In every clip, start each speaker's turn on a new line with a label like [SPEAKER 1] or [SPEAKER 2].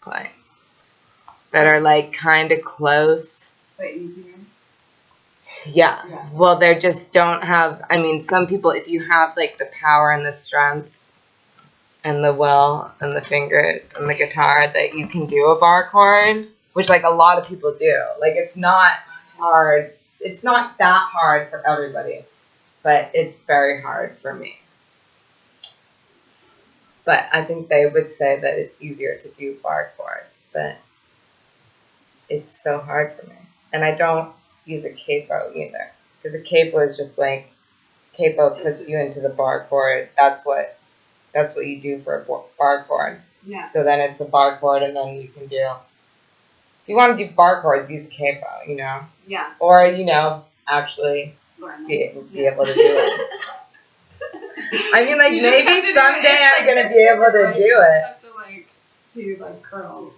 [SPEAKER 1] play that are like kind of close.
[SPEAKER 2] But easier.
[SPEAKER 1] Yeah. Well, they just don't have. I mean, some people, if you have like the power and the strength and the will and the fingers and the guitar, that you can do a bar chord, which like a lot of people do. Like it's not hard. It's not that hard for everybody, but it's very hard for me. But I think they would say that it's easier to do bar chords, but it's so hard for me. And I don't use a capo either, because a capo is just like, capo puts you into the bar chord. That's what you do for a bar chord.
[SPEAKER 2] Yeah.
[SPEAKER 1] So then it's a bar chord, and then you can do, if you want to do bar chords, use a capo, you know?
[SPEAKER 2] Yeah.
[SPEAKER 1] Or, you know, actually be able to do it. I mean, like, maybe someday I'm going to be able to do it.
[SPEAKER 2] You just have to, like, do, like, curls.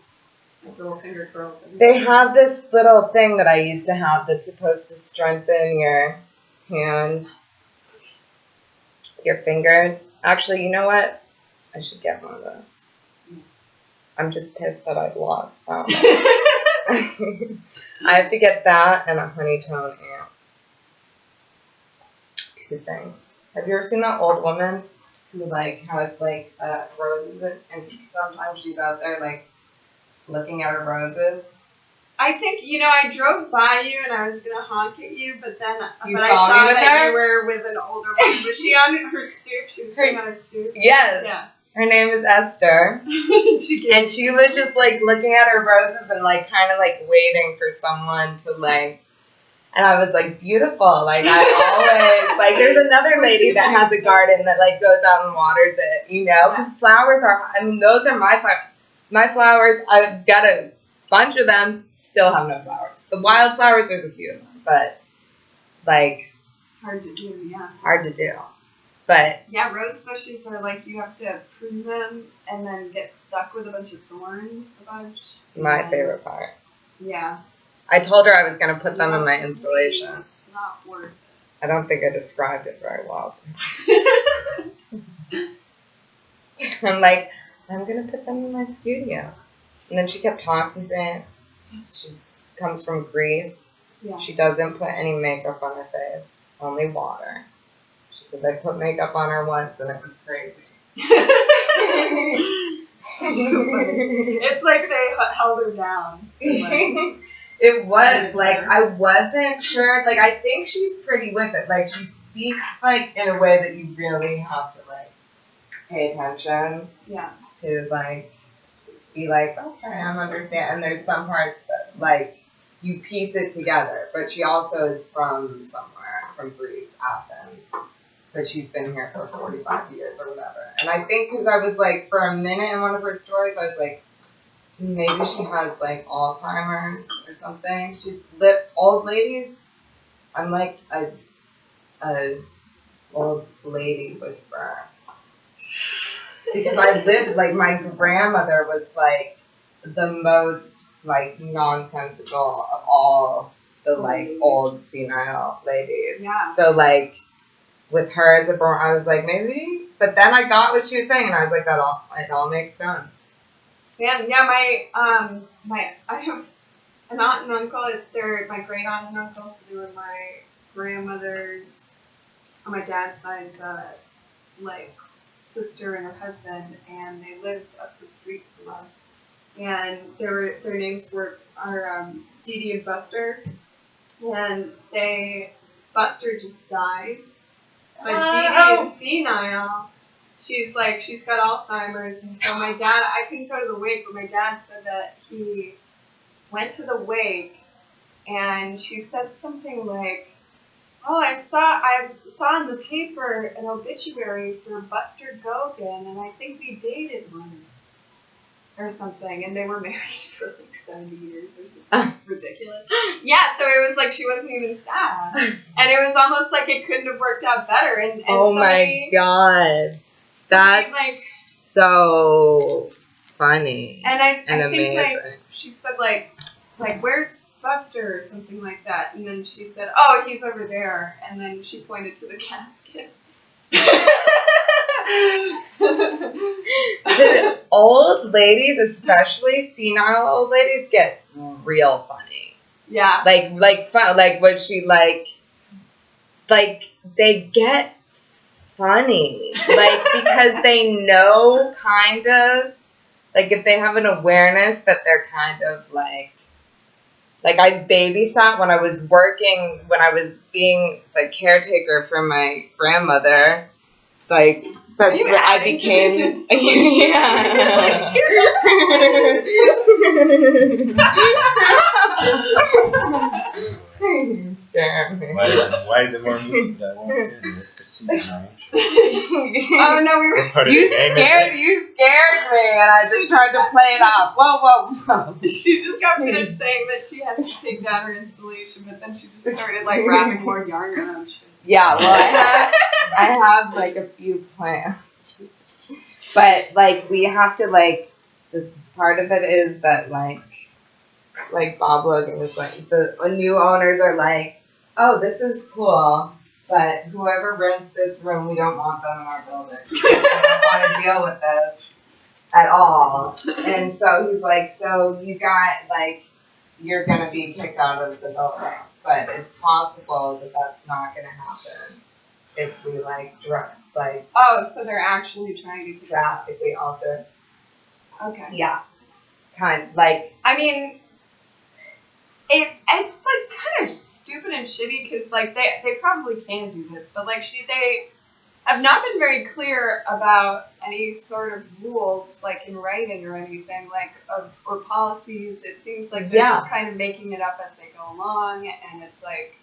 [SPEAKER 2] Like, little finger curls.
[SPEAKER 1] They have this little thing that I used to have that's supposed to strengthen your hand, your fingers. Actually, you know what? I should get one of those. I'm just pissed that I've lost that one. I have to get that and a honey tone amp. 2 things. Have you ever seen that old woman who, like, has, like, roses and sometimes she's out there, like, looking at her roses?
[SPEAKER 2] I think, you know, I drove by you and I was going to honk at you, but then I
[SPEAKER 1] saw
[SPEAKER 2] that you were with an older woman. Was she on her stoop? She was sitting on her stoop?
[SPEAKER 1] Yes.
[SPEAKER 2] Yeah.
[SPEAKER 1] Her name is Esther. And she was just, like, looking at her roses and, like, kind of, like, waiting for someone to, like, and I was, like, beautiful. Like, I always, like, there's another lady that has a garden that, like, goes out and waters it, you know? Because flowers are, I mean, those are my flowers. I've got a bunch of them, still have no flowers. The wildflowers, there's a few of them, but, like,
[SPEAKER 2] hard to do, yeah.
[SPEAKER 1] Hard to do. But
[SPEAKER 2] yeah, rose bushes are like you have to prune them and then get stuck with a bunch of thorns a bunch.
[SPEAKER 1] My favorite part.
[SPEAKER 2] Yeah.
[SPEAKER 1] I told her I was going to put them in my installation.
[SPEAKER 2] It's not worth it.
[SPEAKER 1] I don't think I described it very well. I'm like, I'm going to put them in my studio. And then she kept talking to me. She comes from Greece.
[SPEAKER 2] Yeah.
[SPEAKER 1] She doesn't put any makeup on her face, only water. She said they put makeup on her once and it was crazy.
[SPEAKER 2] It's like they held her down.
[SPEAKER 1] It was, like, I wasn't sure, like, I think she's pretty with it. Like, she speaks, like, in a way that you really have to, like, pay attention.
[SPEAKER 2] Yeah.
[SPEAKER 1] To, like, be like, okay, I'm understanding. And there's some parts that, like, you piece it together. But she also is from somewhere, from Greece, Athens. But she's been here for 45 years or whatever. And I think because I was, like, for a minute in one of her stories, I was like, maybe she has, like, Alzheimer's or something. She's old ladies. I'm like a old lady whisperer. Because I lived, like, my grandmother was, like, the most, like, nonsensical of all the, like, old senile ladies.
[SPEAKER 2] Yeah.
[SPEAKER 1] So, like, with her as a born, I was like, maybe. But then I got what she was saying, and I was like, it all makes sense.
[SPEAKER 2] Yeah, I have an aunt and uncle. They're my great aunt and uncle, so they were my grandmother's, on my dad's side, like, sister and her husband, and they lived up the street from us. And their names are Dee Dee and Buster. And Buster just died. But Dee Dee is senile. She's got Alzheimer's, and so my dad, I couldn't go to the wake, but my dad said that he went to the wake, and she said something like, oh, I saw in the paper an obituary for Buster Gogan, and I think we dated once, or something, and they were married for like 70 years or something. It's ridiculous. Yeah, so it was like she wasn't even sad, and it was almost like it couldn't have worked out better. And
[SPEAKER 1] oh my god. That's like, so funny.
[SPEAKER 2] And I
[SPEAKER 1] amazing.
[SPEAKER 2] Think, like, she said, like, where's Buster or something like that. And then she said, oh, he's over there. And then she pointed to the casket.
[SPEAKER 1] The old ladies, especially senile old ladies, get real funny.
[SPEAKER 2] Yeah.
[SPEAKER 1] Like fun, like what she like they get funny, like because they know kind of like if they have an awareness that they're kind of like I babysat when I was working when I was being the caretaker for my grandmother. Like that's
[SPEAKER 2] You
[SPEAKER 1] what I
[SPEAKER 2] adding to
[SPEAKER 1] became.
[SPEAKER 2] this installation.
[SPEAKER 1] You scare me.
[SPEAKER 3] Why is it more music that I walked in with the seat range?
[SPEAKER 2] Oh no, we were.
[SPEAKER 3] What part of
[SPEAKER 1] You
[SPEAKER 3] the game is
[SPEAKER 1] scared
[SPEAKER 3] this?
[SPEAKER 1] me, and I just tried to play it off. Whoa.
[SPEAKER 2] She just got finished saying that she has to take down her installation, but then she just started like wrapping more yarn around shit.
[SPEAKER 1] Yeah, well, I have like a few plans, but like we have to like the part of it is that like Bob Logan is like the new owners are like, oh, this is cool, but whoever rents this room, we don't want them in our building. We don't want to deal with this at all. And so he's like, so you got like you're gonna be kicked out of the building. But it's possible that that's not going to happen if we
[SPEAKER 2] Oh, so they're actually trying to
[SPEAKER 1] drastically alter.
[SPEAKER 2] Okay.
[SPEAKER 1] Yeah, kind like
[SPEAKER 2] I mean, it's like kind of stupid and shitty because like they probably can do this, but like they have not been very clear about any sort of rules like in writing or anything like or policies. It seems like they're just kind of making it up as they go along, and it's like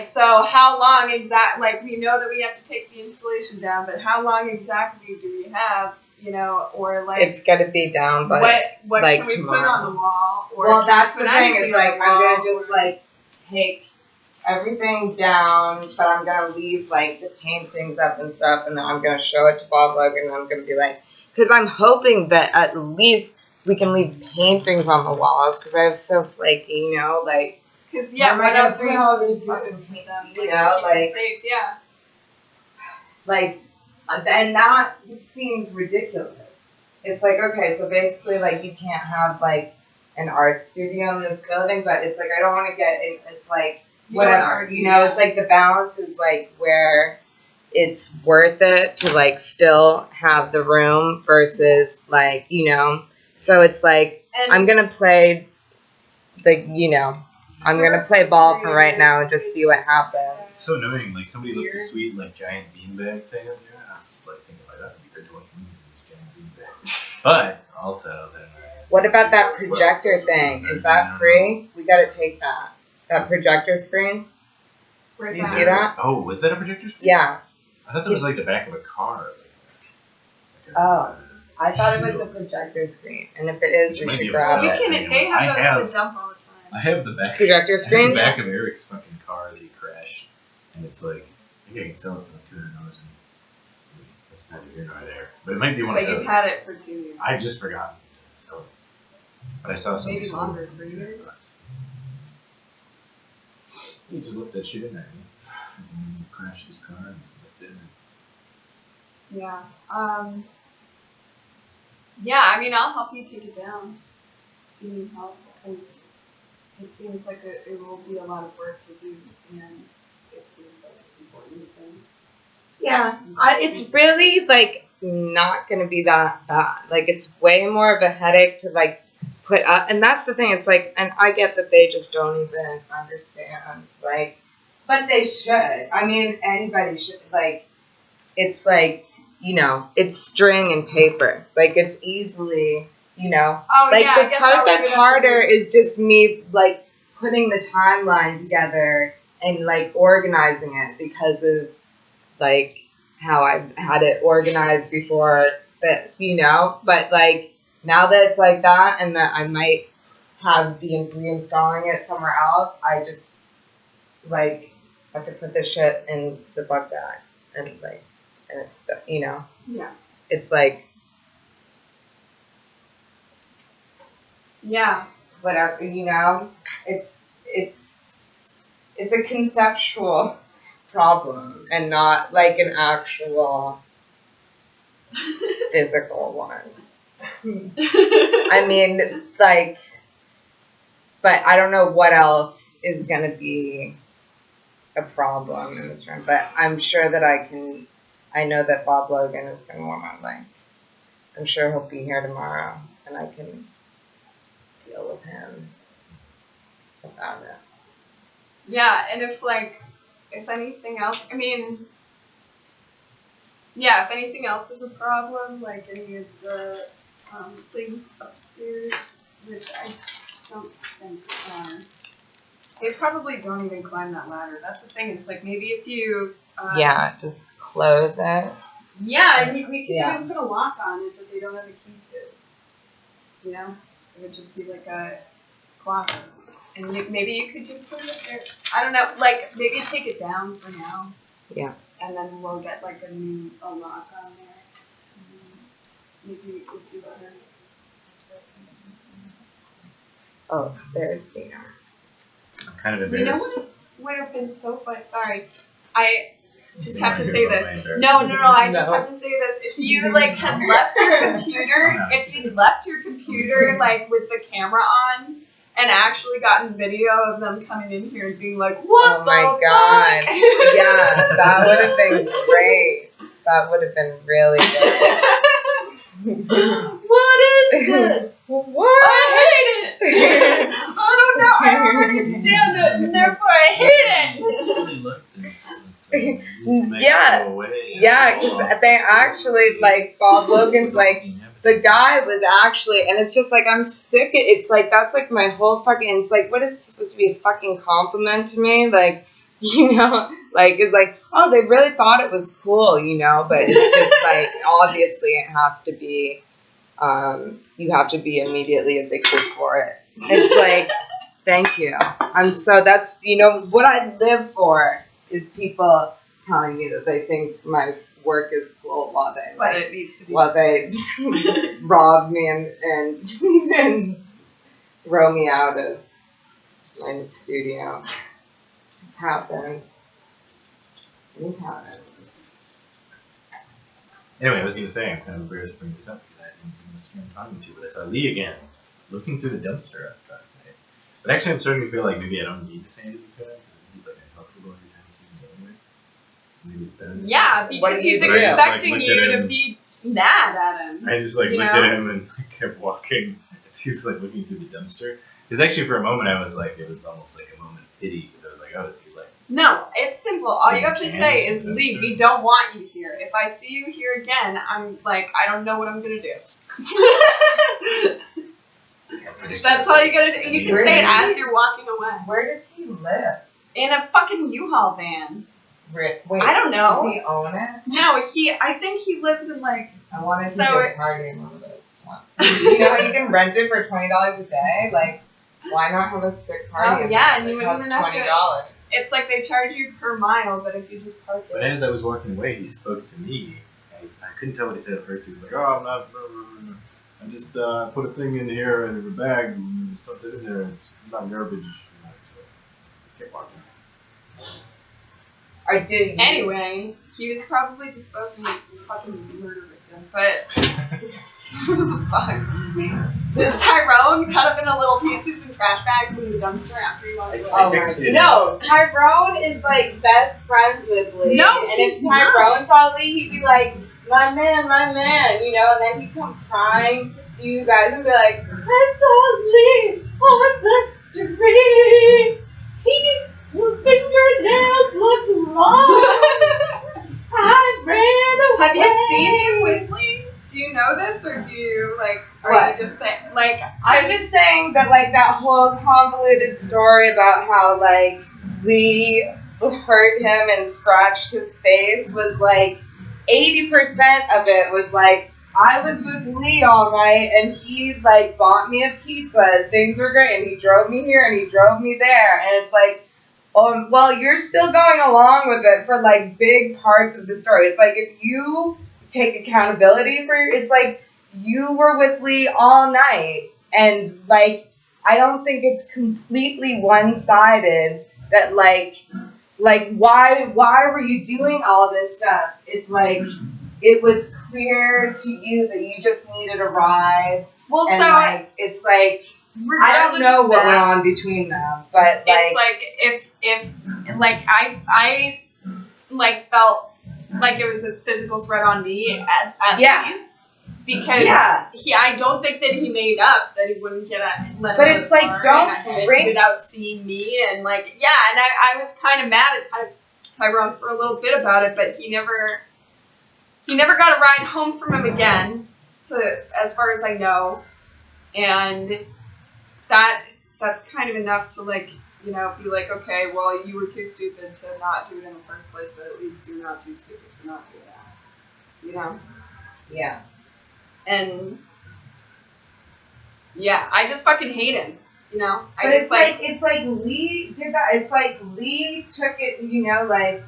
[SPEAKER 2] so how long exactly? Like we know that we have to take the installation down, but how long exactly do we have? You know, or like
[SPEAKER 1] it's got to be down, but
[SPEAKER 2] what
[SPEAKER 1] like
[SPEAKER 2] can we
[SPEAKER 1] tomorrow.
[SPEAKER 2] put on the wall? Or
[SPEAKER 1] Well,
[SPEAKER 2] can
[SPEAKER 1] that's
[SPEAKER 2] we
[SPEAKER 1] the
[SPEAKER 2] put
[SPEAKER 1] thing
[SPEAKER 2] anything
[SPEAKER 1] is
[SPEAKER 2] on
[SPEAKER 1] like
[SPEAKER 2] the
[SPEAKER 1] I'm
[SPEAKER 2] wall,
[SPEAKER 1] gonna just
[SPEAKER 2] or-
[SPEAKER 1] like take everything down, but I'm gonna leave like the paintings up and stuff, and then I'm gonna show it to Bob Logan, and I'm gonna be like, because I'm hoping that at least we can leave paintings on the walls, because I have so flaky, you know, like.
[SPEAKER 2] Because yeah,
[SPEAKER 1] Where am I
[SPEAKER 2] what
[SPEAKER 1] gonna
[SPEAKER 2] else are
[SPEAKER 1] put
[SPEAKER 2] you
[SPEAKER 1] all
[SPEAKER 2] supposed
[SPEAKER 1] these
[SPEAKER 2] to do
[SPEAKER 1] fucking
[SPEAKER 2] with
[SPEAKER 1] paint-
[SPEAKER 2] them?
[SPEAKER 1] you
[SPEAKER 2] Like,
[SPEAKER 1] know,
[SPEAKER 2] to keep them
[SPEAKER 1] like-
[SPEAKER 2] safe, yeah.
[SPEAKER 1] Like, and that seems ridiculous. It's like, okay, so basically, like, you can't have, like, an art studio in this building, but it's like, I don't want to get, it's like, whatever, you know, it's like the balance is, like, where it's worth it to, like, still have the room versus, like, you know, so it's like,
[SPEAKER 2] And
[SPEAKER 1] I'm gonna play, like, you know, I'm gonna play ball for right now and just see what happens.
[SPEAKER 3] It's so annoying. Like somebody left a sweet like giant beanbag thing up there, and I was just like thinking like that'd be great to like move this giant beanbag. But also then.
[SPEAKER 1] What about that projector thing? Is that free? We gotta take that. That projector screen?
[SPEAKER 2] where's
[SPEAKER 1] Do you
[SPEAKER 2] that?
[SPEAKER 1] see that?
[SPEAKER 3] Oh, was that a projector screen?
[SPEAKER 1] Yeah.
[SPEAKER 3] I thought that was like the back of a car. Like
[SPEAKER 1] Oh. I thought it was a projector screen. And if it is,
[SPEAKER 3] Which
[SPEAKER 1] we
[SPEAKER 3] might
[SPEAKER 1] should
[SPEAKER 3] be
[SPEAKER 1] grab
[SPEAKER 2] We
[SPEAKER 3] upset.
[SPEAKER 1] it.
[SPEAKER 2] can. They have those at the dump all the time.
[SPEAKER 3] I have the back.
[SPEAKER 1] Projector
[SPEAKER 3] I have
[SPEAKER 1] screen?
[SPEAKER 3] the back of Eric's fucking car that he crashed, and it's like I think I can sell it for like $200. That's neither here nor there, but it might be one
[SPEAKER 2] But
[SPEAKER 3] of
[SPEAKER 2] you've
[SPEAKER 3] those.
[SPEAKER 2] had it for 2 years.
[SPEAKER 3] I just forgot to sell it, but I saw something.
[SPEAKER 2] Maybe
[SPEAKER 3] sold
[SPEAKER 2] longer,
[SPEAKER 3] it for
[SPEAKER 2] 3 years.
[SPEAKER 3] $200. He just left that shit in there. And he crashed his car and left it in there.
[SPEAKER 2] Yeah. Yeah, I mean, I'll help you take it down if you need help, because it seems like it will be a lot of work to do, and it seems like it's important. And
[SPEAKER 1] Yeah. It's really, like, not gonna be that bad. Like, it's way more of a headache to, like, put up. And that's the thing. It's like, and I get that they just don't even understand. Like, but they should. I mean, anybody should. Like, it's like, you know, it's string and paper. Like, it's easily, you know.
[SPEAKER 2] Oh,
[SPEAKER 1] Like,
[SPEAKER 2] yeah, I
[SPEAKER 1] the
[SPEAKER 2] guess
[SPEAKER 1] part
[SPEAKER 2] that
[SPEAKER 1] that's
[SPEAKER 2] would
[SPEAKER 1] harder
[SPEAKER 2] be-
[SPEAKER 1] is just me, like, putting the timeline together and, like, organizing it because of, like, how I had it organized before this, you know? But, like, now that it's like that and that I might be reinstalling it somewhere else, I just, like, have to put this shit in Ziploc bags and, like, and it's, you know,
[SPEAKER 2] Yeah.
[SPEAKER 1] it's like,
[SPEAKER 2] Yeah.
[SPEAKER 1] whatever, you know? It's a conceptual problem and not, like, an actual, physical one. I mean, like, but I don't know what else is going to be a problem in this room. But I'm sure that I know that Bob Logan is going to want my link. I'm sure he'll be here tomorrow, and I can deal with him about it.
[SPEAKER 2] Yeah, and if anything else, I mean, yeah, if anything else is a problem, like any of the things upstairs, which I don't think are, they probably don't even climb that ladder. That's the thing. It's like maybe if you
[SPEAKER 1] Yeah, just close it.
[SPEAKER 2] Yeah, and we could
[SPEAKER 1] Yeah.
[SPEAKER 2] even put a lock on it that they don't have a key to. You know, it would just be like a closet, and maybe you could just put it there. I don't know, like maybe take it down for now.
[SPEAKER 1] Yeah.
[SPEAKER 2] And then we'll get like a lock on there. Maybe we could do other.
[SPEAKER 1] Oh, there's Dana.
[SPEAKER 3] I'm kind of
[SPEAKER 2] You know
[SPEAKER 3] embarrassed.
[SPEAKER 2] what would have been so fun? Sorry, I just
[SPEAKER 3] You
[SPEAKER 2] have to
[SPEAKER 3] wanna
[SPEAKER 2] say
[SPEAKER 3] hear about my
[SPEAKER 2] this.
[SPEAKER 3] embarrassment?
[SPEAKER 2] No, I just
[SPEAKER 1] No.
[SPEAKER 2] have to say this. If you like had left your computer, if you left your computer like with the camera on, and actually gotten video of them coming in here and being like, "What
[SPEAKER 1] Oh my
[SPEAKER 2] the
[SPEAKER 1] God.
[SPEAKER 2] fuck?"
[SPEAKER 1] Yeah, that would have been great. That would have been really good.
[SPEAKER 2] What is this?
[SPEAKER 1] What?
[SPEAKER 2] I hate it. I don't know. I don't understand it, and therefore I hate
[SPEAKER 3] I
[SPEAKER 2] it.
[SPEAKER 3] really like this. Make
[SPEAKER 1] Yeah.
[SPEAKER 3] it go away.
[SPEAKER 1] Yeah, because they actually, like, Bob Logan's like, the guy was actually, and it's just like, I'm sick. It's like, that's like my whole fucking, it's like, what is this supposed to be a fucking compliment to me? Like, you know, like, it's like, oh, they really thought it was cool, you know, but it's just like, obviously it has to be, you have to be immediately evicted for it. It's like, thank you. That's, you know, what I live for is people telling me that they think my work is cool while they,
[SPEAKER 2] But
[SPEAKER 1] like,
[SPEAKER 2] it needs to be.
[SPEAKER 1] while they rob me and throw me out of my studio. It's happened. It happens.
[SPEAKER 3] Anyway, I was going to say, I'm kind of embarrassed to bring this up because I didn't understand talking to you, but I saw Lee again, looking through the dumpster outside today. But actually, I'm starting to feel like maybe I don't need to say anything to him because he's like uncomfortable every time he sees me anyway. So maybe it's better.
[SPEAKER 2] Yeah,
[SPEAKER 1] What
[SPEAKER 2] because
[SPEAKER 1] do you
[SPEAKER 2] he's
[SPEAKER 1] do?
[SPEAKER 2] expecting
[SPEAKER 3] Like, looked
[SPEAKER 2] you
[SPEAKER 3] at
[SPEAKER 2] to
[SPEAKER 3] him.
[SPEAKER 2] be mad at him.
[SPEAKER 3] I just like
[SPEAKER 2] You
[SPEAKER 3] looked
[SPEAKER 2] know?
[SPEAKER 3] at him and kept walking as he was like looking through the dumpster. Because actually, for a moment, I was like, it was almost like a moment of pity because I was like, oh, is he like?
[SPEAKER 2] No, it's simple. All you have to say is
[SPEAKER 3] Hands
[SPEAKER 2] leave.
[SPEAKER 3] dumpster.
[SPEAKER 2] We don't want you here. If I see you here again, I'm like, I don't know what I'm gonna do. That's all you gotta do. You can
[SPEAKER 1] Where
[SPEAKER 2] say it
[SPEAKER 1] does
[SPEAKER 2] as
[SPEAKER 1] he-
[SPEAKER 2] you're walking away.
[SPEAKER 1] Where does he live?
[SPEAKER 2] In a fucking U-Haul van.
[SPEAKER 1] Wait,
[SPEAKER 2] I don't know.
[SPEAKER 1] Does he own it?
[SPEAKER 2] No, I think he lives in like,
[SPEAKER 1] I wanted to
[SPEAKER 2] So
[SPEAKER 1] go
[SPEAKER 2] it-
[SPEAKER 1] party in one of those. You know how you can rent it for $20 a day? Like, why not have a sick party?
[SPEAKER 2] Oh, yeah, and
[SPEAKER 1] it
[SPEAKER 2] you wouldn't
[SPEAKER 1] costs
[SPEAKER 2] even have to-
[SPEAKER 1] $20.
[SPEAKER 2] it's like they charge you per mile, but if you just park
[SPEAKER 3] But
[SPEAKER 2] it.
[SPEAKER 3] as I was walking away, he spoke to me. I couldn't tell what he said at first. He was like, "Oh, I'm not. I just put a thing in here in a bag. And there's something in there. It's not garbage." And I kept walking.
[SPEAKER 1] I did.
[SPEAKER 2] Anyway, he was probably disposing of some fucking murder victim, but fuck. This Tyrone cut up into little pieces and trash bags in the dumpster after he walked away.
[SPEAKER 3] I
[SPEAKER 1] Oh my
[SPEAKER 3] texted him.
[SPEAKER 4] No, Tyrone is like best friends with Lee.
[SPEAKER 2] No,
[SPEAKER 4] and
[SPEAKER 2] he's
[SPEAKER 4] if Tyrone saw Lee, he'd be like, my man, you know, and then he'd come crying to you guys and be like, I saw Lee on the street. His fingernails looked long. I ran away.
[SPEAKER 2] Have you seen him with Lee? Do you know this, or do you like? Are
[SPEAKER 1] What?
[SPEAKER 2] you just saying like?
[SPEAKER 1] I'm just saying that, like, that whole convoluted story about how, like, Lee hurt him and scratched his face was, like, 80% of it was, like, I was with Lee all night, and he, like, bought me a pizza, and things were great, and he drove me here, and he drove me there, and it's, like, oh, well, you're still going along with it for, like, big parts of the story. It's, like, if you take accountability for it's, like, you were with Lee all night, and, like, I don't think it's completely one-sided that, like, why were you doing all this stuff? It's, like, it was clear to you that you just needed a ride.
[SPEAKER 2] Well,
[SPEAKER 1] And
[SPEAKER 2] so
[SPEAKER 1] like, it's like, I don't
[SPEAKER 2] regardless
[SPEAKER 1] know
[SPEAKER 2] of
[SPEAKER 1] what
[SPEAKER 2] that,
[SPEAKER 1] went on between them, but like,
[SPEAKER 2] it's like if like I like felt like it was a physical threat on me at
[SPEAKER 1] Yeah.
[SPEAKER 2] least because
[SPEAKER 1] yeah.
[SPEAKER 2] I don't think that he made up that he wouldn't let
[SPEAKER 1] But
[SPEAKER 2] him
[SPEAKER 1] it's like, don't bring-
[SPEAKER 2] without seeing me and like yeah, and I was kind of mad at Tyrone for a little bit about it, but he never got a ride home from him again, as far as I know, and that's kind of enough to like, you know, be like, okay, well, you were too stupid to not do it in the first place, but at least you're not too stupid to not do that, you know?
[SPEAKER 1] Yeah.
[SPEAKER 2] And yeah, I just fucking hate him, you know?
[SPEAKER 1] But it's like Lee did that. It's like Lee took it, you know, like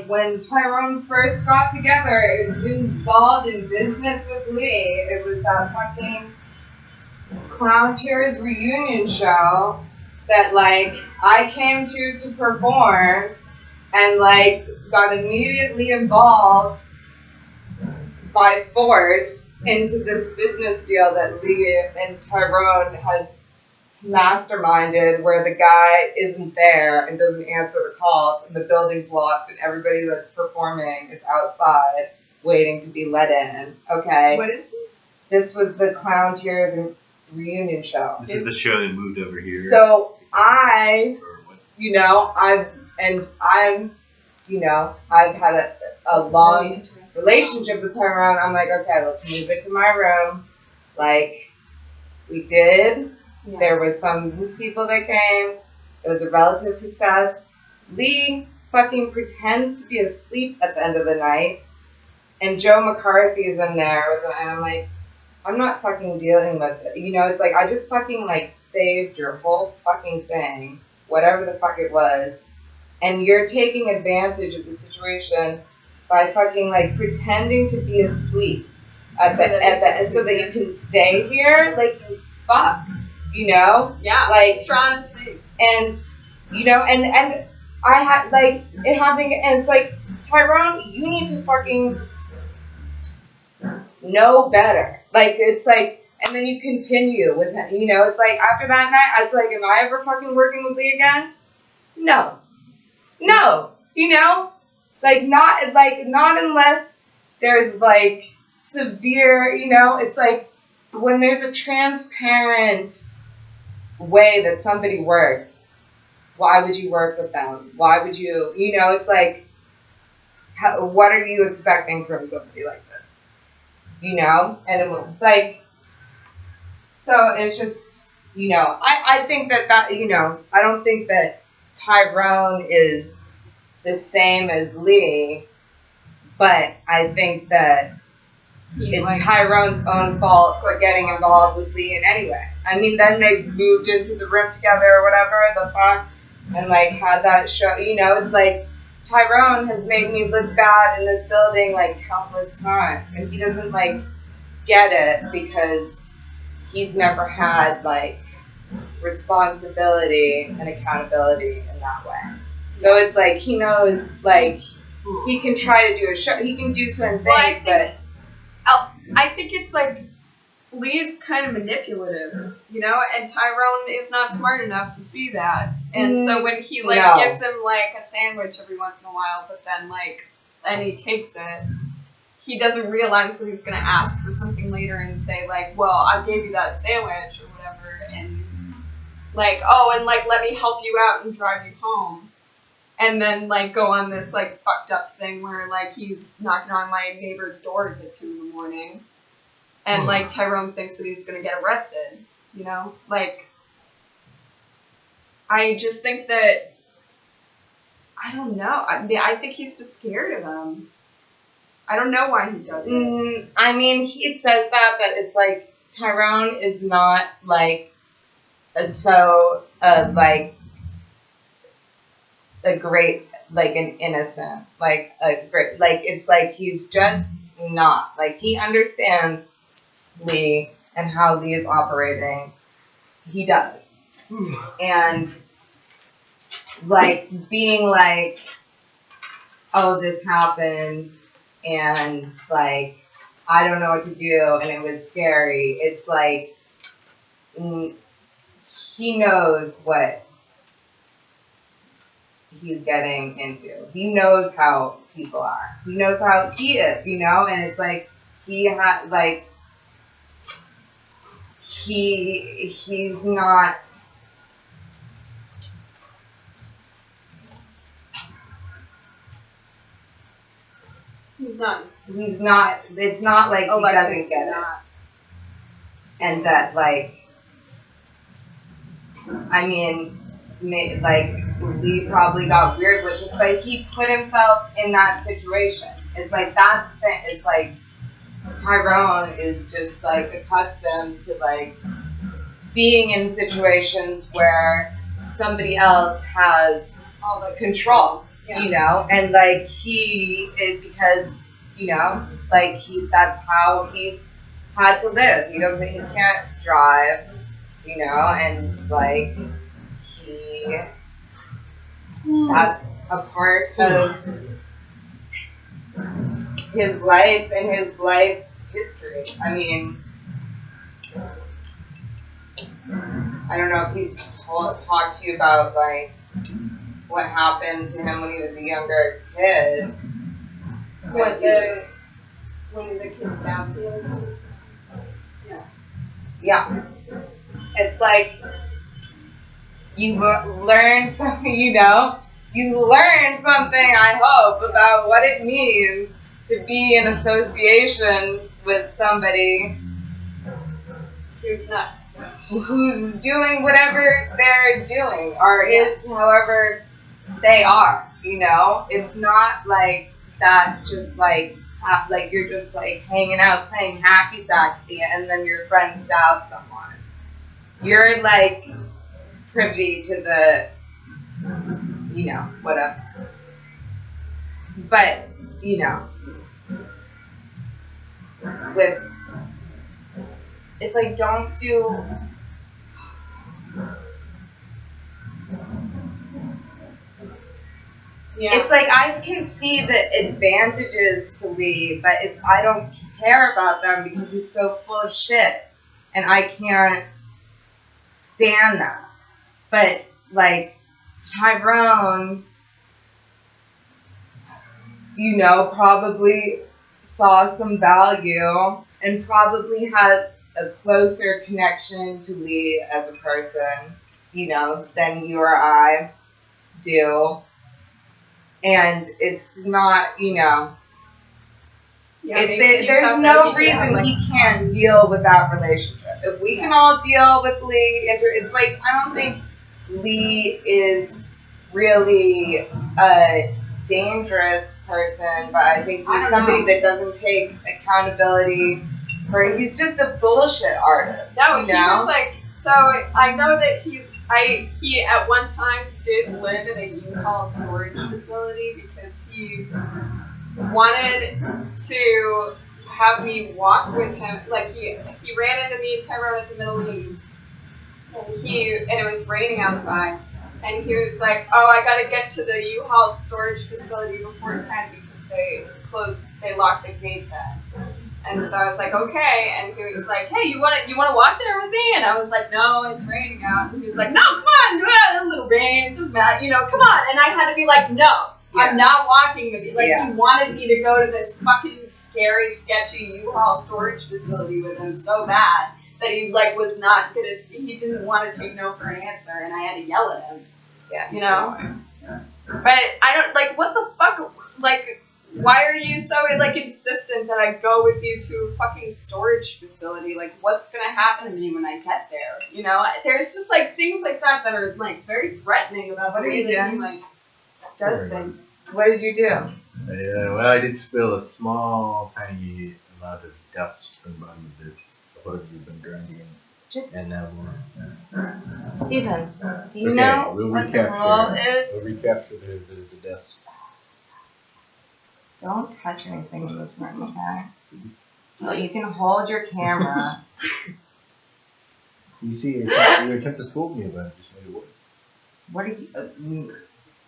[SPEAKER 1] when Tyrone first got together, it was involved in business with Lee. It was that fucking Clown Tears reunion show that like I came to perform and like got immediately involved by force into this business deal that Lee and Tyrone had masterminded, where the guy isn't there and doesn't answer the calls and the building's locked and everybody that's performing is outside waiting to be let in. Okay.
[SPEAKER 2] What is this?
[SPEAKER 1] This was the Clown Tears and reunion show.
[SPEAKER 3] This is the show that moved over here.
[SPEAKER 1] So
[SPEAKER 3] Or what?
[SPEAKER 1] you know, I've had a long relationship with Tyrone. I'm like, okay, let's move it to my room. Like, we did.
[SPEAKER 2] Yeah.
[SPEAKER 1] There was some people that came. It was a relative success. Lee fucking pretends to be asleep at the end of the night. And Joe McCarthy's in there with him. And I'm like, I'm not fucking dealing with it. You know, it's like, I just fucking like saved your whole fucking thing. Whatever the fuck it was. And you're taking advantage of the situation by fucking like pretending to be asleep so that you can stay here. Like, you fuck. You know?
[SPEAKER 2] Yeah,
[SPEAKER 1] like,
[SPEAKER 2] just draw on his face.
[SPEAKER 1] And, you know, and I had, like, it happening, and it's like, Tyrone, you need to fucking know better. Like, it's like, and then you continue with him, you know, it's like, after that night, it's like, am I ever fucking working with Lee again? No, you know? Like, not unless there's, like, severe, you know, it's like, when there's a transparent way that somebody works, why would you work with them? Why would you, you know, it's like, what are you expecting from somebody like this? You know? And it's like, so it's just, you know, I think that, you know, I don't think that Tyrone is the same as Lee, but I think that it's Tyrone's own fault for getting involved with Lee in any way. I mean, then they moved into the room together or whatever the fuck, and like had that show. You know, it's like Tyrone has made me look bad in this building like countless times, and he doesn't like get it because he's never had like responsibility and accountability in that way. So it's like he knows like he can try to do a show, he can do certain things, but
[SPEAKER 2] I think it's like Lee's kind of manipulative, you know, and Tyrone is not smart enough to see that. And so when he like gives him like a sandwich every once in a while, but then like and he takes it, he doesn't realize that he's gonna ask for something later and say like, well, I gave you that sandwich or whatever, and like, oh, and like let me help you out and drive you home. And then, like, go on this, like, fucked up thing where, like, he's knocking on my neighbor's doors at 2 a.m. And, like, Tyrone thinks that he's gonna get arrested, you know? Like, I just think that, I don't know. I think he's just scared of him. I don't know why he does it.
[SPEAKER 1] I mean, he says that, but it's like, Tyrone is not, like, like, a great, like an innocent, like a great, like it's like he's just not, like he understands Lee and how Lee is operating. He does. And like being like, oh, this happened, and like I don't know what to do, and it was scary. It's like he knows what he's getting into. He knows how people are. He knows how he is, you know, and it's like he had like he's not. He's not. It's not like he doesn't get it, and that like. I mean, like Lee probably got weird with it, but he put himself in that situation. It's like that's the thing. It's like Tyrone is just like accustomed to like being in situations where somebody else has all the control, you know, and like he is because you know, like that's how he's had to live. He can't drive, you know, and like that's a part of his life and his life history. I mean, I don't know if he's talked to you about like what happened to him when he was a younger kid.
[SPEAKER 2] When the kid stabbed him.
[SPEAKER 1] Yeah. It's like you learn something, you know? You learn something, I hope, about what it means to be in association with somebody
[SPEAKER 2] who's nuts.
[SPEAKER 1] Who's doing whatever they're doing, or is however they are, you know? It's not like that just like you're just like hanging out playing hacky sack and then your friend stabs someone. You're like privy to the, you know, whatever. But, you know, with, it's like don't do, it's like I can see the advantages to Lee, but I don't care about them because he's so full of shit, and I can't stand that. But like Tyrone, you know, probably saw some value and probably has a closer connection to Lee as a person, you know, than you or I do. And it's not, you know, there's no reason he can't deal with that relationship. If we can all deal with Lee, it's like, I don't think Lee is really a dangerous person, but I think he's somebody that doesn't take accountability for, he's just a bullshit artist.
[SPEAKER 2] No,
[SPEAKER 1] you
[SPEAKER 2] he
[SPEAKER 1] know?
[SPEAKER 2] was like, so I know that he at one time did live in a U-Haul storage facility because he wanted to have me walk with him. Like he ran into me and Tyrone at the Middle East, and it was raining outside, and he was like, "Oh, I gotta get to the U-Haul storage facility before 10 because they locked the gate then." And so I was like, okay. And he was like, hey, you wanna walk there with me? And I was like, no, it's raining out. And he was like, no, come on, a little rain, it doesn't matter, you know, come on. And I had to be like, no, I'm not walking with you. Like, he wanted me to go to this fucking scary, sketchy U-Haul storage facility with him so bad that he like was not gonna. He didn't want to take no for an answer, and I had to yell at him.
[SPEAKER 1] Yeah,
[SPEAKER 2] you know. But I don't like what the fuck, like. Why are you so like insistent that I go with you to a fucking storage facility? Like, what's gonna happen to me when I get there? You know, there's just like things like that that are like very threatening about the way that he like does things.
[SPEAKER 1] What did you do?
[SPEAKER 3] Well, I did spill a small, tiny amount of dust from behind this hood we've been grinding in. And now we're...
[SPEAKER 1] Stephen, do you
[SPEAKER 3] okay.
[SPEAKER 1] know
[SPEAKER 3] We'll
[SPEAKER 1] what the rule is?
[SPEAKER 3] We'll recapture the dust.
[SPEAKER 1] Don't touch anything in this room, okay? Well, you can hold your camera.
[SPEAKER 3] You see, you were attempt to scold me about it, just made it work.
[SPEAKER 1] What are you...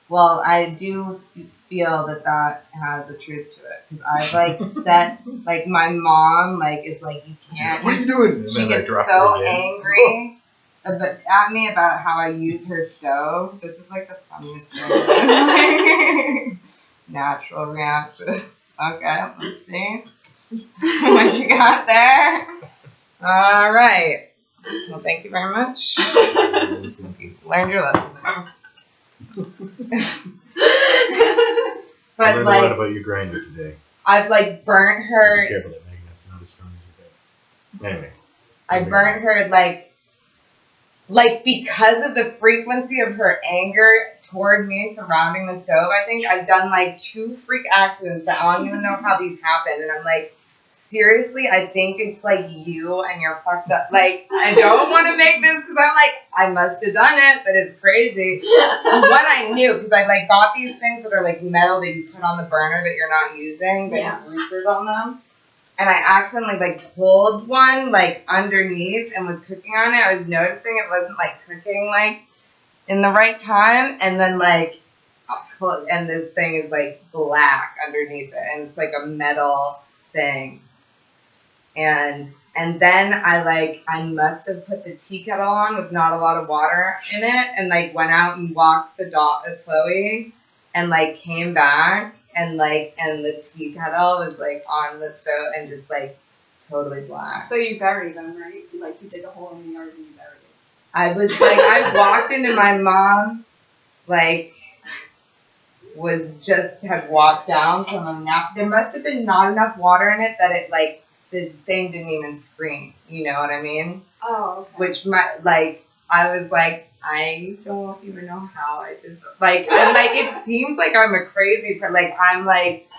[SPEAKER 1] Well, I do feel that has a truth to it because I've like set like my mom like is like you can't.
[SPEAKER 3] What are you doing? And
[SPEAKER 1] She
[SPEAKER 3] then I
[SPEAKER 1] gets
[SPEAKER 3] drop
[SPEAKER 1] so
[SPEAKER 3] it again.
[SPEAKER 1] angry at me about how I use her stove. This is like the funniest thing. Natural reaction. Okay, let's see what you got there. All right. Well, thank you very much. You learned your lesson there.
[SPEAKER 3] I
[SPEAKER 1] But
[SPEAKER 3] learned a lot
[SPEAKER 1] like,
[SPEAKER 3] about your grinder today.
[SPEAKER 1] I've like burnt
[SPEAKER 3] Be
[SPEAKER 1] her.
[SPEAKER 3] careful that Megan, that's not as strong as you think. Anyway.
[SPEAKER 1] I burnt her like because of the frequency of her anger toward me surrounding the stove. I think I've done like 2 freak accidents that I don't even know how these happened, and I'm like, seriously, I think it's like you and you're fucked up. Like, I don't want to make this because I'm like, I must have done it, but it's crazy. What I knew, because I like got these things that are like metal that you put on the burner that you're not using, that have greasers on them. And I accidentally like pulled one like underneath and was cooking on it. I was noticing it wasn't like cooking like in the right time, and then like and this thing is like black underneath it, and it's like a metal thing. And then I must have put the tea kettle on with not a lot of water in it, and like went out and walked the dog with Chloe, and like came back. And the tea kettle was like on the stove and just like totally black.
[SPEAKER 2] So you buried them, right? Like you dig a hole in the yard and you buried it.
[SPEAKER 1] I was like, I walked into my mom, like, had walked down from a nap. There must have been not enough water in it that it like, the thing didn't even scream. You know what I mean?
[SPEAKER 2] Oh, okay.
[SPEAKER 1] Which I was like, I don't even know how I did that. Like, and like, it seems like I'm a crazy person. Like, I'm like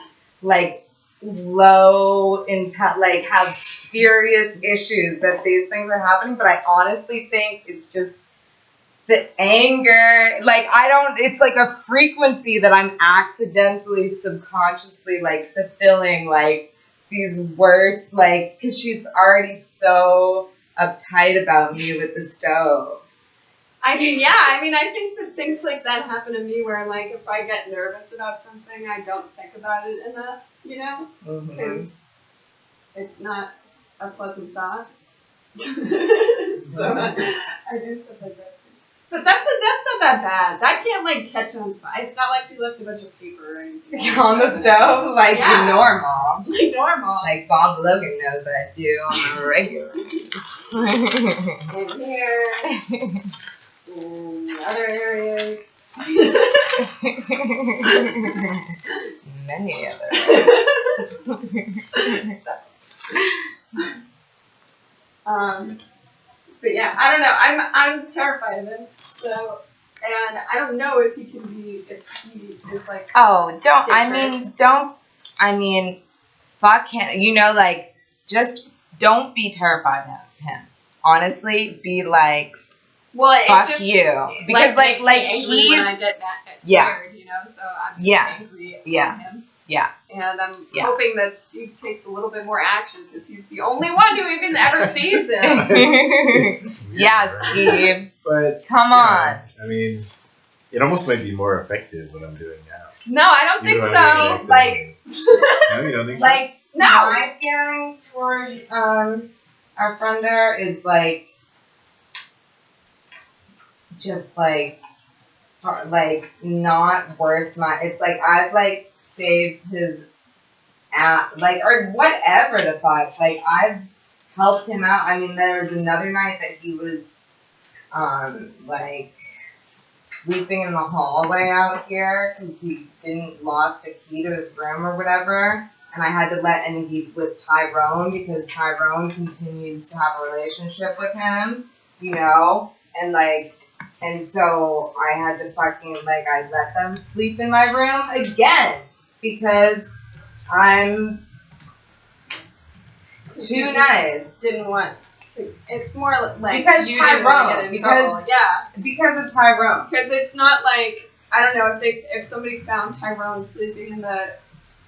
[SPEAKER 1] low intent, like have serious issues that these things are happening. But I honestly think it's just the anger. Like, it's like a frequency that I'm accidentally, subconsciously like fulfilling, like these worst, like, because she's already so uptight about me with the stove.
[SPEAKER 2] I think that things like that happen to me where, like, if I get nervous about something, I don't think about it enough, you know? Because it's not a pleasant thought. So I do stuff like that too. But that's not that bad. That can't, like, catch on fire. It's not like you left a bunch of paper or anything.
[SPEAKER 1] On the stove? Like, normal.
[SPEAKER 2] Like normal.
[SPEAKER 1] Like Bob Logan knows I do on a regular basis.
[SPEAKER 2] In here. In other areas.
[SPEAKER 1] Many other areas.
[SPEAKER 2] But yeah, I don't know. I'm terrified of him. So, and I don't know if he is like.
[SPEAKER 1] Oh,
[SPEAKER 2] dangerous.
[SPEAKER 1] I mean, fuck him. You know, like, just don't be terrified of him. Honestly, be like,
[SPEAKER 2] well,
[SPEAKER 1] fuck
[SPEAKER 2] just,
[SPEAKER 1] you. Because, like he's.
[SPEAKER 2] When I get scared, you know, so I'm just angry at him.
[SPEAKER 1] Yeah.
[SPEAKER 2] And I'm hoping that Steve takes a little bit more action because he's the only one who even ever sees him.
[SPEAKER 3] It's just weird, right?
[SPEAKER 1] Steve.
[SPEAKER 3] But
[SPEAKER 1] come on.
[SPEAKER 3] I mean, it almost might be more effective what I'm doing now.
[SPEAKER 2] No, I don't think so. Like,
[SPEAKER 3] no, you don't think
[SPEAKER 1] like,
[SPEAKER 3] so?
[SPEAKER 1] no. My feeling toward our friend there is like, just like not worth my. It's like I've like saved his, or whatever the fuck. Like, I've helped him out. I mean, there was another night that he was, like, sleeping in the hallway out here because he lost the key to his room or whatever. And I had to and he's with Tyrone because Tyrone continues to have a relationship with him, you know? And so I had to I let them sleep in my room again because I'm too nice.
[SPEAKER 2] Didn't want to. It's more like
[SPEAKER 1] because
[SPEAKER 2] you
[SPEAKER 1] Tyrone.
[SPEAKER 2] didn't want to get in trouble.
[SPEAKER 1] Because of Tyrone.
[SPEAKER 2] Because it's not like, I don't know, if somebody found Tyrone sleeping in the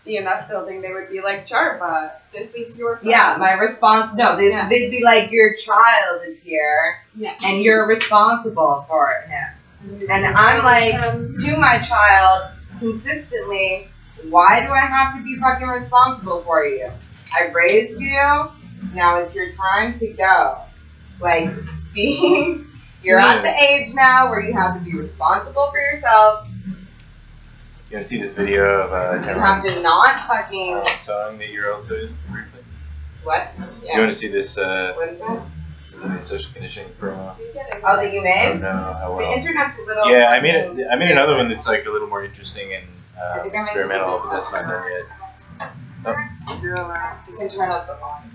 [SPEAKER 2] EMF building, they would be like, Jarva, this is your friend.
[SPEAKER 1] Yeah, my response. No, they'd be like, your child is here, and you're responsible for him. And I'm like, to my child, consistently, why do I have to be fucking responsible for you? I raised you, now it's your time to go. Like, you're at the age now where you have to be responsible for yourself.
[SPEAKER 3] You want to see this video of
[SPEAKER 1] You have to not fucking...
[SPEAKER 3] song that you're also in briefly?
[SPEAKER 1] What?
[SPEAKER 3] You want to see this?
[SPEAKER 1] What is that?
[SPEAKER 3] This is the new social conditioning promo.
[SPEAKER 1] Oh, that you
[SPEAKER 3] I
[SPEAKER 1] made?
[SPEAKER 3] don't know how
[SPEAKER 1] The
[SPEAKER 3] well.
[SPEAKER 1] internet's a little...
[SPEAKER 3] Yeah, I made another one that's like a little more interesting and
[SPEAKER 1] I think I made
[SPEAKER 3] experimental,
[SPEAKER 1] it.
[SPEAKER 3] but that's not done yet.
[SPEAKER 1] You can turn up the volume.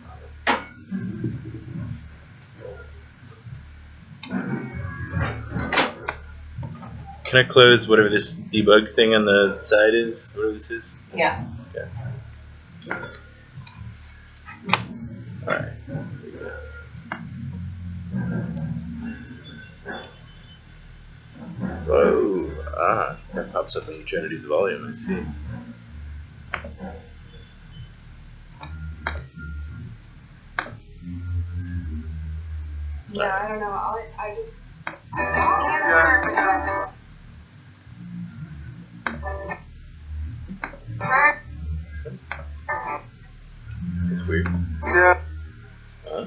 [SPEAKER 3] Can I close whatever this debug thing on the side is? Whatever this is?
[SPEAKER 1] Yeah.
[SPEAKER 3] Okay. Alright. Whoa. That pops up when you try to do the volume, I see.
[SPEAKER 2] Yeah, I don't know. I just.
[SPEAKER 3] It's weird.
[SPEAKER 5] Yeah.
[SPEAKER 3] Huh?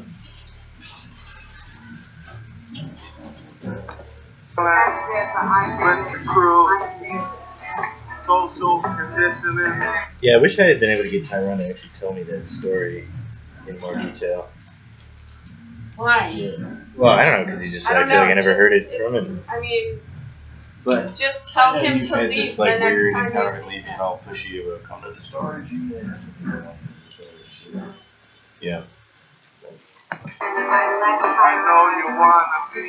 [SPEAKER 5] With the crew, social conditioning.
[SPEAKER 3] Yeah, I wish I had been able to get Tyrone to actually tell me that story in more detail.
[SPEAKER 2] Why?
[SPEAKER 3] Yeah. Well, I don't know, because he just
[SPEAKER 2] I
[SPEAKER 3] I
[SPEAKER 2] don't
[SPEAKER 3] feel like
[SPEAKER 2] know,
[SPEAKER 3] I never
[SPEAKER 2] just-
[SPEAKER 3] heard it from him.
[SPEAKER 2] I mean,
[SPEAKER 3] But
[SPEAKER 2] just tell him
[SPEAKER 3] you've
[SPEAKER 2] to
[SPEAKER 3] had
[SPEAKER 2] leave
[SPEAKER 3] this
[SPEAKER 2] the
[SPEAKER 3] like
[SPEAKER 2] next
[SPEAKER 3] weird
[SPEAKER 2] time you
[SPEAKER 3] encounter
[SPEAKER 2] see
[SPEAKER 3] leaving
[SPEAKER 2] him.
[SPEAKER 3] all pushy about come to the storage unit or something like that. So, yeah.
[SPEAKER 5] I know you wanna be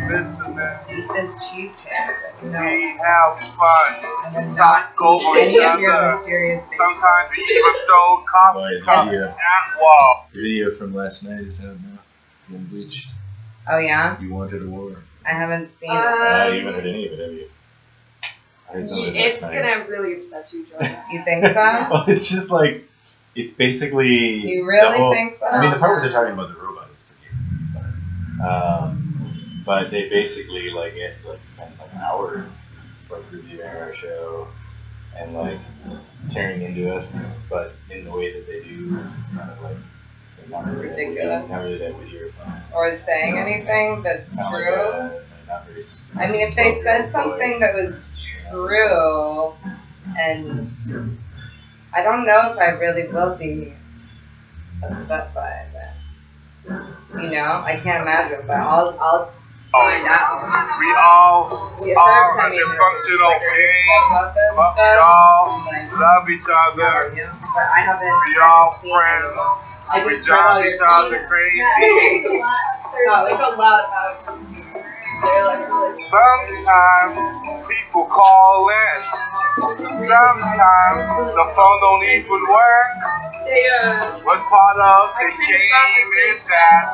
[SPEAKER 5] listening.
[SPEAKER 1] Eat this cheesecake. No.
[SPEAKER 5] We have fun.
[SPEAKER 1] And then
[SPEAKER 5] Talk over each
[SPEAKER 1] any of your
[SPEAKER 5] other.
[SPEAKER 1] mysterious things.
[SPEAKER 5] Sometimes we even throw coffee
[SPEAKER 3] Boy,
[SPEAKER 5] cups
[SPEAKER 3] video.
[SPEAKER 5] at wall.
[SPEAKER 3] The video from last night is out now. In Bleach.
[SPEAKER 1] Oh, yeah?
[SPEAKER 3] You wanted a war.
[SPEAKER 1] I haven't seen it.
[SPEAKER 3] You haven't heard any of it, have you? I heard some of it
[SPEAKER 2] It's
[SPEAKER 3] last night.
[SPEAKER 2] gonna really upset you, Jordan.
[SPEAKER 1] You think so?
[SPEAKER 3] Well, it's just like, it's basically.
[SPEAKER 1] You really
[SPEAKER 3] the whole,
[SPEAKER 1] think so?
[SPEAKER 3] I mean, the part where they're talking about the robot is pretty fun. But they basically like spend like hours just like reviewing our show and like tearing into us, but in the way that they do, which is kind of like not really
[SPEAKER 1] Ridiculous.
[SPEAKER 3] Not really that witty or fun.
[SPEAKER 1] Or saying anything that's
[SPEAKER 3] Kind of like
[SPEAKER 1] true?
[SPEAKER 3] not very.
[SPEAKER 1] I mean, if they said something that was true, and I don't know if I really will be upset by it. But, you know, I can't imagine, but I'll find out.
[SPEAKER 5] We all
[SPEAKER 1] The
[SPEAKER 5] are
[SPEAKER 1] first time
[SPEAKER 5] a
[SPEAKER 1] you
[SPEAKER 5] dysfunctional
[SPEAKER 1] like,
[SPEAKER 5] being.
[SPEAKER 1] about this
[SPEAKER 5] But we
[SPEAKER 1] stuff,
[SPEAKER 5] all
[SPEAKER 1] like,
[SPEAKER 5] love each other.
[SPEAKER 1] yeah, but I haven't.
[SPEAKER 5] We all
[SPEAKER 1] seen it.
[SPEAKER 5] friends.
[SPEAKER 1] I
[SPEAKER 5] We
[SPEAKER 1] just read all
[SPEAKER 5] drive
[SPEAKER 1] your
[SPEAKER 5] each other
[SPEAKER 1] comments.
[SPEAKER 5] crazy.
[SPEAKER 2] There's like a lot about. They're like really.
[SPEAKER 5] Sometimes people call in. Sometimes the phone don't even work.
[SPEAKER 2] They
[SPEAKER 5] What part of the
[SPEAKER 2] I couldn't
[SPEAKER 5] game
[SPEAKER 2] stop the
[SPEAKER 5] is that?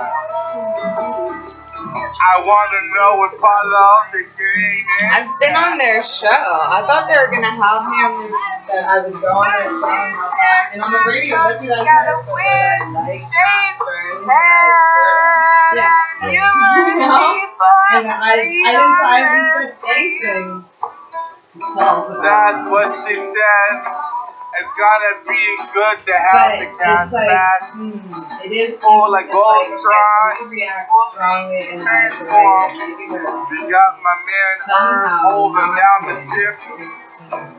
[SPEAKER 5] I want to know what part of the game is.
[SPEAKER 1] I've been on their show. I thought they were gonna have me on their, that I would go on their show and all that. And on the radio, what did I say? I like yeah. And I didn't say anything false about
[SPEAKER 5] That's
[SPEAKER 1] it.
[SPEAKER 5] what she said. It's gotta be good to have
[SPEAKER 1] But
[SPEAKER 5] the cat
[SPEAKER 1] it's like,
[SPEAKER 5] back.
[SPEAKER 1] it is
[SPEAKER 5] Full like
[SPEAKER 1] it's
[SPEAKER 5] Voltron,
[SPEAKER 1] you react
[SPEAKER 5] fully
[SPEAKER 1] strongly in like the way
[SPEAKER 5] transformed.
[SPEAKER 1] that you do.
[SPEAKER 5] We got my man Herb
[SPEAKER 1] Somehow.
[SPEAKER 5] holding down the ship.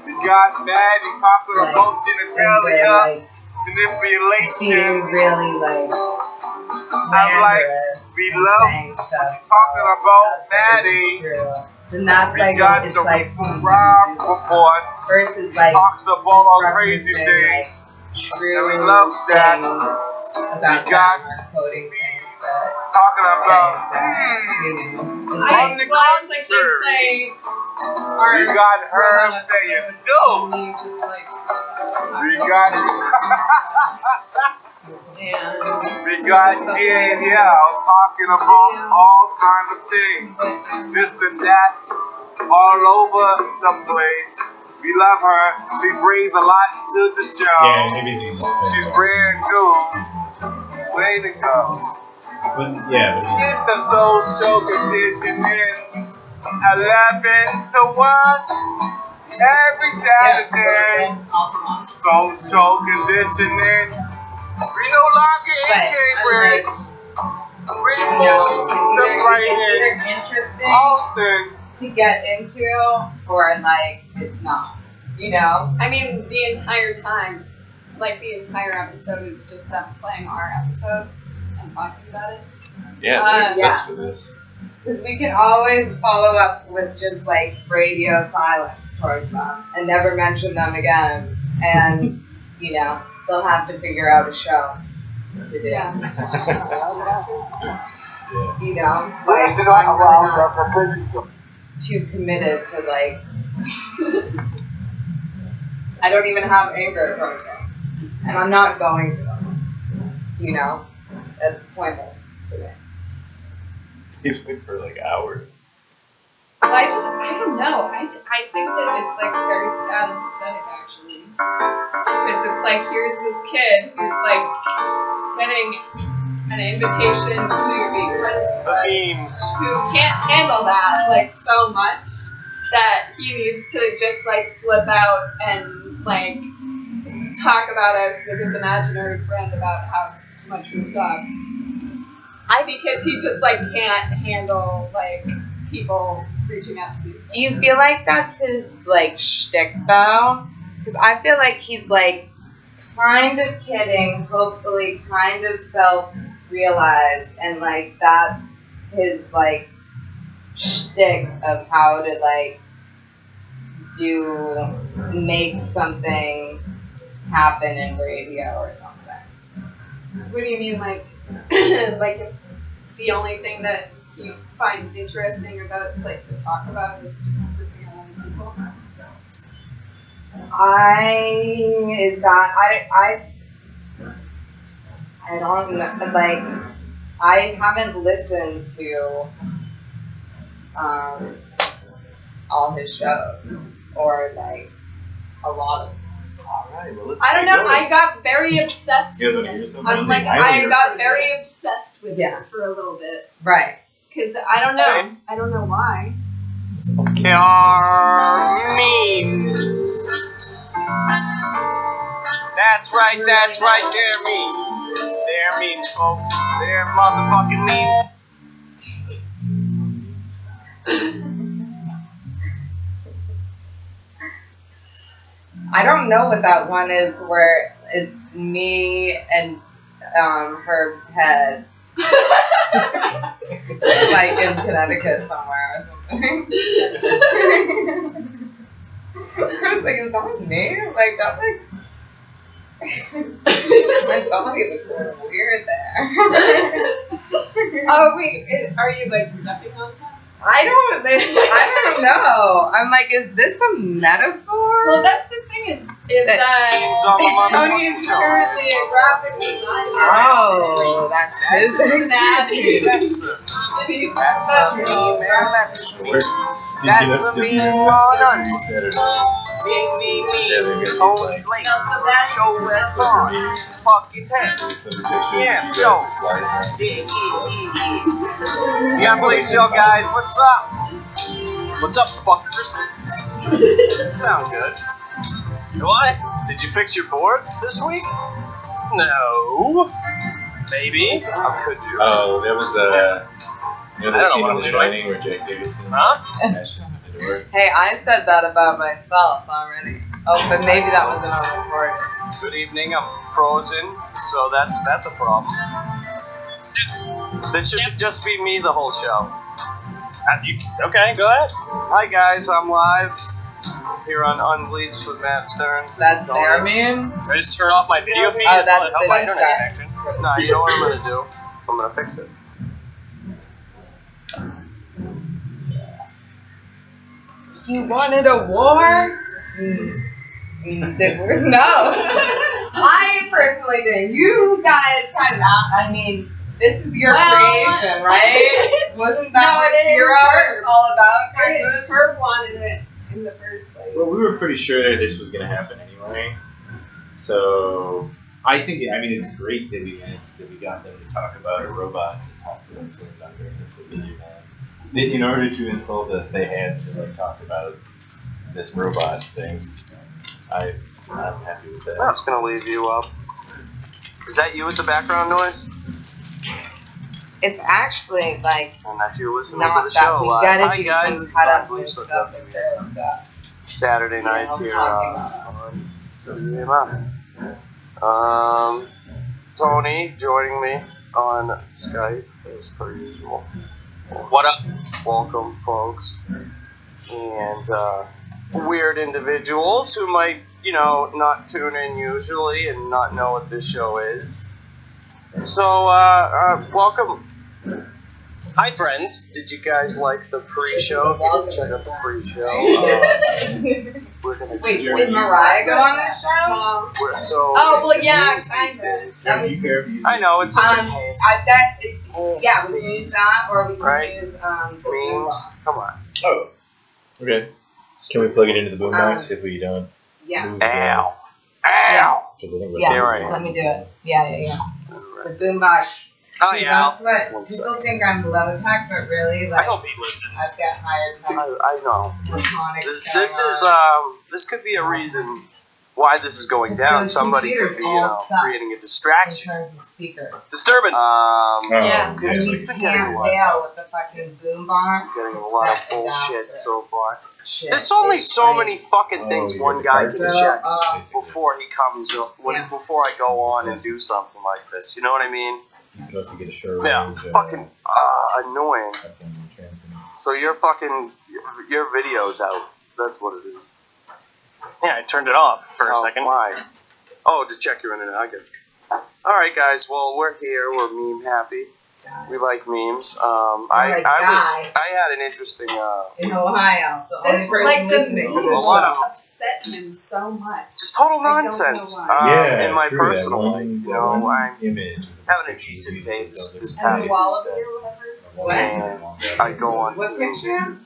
[SPEAKER 5] We got Maddie talking
[SPEAKER 1] Like,
[SPEAKER 5] about
[SPEAKER 1] And
[SPEAKER 5] genitalia,
[SPEAKER 1] they're like
[SPEAKER 5] manipulation.
[SPEAKER 1] being really like
[SPEAKER 5] I'm like,
[SPEAKER 1] slanderous
[SPEAKER 5] we
[SPEAKER 1] and
[SPEAKER 5] love
[SPEAKER 1] saying stuff
[SPEAKER 5] talking about
[SPEAKER 1] that stuff isn't
[SPEAKER 5] Maddie.
[SPEAKER 1] true. And that's
[SPEAKER 5] We
[SPEAKER 1] like
[SPEAKER 5] got
[SPEAKER 1] it's
[SPEAKER 5] the
[SPEAKER 1] like
[SPEAKER 5] Rob report.
[SPEAKER 1] versus like
[SPEAKER 5] Talks about all
[SPEAKER 1] referencing,
[SPEAKER 5] crazy things.
[SPEAKER 1] like, true
[SPEAKER 5] And we love that.
[SPEAKER 1] things about
[SPEAKER 5] We got
[SPEAKER 1] them or quoting things that
[SPEAKER 5] Talking about,
[SPEAKER 1] you know,
[SPEAKER 5] On
[SPEAKER 1] it's
[SPEAKER 5] the
[SPEAKER 1] like,
[SPEAKER 2] Flies like
[SPEAKER 5] contrary,
[SPEAKER 2] they are.
[SPEAKER 5] we got Herb saying, dude.
[SPEAKER 2] You just like.
[SPEAKER 5] We got we got Danielle talking about all kind of things, this and that, all over the place. We love her. She brings a lot to the show.
[SPEAKER 3] Yeah, maybe
[SPEAKER 5] She's brand new. Way to go.
[SPEAKER 3] But yeah, but
[SPEAKER 5] Get the social conditioning. 11 to 1 every Saturday. Soul conditioning. We no longer in
[SPEAKER 1] But,
[SPEAKER 5] Cambridge. We
[SPEAKER 1] No,
[SPEAKER 5] moved to
[SPEAKER 1] it's
[SPEAKER 5] Brighton,
[SPEAKER 1] either interesting
[SPEAKER 5] Austin.
[SPEAKER 1] to get into or like it's not. You know?
[SPEAKER 2] I mean, the entire time, like the entire episode is just them playing our episode and talking about it.
[SPEAKER 3] Yeah,
[SPEAKER 2] Uh,
[SPEAKER 3] they're obsessed with this.
[SPEAKER 1] Because we can always follow up with just like radio silence towards them and never mention them again. And, you know, they'll have to figure out a show to do.
[SPEAKER 2] Yeah.
[SPEAKER 3] Yeah.
[SPEAKER 1] You know? Like, I'm not too committed to like. I don't even have anger towards them. And I'm not going to them. You know? It's pointless to me.
[SPEAKER 3] He's been for like hours.
[SPEAKER 2] Well, I don't know. I think that it's like very sad and pathetic actually. Because it's like, here's this kid who's like getting an invitation to be friends with
[SPEAKER 5] The
[SPEAKER 2] us,
[SPEAKER 5] memes.
[SPEAKER 2] who can't handle that like so much that he needs to just like flip out and like talk about us with his imaginary friend about how much we suck. Because he just like can't handle like people reaching out to these.
[SPEAKER 1] Do you feel like that's his like shtick though? Because I feel like he's like kind of kidding, hopefully kind of self-realized, and like that's his like shtick of how to like make something happen in radio or something.
[SPEAKER 2] What do you mean, like, like if the only thing that he finds interesting or that like to talk about is just ripping on other people?
[SPEAKER 1] I don't know, like, I haven't listened to all his shows, or like a lot of them.
[SPEAKER 3] Alright, well let's
[SPEAKER 2] I don't know.
[SPEAKER 3] go.
[SPEAKER 2] I got very obsessed
[SPEAKER 3] You guys
[SPEAKER 2] with
[SPEAKER 3] wanna hear
[SPEAKER 2] it.
[SPEAKER 3] something?
[SPEAKER 2] I'm like,
[SPEAKER 3] I wanna
[SPEAKER 2] I
[SPEAKER 3] hear
[SPEAKER 2] got
[SPEAKER 3] it.
[SPEAKER 2] very obsessed with
[SPEAKER 1] Yeah.
[SPEAKER 2] it for a little bit.
[SPEAKER 1] Right.
[SPEAKER 2] Cause I don't know. I don't know why.
[SPEAKER 5] Memes. That's right, they're memes. They're memes, folks. They're motherfucking memes.
[SPEAKER 1] I don't know what that one is where it's me and Herb's head, like in Connecticut somewhere or something. I was like, is that me? Like, that like, my body looks a little weird there.
[SPEAKER 2] Oh wait, are you like stepping on that?
[SPEAKER 1] I don't know. I'm like, is this a metaphor?
[SPEAKER 2] Well, that's the thing is
[SPEAKER 5] Memes on the
[SPEAKER 2] Tony is
[SPEAKER 5] motherfucking
[SPEAKER 2] currently a graphic designer.
[SPEAKER 1] Oh, that's his expertise.
[SPEAKER 5] That's a meme, man.
[SPEAKER 3] We're stinking
[SPEAKER 5] That's
[SPEAKER 3] up
[SPEAKER 5] a
[SPEAKER 3] the
[SPEAKER 5] meme
[SPEAKER 3] view
[SPEAKER 5] on
[SPEAKER 3] every Saturday.
[SPEAKER 5] Me.
[SPEAKER 3] Yeah, they've got these
[SPEAKER 5] Oh,
[SPEAKER 3] like
[SPEAKER 5] late.
[SPEAKER 2] No, so that's
[SPEAKER 5] Show that's
[SPEAKER 3] for
[SPEAKER 5] on.
[SPEAKER 3] me.
[SPEAKER 5] Fuck your tent. Yeah, so. Yeah, please, yo, guys, what's up? What's up, fuckers? Sound good. What? Did you fix your board this week? No. Maybe. I could do.
[SPEAKER 3] Oh, there was a. You know
[SPEAKER 5] I
[SPEAKER 3] that
[SPEAKER 5] don't
[SPEAKER 3] scene
[SPEAKER 5] know
[SPEAKER 3] in
[SPEAKER 5] what
[SPEAKER 3] The
[SPEAKER 5] I'm doing.
[SPEAKER 3] Shining where Jack Davidson
[SPEAKER 5] Huh?
[SPEAKER 3] smashes into the door?
[SPEAKER 1] Hey, I said that about myself already. Oh, but maybe that wasn't on recording.
[SPEAKER 5] Good evening. I'm frozen, so that's a problem. This should just be me the whole show. Okay, go ahead. Hi guys, I'm live here on Unbleached with Matt Stearns.
[SPEAKER 1] That's their meme?
[SPEAKER 5] I just turn off my video feed.
[SPEAKER 1] Oh, that's
[SPEAKER 5] help my
[SPEAKER 1] Cindy's
[SPEAKER 5] internet
[SPEAKER 1] guy.
[SPEAKER 5] connection. No, you know what I'm gonna do? I'm gonna fix it.
[SPEAKER 1] You wanted a war? Did we? No. I personally didn't. You guys kind of, I mean, this is your creation, right? Wasn't that
[SPEAKER 2] No,
[SPEAKER 1] what
[SPEAKER 2] it is
[SPEAKER 1] your art all about? Kind of?
[SPEAKER 2] Herb wanted it in the first place.
[SPEAKER 3] Well, we were pretty sure that this was going to happen anyway. So I think, I mean, it's great that we got them to talk about a robot also insult Thunder in this video. In order to insult us, they had to like talk about this robot thing. I'm happy with that.
[SPEAKER 6] I'm just gonna leave you up. Is that you with the background noise?
[SPEAKER 1] It's actually like
[SPEAKER 6] And that's you listening to
[SPEAKER 1] not
[SPEAKER 6] the
[SPEAKER 1] that
[SPEAKER 6] show.
[SPEAKER 1] we
[SPEAKER 6] Hi
[SPEAKER 1] gotta do
[SPEAKER 6] guys,
[SPEAKER 1] some
[SPEAKER 6] this is
[SPEAKER 1] cut-ups
[SPEAKER 6] Blue
[SPEAKER 1] and
[SPEAKER 6] Stuff
[SPEAKER 1] stuff and their stuff.
[SPEAKER 6] Saturday nights
[SPEAKER 1] I'm
[SPEAKER 6] here
[SPEAKER 1] talking
[SPEAKER 6] on WMF. Tony joining me on Skype as per usual. What up? Welcome, folks. And weird individuals who might, not tune in usually and not know what this show is. So, welcome. Hi, friends. Did you guys like the pre-show? If you didn't check out the pre-show, we're gonna
[SPEAKER 1] Wait,
[SPEAKER 6] do
[SPEAKER 1] did Mariah go on that show?
[SPEAKER 6] We're so
[SPEAKER 1] Oh, well,
[SPEAKER 6] into
[SPEAKER 1] yeah,
[SPEAKER 6] news these
[SPEAKER 1] kinda.
[SPEAKER 6] days.
[SPEAKER 1] That was,
[SPEAKER 6] I know it's such a pain.
[SPEAKER 1] I bet it's, yeah, we can use that, or we can
[SPEAKER 6] Right.
[SPEAKER 1] use, the
[SPEAKER 6] Memes.
[SPEAKER 1] boombox.
[SPEAKER 6] Come on.
[SPEAKER 3] Oh. Okay. Can we plug it into the boombox if we don't
[SPEAKER 1] Yeah.
[SPEAKER 3] move
[SPEAKER 6] Ow. Ow.
[SPEAKER 3] Because I think
[SPEAKER 1] Yeah,
[SPEAKER 6] You're right.
[SPEAKER 1] let me do it. Yeah. The boombox.
[SPEAKER 6] Oh
[SPEAKER 1] See,
[SPEAKER 6] yeah.
[SPEAKER 1] that's what people think I'm low tech, but really,
[SPEAKER 6] I
[SPEAKER 1] like,
[SPEAKER 6] hope he listens.
[SPEAKER 1] I've got higher tech
[SPEAKER 6] I know.
[SPEAKER 1] electronics
[SPEAKER 6] This is this could be a reason why this is going down.
[SPEAKER 1] Those
[SPEAKER 6] Somebody could
[SPEAKER 1] computers
[SPEAKER 6] be,
[SPEAKER 1] all suck.
[SPEAKER 6] creating a
[SPEAKER 1] in
[SPEAKER 6] distraction.
[SPEAKER 1] terms of speakers.
[SPEAKER 6] Disturbance.
[SPEAKER 1] Yeah,
[SPEAKER 6] because
[SPEAKER 1] and you
[SPEAKER 6] he's been getting
[SPEAKER 1] can't
[SPEAKER 6] a lot.
[SPEAKER 1] fail with the fucking boombox.
[SPEAKER 6] Getting a lot of
[SPEAKER 1] That
[SPEAKER 6] bullshit
[SPEAKER 1] adapter.
[SPEAKER 6] so far.
[SPEAKER 1] Shit.
[SPEAKER 6] There's only
[SPEAKER 1] It's
[SPEAKER 6] so
[SPEAKER 1] like,
[SPEAKER 6] many fucking things
[SPEAKER 3] Oh,
[SPEAKER 6] one
[SPEAKER 3] yeah,
[SPEAKER 6] guy
[SPEAKER 3] the
[SPEAKER 6] can
[SPEAKER 1] so,
[SPEAKER 6] check
[SPEAKER 1] uh,
[SPEAKER 6] before he comes before I go on and do something like this. You know what I mean?
[SPEAKER 3] Unless you get a shirt.
[SPEAKER 6] Yeah, it's fucking annoying. So your video's out. That's what it is.
[SPEAKER 7] Yeah, I turned it off for a second.
[SPEAKER 6] Why? Oh, to check your internet. I get it. Alright guys, well we're here, we're meme happy. We like memes. I had an interesting
[SPEAKER 1] in Ohio. The only
[SPEAKER 2] It's
[SPEAKER 1] person
[SPEAKER 2] like the
[SPEAKER 1] listening to
[SPEAKER 6] a
[SPEAKER 1] this
[SPEAKER 6] lot
[SPEAKER 1] show.
[SPEAKER 6] of
[SPEAKER 2] upset him so much.
[SPEAKER 6] just total
[SPEAKER 2] I don't know
[SPEAKER 6] nonsense.
[SPEAKER 2] why.
[SPEAKER 6] In my
[SPEAKER 3] true,
[SPEAKER 6] personal
[SPEAKER 3] that
[SPEAKER 6] life,
[SPEAKER 3] one-
[SPEAKER 6] you know,
[SPEAKER 3] one
[SPEAKER 6] I'm
[SPEAKER 3] image
[SPEAKER 6] having a decent day this
[SPEAKER 2] And
[SPEAKER 6] past
[SPEAKER 2] the Wallaby
[SPEAKER 6] Tuesday.
[SPEAKER 2] or whatever.
[SPEAKER 1] What?
[SPEAKER 6] And I go on
[SPEAKER 1] What
[SPEAKER 6] to
[SPEAKER 1] picture?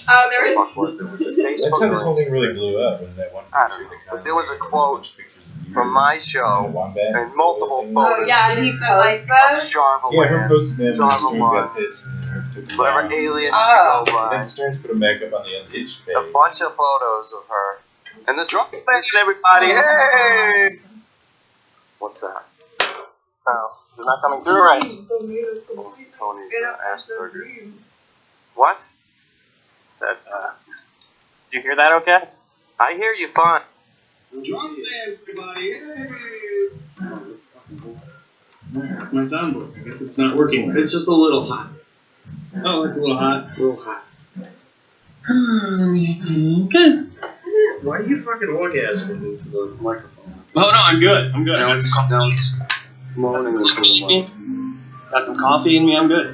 [SPEAKER 2] Oh, there
[SPEAKER 6] what
[SPEAKER 2] was.
[SPEAKER 6] the fuck was it? Was it
[SPEAKER 3] That's
[SPEAKER 6] Facebook
[SPEAKER 3] how
[SPEAKER 6] or
[SPEAKER 3] this whole thing
[SPEAKER 6] Instagram?
[SPEAKER 3] really blew up. Was that one
[SPEAKER 6] I
[SPEAKER 3] picture
[SPEAKER 6] don't know,
[SPEAKER 3] that
[SPEAKER 6] but
[SPEAKER 3] kind
[SPEAKER 6] there was a
[SPEAKER 3] of
[SPEAKER 6] quote
[SPEAKER 3] pictures of you
[SPEAKER 6] from my
[SPEAKER 3] and
[SPEAKER 6] show
[SPEAKER 3] the wombat
[SPEAKER 6] and multiple
[SPEAKER 3] thing.
[SPEAKER 6] photos.
[SPEAKER 2] Oh yeah, and he said like
[SPEAKER 6] of
[SPEAKER 2] those.
[SPEAKER 6] Jarva
[SPEAKER 3] Yeah, her
[SPEAKER 6] Land,
[SPEAKER 3] posted them and
[SPEAKER 6] Jarva
[SPEAKER 3] Stearns
[SPEAKER 6] Land,
[SPEAKER 3] got pissed and her took them
[SPEAKER 6] whatever
[SPEAKER 3] down.
[SPEAKER 6] alias
[SPEAKER 1] Oh.
[SPEAKER 6] she go
[SPEAKER 3] Then
[SPEAKER 6] by.
[SPEAKER 3] Stearns put them back up on the unhitched page.
[SPEAKER 6] A bunch of photos of her. And this drop mention everybody. Hey! What's that?
[SPEAKER 7] Oh, is it not coming through right?
[SPEAKER 6] Oh, it's Tony's Asperger. What?
[SPEAKER 7] That, did you hear that okay?
[SPEAKER 6] I hear you fine.
[SPEAKER 8] Drop everybody! Hey! My soundboard. I guess it's not working right. It's just a little hot. Oh, it's a little hot. A little hot. Okay. Why are you fucking orgasming into the microphone? Oh no, I'm good. I'm good.
[SPEAKER 6] Now it's moaning into the mic.
[SPEAKER 8] Got some coffee in me. I'm good.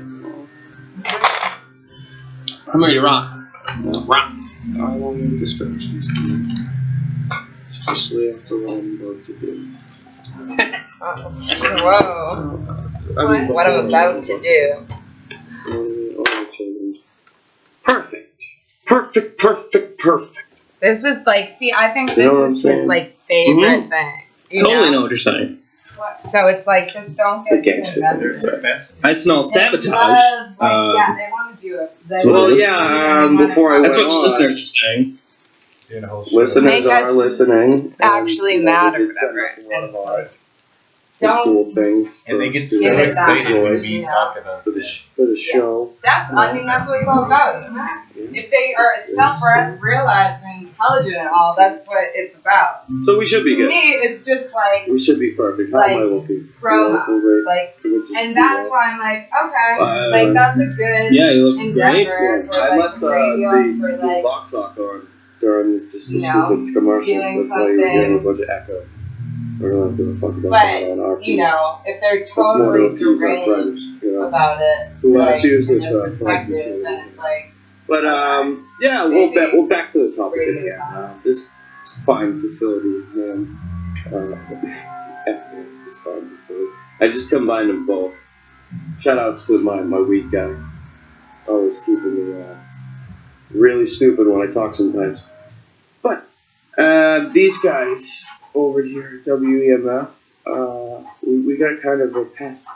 [SPEAKER 8] I'm ready to rock. Rock.
[SPEAKER 6] I don't need distractions. Especially after what I'm about to do.
[SPEAKER 1] Whoa. What I'm about to do.
[SPEAKER 8] Perfect. Perfect. Perfect. Perfect.
[SPEAKER 1] This is like, see, I think
[SPEAKER 8] You
[SPEAKER 1] this
[SPEAKER 8] know what I'm
[SPEAKER 1] is his
[SPEAKER 8] saying?
[SPEAKER 1] like favorite thing. You
[SPEAKER 8] Totally know
[SPEAKER 1] know?
[SPEAKER 8] what you're saying.
[SPEAKER 1] So it's like, just don't
[SPEAKER 8] The
[SPEAKER 1] get
[SPEAKER 8] gangster
[SPEAKER 1] too invested.
[SPEAKER 8] I smell
[SPEAKER 1] They
[SPEAKER 8] sabotage.
[SPEAKER 1] love, like, yeah, they want to do it. They
[SPEAKER 8] Well,
[SPEAKER 1] want to
[SPEAKER 8] yeah,
[SPEAKER 1] do it. They
[SPEAKER 8] before I
[SPEAKER 1] wanna
[SPEAKER 8] That's what the
[SPEAKER 1] come
[SPEAKER 8] listeners are saying.
[SPEAKER 3] Doing a whole show.
[SPEAKER 6] Listeners
[SPEAKER 1] Make
[SPEAKER 6] are
[SPEAKER 1] us
[SPEAKER 6] listening.
[SPEAKER 1] actually
[SPEAKER 6] and,
[SPEAKER 1] mad or
[SPEAKER 6] they did send
[SPEAKER 1] whatever.
[SPEAKER 6] us a lot of
[SPEAKER 1] And
[SPEAKER 6] our
[SPEAKER 1] don't-
[SPEAKER 6] cool things.
[SPEAKER 3] And they
[SPEAKER 6] for
[SPEAKER 3] get
[SPEAKER 6] us
[SPEAKER 3] so
[SPEAKER 6] to
[SPEAKER 1] Give it
[SPEAKER 3] excited
[SPEAKER 1] that,
[SPEAKER 3] when
[SPEAKER 1] you
[SPEAKER 3] we
[SPEAKER 1] know.
[SPEAKER 3] talk about
[SPEAKER 6] for the
[SPEAKER 3] this.
[SPEAKER 6] for the show.
[SPEAKER 1] That's, I mean, that's what it's all about, isn't it? If they are self-realized and intelligent and all, that's what it's about.
[SPEAKER 8] So we should be
[SPEAKER 1] To
[SPEAKER 8] good.
[SPEAKER 1] me, it's just like
[SPEAKER 6] We should be perfect. How
[SPEAKER 1] Like,
[SPEAKER 6] am I looking?
[SPEAKER 1] promo.
[SPEAKER 6] Great.
[SPEAKER 1] Like,
[SPEAKER 6] We just
[SPEAKER 1] and
[SPEAKER 6] do
[SPEAKER 1] that's
[SPEAKER 6] that.
[SPEAKER 1] why I'm like, okay, like that's a good
[SPEAKER 8] Yeah, you look great.
[SPEAKER 1] endeavor for
[SPEAKER 6] I
[SPEAKER 1] like
[SPEAKER 6] let
[SPEAKER 1] radio, for
[SPEAKER 6] the
[SPEAKER 1] like
[SPEAKER 6] box talk on during just the
[SPEAKER 1] You know,
[SPEAKER 6] stupid commercials.
[SPEAKER 1] doing
[SPEAKER 6] That's why you're getting a
[SPEAKER 1] something.
[SPEAKER 6] bunch of echo. We're not gonna fuck about
[SPEAKER 1] But,
[SPEAKER 6] that on our
[SPEAKER 1] you
[SPEAKER 6] feed.
[SPEAKER 1] know, if they're
[SPEAKER 6] That's more
[SPEAKER 1] totally
[SPEAKER 6] to appease our
[SPEAKER 1] deranged
[SPEAKER 6] friends, you know.
[SPEAKER 1] about it,
[SPEAKER 6] Who
[SPEAKER 1] like,
[SPEAKER 6] else uses
[SPEAKER 1] in
[SPEAKER 6] this
[SPEAKER 1] their
[SPEAKER 6] like
[SPEAKER 1] perspective,
[SPEAKER 6] this?
[SPEAKER 1] then it's like
[SPEAKER 6] But yeah,
[SPEAKER 1] Maybe
[SPEAKER 6] we'll back to the topic at
[SPEAKER 1] radio
[SPEAKER 6] hand.
[SPEAKER 1] silence.
[SPEAKER 6] This fine facility, man. This fine facility. I just combined them both. Shout outs to my weed guy. Always keeping me really stupid when I talk sometimes. But these guys over here at WEMF, we got kind of a pest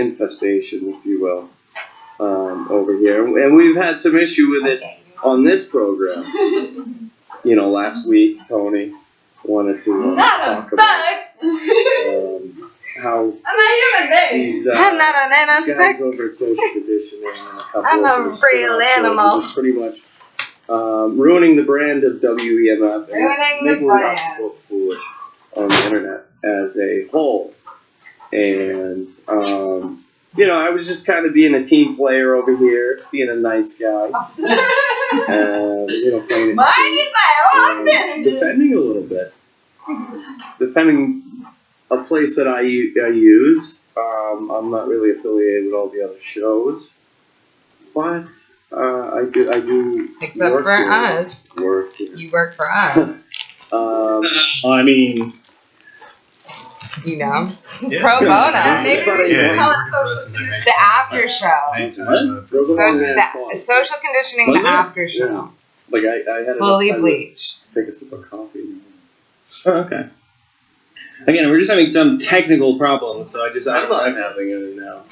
[SPEAKER 6] infestation, if you will, over here. And we've had some issue with it on this program. You know, last week, Tony wanted to talk about how
[SPEAKER 1] I'm not human being.
[SPEAKER 6] these
[SPEAKER 1] I'm not an
[SPEAKER 6] guys
[SPEAKER 1] insect.
[SPEAKER 6] over at Social Conditioning and a couple
[SPEAKER 1] I'm
[SPEAKER 6] of
[SPEAKER 1] a
[SPEAKER 6] the spin-off
[SPEAKER 1] real
[SPEAKER 6] shows
[SPEAKER 1] animal.
[SPEAKER 6] was pretty much ruining the brand of WEMF and
[SPEAKER 1] Ruining the
[SPEAKER 6] making us
[SPEAKER 1] brand.
[SPEAKER 6] look foolish on the internet as a whole. And, you know, I was just kind of being a team player over here, being a nice guy. You know, playing it
[SPEAKER 1] Mine
[SPEAKER 6] safe
[SPEAKER 1] is my own
[SPEAKER 6] and
[SPEAKER 1] business.
[SPEAKER 6] defending a little bit. Defending a place that I use. I'm not really affiliated with all the other shows. But I do
[SPEAKER 1] Except
[SPEAKER 6] work
[SPEAKER 1] for
[SPEAKER 6] here.
[SPEAKER 1] us.
[SPEAKER 6] Work here.
[SPEAKER 1] You work for us.
[SPEAKER 8] I mean,
[SPEAKER 1] You know?
[SPEAKER 3] Yeah.
[SPEAKER 1] Pro bono.
[SPEAKER 2] Maybe we should
[SPEAKER 3] Yeah,
[SPEAKER 2] call
[SPEAKER 3] you
[SPEAKER 2] it
[SPEAKER 3] work for us
[SPEAKER 2] social
[SPEAKER 3] as a
[SPEAKER 1] The after show.
[SPEAKER 6] Goes
[SPEAKER 1] So
[SPEAKER 6] along that
[SPEAKER 1] the
[SPEAKER 6] thought.
[SPEAKER 1] social conditioning,
[SPEAKER 8] Was
[SPEAKER 1] the
[SPEAKER 8] it?
[SPEAKER 1] after show.
[SPEAKER 6] Yeah. Like I had
[SPEAKER 1] Fully
[SPEAKER 6] enough time
[SPEAKER 1] bleached.
[SPEAKER 6] to take a sip of coffee.
[SPEAKER 8] oh, okay. Again, we're just having some technical problems, so I'm
[SPEAKER 6] having it now.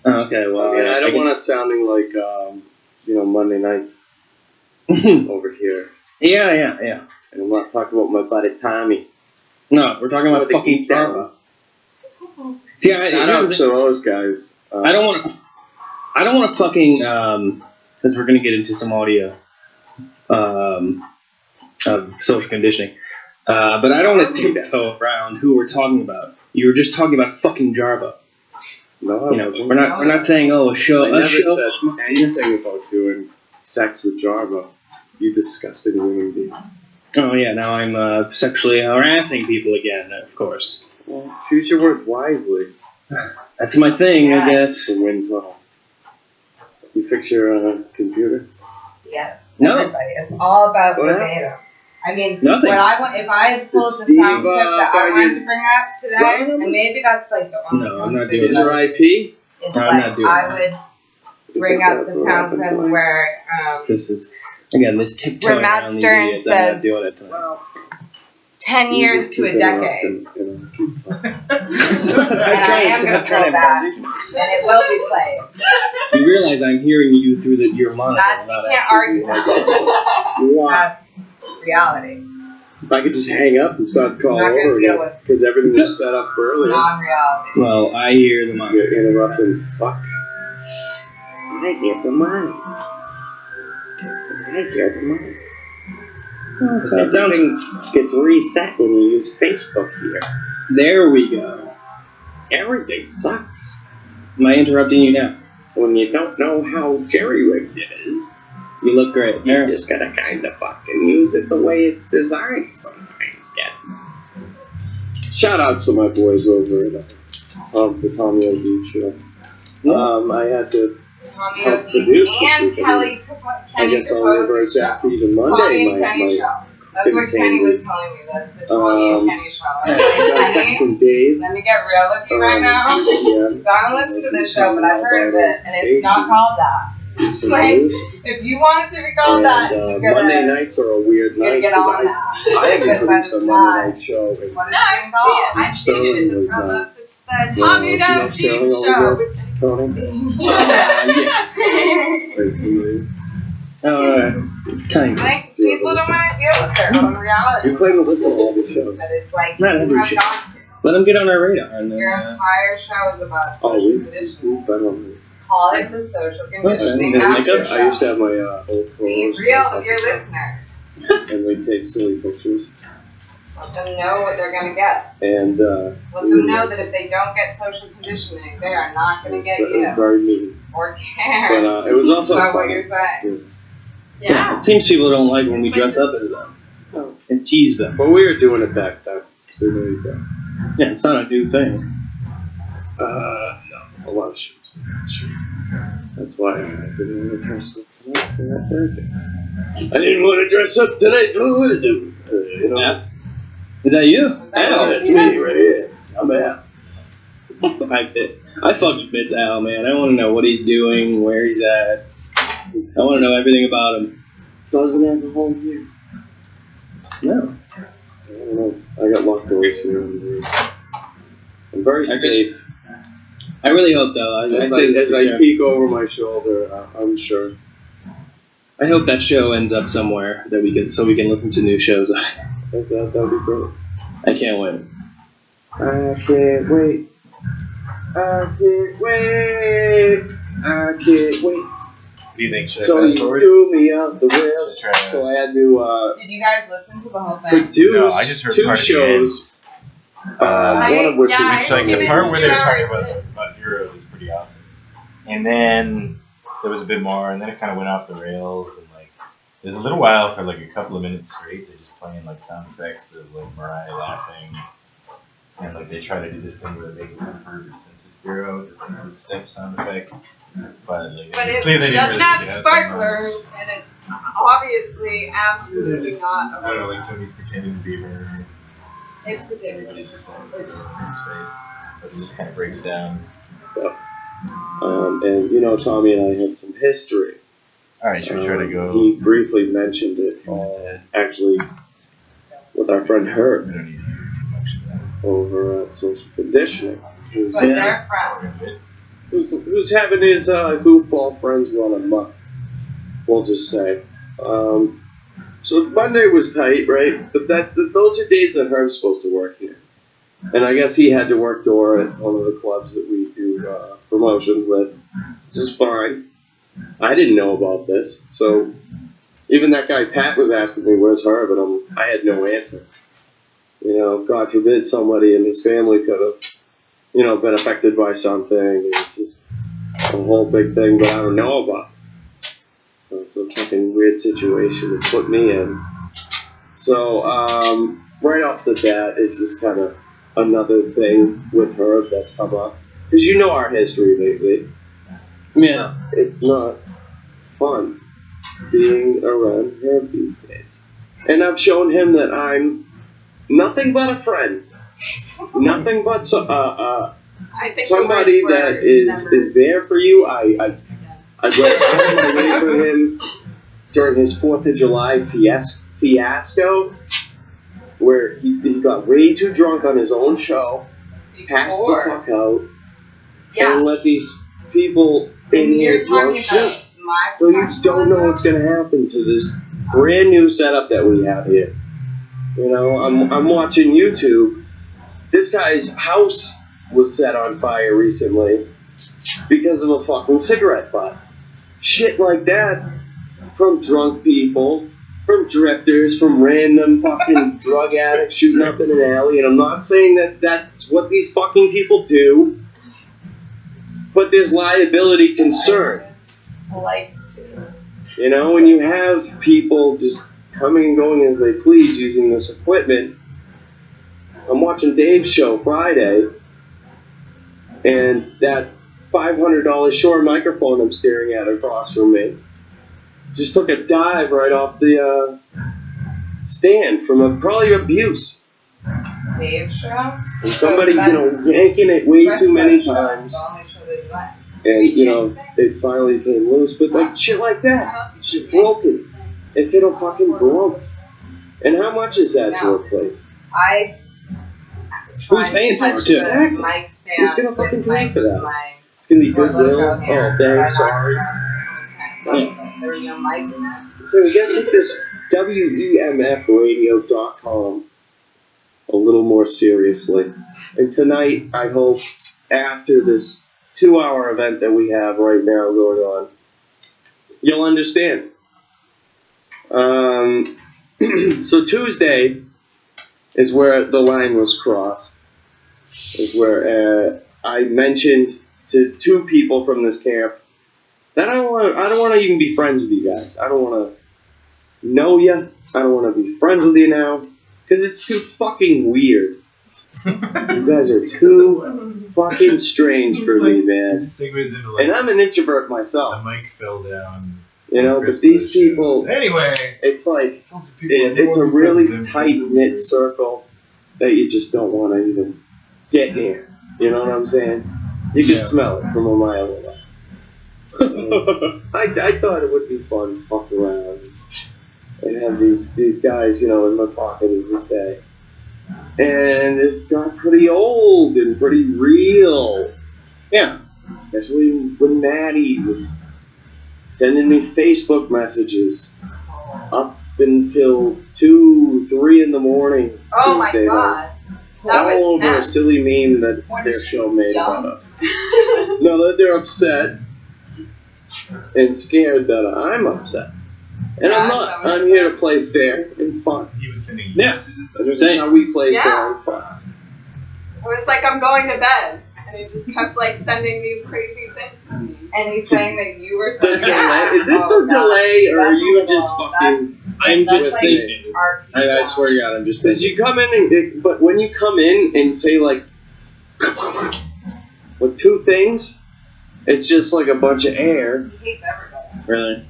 [SPEAKER 8] Oh, okay, well,
[SPEAKER 6] I mean, I don't want us sounding like you know, Monday nights over here.
[SPEAKER 8] Yeah.
[SPEAKER 6] And I'm not talking about my buddy Tommy.
[SPEAKER 8] No, we're talking about
[SPEAKER 6] With the
[SPEAKER 8] fucking
[SPEAKER 6] geek down.
[SPEAKER 8] Java. See,
[SPEAKER 6] Shout out to those guys.
[SPEAKER 8] I don't want to fucking, since we're gonna get into some audio, of social conditioning, but I don't want to tiptoe around who we're talking about. You were just talking about fucking Jarva.
[SPEAKER 6] No, I
[SPEAKER 8] You know,
[SPEAKER 6] wasn't.
[SPEAKER 8] we're not saying, oh, a show,
[SPEAKER 6] I never
[SPEAKER 8] a show.
[SPEAKER 6] said anything about doing sex with Jarva. You disgusting human being.
[SPEAKER 8] Oh yeah, now I'm sexually harassing people again, of course.
[SPEAKER 6] Well, choose your words wisely.
[SPEAKER 8] That's my thing,
[SPEAKER 1] Yeah.
[SPEAKER 8] I guess.
[SPEAKER 6] To win well. You fix your computer?
[SPEAKER 1] Yes.
[SPEAKER 8] No.
[SPEAKER 1] Everybody. It's all about
[SPEAKER 6] What
[SPEAKER 1] verbatim. I mean,
[SPEAKER 8] Nothing.
[SPEAKER 1] what I want, if I pulled the
[SPEAKER 6] Steve,
[SPEAKER 1] sound clip that I
[SPEAKER 6] find
[SPEAKER 1] wanted
[SPEAKER 6] your
[SPEAKER 1] to bring up today,
[SPEAKER 6] phone number?
[SPEAKER 1] and maybe that's like the only
[SPEAKER 8] No, I'm
[SPEAKER 1] one
[SPEAKER 8] not
[SPEAKER 1] that
[SPEAKER 8] doing
[SPEAKER 1] it
[SPEAKER 6] Is
[SPEAKER 8] that.
[SPEAKER 1] is.
[SPEAKER 6] your IP?
[SPEAKER 1] It's
[SPEAKER 8] I'm
[SPEAKER 1] like
[SPEAKER 8] not doing
[SPEAKER 1] I
[SPEAKER 8] that.
[SPEAKER 1] would bring up the sound clip where
[SPEAKER 8] This is, again, this tiptoeing
[SPEAKER 1] Where Matt
[SPEAKER 8] around these
[SPEAKER 1] Stern
[SPEAKER 8] idiots, I'm not
[SPEAKER 1] says-
[SPEAKER 8] doing it tonight.
[SPEAKER 1] 10 years to a decade.
[SPEAKER 8] I
[SPEAKER 1] And I am going to play that, and it will be played.
[SPEAKER 8] You realize I'm hearing you through your monitor.
[SPEAKER 1] That's, you
[SPEAKER 8] not
[SPEAKER 1] can't
[SPEAKER 8] actually
[SPEAKER 1] argue
[SPEAKER 8] through my-
[SPEAKER 1] that. That's reality.
[SPEAKER 6] If I could just hang up and start the call
[SPEAKER 1] I'm not gonna
[SPEAKER 6] over
[SPEAKER 1] deal
[SPEAKER 6] again,
[SPEAKER 1] with
[SPEAKER 6] because everything was set up earlier.
[SPEAKER 1] Non-reality.
[SPEAKER 8] Well, I hear the
[SPEAKER 6] You're
[SPEAKER 8] monitor.
[SPEAKER 6] interrupting. Fuck. I hear the mind. I hear the mind. Something gets reset when you use Facebook here.
[SPEAKER 8] There we go.
[SPEAKER 6] Everything sucks.
[SPEAKER 8] Am I interrupting you now?
[SPEAKER 6] When you don't know how jerry-rigged it is,
[SPEAKER 8] You look great.
[SPEAKER 6] you just gotta kinda fucking use it the way it's designed sometimes, Dad. Shout outs to my boys over at the Tommy O. Beach show. I had to,
[SPEAKER 1] Tommy
[SPEAKER 6] Help
[SPEAKER 1] O'Keefe
[SPEAKER 6] produce this
[SPEAKER 1] and
[SPEAKER 6] week,
[SPEAKER 1] Kelly
[SPEAKER 6] I
[SPEAKER 1] Kenny
[SPEAKER 6] guess I'll live right back to even
[SPEAKER 1] Tommy
[SPEAKER 6] Monday.
[SPEAKER 1] and Kenny
[SPEAKER 6] My
[SPEAKER 1] show. That's what
[SPEAKER 6] insane
[SPEAKER 1] Kenny was
[SPEAKER 6] week.
[SPEAKER 1] telling me. That's the Tommy and Kenny show. I was
[SPEAKER 6] I got a
[SPEAKER 1] like,
[SPEAKER 6] text
[SPEAKER 1] Kenny,
[SPEAKER 6] from Dave.
[SPEAKER 1] let me get real with you right now.
[SPEAKER 6] Yeah.
[SPEAKER 1] Because I don't listen to this show, but I've heard of it, and it's not called that.
[SPEAKER 6] Some
[SPEAKER 1] Like,
[SPEAKER 6] news.
[SPEAKER 1] if you want it to be called that,
[SPEAKER 6] And,
[SPEAKER 1] you gotta,
[SPEAKER 6] Monday nights are a weird
[SPEAKER 1] you gotta
[SPEAKER 6] night.
[SPEAKER 1] get
[SPEAKER 6] 'cause
[SPEAKER 1] on that.
[SPEAKER 6] I haven't
[SPEAKER 1] Because
[SPEAKER 6] produced a
[SPEAKER 1] that's
[SPEAKER 6] Monday
[SPEAKER 1] not
[SPEAKER 6] night show.
[SPEAKER 1] what it's
[SPEAKER 2] No, I've seen it. I've seen it in the
[SPEAKER 6] Sterling was,
[SPEAKER 2] promos. It's the
[SPEAKER 6] Yeah,
[SPEAKER 2] Tommy
[SPEAKER 6] you know
[SPEAKER 2] Down
[SPEAKER 6] Sterling
[SPEAKER 2] Jeep
[SPEAKER 6] over
[SPEAKER 2] show.
[SPEAKER 6] there, Tony?
[SPEAKER 8] Yes.
[SPEAKER 6] Very familiar.
[SPEAKER 8] Kind of.
[SPEAKER 1] Like, people don't want to deal with their own reality.
[SPEAKER 6] You claim to listen to all the shows.
[SPEAKER 1] But it's like,
[SPEAKER 8] Not
[SPEAKER 1] you
[SPEAKER 8] every
[SPEAKER 1] have
[SPEAKER 8] show.
[SPEAKER 1] not to.
[SPEAKER 8] Let them get on our radar. And then,
[SPEAKER 1] Your entire show is about
[SPEAKER 6] Oh,
[SPEAKER 1] social
[SPEAKER 6] we've
[SPEAKER 1] conditioning.
[SPEAKER 6] been on
[SPEAKER 1] Call it the social conditioning
[SPEAKER 8] Okay.
[SPEAKER 1] after
[SPEAKER 6] this. I used to
[SPEAKER 1] show.
[SPEAKER 6] have my old
[SPEAKER 1] Be
[SPEAKER 6] clothes.
[SPEAKER 1] real with your listeners.
[SPEAKER 6] And they'd take silly pictures.
[SPEAKER 1] Let them know what they're gonna get.
[SPEAKER 6] And,
[SPEAKER 1] Let them know that if they don't get social conditioning, they are not gonna get
[SPEAKER 6] it was
[SPEAKER 1] you
[SPEAKER 6] very mean.
[SPEAKER 1] or
[SPEAKER 6] But
[SPEAKER 1] care
[SPEAKER 6] it was also
[SPEAKER 1] about what
[SPEAKER 6] funny.
[SPEAKER 1] you're saying.
[SPEAKER 2] Yeah.
[SPEAKER 8] It seems people don't like when we dress up as them
[SPEAKER 6] Oh.
[SPEAKER 8] and tease them.
[SPEAKER 6] But we were doing it back then. So there you go.
[SPEAKER 8] Yeah, it's not a new thing.
[SPEAKER 6] No, a lot of shows. That's why I didn't want to dress up tonight for that birthday. I didn't want to dress up tonight for what to do. You know?
[SPEAKER 8] Yeah. Is that you?
[SPEAKER 6] Yeah, that's me right here. I'm out.
[SPEAKER 8] I fucking miss Al, man. I want to know what he's doing, where he's at. I want to know everything about him.
[SPEAKER 6] Doesn't have a home here.
[SPEAKER 8] No.
[SPEAKER 6] I don't know. I got locked doors here. I'm very safe.
[SPEAKER 8] I really hope though.
[SPEAKER 6] As I peek over my shoulder, I'm sure.
[SPEAKER 8] I hope that show ends up somewhere that we can listen to new shows.
[SPEAKER 6] That'd be great.
[SPEAKER 8] I can't wait.
[SPEAKER 6] I can't wait. I can't wait. I can't wait.
[SPEAKER 3] What do you think? Should I
[SPEAKER 6] So
[SPEAKER 3] fast
[SPEAKER 6] you
[SPEAKER 3] forward?
[SPEAKER 6] threw me out the rails.
[SPEAKER 3] Should I try to-
[SPEAKER 6] So I had to
[SPEAKER 1] Did you guys listen to the whole thing?
[SPEAKER 6] produce
[SPEAKER 3] No, I just heard
[SPEAKER 6] two
[SPEAKER 3] part
[SPEAKER 6] shows.
[SPEAKER 3] of the end.
[SPEAKER 6] One of which
[SPEAKER 2] yeah,
[SPEAKER 6] is
[SPEAKER 3] Which, like, the
[SPEAKER 2] came
[SPEAKER 3] part
[SPEAKER 2] in
[SPEAKER 3] where they
[SPEAKER 2] 2
[SPEAKER 3] were talking
[SPEAKER 2] hours
[SPEAKER 3] about Bureau was pretty awesome. And then there was a bit more, and then it kind of went off the rails, and like there's a little while for like a couple of minutes straight. They're just playing like sound effects of like Mariah laughing, and like they try to do this thing where they make a perfect Census Bureau, this like footstep sound effect. But like
[SPEAKER 2] But
[SPEAKER 3] it's
[SPEAKER 2] it
[SPEAKER 3] clear they didn't
[SPEAKER 2] doesn't
[SPEAKER 3] really
[SPEAKER 2] have
[SPEAKER 3] get that
[SPEAKER 2] sparklers, and it's obviously
[SPEAKER 3] much.
[SPEAKER 2] absolutely
[SPEAKER 3] Just,
[SPEAKER 2] not.
[SPEAKER 3] I don't know, like Tony's pretending to be her.
[SPEAKER 2] It's
[SPEAKER 3] Everybody's just slams their hand in his face, but it just kind of breaks down.
[SPEAKER 6] and you know, Tommy and I had some history.
[SPEAKER 3] All right, should we try to go?
[SPEAKER 6] He briefly mentioned
[SPEAKER 3] a
[SPEAKER 6] it.
[SPEAKER 3] few minutes ahead?
[SPEAKER 6] Actually, with our friend
[SPEAKER 3] We
[SPEAKER 6] Herb
[SPEAKER 3] don't need to hear too much of that.
[SPEAKER 6] over at Social Conditioning,
[SPEAKER 1] It's like they're friends.
[SPEAKER 6] who's having his goofball friends run amok. We'll just say. So Monday was tight, right? But those are days that Herb's supposed to work here. And I guess he had to work door at one of the clubs that we do promotions with, which is fine. I didn't know about this, so even that guy Pat was asking me, "Where's Herb?" And I had no answer. You know, God forbid somebody in his family could have, you know, been affected by something. It's just a whole big thing that I don't know about. So it's a fucking weird situation to put me in. So right off the bat, it's just kind of another thing with Herb that's come up. Because you know our history lately.
[SPEAKER 8] Yeah.
[SPEAKER 6] It's not fun being around Herb these days. And I've shown him that I'm nothing but a friend. Nothing but
[SPEAKER 2] I think
[SPEAKER 6] somebody
[SPEAKER 2] the words
[SPEAKER 6] that
[SPEAKER 2] were
[SPEAKER 6] is there for you. I went out of my way for him during his 4th of July fiasco, where he got way too drunk on his own show, passed the fuck out, and let these people in
[SPEAKER 1] And
[SPEAKER 6] here
[SPEAKER 1] you're talking
[SPEAKER 6] drunk
[SPEAKER 1] about
[SPEAKER 6] too.
[SPEAKER 1] my
[SPEAKER 6] So you don't know what's going to happen to this brand new setup that we have here. You know, I'm watching YouTube. This guy's house was set on fire recently because of a fucking cigarette butt. Shit like that from drunk people, from drifters, from random fucking drug addicts shooting up in an alley. And I'm not saying that that's what these fucking people do, but there's liability concern.
[SPEAKER 1] like to.
[SPEAKER 6] You know, when you have people just coming and going as they please using this equipment. I'm watching Dave's show Friday, and that $500 Shure microphone I'm staring at across from me just took a dive right off the stand from probably abuse.
[SPEAKER 1] Dave show?
[SPEAKER 6] And somebody, you know, yanking it way too many times.
[SPEAKER 1] The only show that you like.
[SPEAKER 6] And, you know, it finally came loose. But, like, shit like that. Shit broken. It could have fucking broke. And how much is that to replace?
[SPEAKER 1] I.
[SPEAKER 8] Who's paying for it, too?
[SPEAKER 1] Exactly. Mic stand.
[SPEAKER 6] Who's gonna fucking pay for that?
[SPEAKER 1] My
[SPEAKER 6] It's gonna be Goodwill.
[SPEAKER 1] logo here,
[SPEAKER 6] Oh,
[SPEAKER 1] but
[SPEAKER 6] thanks,
[SPEAKER 1] I'm
[SPEAKER 6] sorry.
[SPEAKER 1] not- There was no mic in it.
[SPEAKER 6] So we gotta take this WEMFradio.com a little more seriously. And tonight, I hope, after this 2-hour event that we have right now going on, you'll understand. So Tuesday is where the line was crossed. Is where I mentioned to 2 people from this camp that I don't want to even be friends with you guys. I don't want to know you. I don't want to be friends with you now because it's too fucking weird. You guys are too fucking strange for me, man.
[SPEAKER 3] It just segues into like
[SPEAKER 6] And I'm an introvert
[SPEAKER 3] the
[SPEAKER 6] myself,
[SPEAKER 3] mic fell down.
[SPEAKER 6] you know.
[SPEAKER 3] Chris
[SPEAKER 6] But these
[SPEAKER 3] Bush
[SPEAKER 6] people,
[SPEAKER 3] shows. Anyway,
[SPEAKER 6] it's like
[SPEAKER 3] tell the people I
[SPEAKER 6] it's a
[SPEAKER 3] know I'm
[SPEAKER 6] really
[SPEAKER 3] friends with them.
[SPEAKER 6] tight knit circle that you just don't want to even get near. You know what I'm saying? You can smell it from a mile away. I thought it would be fun to fuck around and have these guys, you know, in my pocket, as they say. And it got pretty old and pretty real. Yeah. Especially when Maddie was sending me Facebook messages up until 2, 3 in the morning.
[SPEAKER 2] Oh my
[SPEAKER 6] Tuesday night.
[SPEAKER 2] god. That
[SPEAKER 6] All
[SPEAKER 2] was
[SPEAKER 6] over a
[SPEAKER 2] tense.
[SPEAKER 6] silly meme that
[SPEAKER 1] What
[SPEAKER 6] their
[SPEAKER 1] is she,
[SPEAKER 6] show made
[SPEAKER 1] young?
[SPEAKER 6] about us. No, that they're upset and scared that I'm upset. And I'm
[SPEAKER 1] Yeah,
[SPEAKER 6] not.
[SPEAKER 1] so
[SPEAKER 6] I'm here to play fair and fun.
[SPEAKER 3] He was sending
[SPEAKER 6] Yeah.
[SPEAKER 3] messages.
[SPEAKER 6] This is how we play
[SPEAKER 2] Yeah.
[SPEAKER 6] fair and fun.
[SPEAKER 2] I was like, I'm going to bed. And he just kept like sending these crazy things to me.
[SPEAKER 1] And he's saying that you were
[SPEAKER 6] The
[SPEAKER 1] sending
[SPEAKER 6] delay, is it
[SPEAKER 1] Oh,
[SPEAKER 6] the
[SPEAKER 1] God.
[SPEAKER 6] delay or are
[SPEAKER 1] That's
[SPEAKER 6] you
[SPEAKER 1] a
[SPEAKER 6] just
[SPEAKER 1] little-
[SPEAKER 6] fucking...
[SPEAKER 8] I'm
[SPEAKER 1] That's
[SPEAKER 8] just
[SPEAKER 1] like
[SPEAKER 8] thinking.
[SPEAKER 1] our
[SPEAKER 8] I swear to God, I'm just
[SPEAKER 6] Because
[SPEAKER 8] thinking.
[SPEAKER 6] you come in and... But when you come in and say like... With 2 things, it's just like a bunch of air.
[SPEAKER 1] He hates everybody.
[SPEAKER 8] Really?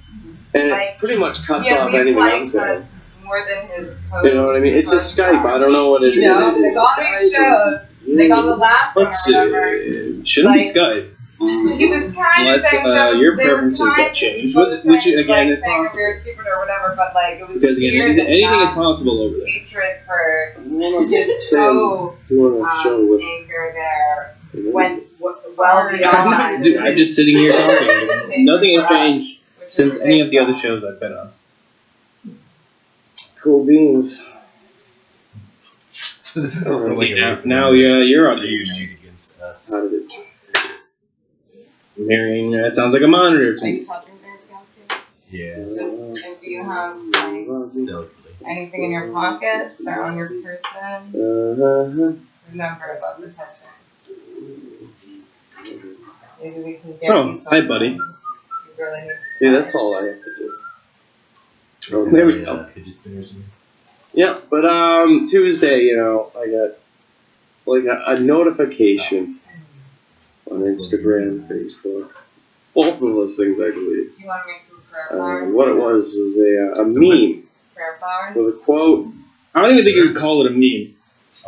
[SPEAKER 6] And
[SPEAKER 1] Like,
[SPEAKER 6] it pretty much cuts
[SPEAKER 1] Yeah,
[SPEAKER 6] off
[SPEAKER 1] we
[SPEAKER 6] anything
[SPEAKER 1] like
[SPEAKER 6] I'm saying.
[SPEAKER 1] us more than his code.
[SPEAKER 6] You know what I mean? It's just Skype. I don't know what it is.
[SPEAKER 1] You know, like on these shows, like on the last one
[SPEAKER 8] Let's
[SPEAKER 1] or whatever,
[SPEAKER 8] see. Shouldn't be
[SPEAKER 1] Like-
[SPEAKER 8] Skype.
[SPEAKER 1] he was kind of
[SPEAKER 8] Unless
[SPEAKER 1] saying some,
[SPEAKER 8] your
[SPEAKER 1] they were
[SPEAKER 8] preferences
[SPEAKER 1] kind
[SPEAKER 8] got
[SPEAKER 1] of
[SPEAKER 8] changed.
[SPEAKER 1] both
[SPEAKER 8] Which
[SPEAKER 1] saying,
[SPEAKER 8] again
[SPEAKER 1] like,
[SPEAKER 8] is
[SPEAKER 1] saying that we
[SPEAKER 8] possible.
[SPEAKER 1] were stupid or whatever, but like it was
[SPEAKER 8] Because again,
[SPEAKER 1] weird that
[SPEAKER 8] anything is
[SPEAKER 1] that
[SPEAKER 8] possible over there.
[SPEAKER 1] hatred for
[SPEAKER 6] I'm
[SPEAKER 1] his
[SPEAKER 6] saying
[SPEAKER 1] so
[SPEAKER 6] doing a show with...
[SPEAKER 1] anger there went well
[SPEAKER 8] I'm,
[SPEAKER 1] beyond.
[SPEAKER 8] dude, I'm just sitting here talking. Nothing has changed
[SPEAKER 1] Which
[SPEAKER 8] since
[SPEAKER 1] is
[SPEAKER 8] any of the other
[SPEAKER 1] big
[SPEAKER 8] shows I've been on.
[SPEAKER 6] Cool beans.
[SPEAKER 3] So this is
[SPEAKER 6] Oh,
[SPEAKER 3] also like
[SPEAKER 8] Now you're on
[SPEAKER 3] a
[SPEAKER 8] the
[SPEAKER 3] unite against us.
[SPEAKER 6] How did it...
[SPEAKER 8] I'm hearing that sounds like a monitor to
[SPEAKER 1] Are you
[SPEAKER 8] me.
[SPEAKER 1] touching there, Beyonce?
[SPEAKER 3] Yeah.
[SPEAKER 1] And do you have like
[SPEAKER 3] Delicately.
[SPEAKER 1] anything in your pockets or on your person? Remember about the touching. Maybe we can get
[SPEAKER 8] Oh,
[SPEAKER 1] you
[SPEAKER 8] hi,
[SPEAKER 1] something.
[SPEAKER 8] buddy.
[SPEAKER 1] You really need to
[SPEAKER 6] See,
[SPEAKER 1] try.
[SPEAKER 6] that's all I have to do.
[SPEAKER 8] Oh, there we go.
[SPEAKER 3] Fidget spinner or something.
[SPEAKER 6] Yeah, but Tuesday, you know, I got like a notification on Instagram, Facebook, both of those things, I believe.
[SPEAKER 1] Do you want to make some prayer flowers?
[SPEAKER 6] What it was a meme
[SPEAKER 1] Prayer flowers?
[SPEAKER 6] with a quote.
[SPEAKER 8] I don't even think you would call it a meme.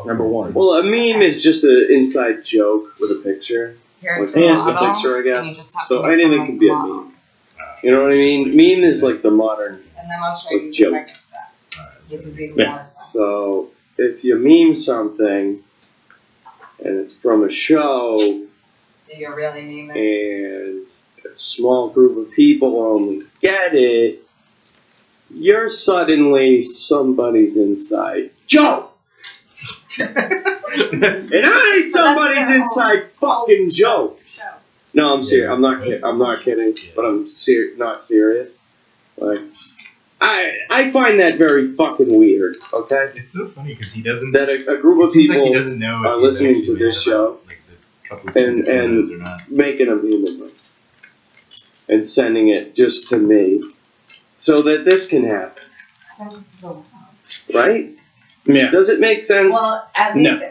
[SPEAKER 8] Number one.
[SPEAKER 6] Well, a meme is just an inside joke with a picture,
[SPEAKER 1] Here's
[SPEAKER 6] like
[SPEAKER 1] the
[SPEAKER 6] yeah, it's a
[SPEAKER 1] model,
[SPEAKER 6] picture, I
[SPEAKER 1] and you
[SPEAKER 6] guess.
[SPEAKER 1] just have to
[SPEAKER 6] So
[SPEAKER 1] make
[SPEAKER 6] anything
[SPEAKER 1] them
[SPEAKER 6] can
[SPEAKER 1] like
[SPEAKER 6] be a
[SPEAKER 1] model.
[SPEAKER 6] meme. You know what I mean? Meme is like the modern.
[SPEAKER 1] And then I'll show
[SPEAKER 6] Like
[SPEAKER 1] you the
[SPEAKER 6] joke.
[SPEAKER 1] second step, which is even
[SPEAKER 8] Yeah.
[SPEAKER 1] more fun.
[SPEAKER 6] So if you meme something and it's from a show
[SPEAKER 1] Do you really mean it?
[SPEAKER 6] and a small group of people only get it, you're suddenly somebody's inside Joe!
[SPEAKER 3] That's
[SPEAKER 6] And I ain't somebody's inside fucking Joe!
[SPEAKER 2] Show.
[SPEAKER 6] No, I'm serious. I'm not kidding. But I'm not serious. Like, I find that very fucking weird. Okay,
[SPEAKER 3] it's so funny because he doesn't.
[SPEAKER 6] that a group
[SPEAKER 3] It
[SPEAKER 6] of
[SPEAKER 3] seems like he
[SPEAKER 6] people
[SPEAKER 3] doesn't know
[SPEAKER 6] are
[SPEAKER 3] if he's
[SPEAKER 6] listening
[SPEAKER 3] actually
[SPEAKER 6] to this
[SPEAKER 3] mad
[SPEAKER 6] show
[SPEAKER 3] about, like the couple of stupid photos or not.
[SPEAKER 6] making a meme of them and sending it just to me, so that this can happen, right?
[SPEAKER 8] Yeah.
[SPEAKER 6] Does it make sense?
[SPEAKER 1] Well, at
[SPEAKER 8] No.
[SPEAKER 1] least.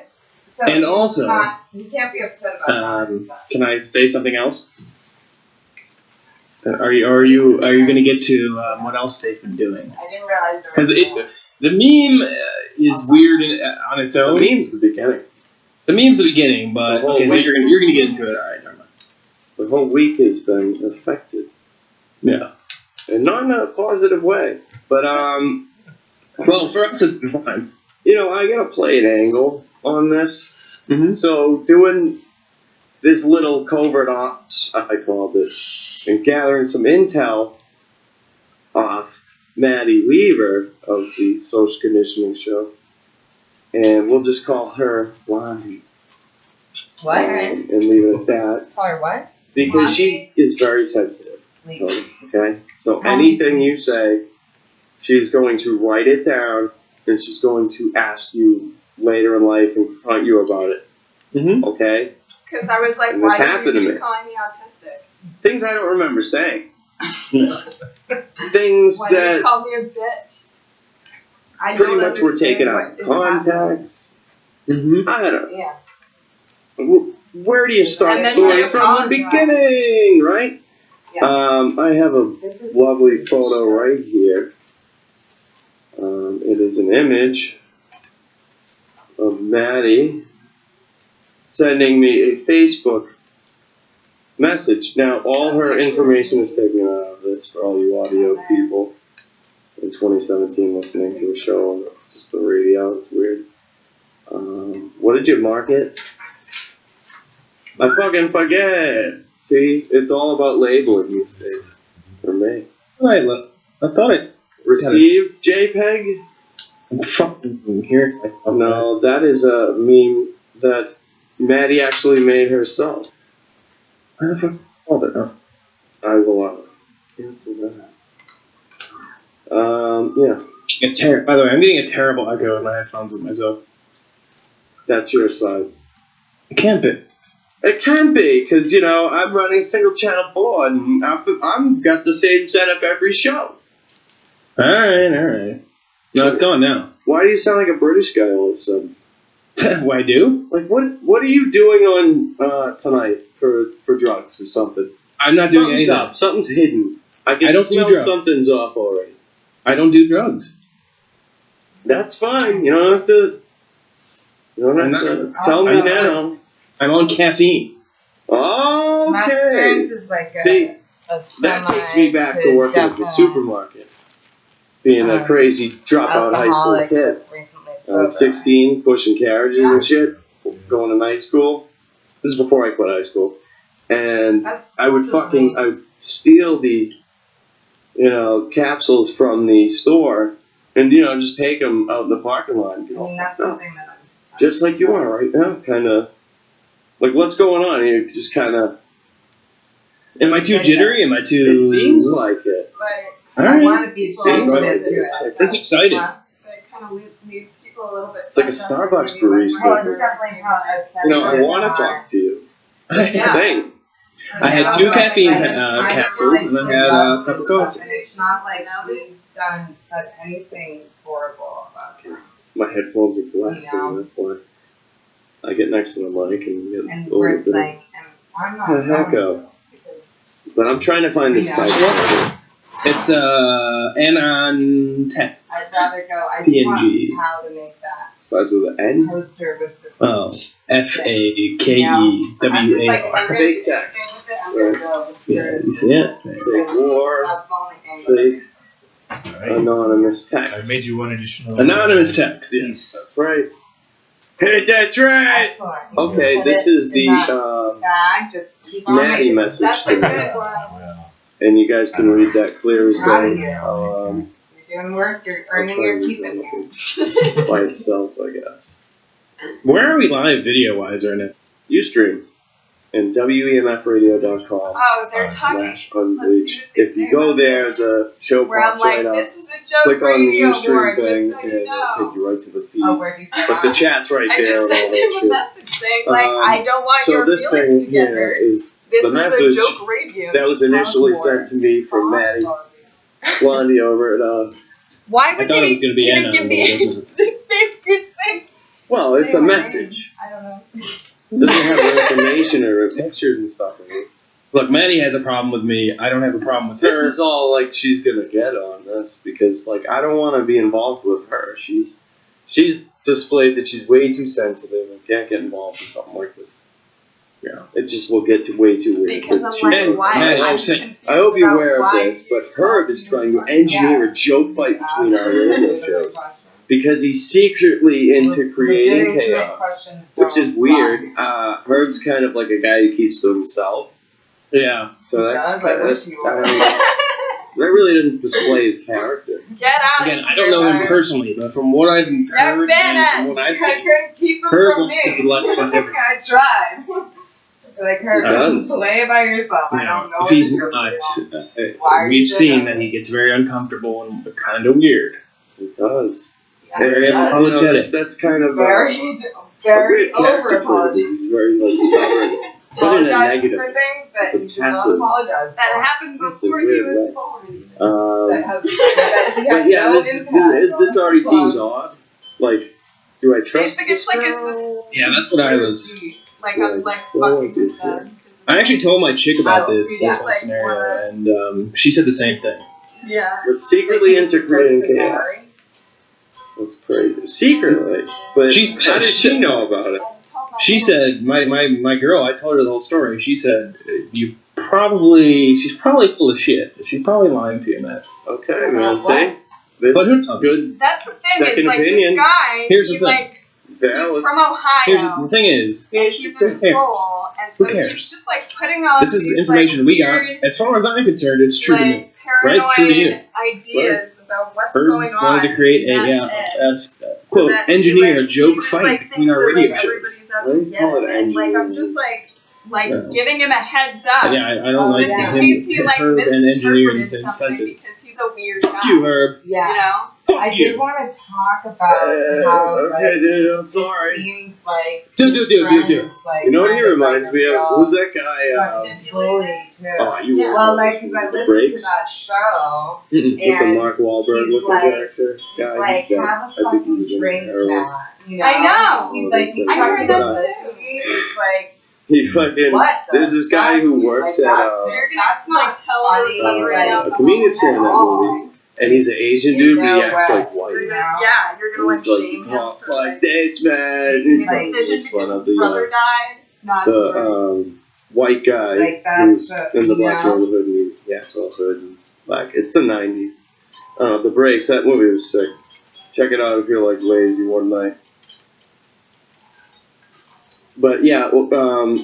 [SPEAKER 1] So
[SPEAKER 8] And
[SPEAKER 1] it's
[SPEAKER 8] also-
[SPEAKER 1] not, you can't be upset about that.
[SPEAKER 8] Can I say something else? Are you going to get to what else they've been doing?
[SPEAKER 1] I didn't realize there
[SPEAKER 8] Because
[SPEAKER 1] was more.
[SPEAKER 8] the meme is weird on its own.
[SPEAKER 6] The meme's the beginning.
[SPEAKER 8] The meme's the beginning, but
[SPEAKER 6] The whole
[SPEAKER 8] okay, so
[SPEAKER 6] week.
[SPEAKER 8] you're gonna get into it. All right, never mind.
[SPEAKER 6] The whole week has been affected,
[SPEAKER 8] Yeah.
[SPEAKER 6] and not in a positive way. But
[SPEAKER 8] Well, for us, it's fine.
[SPEAKER 6] you know, I gotta play an angle on this.
[SPEAKER 8] Mm-hmm.
[SPEAKER 6] So doing this little covert ops, I called it, and gathering some intel off Maddie Weaver of the Social Conditioning Show, and we'll just call her Blondie,
[SPEAKER 1] What?
[SPEAKER 6] and leave it at that,
[SPEAKER 1] Sorry, what?
[SPEAKER 6] because she is very sensitive.
[SPEAKER 1] Leave.
[SPEAKER 6] Okay, so anything you say, she's going to write it down, and she's going to ask you later in life and confront you about it.
[SPEAKER 8] Mm-hmm.
[SPEAKER 6] Okay,
[SPEAKER 2] Because I was like,
[SPEAKER 6] And
[SPEAKER 2] why
[SPEAKER 6] this
[SPEAKER 2] do
[SPEAKER 6] happened
[SPEAKER 2] you
[SPEAKER 6] to
[SPEAKER 2] keep
[SPEAKER 6] me.
[SPEAKER 2] calling me autistic?
[SPEAKER 6] things I don't remember saying. Things
[SPEAKER 2] Why do you
[SPEAKER 6] that
[SPEAKER 2] call me a bitch? I
[SPEAKER 6] pretty
[SPEAKER 2] don't
[SPEAKER 6] much were
[SPEAKER 2] understand
[SPEAKER 6] taken out
[SPEAKER 2] what
[SPEAKER 6] of
[SPEAKER 2] is happening.
[SPEAKER 6] context.
[SPEAKER 8] Mm-hmm.
[SPEAKER 6] I don't know.
[SPEAKER 1] Yeah.
[SPEAKER 6] Where do you start
[SPEAKER 2] And
[SPEAKER 6] the
[SPEAKER 2] then
[SPEAKER 6] story
[SPEAKER 2] you
[SPEAKER 6] from the
[SPEAKER 2] apologize.
[SPEAKER 6] beginning, right?
[SPEAKER 1] Yeah.
[SPEAKER 6] I have a
[SPEAKER 1] This is
[SPEAKER 6] lovely photo right here. It is an image of Maddie sending me a Facebook message. Now, all her information is taken out of this for all you audio people in 2017 listening to a show on just the radio. It's weird. What did you mark it? I fucking forget. See, it's all about labeling these days. For me.
[SPEAKER 8] Right, look. I thought it
[SPEAKER 6] Received JPEG?
[SPEAKER 8] I'm fucking hearing myself.
[SPEAKER 6] No, that is a meme that Maddie actually made herself.
[SPEAKER 8] Why the fuck called it, huh?
[SPEAKER 6] I will cancel that. Yeah.
[SPEAKER 8] By the way, I'm getting a terrible echo in my headphones with myself.
[SPEAKER 6] That's your side.
[SPEAKER 8] It can't be.
[SPEAKER 6] It can be, because, you know, I'm running single channel board, and I'm got the same setup every show.
[SPEAKER 8] Alright. No, it's gone now.
[SPEAKER 6] Why do you sound like a British guy all of a sudden?
[SPEAKER 8] What I do?
[SPEAKER 6] Like, what are you doing on tonight for drugs or something?
[SPEAKER 8] I'm not doing
[SPEAKER 6] Something's
[SPEAKER 8] anything.
[SPEAKER 6] up. Something's hidden. I can
[SPEAKER 8] don't do
[SPEAKER 6] smell
[SPEAKER 8] drugs.
[SPEAKER 6] something's off already.
[SPEAKER 8] I don't do drugs.
[SPEAKER 6] That's fine. You don't have to. You don't have to tell me now.
[SPEAKER 8] I'm on caffeine.
[SPEAKER 1] Matt
[SPEAKER 6] Okay.
[SPEAKER 1] Stearns is like
[SPEAKER 6] See,
[SPEAKER 1] a
[SPEAKER 6] that takes me back to working at the supermarket. Being a crazy dropout high school kid.
[SPEAKER 1] Recently
[SPEAKER 6] 16, pushing carriages and shit, going to night school. This is before I quit high school. And I would steal the, capsules from the store and, just take them out in the parking lot and go,
[SPEAKER 1] that's something that I'm
[SPEAKER 6] just like you are right now, kind of. Like, what's going on here? Just kind of.
[SPEAKER 8] Am I too jittery? Am I too...
[SPEAKER 6] It seems like it.
[SPEAKER 1] But I want to be sensitive to it.
[SPEAKER 8] That's exciting.
[SPEAKER 2] That kind of leaves people a little bit.
[SPEAKER 6] It's like a Starbucks barista.
[SPEAKER 1] Well, it's definitely how
[SPEAKER 6] I want to talk to you.
[SPEAKER 1] Yeah.
[SPEAKER 6] Hey.
[SPEAKER 8] I had 2 caffeine capsules and I had a cup of coffee.
[SPEAKER 1] And it's not like we've said anything horrible about it.
[SPEAKER 6] My headphones are blasting, that's why. I get next to the mic and get
[SPEAKER 1] And
[SPEAKER 6] a little
[SPEAKER 1] we're
[SPEAKER 6] bit
[SPEAKER 1] like, and I'm not.
[SPEAKER 6] of heck up. But I'm trying to find this
[SPEAKER 1] Yeah.
[SPEAKER 6] type.
[SPEAKER 8] It's Anon Text.
[SPEAKER 1] I'd rather go. I
[SPEAKER 8] PNG.
[SPEAKER 1] want how to make that
[SPEAKER 6] Starts with an N.
[SPEAKER 1] poster with the.
[SPEAKER 8] Oh. FAKEWAR.
[SPEAKER 1] I'm just like, if I'm gonna
[SPEAKER 6] Fake
[SPEAKER 1] do
[SPEAKER 6] text.
[SPEAKER 1] anything with it, I'm gonna go with
[SPEAKER 8] Yeah,
[SPEAKER 1] serious.
[SPEAKER 8] you see it?
[SPEAKER 6] Fake war.
[SPEAKER 1] Not phone angle.
[SPEAKER 6] Fake
[SPEAKER 3] Alright.
[SPEAKER 6] anonymous text.
[SPEAKER 3] I made you one additional.
[SPEAKER 8] Anonymous Text, yes.
[SPEAKER 6] That's right. Hey, that's right!
[SPEAKER 1] Excellent.
[SPEAKER 6] Okay,
[SPEAKER 1] Put
[SPEAKER 6] this
[SPEAKER 1] it
[SPEAKER 6] is
[SPEAKER 1] in
[SPEAKER 6] the
[SPEAKER 1] that bag. Just keep on
[SPEAKER 6] Maddie
[SPEAKER 1] making
[SPEAKER 6] message.
[SPEAKER 2] That's a
[SPEAKER 6] for
[SPEAKER 2] good
[SPEAKER 6] me.
[SPEAKER 2] one.
[SPEAKER 3] Wow.
[SPEAKER 6] And you guys can read that clear as
[SPEAKER 1] Proud of
[SPEAKER 6] day.
[SPEAKER 1] you. You're doing work. You're earning your keep in here.
[SPEAKER 6] By itself, I guess.
[SPEAKER 8] Where are we live video-wise right now?
[SPEAKER 6] Ustream and WEMFradio.com.
[SPEAKER 2] Oh, they're talking.
[SPEAKER 6] / unreached.
[SPEAKER 2] Let's see what they
[SPEAKER 6] If you
[SPEAKER 2] say
[SPEAKER 6] go
[SPEAKER 2] about
[SPEAKER 6] there,
[SPEAKER 2] this.
[SPEAKER 6] the show
[SPEAKER 2] Where I'm
[SPEAKER 6] pops
[SPEAKER 2] like,
[SPEAKER 6] right up.
[SPEAKER 2] this is a joke
[SPEAKER 6] Click on the
[SPEAKER 2] radio
[SPEAKER 6] Ustream
[SPEAKER 2] award,
[SPEAKER 6] thing,
[SPEAKER 2] just so
[SPEAKER 6] and
[SPEAKER 2] you
[SPEAKER 6] it'll
[SPEAKER 2] know.
[SPEAKER 6] take you right to the feed.
[SPEAKER 1] Oh, where do you say
[SPEAKER 6] But the
[SPEAKER 1] that?
[SPEAKER 6] chat's right
[SPEAKER 2] I
[SPEAKER 6] there
[SPEAKER 2] just
[SPEAKER 6] and all
[SPEAKER 2] sent him a
[SPEAKER 6] that shit.
[SPEAKER 2] message saying, like, I don't want
[SPEAKER 6] So
[SPEAKER 2] your
[SPEAKER 6] this
[SPEAKER 2] feelings
[SPEAKER 6] thing
[SPEAKER 2] together.
[SPEAKER 6] here is
[SPEAKER 2] This
[SPEAKER 6] the
[SPEAKER 2] is
[SPEAKER 6] message
[SPEAKER 2] a joke radio.
[SPEAKER 6] that was
[SPEAKER 2] You should
[SPEAKER 6] initially
[SPEAKER 2] talk more.
[SPEAKER 6] sent to me from Maddie Blondie over at
[SPEAKER 2] Why
[SPEAKER 8] I
[SPEAKER 2] would
[SPEAKER 8] thought
[SPEAKER 2] they
[SPEAKER 8] it was going to be
[SPEAKER 2] even
[SPEAKER 8] Anon,
[SPEAKER 2] give
[SPEAKER 8] but
[SPEAKER 2] me
[SPEAKER 8] it doesn't.
[SPEAKER 2] the thing?
[SPEAKER 6] well, it's
[SPEAKER 2] Say
[SPEAKER 6] a
[SPEAKER 2] my
[SPEAKER 6] message.
[SPEAKER 2] I don't know.
[SPEAKER 6] It doesn't have the information or pictures and stuff in it.
[SPEAKER 8] Look, Maddie has a problem with me. I don't have a problem with
[SPEAKER 6] This
[SPEAKER 8] her.
[SPEAKER 6] is all like she's gonna get on this because like I don't want to be involved with her. She's displayed that she's way too sensitive and can't get involved in something like this. Yeah, it just will get to way too weird.
[SPEAKER 2] Because
[SPEAKER 6] But
[SPEAKER 2] I'm
[SPEAKER 6] she's
[SPEAKER 2] like,
[SPEAKER 6] okay.
[SPEAKER 2] why?
[SPEAKER 8] Maddie,
[SPEAKER 2] I'm
[SPEAKER 8] I'm saying-
[SPEAKER 2] confused
[SPEAKER 6] I hope you're
[SPEAKER 2] about
[SPEAKER 6] aware of
[SPEAKER 2] why
[SPEAKER 6] this, but
[SPEAKER 2] you
[SPEAKER 6] Herb is trying to engineer a joke fight between our radio shows because he's secretly into creating chaos, which is weird. Herb's kind of like a guy who keeps to himself,
[SPEAKER 8] Yeah.
[SPEAKER 6] so that's
[SPEAKER 1] Sounds like what you are.
[SPEAKER 6] that really didn't display his character.
[SPEAKER 2] Get out
[SPEAKER 8] Again,
[SPEAKER 2] of
[SPEAKER 8] I don't know him personally, but from what I've
[SPEAKER 2] You're
[SPEAKER 8] heard
[SPEAKER 2] bad
[SPEAKER 8] and from what I've seen,
[SPEAKER 1] couldn't keep him
[SPEAKER 8] Herb
[SPEAKER 1] from
[SPEAKER 8] wants to
[SPEAKER 1] me.
[SPEAKER 8] be left forever.
[SPEAKER 1] I tried. Like her,
[SPEAKER 6] Does.
[SPEAKER 1] play by yourself. I don't know.
[SPEAKER 8] If
[SPEAKER 1] what
[SPEAKER 8] he's
[SPEAKER 1] you're
[SPEAKER 8] not,
[SPEAKER 1] doing. Why are you
[SPEAKER 8] we've seen
[SPEAKER 1] doing
[SPEAKER 8] that
[SPEAKER 1] that?
[SPEAKER 8] he gets very uncomfortable and kind of weird.
[SPEAKER 6] It does.
[SPEAKER 8] Very
[SPEAKER 1] Yeah,
[SPEAKER 8] apologetic.
[SPEAKER 6] That's kind of
[SPEAKER 1] very,
[SPEAKER 6] a
[SPEAKER 1] very
[SPEAKER 6] weird character
[SPEAKER 1] over apology.
[SPEAKER 6] trait. He's very like stubborn. But in a
[SPEAKER 1] Apologizes
[SPEAKER 6] negative.
[SPEAKER 1] for things that
[SPEAKER 6] It's a
[SPEAKER 1] you should not
[SPEAKER 6] passive.
[SPEAKER 1] apologize
[SPEAKER 2] That
[SPEAKER 1] for.
[SPEAKER 2] happened
[SPEAKER 6] It's a
[SPEAKER 2] before he
[SPEAKER 6] weird
[SPEAKER 2] was
[SPEAKER 6] way.
[SPEAKER 2] born.
[SPEAKER 1] That has, that he
[SPEAKER 6] But
[SPEAKER 1] had
[SPEAKER 6] yeah,
[SPEAKER 1] no
[SPEAKER 6] this
[SPEAKER 1] impact
[SPEAKER 6] this
[SPEAKER 1] on
[SPEAKER 6] already
[SPEAKER 1] his
[SPEAKER 6] seems
[SPEAKER 1] life.
[SPEAKER 6] odd. Like, do I
[SPEAKER 2] They
[SPEAKER 6] trust
[SPEAKER 2] think
[SPEAKER 6] this
[SPEAKER 2] it's like
[SPEAKER 6] girl?
[SPEAKER 2] it's this.
[SPEAKER 8] Yeah, that's what I was.
[SPEAKER 2] Like
[SPEAKER 6] Yeah,
[SPEAKER 2] I'm like
[SPEAKER 6] well,
[SPEAKER 2] fucking
[SPEAKER 6] dude,
[SPEAKER 2] with them.
[SPEAKER 8] I actually told my chick about
[SPEAKER 1] Oh,
[SPEAKER 8] this
[SPEAKER 1] yeah.
[SPEAKER 8] whole
[SPEAKER 2] Like,
[SPEAKER 8] scenario, and she said the same thing.
[SPEAKER 2] Yeah.
[SPEAKER 6] But secretly
[SPEAKER 1] Like, he's
[SPEAKER 6] into creating
[SPEAKER 1] supposed to
[SPEAKER 6] chaos.
[SPEAKER 1] marry.
[SPEAKER 6] That's crazy. Secretly. But
[SPEAKER 8] She's-
[SPEAKER 6] how did she know about it?
[SPEAKER 8] She said, my girl, I told her the whole story. She said, she's probably full of shit. She's probably lying to you, Matt.
[SPEAKER 6] Okay, man. See? This
[SPEAKER 8] But who
[SPEAKER 6] is
[SPEAKER 8] knows?
[SPEAKER 6] good.
[SPEAKER 2] That's the thing.
[SPEAKER 6] Second
[SPEAKER 2] It's like
[SPEAKER 6] opinion.
[SPEAKER 2] this guy.
[SPEAKER 8] Here's the
[SPEAKER 2] he
[SPEAKER 8] thing.
[SPEAKER 2] like he's
[SPEAKER 6] Valid.
[SPEAKER 2] from Ohio.
[SPEAKER 8] The thing is,
[SPEAKER 2] and he's a troll, and so
[SPEAKER 8] Who cares?
[SPEAKER 2] he's just like putting on
[SPEAKER 8] This is
[SPEAKER 2] these,
[SPEAKER 8] information
[SPEAKER 2] like,
[SPEAKER 8] we got.
[SPEAKER 2] weird,
[SPEAKER 8] As far as I'm concerned, it's true to me.
[SPEAKER 2] like, paranoid
[SPEAKER 8] True to you.
[SPEAKER 2] ideas about what's
[SPEAKER 8] Herb
[SPEAKER 2] going on.
[SPEAKER 8] wanted to create a
[SPEAKER 2] and that's it. So
[SPEAKER 8] quote
[SPEAKER 2] that he,
[SPEAKER 8] engineer
[SPEAKER 2] like,
[SPEAKER 8] joke
[SPEAKER 2] he just,
[SPEAKER 8] fight
[SPEAKER 2] like,
[SPEAKER 8] between
[SPEAKER 2] thinks
[SPEAKER 8] our
[SPEAKER 2] that,
[SPEAKER 8] radio
[SPEAKER 2] like,
[SPEAKER 8] shows.
[SPEAKER 2] everybody's out
[SPEAKER 6] Why
[SPEAKER 2] to
[SPEAKER 6] do you
[SPEAKER 2] get
[SPEAKER 6] call it
[SPEAKER 2] him. Like, I'm
[SPEAKER 6] engineering?
[SPEAKER 2] just like
[SPEAKER 8] Yeah.
[SPEAKER 2] giving him a heads up.
[SPEAKER 8] Yeah, I don't like
[SPEAKER 2] just in
[SPEAKER 8] him,
[SPEAKER 2] case he like
[SPEAKER 8] Herb and engineer in the
[SPEAKER 2] misinterpreted
[SPEAKER 8] same
[SPEAKER 2] something
[SPEAKER 8] sentence.
[SPEAKER 2] because he's a weird
[SPEAKER 8] Fuck
[SPEAKER 2] guy.
[SPEAKER 8] you, Herb.
[SPEAKER 1] Yeah.
[SPEAKER 2] You know?
[SPEAKER 1] I did want to talk about how
[SPEAKER 6] Okay,
[SPEAKER 1] like,
[SPEAKER 6] dude, I'm
[SPEAKER 1] it
[SPEAKER 6] sorry.
[SPEAKER 1] seems like
[SPEAKER 8] Dude.
[SPEAKER 1] his friends, like,
[SPEAKER 6] You know what he
[SPEAKER 1] kind of,
[SPEAKER 6] reminds
[SPEAKER 1] like,
[SPEAKER 6] me of?
[SPEAKER 1] feel
[SPEAKER 6] Who's that guy?
[SPEAKER 1] bullied too.
[SPEAKER 6] Oh, you
[SPEAKER 2] Yeah.
[SPEAKER 1] Well, like, cause I listened to
[SPEAKER 6] Breaks?
[SPEAKER 1] that show,
[SPEAKER 8] Mm-mm.
[SPEAKER 6] With the
[SPEAKER 1] and
[SPEAKER 6] Mark Wahlberg
[SPEAKER 1] he's
[SPEAKER 6] looking
[SPEAKER 1] like-
[SPEAKER 6] character guy.
[SPEAKER 1] like,
[SPEAKER 6] he's dead.
[SPEAKER 1] have a
[SPEAKER 6] I think
[SPEAKER 1] fucking
[SPEAKER 6] he's in
[SPEAKER 1] drink
[SPEAKER 6] heroin.
[SPEAKER 1] now. You know?
[SPEAKER 2] I know.
[SPEAKER 1] He's like, you
[SPEAKER 2] I heard
[SPEAKER 1] fucking
[SPEAKER 2] that
[SPEAKER 1] pussy. It's like,
[SPEAKER 6] He fucking.
[SPEAKER 1] what the
[SPEAKER 6] There's this guy
[SPEAKER 1] fuck,
[SPEAKER 6] who
[SPEAKER 1] dude?
[SPEAKER 6] works
[SPEAKER 1] like,
[SPEAKER 6] at
[SPEAKER 2] They're gonna
[SPEAKER 1] that's
[SPEAKER 2] like
[SPEAKER 1] not
[SPEAKER 2] tell
[SPEAKER 1] funny,
[SPEAKER 2] everybody
[SPEAKER 1] like,
[SPEAKER 2] about
[SPEAKER 6] a
[SPEAKER 2] the
[SPEAKER 6] comedian's
[SPEAKER 2] whole
[SPEAKER 6] in that
[SPEAKER 1] all.
[SPEAKER 6] movie, and he's an Asian
[SPEAKER 1] You
[SPEAKER 6] dude, but he
[SPEAKER 1] know
[SPEAKER 6] acts
[SPEAKER 1] what?
[SPEAKER 6] like white.
[SPEAKER 2] You're gonna, yeah, you're gonna like
[SPEAKER 6] He's like
[SPEAKER 2] shame him
[SPEAKER 6] talks
[SPEAKER 2] for
[SPEAKER 6] like this, man.
[SPEAKER 2] making
[SPEAKER 1] Like,
[SPEAKER 2] a decision
[SPEAKER 6] It's one
[SPEAKER 2] because
[SPEAKER 6] of
[SPEAKER 2] his
[SPEAKER 6] the
[SPEAKER 2] brother died. Not to worry.
[SPEAKER 6] the white guy
[SPEAKER 1] Like, that's
[SPEAKER 6] who's
[SPEAKER 1] the-
[SPEAKER 6] in the
[SPEAKER 1] you
[SPEAKER 6] Black
[SPEAKER 1] know?
[SPEAKER 6] Brotherhood and he acts all hood and black. It's the '90s. The Breaks. That movie was sick. Check it out if you're like lazy one night. But yeah,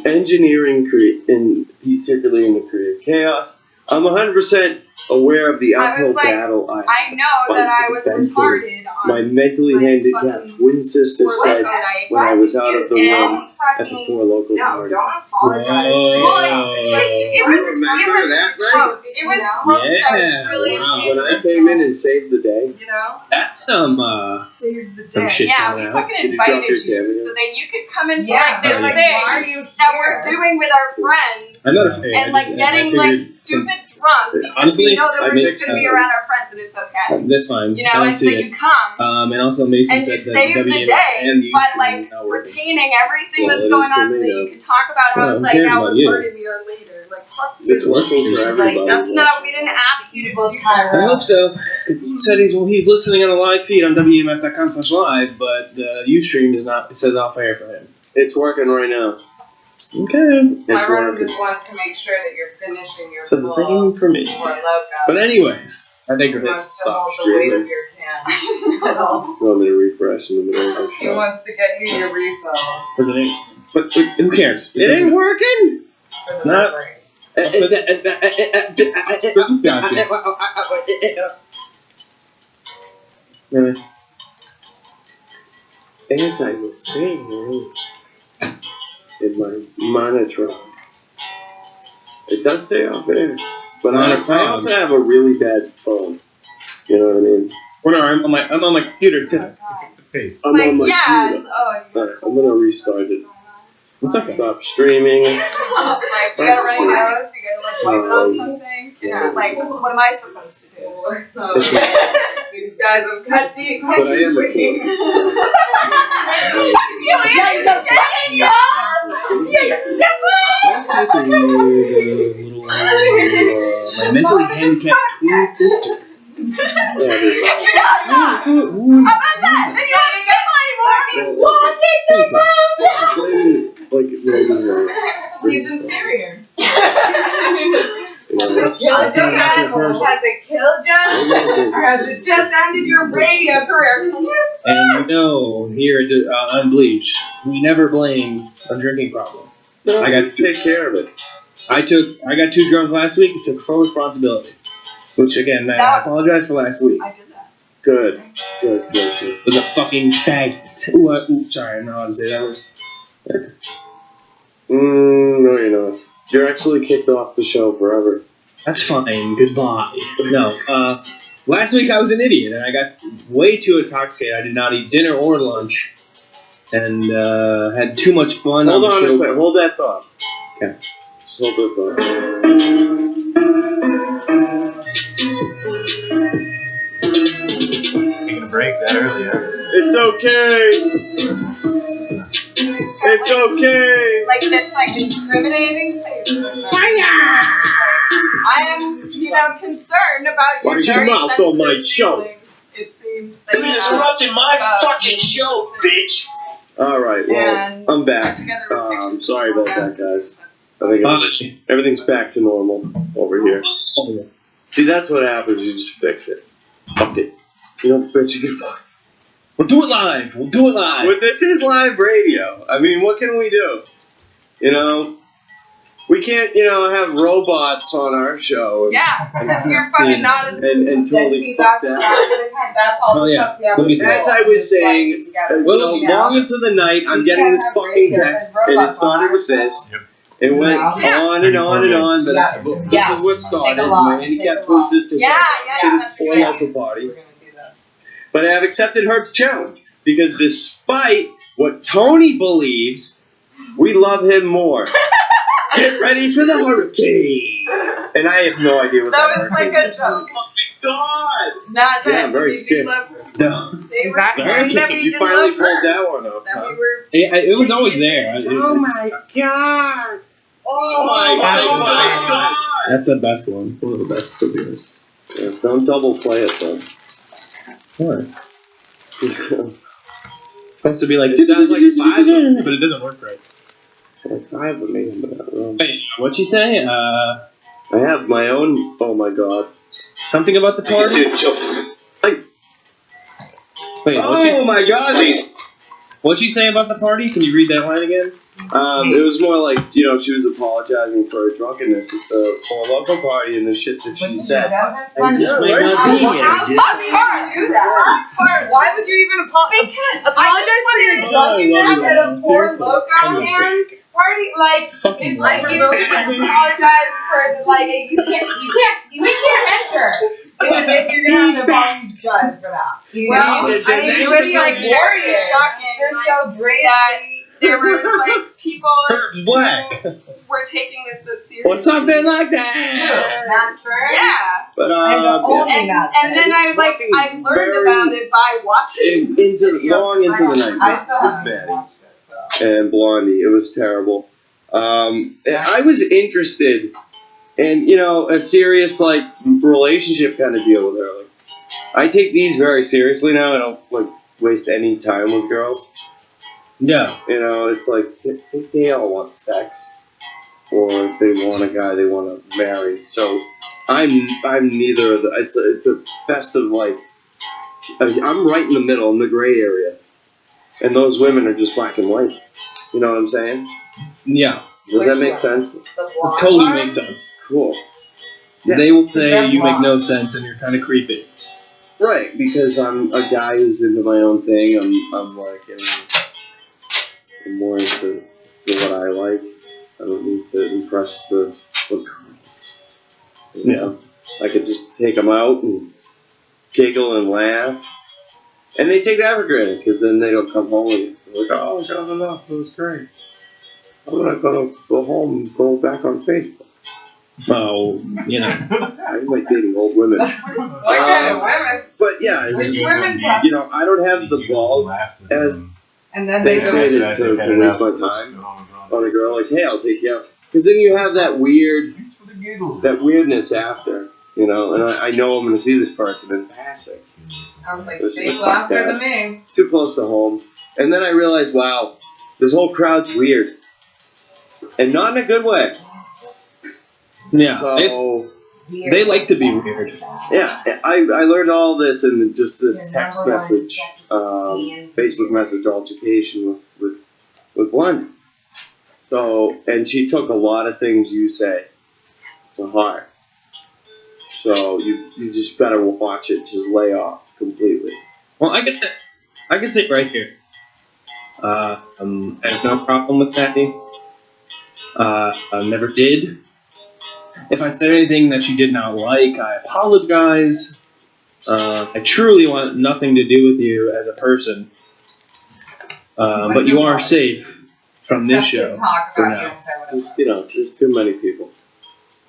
[SPEAKER 6] engineering and he's secretly into creative chaos. I'm 100% aware of the
[SPEAKER 2] I
[SPEAKER 6] uphill
[SPEAKER 2] was like,
[SPEAKER 6] battle
[SPEAKER 2] I know that I was retarded
[SPEAKER 6] my
[SPEAKER 2] on
[SPEAKER 6] mentally
[SPEAKER 2] my
[SPEAKER 6] handicapped
[SPEAKER 2] fucking
[SPEAKER 6] twin sister
[SPEAKER 2] Four
[SPEAKER 6] said
[SPEAKER 2] Loko night.
[SPEAKER 6] when I was out of the room
[SPEAKER 1] Don't
[SPEAKER 6] at the
[SPEAKER 1] fucking,
[SPEAKER 6] Four Local
[SPEAKER 1] no,
[SPEAKER 6] party.
[SPEAKER 1] don't apologize.
[SPEAKER 8] Whoa.
[SPEAKER 2] Well, it was
[SPEAKER 8] that
[SPEAKER 2] close. It was close. I was
[SPEAKER 8] Yeah,
[SPEAKER 2] really
[SPEAKER 8] wow.
[SPEAKER 2] ashamed
[SPEAKER 6] When I
[SPEAKER 2] of
[SPEAKER 6] came in
[SPEAKER 2] myself,
[SPEAKER 6] and saved the day,
[SPEAKER 2] you know?
[SPEAKER 8] That's some
[SPEAKER 2] Saved the
[SPEAKER 8] Some
[SPEAKER 2] day.
[SPEAKER 8] shit
[SPEAKER 2] Yeah,
[SPEAKER 8] going
[SPEAKER 2] we
[SPEAKER 8] on.
[SPEAKER 2] fucking
[SPEAKER 6] Did you drop
[SPEAKER 2] invited
[SPEAKER 6] your
[SPEAKER 2] you
[SPEAKER 6] cameo?
[SPEAKER 2] so that you could come into
[SPEAKER 1] Yeah,
[SPEAKER 2] like this
[SPEAKER 8] but, like,
[SPEAKER 2] thing
[SPEAKER 1] why are you
[SPEAKER 2] that we're
[SPEAKER 1] here?
[SPEAKER 2] doing with our friends.
[SPEAKER 8] I'm not a fan.
[SPEAKER 2] And like getting like stupid drunk because
[SPEAKER 8] Honestly,
[SPEAKER 2] we know that
[SPEAKER 8] I
[SPEAKER 2] we're
[SPEAKER 8] make-
[SPEAKER 2] just gonna be around our friends and it's okay.
[SPEAKER 8] That's fine.
[SPEAKER 2] You know,
[SPEAKER 8] I don't
[SPEAKER 2] and so
[SPEAKER 8] see
[SPEAKER 2] you
[SPEAKER 8] it.
[SPEAKER 2] come
[SPEAKER 8] And also Mason
[SPEAKER 2] and
[SPEAKER 8] said
[SPEAKER 2] you
[SPEAKER 8] that
[SPEAKER 2] save the
[SPEAKER 8] WMF
[SPEAKER 2] day
[SPEAKER 8] and the
[SPEAKER 2] by
[SPEAKER 8] Houston
[SPEAKER 2] like
[SPEAKER 8] is not working.
[SPEAKER 2] retaining everything
[SPEAKER 6] Well,
[SPEAKER 2] that's
[SPEAKER 6] it
[SPEAKER 2] going
[SPEAKER 6] is for
[SPEAKER 2] on so
[SPEAKER 6] me,
[SPEAKER 2] that
[SPEAKER 6] though.
[SPEAKER 2] you can talk about how
[SPEAKER 8] Who
[SPEAKER 2] like
[SPEAKER 8] cares
[SPEAKER 2] how
[SPEAKER 8] about you?
[SPEAKER 2] retarded we are later. Like fuck
[SPEAKER 6] it's
[SPEAKER 2] you.
[SPEAKER 6] working for everybody.
[SPEAKER 2] Like that's not we didn't ask you to do that.
[SPEAKER 8] I hope so. 'Cause he said he's listening on a live feed on WMF.com/live, but the Ustream is not. It says off air for him.
[SPEAKER 6] It's working right now.
[SPEAKER 8] Okay.
[SPEAKER 1] My
[SPEAKER 6] It's
[SPEAKER 1] room
[SPEAKER 6] working.
[SPEAKER 1] just wants to make sure that you're finishing your
[SPEAKER 8] So the
[SPEAKER 1] full
[SPEAKER 8] same for me.
[SPEAKER 1] Four Loko.
[SPEAKER 8] But anyways, I think
[SPEAKER 1] He
[SPEAKER 8] this
[SPEAKER 1] wants to
[SPEAKER 8] stop
[SPEAKER 1] hold the weight
[SPEAKER 8] streaming.
[SPEAKER 1] of your can.
[SPEAKER 6] You want me to refresh in the middle of the
[SPEAKER 1] He
[SPEAKER 6] show?
[SPEAKER 1] wants to get you your refill
[SPEAKER 8] Because it ain't. But who cares?
[SPEAKER 6] It ain't working.
[SPEAKER 1] for
[SPEAKER 8] It's
[SPEAKER 1] the
[SPEAKER 8] not-
[SPEAKER 1] break.
[SPEAKER 8] Really?
[SPEAKER 6] As I was saying, in my monitor, it does say off air, but I also have a really bad phone. You know what I mean?
[SPEAKER 8] Well, no, I'm on my computer too.
[SPEAKER 2] Oh, God.
[SPEAKER 3] The face.
[SPEAKER 6] I'm
[SPEAKER 2] It's
[SPEAKER 6] on my
[SPEAKER 2] like, yeah,
[SPEAKER 6] computer.
[SPEAKER 2] it's, oh, you
[SPEAKER 6] Alright, I'm gonna restart it.
[SPEAKER 8] It's okay.
[SPEAKER 6] Stop streaming.
[SPEAKER 2] It's like, you got a runny nose, you gotta like wipe it on something.
[SPEAKER 6] Yeah.
[SPEAKER 2] Like, what am I supposed to do?
[SPEAKER 1] These guys have cut deep.
[SPEAKER 6] But I am recording.
[SPEAKER 8] My mentally handicapped twin sister.
[SPEAKER 2] How about that? Then you don't anymore.
[SPEAKER 1] He's inferior.
[SPEAKER 2] Has
[SPEAKER 1] it killed you? Or has it just ended your radio career? 'Cause you're
[SPEAKER 8] And you know, here at Unbleached, we never blame a drinking problem. I got
[SPEAKER 6] take care of it.
[SPEAKER 8] I got too drunk last week and took full responsibility. Which again, man, I apologize for last week.
[SPEAKER 2] I did that.
[SPEAKER 6] Good.
[SPEAKER 8] It was a fucking faggot. Ooh, sorry, I'm not allowed to say that word.
[SPEAKER 6] No, you're not. You're actually kicked off the show forever.
[SPEAKER 8] That's fine. Goodbye. No. Last week I was an idiot and I got way too intoxicated. I did not eat dinner or lunch, and had too much fun.
[SPEAKER 6] Hold
[SPEAKER 8] on
[SPEAKER 6] on
[SPEAKER 8] the
[SPEAKER 6] a
[SPEAKER 8] show.
[SPEAKER 6] second. Hold that thought.
[SPEAKER 8] Okay.
[SPEAKER 6] Just hold that thought.
[SPEAKER 3] Taking a break that early, huh?
[SPEAKER 6] It's okay. It's okay.
[SPEAKER 2] Like this, like incriminating face. I am, concerned about your
[SPEAKER 6] Watch your
[SPEAKER 2] very
[SPEAKER 6] mouth on my
[SPEAKER 2] sensitive
[SPEAKER 6] show.
[SPEAKER 2] feelings. It seems that you have
[SPEAKER 8] my
[SPEAKER 2] about
[SPEAKER 8] show, bitch.
[SPEAKER 6] All right. Well,
[SPEAKER 2] And
[SPEAKER 6] I'm back.
[SPEAKER 2] together with Texas
[SPEAKER 6] Sorry about that,
[SPEAKER 2] Roadhouse.
[SPEAKER 6] guys.
[SPEAKER 2] That's
[SPEAKER 6] I think everything's back to normal over here. See, that's what happens. You just fix it. Fuck it. You don't bitch again.
[SPEAKER 8] We'll do it live.
[SPEAKER 6] But this is live radio. I mean, what can we do? You know, We can't, have robots on our show.
[SPEAKER 2] Yeah, because you're fucking not as
[SPEAKER 6] and totally fuck that.
[SPEAKER 1] That's all the stuff we have to do.
[SPEAKER 6] As I was saying, long into the night, I'm getting this fucking text, and it started with this. It went on and on and on, but this is what started. My handicapped food sister shouldn't fall out the party. But I have accepted Herb's challenge, because despite what Tony believes, we love him more. Get ready for the hurricane! And I have no idea what
[SPEAKER 2] that was like a joke.
[SPEAKER 6] Oh my god!
[SPEAKER 2] Not that
[SPEAKER 6] I'm very scared.
[SPEAKER 8] No.
[SPEAKER 2] They were saying that we
[SPEAKER 6] You
[SPEAKER 2] did
[SPEAKER 6] finally
[SPEAKER 2] love
[SPEAKER 6] pulled
[SPEAKER 2] her.
[SPEAKER 6] that one up,
[SPEAKER 2] That
[SPEAKER 6] huh?
[SPEAKER 2] we were.
[SPEAKER 8] It was always there.
[SPEAKER 6] Oh my god! Oh my god!
[SPEAKER 8] That's the best one. One of the best of yours.
[SPEAKER 6] Yeah, don't double play it though.
[SPEAKER 8] What? Supposed to be like,
[SPEAKER 6] It sounds like 5 of them.
[SPEAKER 8] but it doesn't work right.
[SPEAKER 6] Like 5 of me, but I don't know.
[SPEAKER 8] Wait, what'd she say?
[SPEAKER 6] I have my own. Oh my god!
[SPEAKER 8] Something about the party? Wait,
[SPEAKER 6] Oh my god! Please.
[SPEAKER 8] What'd she say about the party? Can you read that line again?
[SPEAKER 6] It was more like, she was apologizing for her drunkenness at the local party and the shit that she said.
[SPEAKER 1] Fuck her, do that. Why would you even apologize? Because apologize for your drunkenness at a poor local man's party. Like, it's like you should apologize for you can't enter. If you're gonna have to apologize for that.
[SPEAKER 2] Well, it was like very shocking.
[SPEAKER 1] You're so brave.
[SPEAKER 2] That there was like people
[SPEAKER 8] Herb's black.
[SPEAKER 2] who were taking this so seriously.
[SPEAKER 6] Or something like that.
[SPEAKER 1] That's right.
[SPEAKER 2] Yeah.
[SPEAKER 6] But
[SPEAKER 2] And then I learned about it by watching.
[SPEAKER 6] long into the night.
[SPEAKER 1] I still haven't
[SPEAKER 6] Maddie
[SPEAKER 1] watched it. So.
[SPEAKER 6] and Blondie. It was terrible. I was interested in, a serious relationship kind of deal with her. Like, I take these very seriously now. I don't waste any time with girls.
[SPEAKER 8] Yeah.
[SPEAKER 6] It's like they all want sex, or if they want a guy they want to marry. So I'm neither of the. It's a best of I'm right in the middle, in the gray area, and those women are just black and white. You know what I'm saying?
[SPEAKER 8] Yeah.
[SPEAKER 6] Does that make sense?
[SPEAKER 8] Totally makes sense.
[SPEAKER 6] Cool. Yeah.
[SPEAKER 8] They will say you make no sense and you're kind of creepy.
[SPEAKER 6] Right, because I'm a guy who's into my own thing. I'm more into what I like. I don't need to impress the girls. I could just take them out and giggle and laugh. And they take that for granted, because then they don't come home and like, oh, I got enough, it was great. I'm not going to go home and go back on Facebook.
[SPEAKER 8] Oh,
[SPEAKER 6] I like dating old women.
[SPEAKER 1] What kind of women?
[SPEAKER 6] But yeah, it's just, I don't have the balls as
[SPEAKER 1] and then
[SPEAKER 6] they say to waste my time on a girl. Like, hey, I'll take you out. Because then you have that weirdness after, and I know I'm going to see this person in passing.
[SPEAKER 1] I was like, they go after the me.
[SPEAKER 6] Too close to home. And then I realized, wow, this whole crowd's weird. And not in a good way.
[SPEAKER 8] Yeah.
[SPEAKER 6] So,
[SPEAKER 8] they like to be weird.
[SPEAKER 6] Yeah, I learned all this in just this text message, Facebook message altercation with one. So, and she took a lot of things you say to heart. So you just better watch it. Just lay off completely.
[SPEAKER 8] Well, I can sit right here. I have no problem with that. I never did. If I said anything that you did not like, I apologize. I truly want nothing to do with you as a person. But you are safe from this show for now.
[SPEAKER 6] Just, there's too many people.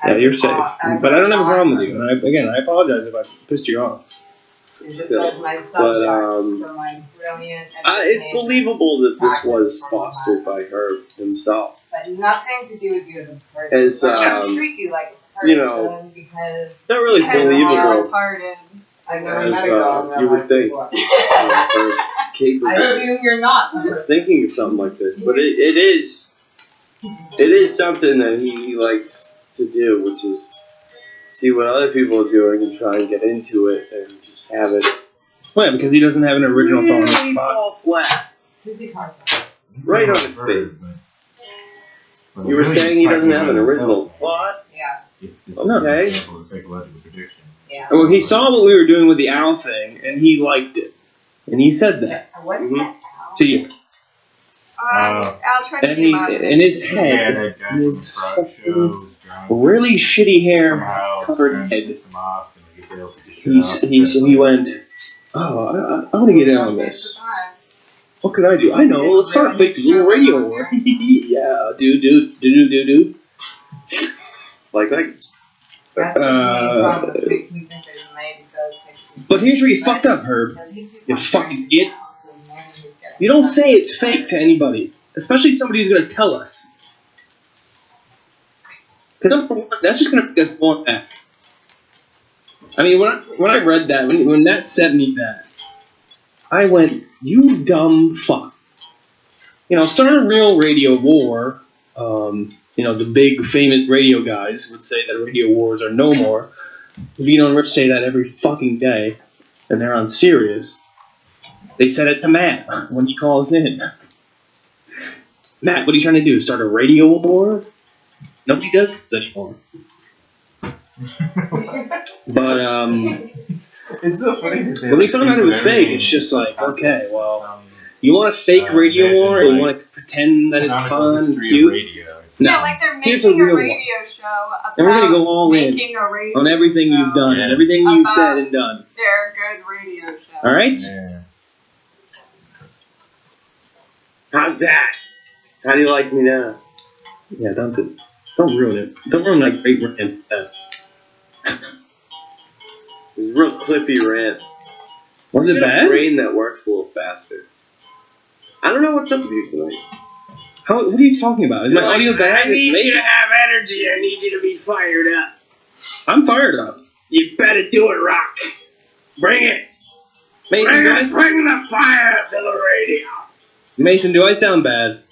[SPEAKER 8] Yeah, you're safe. But I don't have a problem with you. And I apologize if I pissed you off.
[SPEAKER 1] Just like my subject for my brilliant
[SPEAKER 6] it's believable that this was fostered by her himself.
[SPEAKER 1] But nothing to do with you as a person. I treat you like a person because
[SPEAKER 6] not really believable.
[SPEAKER 1] I've never met a girl
[SPEAKER 6] you would think.
[SPEAKER 1] I assume you're not
[SPEAKER 6] thinking of something like this, but it is something that he likes to do, which is see what other people are doing and try and get into it and just have it.
[SPEAKER 8] Well, because he doesn't have an original thought on the spot.
[SPEAKER 6] Fall flat. Right on his face.
[SPEAKER 3] But
[SPEAKER 8] You were
[SPEAKER 3] really
[SPEAKER 8] saying he doesn't have an
[SPEAKER 3] practically
[SPEAKER 8] original plot?
[SPEAKER 1] Yeah.
[SPEAKER 3] This
[SPEAKER 8] Okay.
[SPEAKER 3] is an example of psychological prediction.
[SPEAKER 1] Yeah.
[SPEAKER 8] Well, he saw what we were doing with the owl thing, and he liked it. And he said that
[SPEAKER 1] What is
[SPEAKER 8] Mhm.
[SPEAKER 1] that?
[SPEAKER 8] to you.
[SPEAKER 2] I'll try to
[SPEAKER 8] And
[SPEAKER 2] get
[SPEAKER 8] he,
[SPEAKER 2] him out of
[SPEAKER 8] in
[SPEAKER 2] it.
[SPEAKER 8] his
[SPEAKER 3] Yeah,
[SPEAKER 8] head,
[SPEAKER 3] that guy
[SPEAKER 8] in his
[SPEAKER 3] from the Frog
[SPEAKER 8] fucking
[SPEAKER 3] Show was drunk.
[SPEAKER 8] really shitty hair
[SPEAKER 3] Somehow
[SPEAKER 8] covered
[SPEAKER 3] friends
[SPEAKER 8] head,
[SPEAKER 3] pissed him off, and he was able to get
[SPEAKER 8] he went, oh, I want to get in on this. What could I do? I know, let's start a fake little radio war. Yeah, do.
[SPEAKER 6] Like,
[SPEAKER 1] That's the main problem. It makes me think there's a lady does think she's
[SPEAKER 8] But here's where you fucked up, Herb.
[SPEAKER 1] At least she's
[SPEAKER 8] You
[SPEAKER 1] not
[SPEAKER 8] fucking
[SPEAKER 1] married
[SPEAKER 8] idiot.
[SPEAKER 1] now, so maybe he's getting
[SPEAKER 8] You don't
[SPEAKER 1] something.
[SPEAKER 8] say it's fake to anybody, especially somebody who's gonna tell us. Because that's just gonna make us want that. I mean, when I read that, when Nat sent me that, I went, you dumb fuck. You know, start a real radio war. You know, the big famous radio guys would say that radio wars are no more. Vito and Rich say that every fucking day, and they're on Sirius. They said it to Matt when he calls in. Matt, what are you trying to do? Start a radio war? Nobody does this anymore. But
[SPEAKER 3] It's so funny that
[SPEAKER 8] when we found out it was fake, it's just like, okay, well, you want a fake radio war and you want to pretend that it's fun and cute? No.
[SPEAKER 2] Yeah, like they're
[SPEAKER 8] Here's a
[SPEAKER 2] making a
[SPEAKER 8] real one.
[SPEAKER 2] radio show about
[SPEAKER 8] And we're gonna go all in
[SPEAKER 2] making a radio
[SPEAKER 8] on everything you've
[SPEAKER 2] show
[SPEAKER 8] done and everything you've
[SPEAKER 2] about
[SPEAKER 8] said and done.
[SPEAKER 2] their good radio show.
[SPEAKER 8] All right?
[SPEAKER 3] Yeah.
[SPEAKER 6] how's that? How do you like me now?
[SPEAKER 8] Yeah, don't ruin it. Don't ruin that great rant.
[SPEAKER 6] It was a real clippy rant.
[SPEAKER 8] Was it
[SPEAKER 6] Get a
[SPEAKER 8] bad?
[SPEAKER 6] brain that works a little faster. I don't know what's up with you tonight.
[SPEAKER 8] What are you talking about? Is my audio bad?
[SPEAKER 6] I need
[SPEAKER 8] It's
[SPEAKER 6] you to
[SPEAKER 8] amazing.
[SPEAKER 6] have energy. I need you to be fired up.
[SPEAKER 8] I'm fired up.
[SPEAKER 6] You better do it, Rock. Bring it.
[SPEAKER 8] Mason,
[SPEAKER 6] Bring the fire to the radio.
[SPEAKER 8] Mason, do I sound bad?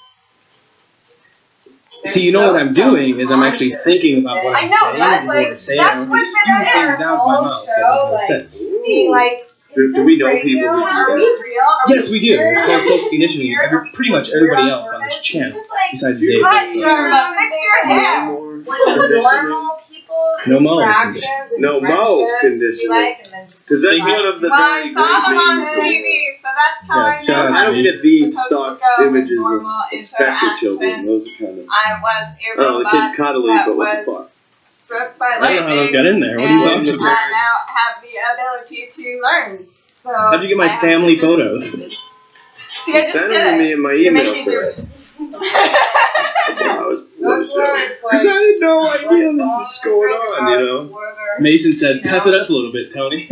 [SPEAKER 8] See, you know what I'm doing is I'm actually thinking about what
[SPEAKER 2] I
[SPEAKER 8] I'm
[SPEAKER 2] know,
[SPEAKER 8] saying
[SPEAKER 2] that's
[SPEAKER 8] before I
[SPEAKER 2] like-
[SPEAKER 8] say it.
[SPEAKER 2] that's
[SPEAKER 8] I'm
[SPEAKER 2] what's
[SPEAKER 8] just
[SPEAKER 2] been
[SPEAKER 8] spewing
[SPEAKER 2] our
[SPEAKER 8] things out of my
[SPEAKER 1] whole
[SPEAKER 8] mouth that
[SPEAKER 1] show,
[SPEAKER 8] makes no
[SPEAKER 1] like-
[SPEAKER 8] sense.
[SPEAKER 1] Being like,
[SPEAKER 6] Do we know people who
[SPEAKER 1] are
[SPEAKER 6] do
[SPEAKER 1] we
[SPEAKER 6] that?
[SPEAKER 1] real? Are
[SPEAKER 8] Yes, we do. It's called social conditioning.
[SPEAKER 1] Are we
[SPEAKER 8] Pretty much
[SPEAKER 1] weird
[SPEAKER 8] everybody
[SPEAKER 1] on
[SPEAKER 8] else on this
[SPEAKER 1] purpose?
[SPEAKER 8] channel,
[SPEAKER 1] Just like,
[SPEAKER 8] besides
[SPEAKER 6] You-
[SPEAKER 8] Dave.
[SPEAKER 2] Hi, Sharma, fix your hair.
[SPEAKER 1] when normal people
[SPEAKER 8] No mo
[SPEAKER 1] interactions and
[SPEAKER 6] No mo
[SPEAKER 1] friendships be
[SPEAKER 6] conditioning.
[SPEAKER 1] like, and then just
[SPEAKER 6] Because that's
[SPEAKER 1] like,
[SPEAKER 6] one of the
[SPEAKER 2] Well, I
[SPEAKER 6] very
[SPEAKER 2] saw them on
[SPEAKER 6] great things.
[SPEAKER 2] TV, so that's how
[SPEAKER 8] Yeah,
[SPEAKER 2] I
[SPEAKER 8] shout
[SPEAKER 2] know
[SPEAKER 8] out
[SPEAKER 2] how
[SPEAKER 8] to
[SPEAKER 6] I
[SPEAKER 2] it's
[SPEAKER 6] don't get these
[SPEAKER 2] supposed
[SPEAKER 6] stock
[SPEAKER 2] to go with
[SPEAKER 6] images of
[SPEAKER 2] normal
[SPEAKER 6] special children.
[SPEAKER 2] interactions.
[SPEAKER 6] Those are kind of.
[SPEAKER 2] I was a
[SPEAKER 6] Oh, the
[SPEAKER 2] robot
[SPEAKER 6] kid's coddly,
[SPEAKER 2] that
[SPEAKER 6] but what the
[SPEAKER 2] was
[SPEAKER 6] fuck?
[SPEAKER 2] struck by
[SPEAKER 8] I don't know how those
[SPEAKER 2] lightning,
[SPEAKER 8] got in there. What are you
[SPEAKER 2] and
[SPEAKER 8] talking
[SPEAKER 2] I
[SPEAKER 8] about?
[SPEAKER 2] now have the ability to learn. So
[SPEAKER 8] How'd you get my
[SPEAKER 2] I have
[SPEAKER 8] family
[SPEAKER 2] to
[SPEAKER 8] photos?
[SPEAKER 2] See, I just
[SPEAKER 6] Send
[SPEAKER 2] did
[SPEAKER 6] them to
[SPEAKER 2] it.
[SPEAKER 6] me in my
[SPEAKER 2] You're
[SPEAKER 6] email
[SPEAKER 2] making your-
[SPEAKER 6] thread. I was
[SPEAKER 1] Those words,
[SPEAKER 6] Because I
[SPEAKER 1] like,
[SPEAKER 6] had no idea this is going on, you know?
[SPEAKER 1] whether
[SPEAKER 8] Mason said,
[SPEAKER 1] You know?
[SPEAKER 8] pep it up a little bit, Tony.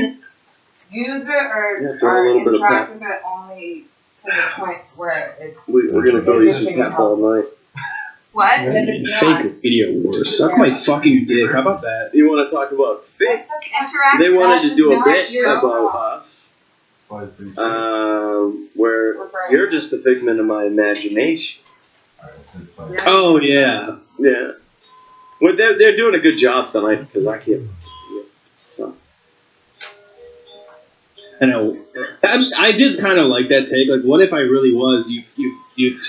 [SPEAKER 1] use it or,
[SPEAKER 6] Yeah, throw a
[SPEAKER 1] or
[SPEAKER 6] little bit of
[SPEAKER 1] interact with it only to the point where it's
[SPEAKER 6] We're going to go use some pep all night.
[SPEAKER 2] What?
[SPEAKER 1] Then it's not.
[SPEAKER 8] Fake video wars. Suck my fucking dick. How about that?
[SPEAKER 6] You want to talk about fake?
[SPEAKER 2] Interact.
[SPEAKER 6] They wanted to do a
[SPEAKER 1] That's
[SPEAKER 6] bit
[SPEAKER 1] not true.
[SPEAKER 6] about us, where you're just a figment of my imagination.
[SPEAKER 8] Oh, yeah.
[SPEAKER 6] Yeah. Well, they're doing a good job tonight because I can't see it. So.
[SPEAKER 8] I know. I did kind of like that take. Like, what if I really was? You've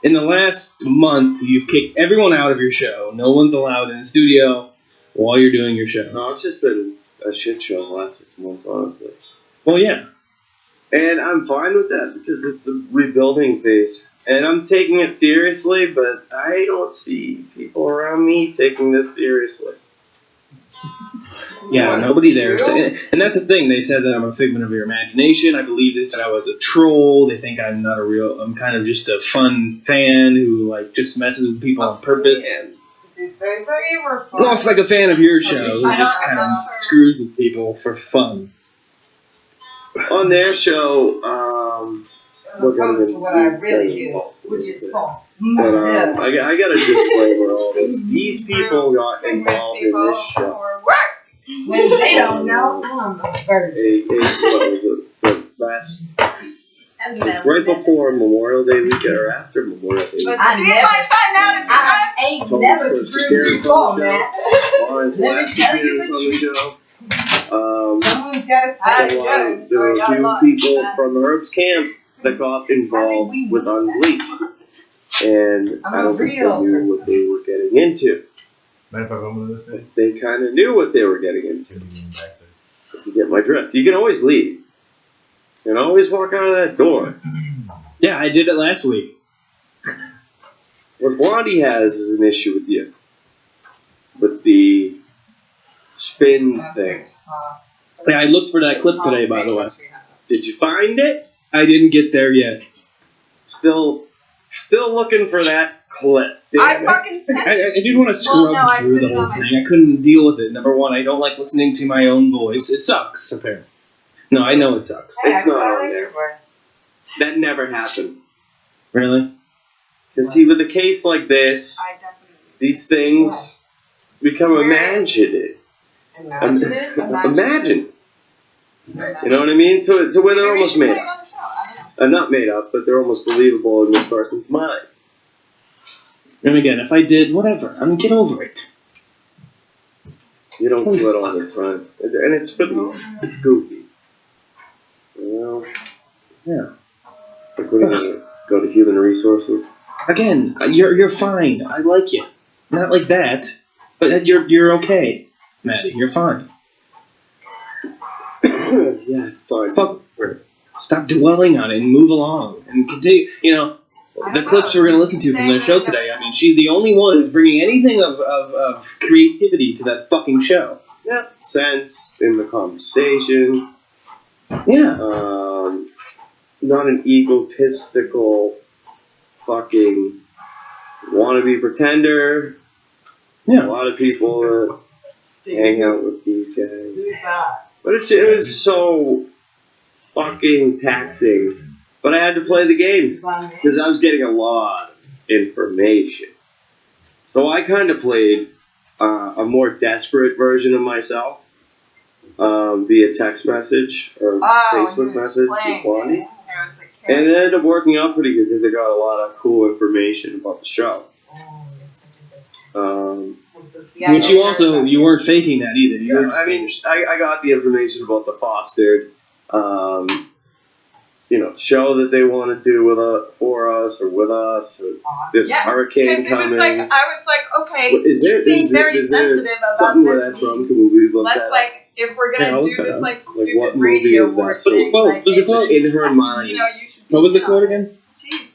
[SPEAKER 8] in the last month, you've kicked everyone out of your show. No one's allowed in the studio while you're doing your show.
[SPEAKER 6] No, it's just been a shit show the last 6 months, honestly.
[SPEAKER 8] Well, yeah.
[SPEAKER 6] And I'm fine with that because it's a rebuilding phase. And I'm taking it seriously, but I don't see people around me taking this seriously.
[SPEAKER 8] Yeah, nobody there. And that's the thing. They said that I'm a figment of your imagination. I believe they said I was a troll. They think I'm not a real. I'm kind of just a fun fan who like just messes with people on purpose.
[SPEAKER 1] Dude, those are even fun.
[SPEAKER 8] Well, it's like a fan of your show who
[SPEAKER 2] I
[SPEAKER 8] just
[SPEAKER 2] don't
[SPEAKER 8] kind
[SPEAKER 2] know.
[SPEAKER 8] of screws with people for fun.
[SPEAKER 6] On their show,
[SPEAKER 1] As opposed to what I really do, which is fun.
[SPEAKER 6] But I got a disclaimer all this. These people got involved in
[SPEAKER 2] people
[SPEAKER 6] this show.
[SPEAKER 2] for work.
[SPEAKER 1] When they don't know, I'm a virgin.
[SPEAKER 6] What was it? The last,
[SPEAKER 1] And then-
[SPEAKER 6] right before Memorial Day weekend or after Memorial Day
[SPEAKER 2] But
[SPEAKER 6] weekend.
[SPEAKER 1] I
[SPEAKER 2] Steve
[SPEAKER 1] never-
[SPEAKER 2] might find out if
[SPEAKER 1] I ain't never screwed you before, man.
[SPEAKER 6] Lawrence
[SPEAKER 1] Let me
[SPEAKER 6] last
[SPEAKER 1] tell you
[SPEAKER 6] appearance
[SPEAKER 1] the
[SPEAKER 6] on the show.
[SPEAKER 1] Someone's gotta
[SPEAKER 2] I
[SPEAKER 1] say
[SPEAKER 2] got
[SPEAKER 6] There were a
[SPEAKER 2] got
[SPEAKER 6] few
[SPEAKER 2] lost.
[SPEAKER 6] people from Herb's camp that got involved with Unleashed. and
[SPEAKER 1] I'm
[SPEAKER 6] I don't think they
[SPEAKER 1] real
[SPEAKER 6] knew what they were getting into.
[SPEAKER 3] Mind if I come with this bit?
[SPEAKER 6] They kind of knew what they were getting into.
[SPEAKER 3] Should be getting back there.
[SPEAKER 6] If you get my drift, you can always leave. You can always walk out of that door.
[SPEAKER 8] Yeah, I did it last week.
[SPEAKER 6] What Blondie has is an issue with you. With the spin thing.
[SPEAKER 8] Yeah, I looked for that clip today, by the way.
[SPEAKER 6] Did you find it?
[SPEAKER 8] I didn't get there yet.
[SPEAKER 6] Still looking for that clip.
[SPEAKER 2] I fucking sent
[SPEAKER 8] I
[SPEAKER 2] it.
[SPEAKER 8] did want to scrub
[SPEAKER 2] no, I
[SPEAKER 8] through
[SPEAKER 2] put
[SPEAKER 8] the
[SPEAKER 2] it
[SPEAKER 8] whole
[SPEAKER 2] on my-
[SPEAKER 8] thing. I couldn't deal with it. Number one, I don't like listening to my own voice. It sucks, apparently. No, I know it sucks.
[SPEAKER 1] Hey,
[SPEAKER 6] It's
[SPEAKER 1] I
[SPEAKER 6] not on
[SPEAKER 1] like
[SPEAKER 6] there.
[SPEAKER 1] your voice.
[SPEAKER 6] That never happened.
[SPEAKER 8] Really?
[SPEAKER 6] Because see, with a case like this,
[SPEAKER 2] I definitely.
[SPEAKER 6] these things become imaginative.
[SPEAKER 1] Imagine it.
[SPEAKER 6] Imagine. You know what I mean? To where they're
[SPEAKER 2] Maybe we
[SPEAKER 6] almost
[SPEAKER 2] should
[SPEAKER 6] made
[SPEAKER 2] play it
[SPEAKER 6] up.
[SPEAKER 2] on the show. I don't know.
[SPEAKER 6] Not made up, but they're almost believable in this person's mind.
[SPEAKER 8] And again, if I did, whatever. I mean, get over it.
[SPEAKER 6] You don't
[SPEAKER 8] Holy
[SPEAKER 6] do it all the time. And it's really, it's goofy. Well,
[SPEAKER 8] Yeah.
[SPEAKER 6] like what are you gonna go to human resources?
[SPEAKER 8] Again, you're fine. I like you. Not like that, but you're okay, Maddie. You're fine.
[SPEAKER 6] Yeah, it's fine.
[SPEAKER 8] Fuck her. Stop dwelling on it and move along and continue. You know, the clips we're gonna listen to from their show today. I mean, she's the only one who's bringing anything of creativity to that fucking show.
[SPEAKER 6] Yeah, sense in the conversation.
[SPEAKER 8] Yeah.
[SPEAKER 6] Not an egotistical fucking wannabe pretender.
[SPEAKER 8] Yeah.
[SPEAKER 6] A lot of people hang out with these guys.
[SPEAKER 1] Who's that?
[SPEAKER 6] But it was so fucking taxing. But I had to play the game because I was getting a lot of information. So I kind of played a more desperate version of myself via text message or Facebook message with Blondie. And it ended up working out pretty good because I got a lot of cool information about the show.
[SPEAKER 8] Which you weren't faking that either. You were
[SPEAKER 6] I mean, I got the information about the fostered, show that they want to do for us or with us or this hurricane
[SPEAKER 2] Because it
[SPEAKER 6] coming.
[SPEAKER 2] was like, I was like, okay,
[SPEAKER 6] Is there-
[SPEAKER 2] you seem
[SPEAKER 6] is there-
[SPEAKER 2] very
[SPEAKER 6] is there
[SPEAKER 2] sensitive about
[SPEAKER 6] something where
[SPEAKER 2] this
[SPEAKER 6] that's
[SPEAKER 2] meme.
[SPEAKER 6] from? Can we look
[SPEAKER 2] Let's
[SPEAKER 6] that
[SPEAKER 2] like, if we're gonna
[SPEAKER 8] Yeah,
[SPEAKER 2] do
[SPEAKER 8] okay.
[SPEAKER 2] this like
[SPEAKER 6] what
[SPEAKER 2] stupid
[SPEAKER 6] movie
[SPEAKER 2] radio
[SPEAKER 6] is that?
[SPEAKER 2] award
[SPEAKER 6] So
[SPEAKER 2] thing,
[SPEAKER 8] what
[SPEAKER 2] like,
[SPEAKER 8] was it called?
[SPEAKER 6] In her mind.
[SPEAKER 2] you know, you should.
[SPEAKER 8] What was the
[SPEAKER 2] be
[SPEAKER 8] quote
[SPEAKER 2] on.
[SPEAKER 8] again?
[SPEAKER 2] Jesus.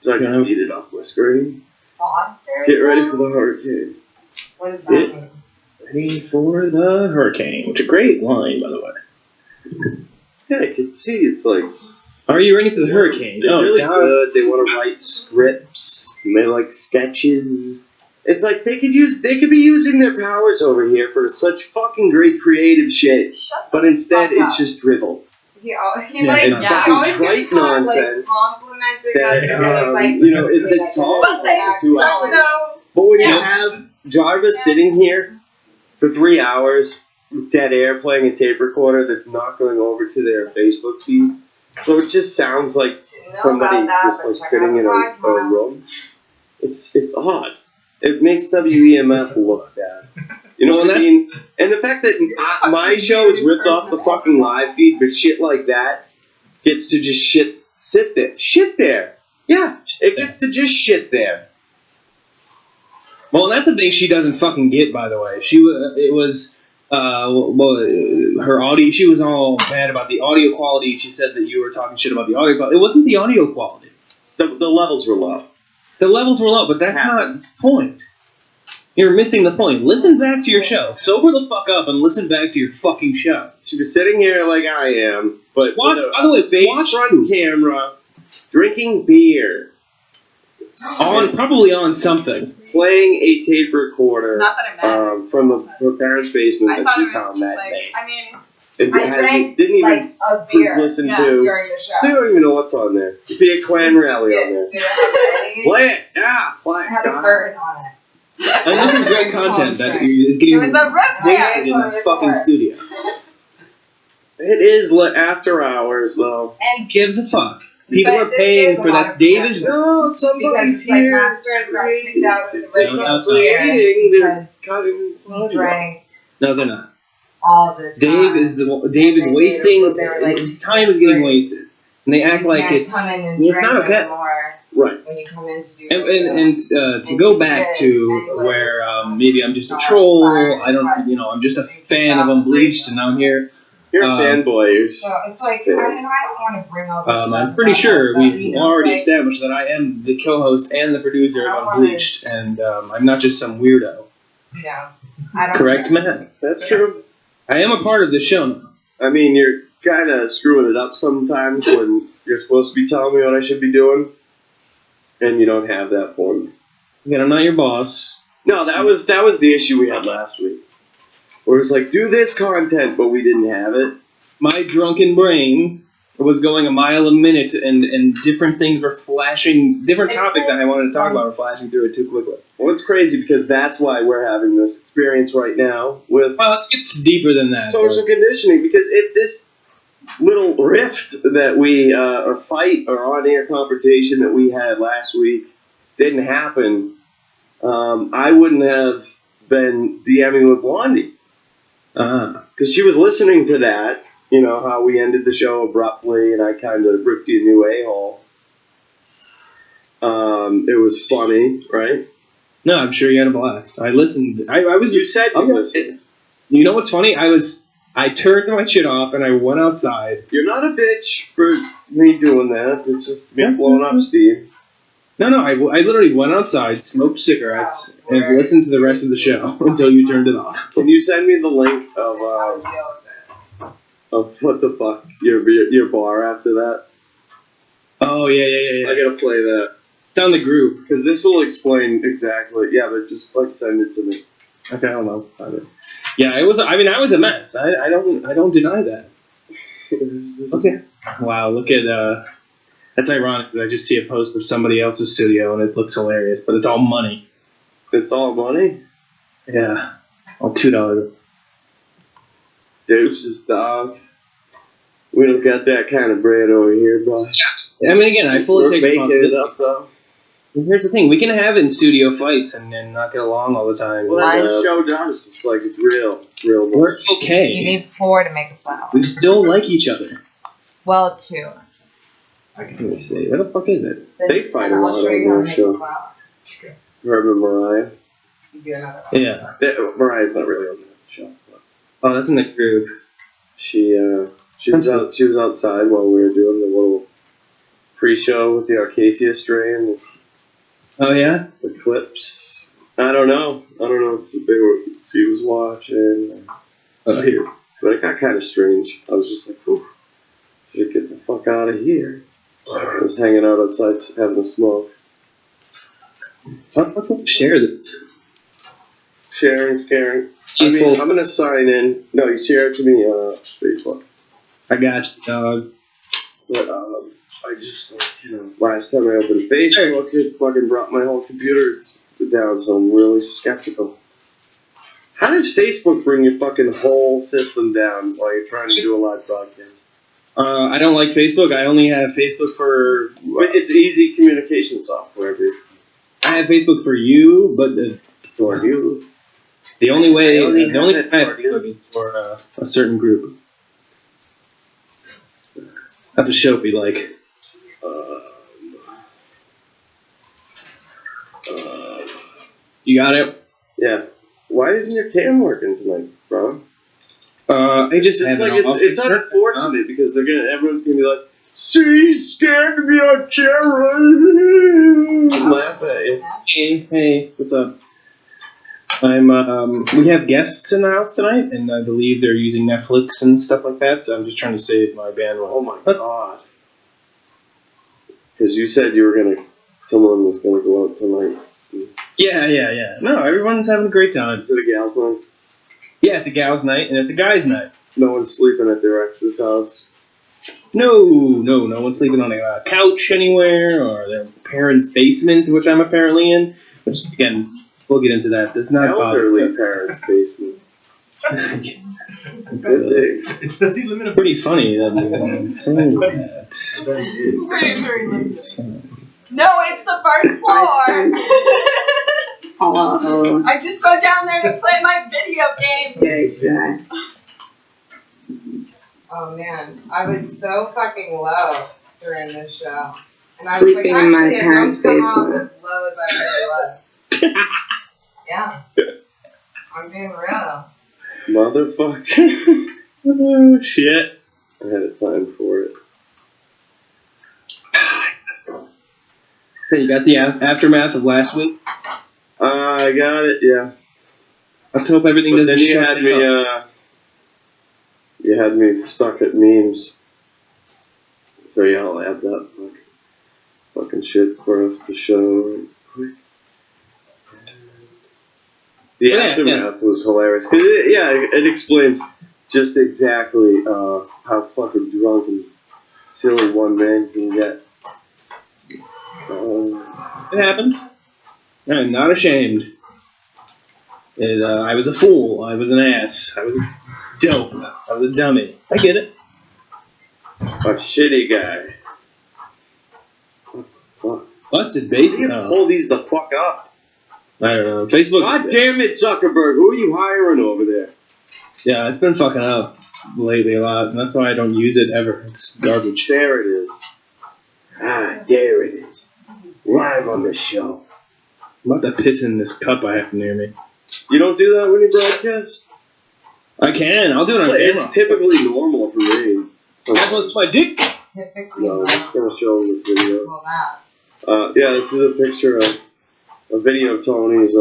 [SPEAKER 6] So I can read it off my screen.
[SPEAKER 1] Foster?
[SPEAKER 6] Get ready for the hurricane.
[SPEAKER 1] What does that mean?
[SPEAKER 8] Ready for the hurricane. Which is a great line, by the way.
[SPEAKER 6] Yeah, I can see it's like
[SPEAKER 8] Are you ready for the hurricane?
[SPEAKER 6] they're
[SPEAKER 8] Oh,
[SPEAKER 6] really
[SPEAKER 8] God.
[SPEAKER 6] good. They want to write scripts. And they like sketches. It's like they could be using their powers over here for such fucking great creative shit. But instead,
[SPEAKER 1] fuck
[SPEAKER 6] it's
[SPEAKER 1] up.
[SPEAKER 6] just dribble.
[SPEAKER 2] He
[SPEAKER 8] Yeah,
[SPEAKER 2] like,
[SPEAKER 8] it's
[SPEAKER 2] he
[SPEAKER 6] fucking
[SPEAKER 2] always
[SPEAKER 6] trite
[SPEAKER 2] gets caught,
[SPEAKER 6] nonsense.
[SPEAKER 1] Complimenting
[SPEAKER 6] That,
[SPEAKER 1] us and then like,
[SPEAKER 6] it's all
[SPEAKER 2] But they
[SPEAKER 6] about 2
[SPEAKER 2] suck
[SPEAKER 6] hours.
[SPEAKER 2] though.
[SPEAKER 6] But when you
[SPEAKER 2] Yeah.
[SPEAKER 6] have Jarvis sitting here for 3 hours with dead air playing a tape recorder that's not going over to their Facebook feed, so it just sounds like somebody just like sitting in a room. It's odd. It makes WEMF look bad. You know what I mean? And the fact that my show is ripped off the fucking live feed, but shit like that gets to just sit there. Shit there. Yeah, it gets to just shit there.
[SPEAKER 8] Well, and that's the thing she doesn't fucking get, by the way. Her audio, she was all mad about the audio quality. She said that you were talking shit about the audio quality. It wasn't the audio quality.
[SPEAKER 6] The levels were low.
[SPEAKER 8] The levels were low, but that's not the point. You're missing the point. Listen back to your show. Sober the fuck up and listen back to your fucking show.
[SPEAKER 6] She was sitting here like I am, but
[SPEAKER 8] Watch-
[SPEAKER 6] with
[SPEAKER 8] by the way,
[SPEAKER 6] a face
[SPEAKER 8] watch
[SPEAKER 6] front
[SPEAKER 8] who?
[SPEAKER 6] camera, drinking beer,
[SPEAKER 8] Probably on something.
[SPEAKER 6] playing a tape recorder
[SPEAKER 2] Not that it matters.
[SPEAKER 6] from her parents' basement
[SPEAKER 2] I
[SPEAKER 6] that
[SPEAKER 2] thought
[SPEAKER 6] she
[SPEAKER 2] it was
[SPEAKER 6] found
[SPEAKER 2] just
[SPEAKER 6] that
[SPEAKER 2] like,
[SPEAKER 6] day.
[SPEAKER 2] I mean,
[SPEAKER 6] It
[SPEAKER 1] I drank
[SPEAKER 6] didn't even
[SPEAKER 1] like a beer
[SPEAKER 6] listen
[SPEAKER 2] yeah,
[SPEAKER 6] to.
[SPEAKER 1] during the
[SPEAKER 6] So you
[SPEAKER 1] show.
[SPEAKER 6] don't even know what's on there. It'd be a clan rally on there.
[SPEAKER 1] Did it have any?
[SPEAKER 6] Play it, yeah, play
[SPEAKER 1] It
[SPEAKER 6] it.
[SPEAKER 1] had a bird on it.
[SPEAKER 8] And this is great content that is getting
[SPEAKER 2] it was a rip
[SPEAKER 8] wasted in
[SPEAKER 1] Yeah.
[SPEAKER 8] the fucking studio.
[SPEAKER 6] It is after hours though.
[SPEAKER 1] And
[SPEAKER 8] Gives a fuck. People
[SPEAKER 1] But
[SPEAKER 8] are
[SPEAKER 1] this
[SPEAKER 8] paying
[SPEAKER 1] is a
[SPEAKER 8] for
[SPEAKER 1] lot
[SPEAKER 8] that.
[SPEAKER 1] of
[SPEAKER 8] Dave is
[SPEAKER 6] No,
[SPEAKER 1] because
[SPEAKER 6] somebody's
[SPEAKER 1] like
[SPEAKER 6] here.
[SPEAKER 1] Masters got kicked out of the
[SPEAKER 6] They're
[SPEAKER 1] radio
[SPEAKER 6] not
[SPEAKER 1] here
[SPEAKER 6] creating, they're
[SPEAKER 1] because
[SPEAKER 6] cutting
[SPEAKER 1] he drank
[SPEAKER 8] no, they're not.
[SPEAKER 1] all the time.
[SPEAKER 8] Dave is
[SPEAKER 1] And they
[SPEAKER 8] wasting.
[SPEAKER 1] were like,
[SPEAKER 8] His time is getting wasted, and they act
[SPEAKER 1] You
[SPEAKER 8] like
[SPEAKER 1] can't
[SPEAKER 8] it's
[SPEAKER 1] come in and
[SPEAKER 8] well, it's
[SPEAKER 1] drink
[SPEAKER 8] not okay.
[SPEAKER 1] anymore.
[SPEAKER 6] Right.
[SPEAKER 1] when you come in to do
[SPEAKER 8] And to go back to where maybe I'm just a troll, I'm just a fan of Unbleached, and now I'm here.
[SPEAKER 6] You're a fanboy.
[SPEAKER 1] So it's like, I don't want to bring all this stuff.
[SPEAKER 8] I'm pretty sure
[SPEAKER 1] about
[SPEAKER 8] we've already
[SPEAKER 1] like,
[SPEAKER 8] established that I am the co-host and the producer of Unbleached, and I'm not just some weirdo.
[SPEAKER 1] Yeah. I don't
[SPEAKER 8] Correct, Matt?
[SPEAKER 6] That's true.
[SPEAKER 8] I am a part of the show now.
[SPEAKER 6] I mean, you're kind of screwing it up sometimes when you're supposed to be telling me what I should be doing, and you don't have that for me.
[SPEAKER 8] Again, I'm not your boss.
[SPEAKER 6] No, that was the issue we had last week. Where it's like, do this content, but we didn't have it.
[SPEAKER 8] My drunken brain was going a mile a minute, and different things were flashing, different topics that I wanted to talk about were flashing through it too quickly.
[SPEAKER 6] Well, it's crazy because that's why we're having this experience right now with
[SPEAKER 8] Well, it's deeper than that.
[SPEAKER 6] social conditioning, because if this little rift that we, or fight or on-air confrontation that we had last week didn't happen, I wouldn't have been DMing with Blondie. Because she was listening to that, you know, how we ended the show abruptly and I kind of ripped you a new a-hole. It was funny, right?
[SPEAKER 8] No, I'm sure you had a blast. I listened. I was.
[SPEAKER 6] You said you listened.
[SPEAKER 8] You know what's funny? I turned my shit off and I went outside.
[SPEAKER 6] You're not a bitch for me doing that. It's just me blowing up steam.
[SPEAKER 8] No, I literally went outside, smoked cigarettes, and listened to the rest of the show until you turned it off.
[SPEAKER 6] Can you send me the link of what the fuck your bar after that?
[SPEAKER 8] Oh yeah.
[SPEAKER 6] I gotta play that.
[SPEAKER 8] It's on the group.
[SPEAKER 6] Because this will explain exactly. Yeah, but just like send it to me.
[SPEAKER 8] Okay, I don't know. Yeah, it was. I mean, I was a mess. I don't deny that. Okay. Wow, look at that's ironic because I just see a post of somebody else's studio and it looks hilarious, but it's all money.
[SPEAKER 6] It's all money?
[SPEAKER 8] Yeah. All $2.
[SPEAKER 6] Deuces, dog. We don't got that kind of bread over here, boy.
[SPEAKER 8] I mean, again, I fully take
[SPEAKER 6] making it up, though.
[SPEAKER 8] Here's the thing: we can have in studio fights and not get along all the time.
[SPEAKER 6] Well, that's what the show does. It's like it's real. It's real.
[SPEAKER 8] We're okay.
[SPEAKER 1] You need 4 to make a flower.
[SPEAKER 8] We still like each other.
[SPEAKER 1] Well, 2.
[SPEAKER 8] Let me see. Where the fuck is it?
[SPEAKER 6] They fight a lot on their show. Herb and Mariah.
[SPEAKER 1] You do another one.
[SPEAKER 8] Yeah.
[SPEAKER 6] Mariah's not really on the show. But
[SPEAKER 8] Oh, that's in the group.
[SPEAKER 6] she was outside while we were doing the little pre-show with the Arcacia strain.
[SPEAKER 8] Oh yeah.
[SPEAKER 6] The clips. I don't know if she was watching.
[SPEAKER 8] Here.
[SPEAKER 6] So it got kind of strange. I was just like, oof, should get the fuck out of here. I was hanging out outside having a smoke.
[SPEAKER 8] How the fuck do I share this?
[SPEAKER 6] Sharing, scaring. I mean, I'm going to sign in. No, you share it to me on Facebook.
[SPEAKER 8] I got you, dog.
[SPEAKER 6] But I just, last time I opened Facebook, it fucking brought my whole computer down, so I'm really skeptical. How does Facebook bring your fucking whole system down while you're trying to do a live broadcast?
[SPEAKER 8] I don't like Facebook. I only have Facebook for...
[SPEAKER 6] It's easy communication software, basically.
[SPEAKER 8] I have Facebook for you, but
[SPEAKER 6] For you.
[SPEAKER 8] the only way...
[SPEAKER 6] I only
[SPEAKER 8] The only
[SPEAKER 6] have
[SPEAKER 8] thing I
[SPEAKER 6] it
[SPEAKER 8] have
[SPEAKER 6] for you.
[SPEAKER 8] Facebook is for a certain group. Have the show be like... You got it?
[SPEAKER 6] Yeah. Why isn't your cam working tonight, bro?
[SPEAKER 8] I just have it off.
[SPEAKER 6] It's unfortunate because everyone's gonna be like, "See, he's scared to be on camera." Laugh at you.
[SPEAKER 8] Hey, what's up? We have guests in the house tonight, and I believe they're using Netflix and stuff like that, so I'm just trying to save my bandwidth.
[SPEAKER 6] Oh my god. Because you said someone was gonna go out tonight.
[SPEAKER 8] Yeah. No, everyone's having a great time.
[SPEAKER 6] Is it a gal's night?
[SPEAKER 8] Yeah, it's a gal's night, and it's a guy's night.
[SPEAKER 6] No one's sleeping at their ex's house.
[SPEAKER 8] No one's sleeping on a couch anywhere, or their parents' basement, which I'm apparently in. Which, again, we'll get into that. There's not
[SPEAKER 6] elderly parents' basement.
[SPEAKER 3] It's the seat limit of
[SPEAKER 8] pretty funny that you're saying that.
[SPEAKER 2] Very limited.
[SPEAKER 1] No, it's the first floor. I just go down there to play my video game. Oh man, I was so fucking low during this show. And I was
[SPEAKER 4] Sleeping
[SPEAKER 1] like,
[SPEAKER 4] in my
[SPEAKER 1] actually, I
[SPEAKER 4] parents'
[SPEAKER 1] don't come off
[SPEAKER 4] basement.
[SPEAKER 1] as low as I really was. Yeah. I'm being real.
[SPEAKER 6] Motherfucker.
[SPEAKER 8] Oh, shit.
[SPEAKER 6] I had a time for it.
[SPEAKER 8] Hey, you got the aftermath of last week?
[SPEAKER 6] I got it, yeah.
[SPEAKER 8] Let's hope everything
[SPEAKER 6] But
[SPEAKER 8] doesn't
[SPEAKER 6] then you
[SPEAKER 8] shut
[SPEAKER 6] had me,
[SPEAKER 8] down.
[SPEAKER 6] you had me stuck at memes. So yeah, I'll add that fucking shit for us to show real quick. The
[SPEAKER 8] Yeah,
[SPEAKER 6] aftermath was hilarious. Cause it explains just exactly how fucking drunk and silly one man can get.
[SPEAKER 8] It happens. I'm not ashamed. I was a fool. I was an ass. I was a dope. I was a dummy. I get it.
[SPEAKER 6] A shitty guy. Fuck.
[SPEAKER 8] Busted base.
[SPEAKER 6] You pull these the fuck up.
[SPEAKER 8] I don't know. Facebook.
[SPEAKER 6] God damn it, Zuckerberg. Who are you hiring over there?
[SPEAKER 8] Yeah, it's been fucking up lately a lot, and that's why I don't use it ever. It's garbage.
[SPEAKER 6] There it is. Ah, there it is. Live on the show.
[SPEAKER 8] I'm about to piss in this cup I have near me.
[SPEAKER 6] You don't do that when you broadcast?
[SPEAKER 8] I can. I'll do it on camera.
[SPEAKER 6] It's typically normal for me.
[SPEAKER 8] That's what's my dick.
[SPEAKER 1] Typically,
[SPEAKER 6] No, I'm just gonna show this video.
[SPEAKER 1] well, that.
[SPEAKER 6] Yeah, this is a picture of a video of Tony's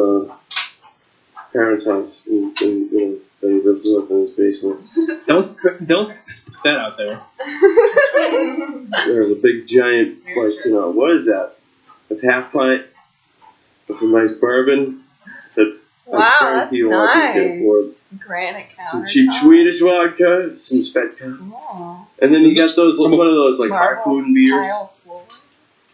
[SPEAKER 6] parents' house, and that he lives with in his basement.
[SPEAKER 8] Don't put that out there.
[SPEAKER 6] There's a big giant, what is that? It's half pint with some nice bourbon. That
[SPEAKER 4] Wow,
[SPEAKER 6] I
[SPEAKER 4] that's
[SPEAKER 6] guarantee you all can afford.
[SPEAKER 4] Granite
[SPEAKER 6] Some
[SPEAKER 4] countertop.
[SPEAKER 6] cheap Swedish vodka, some Svedka.
[SPEAKER 4] Cool.
[SPEAKER 6] And then you got those, one of those like
[SPEAKER 4] Marble
[SPEAKER 6] harpoon beers.
[SPEAKER 4] tile floor.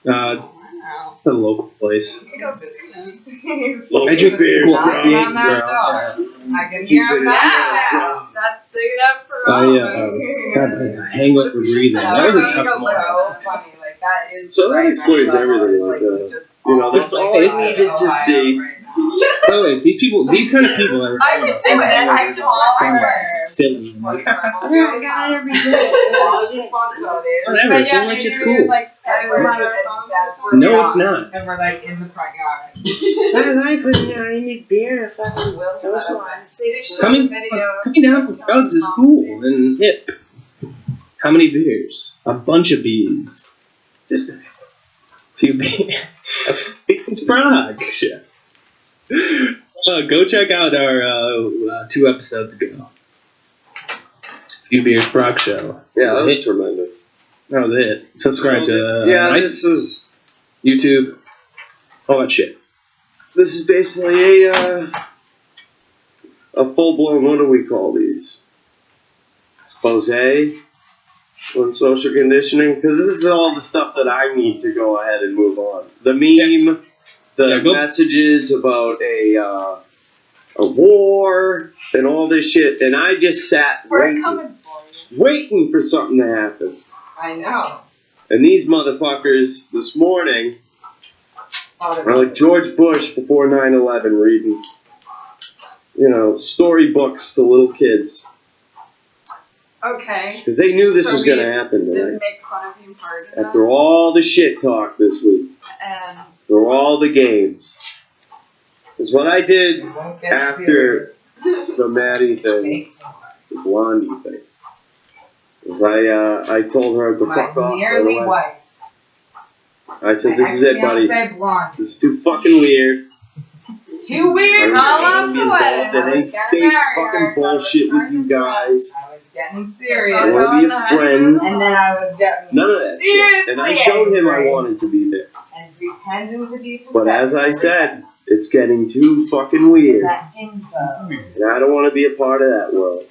[SPEAKER 8] It's
[SPEAKER 4] Wow.
[SPEAKER 8] a local place.
[SPEAKER 1] You can go visit
[SPEAKER 6] Local
[SPEAKER 8] I drink
[SPEAKER 6] beers,
[SPEAKER 8] cool.
[SPEAKER 6] bro.
[SPEAKER 8] Yeah,
[SPEAKER 1] on that door. I can hear him
[SPEAKER 6] it
[SPEAKER 1] knocking
[SPEAKER 6] in.
[SPEAKER 1] now.
[SPEAKER 2] That's big enough for all
[SPEAKER 8] Oh
[SPEAKER 2] of
[SPEAKER 8] yeah.
[SPEAKER 2] us.
[SPEAKER 8] God, I hang up for breathing. That was a tough one.
[SPEAKER 1] So funny, like that is.
[SPEAKER 6] So that
[SPEAKER 1] right
[SPEAKER 6] explains
[SPEAKER 1] next level.
[SPEAKER 6] everything,
[SPEAKER 1] Like,
[SPEAKER 6] like,
[SPEAKER 1] we just
[SPEAKER 6] that's all I needed to see.
[SPEAKER 8] By the way, these kind of people that are
[SPEAKER 1] I would do it. I just all I wear.
[SPEAKER 8] silly.
[SPEAKER 1] I got every day.
[SPEAKER 8] Whatever,
[SPEAKER 1] But yeah,
[SPEAKER 8] feel like
[SPEAKER 1] maybe
[SPEAKER 8] it's
[SPEAKER 1] we
[SPEAKER 8] cool.
[SPEAKER 1] would, like Skype
[SPEAKER 2] We're
[SPEAKER 1] and
[SPEAKER 2] not
[SPEAKER 1] that's
[SPEAKER 2] phones.
[SPEAKER 1] where
[SPEAKER 8] No,
[SPEAKER 1] we
[SPEAKER 8] it's
[SPEAKER 1] are.
[SPEAKER 8] not.
[SPEAKER 1] And we're like in the front yard.
[SPEAKER 6] I need beer.
[SPEAKER 1] Will socialize.
[SPEAKER 2] They just showed
[SPEAKER 8] Coming,
[SPEAKER 2] a video.
[SPEAKER 8] coming down from drugs is cool and hip. How many beers? A bunch of bees. Just a few beers. It's Prague. Shit. Go check out our 2 episodes ago. Few Beers Prague show.
[SPEAKER 6] Yeah, that was
[SPEAKER 8] Hit.
[SPEAKER 6] tremendous.
[SPEAKER 8] That was it. Subscribe to
[SPEAKER 6] this is
[SPEAKER 8] YouTube, all that shit.
[SPEAKER 6] basically a full blown. What do we call these? Expose on social conditioning, because this is all the stuff that I need to go ahead and move on. The meme, the messages about a war and all this shit, and I just sat
[SPEAKER 1] We're coming for you.
[SPEAKER 6] waiting for something to happen.
[SPEAKER 1] I know.
[SPEAKER 6] And these motherfuckers this morning are like George Bush before 9/11 reading, storybooks to little kids.
[SPEAKER 2] Okay.
[SPEAKER 6] Because they knew this
[SPEAKER 2] So
[SPEAKER 6] was going to
[SPEAKER 2] we
[SPEAKER 6] happen
[SPEAKER 2] Didn't
[SPEAKER 6] tonight.
[SPEAKER 2] make fun of you hard enough.
[SPEAKER 6] After all the shit talk this week,
[SPEAKER 2] And
[SPEAKER 6] after all the games. Because what I did
[SPEAKER 1] We won't get
[SPEAKER 6] after the Maddie thing, the Blondie thing, was I told her to
[SPEAKER 1] my
[SPEAKER 6] fuck off right
[SPEAKER 1] nearly
[SPEAKER 6] away.
[SPEAKER 1] wife.
[SPEAKER 6] I said, this is it, buddy.
[SPEAKER 1] Ex-fiancé blonde.
[SPEAKER 6] This is too fucking weird.
[SPEAKER 1] It's too weird.
[SPEAKER 6] I
[SPEAKER 1] All
[SPEAKER 6] don't
[SPEAKER 1] up
[SPEAKER 6] want to be
[SPEAKER 1] the
[SPEAKER 6] involved
[SPEAKER 1] way.
[SPEAKER 6] in any fake fucking bullshit with you guys.
[SPEAKER 1] I was getting
[SPEAKER 6] I
[SPEAKER 1] serious.
[SPEAKER 6] want to be a friend.
[SPEAKER 1] And then I was getting
[SPEAKER 6] None of that shit. And I showed him I wanted to be there.
[SPEAKER 1] And pretending to be
[SPEAKER 6] But as I said, it's getting too fucking weird.
[SPEAKER 1] that info.
[SPEAKER 6] And I don't want to be a part of that world.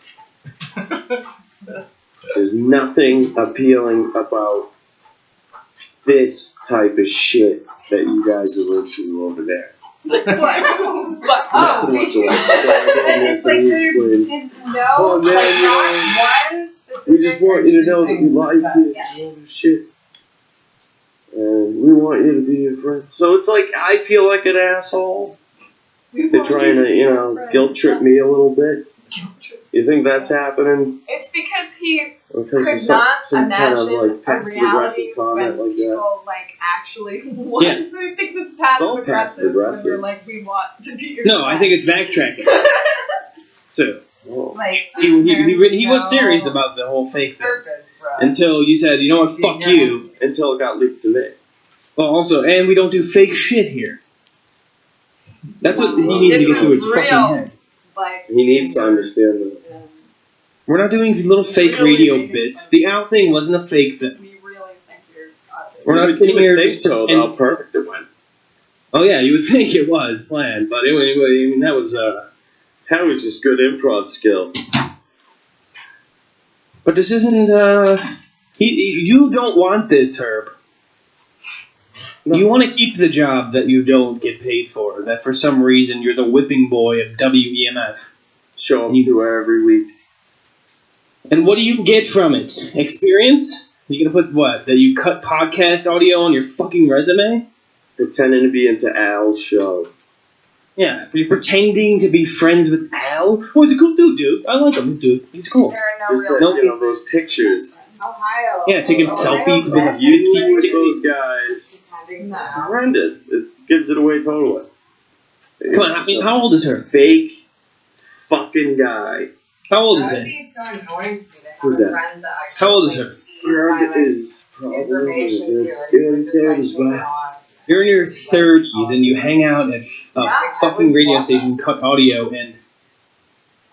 [SPEAKER 6] There's nothing appealing about this type of shit that you guys are into over there.
[SPEAKER 1] But
[SPEAKER 6] Nothing whatsoever.
[SPEAKER 1] it's like there's no,
[SPEAKER 6] Oh, man,
[SPEAKER 1] like not one specific.
[SPEAKER 6] We just want you to know that we
[SPEAKER 1] thing
[SPEAKER 6] like
[SPEAKER 1] that-
[SPEAKER 6] you
[SPEAKER 1] yeah.
[SPEAKER 6] and all this shit. And we want you to be a friend. So it's like I feel like an asshole. They're trying to, guilt trip me a little bit. You think that's happening?
[SPEAKER 2] It's because he
[SPEAKER 6] Or 'cause
[SPEAKER 2] could
[SPEAKER 6] there's some
[SPEAKER 2] not
[SPEAKER 6] kind
[SPEAKER 2] imagine
[SPEAKER 6] of like
[SPEAKER 2] a
[SPEAKER 6] passive
[SPEAKER 2] reality
[SPEAKER 6] aggressive comment
[SPEAKER 2] when
[SPEAKER 6] like that?
[SPEAKER 2] people like actually want.
[SPEAKER 8] Yeah.
[SPEAKER 2] So he thinks it's passive
[SPEAKER 6] all
[SPEAKER 2] aggressive when
[SPEAKER 6] passive-aggressive.
[SPEAKER 2] we're like, we want to be your
[SPEAKER 8] No, I think it's backtracking. So
[SPEAKER 6] Oh.
[SPEAKER 1] Like,
[SPEAKER 8] he was
[SPEAKER 1] no
[SPEAKER 8] serious about the whole fake thing
[SPEAKER 1] purpose, bro.
[SPEAKER 8] until you said, you know what, fuck you.
[SPEAKER 6] Until it got leaked to me.
[SPEAKER 8] Well, also, and we don't do fake shit here. That's what he needs to
[SPEAKER 2] This
[SPEAKER 8] get through
[SPEAKER 2] is
[SPEAKER 8] his fucking
[SPEAKER 2] real.
[SPEAKER 8] head.
[SPEAKER 2] Like,
[SPEAKER 6] He needs to understand that.
[SPEAKER 8] We're not doing little fake
[SPEAKER 2] Really
[SPEAKER 8] radio
[SPEAKER 2] making
[SPEAKER 8] bits.
[SPEAKER 2] fun.
[SPEAKER 8] The Al thing wasn't a fake thing.
[SPEAKER 2] we really think you're autistic.
[SPEAKER 8] We're not
[SPEAKER 6] You
[SPEAKER 8] sitting
[SPEAKER 6] would
[SPEAKER 8] here
[SPEAKER 6] think
[SPEAKER 8] just
[SPEAKER 6] so,
[SPEAKER 8] pretending-
[SPEAKER 6] how perfect it went.
[SPEAKER 8] Oh yeah, you would think it was planned, but anyway, I mean that was
[SPEAKER 6] That was just good improv skill.
[SPEAKER 8] But this isn't you don't want this, Herb.
[SPEAKER 6] No.
[SPEAKER 8] You want to keep the job that you don't get paid for. That for some reason you're the whipping boy of WEMF.
[SPEAKER 6] Show up to her every week.
[SPEAKER 8] And what do you get from it? Experience? You gonna put what? That you cut podcast audio on your fucking resume?
[SPEAKER 6] Pretending to be into Al's show.
[SPEAKER 8] Yeah, you're pretending to be friends with Al. Oh, he's a cool dude. I like him, dude. He's cool.
[SPEAKER 2] There are no
[SPEAKER 6] Just
[SPEAKER 2] real
[SPEAKER 6] that, those pictures.
[SPEAKER 2] Ohio.
[SPEAKER 8] Yeah, taking
[SPEAKER 2] Ohio
[SPEAKER 8] selfies with
[SPEAKER 2] red.
[SPEAKER 6] You with
[SPEAKER 8] 60.
[SPEAKER 6] those guys.
[SPEAKER 2] No.
[SPEAKER 6] Horrendous. It gives it away totally.
[SPEAKER 8] Come on, I mean, how old is her?
[SPEAKER 6] Fake fucking guy.
[SPEAKER 8] How old is
[SPEAKER 1] That would
[SPEAKER 8] her?
[SPEAKER 1] be so annoying to me to have
[SPEAKER 6] Who's
[SPEAKER 1] a
[SPEAKER 6] that?
[SPEAKER 1] friend that actually
[SPEAKER 8] How old is
[SPEAKER 1] like,
[SPEAKER 8] her?
[SPEAKER 6] Her is
[SPEAKER 1] information to her.
[SPEAKER 6] probably
[SPEAKER 1] Just like take it off.
[SPEAKER 8] You're in your 30s and you hang out at a
[SPEAKER 1] Yeah, I
[SPEAKER 8] fucking
[SPEAKER 1] would
[SPEAKER 8] radio
[SPEAKER 1] want
[SPEAKER 8] station, cut audio, and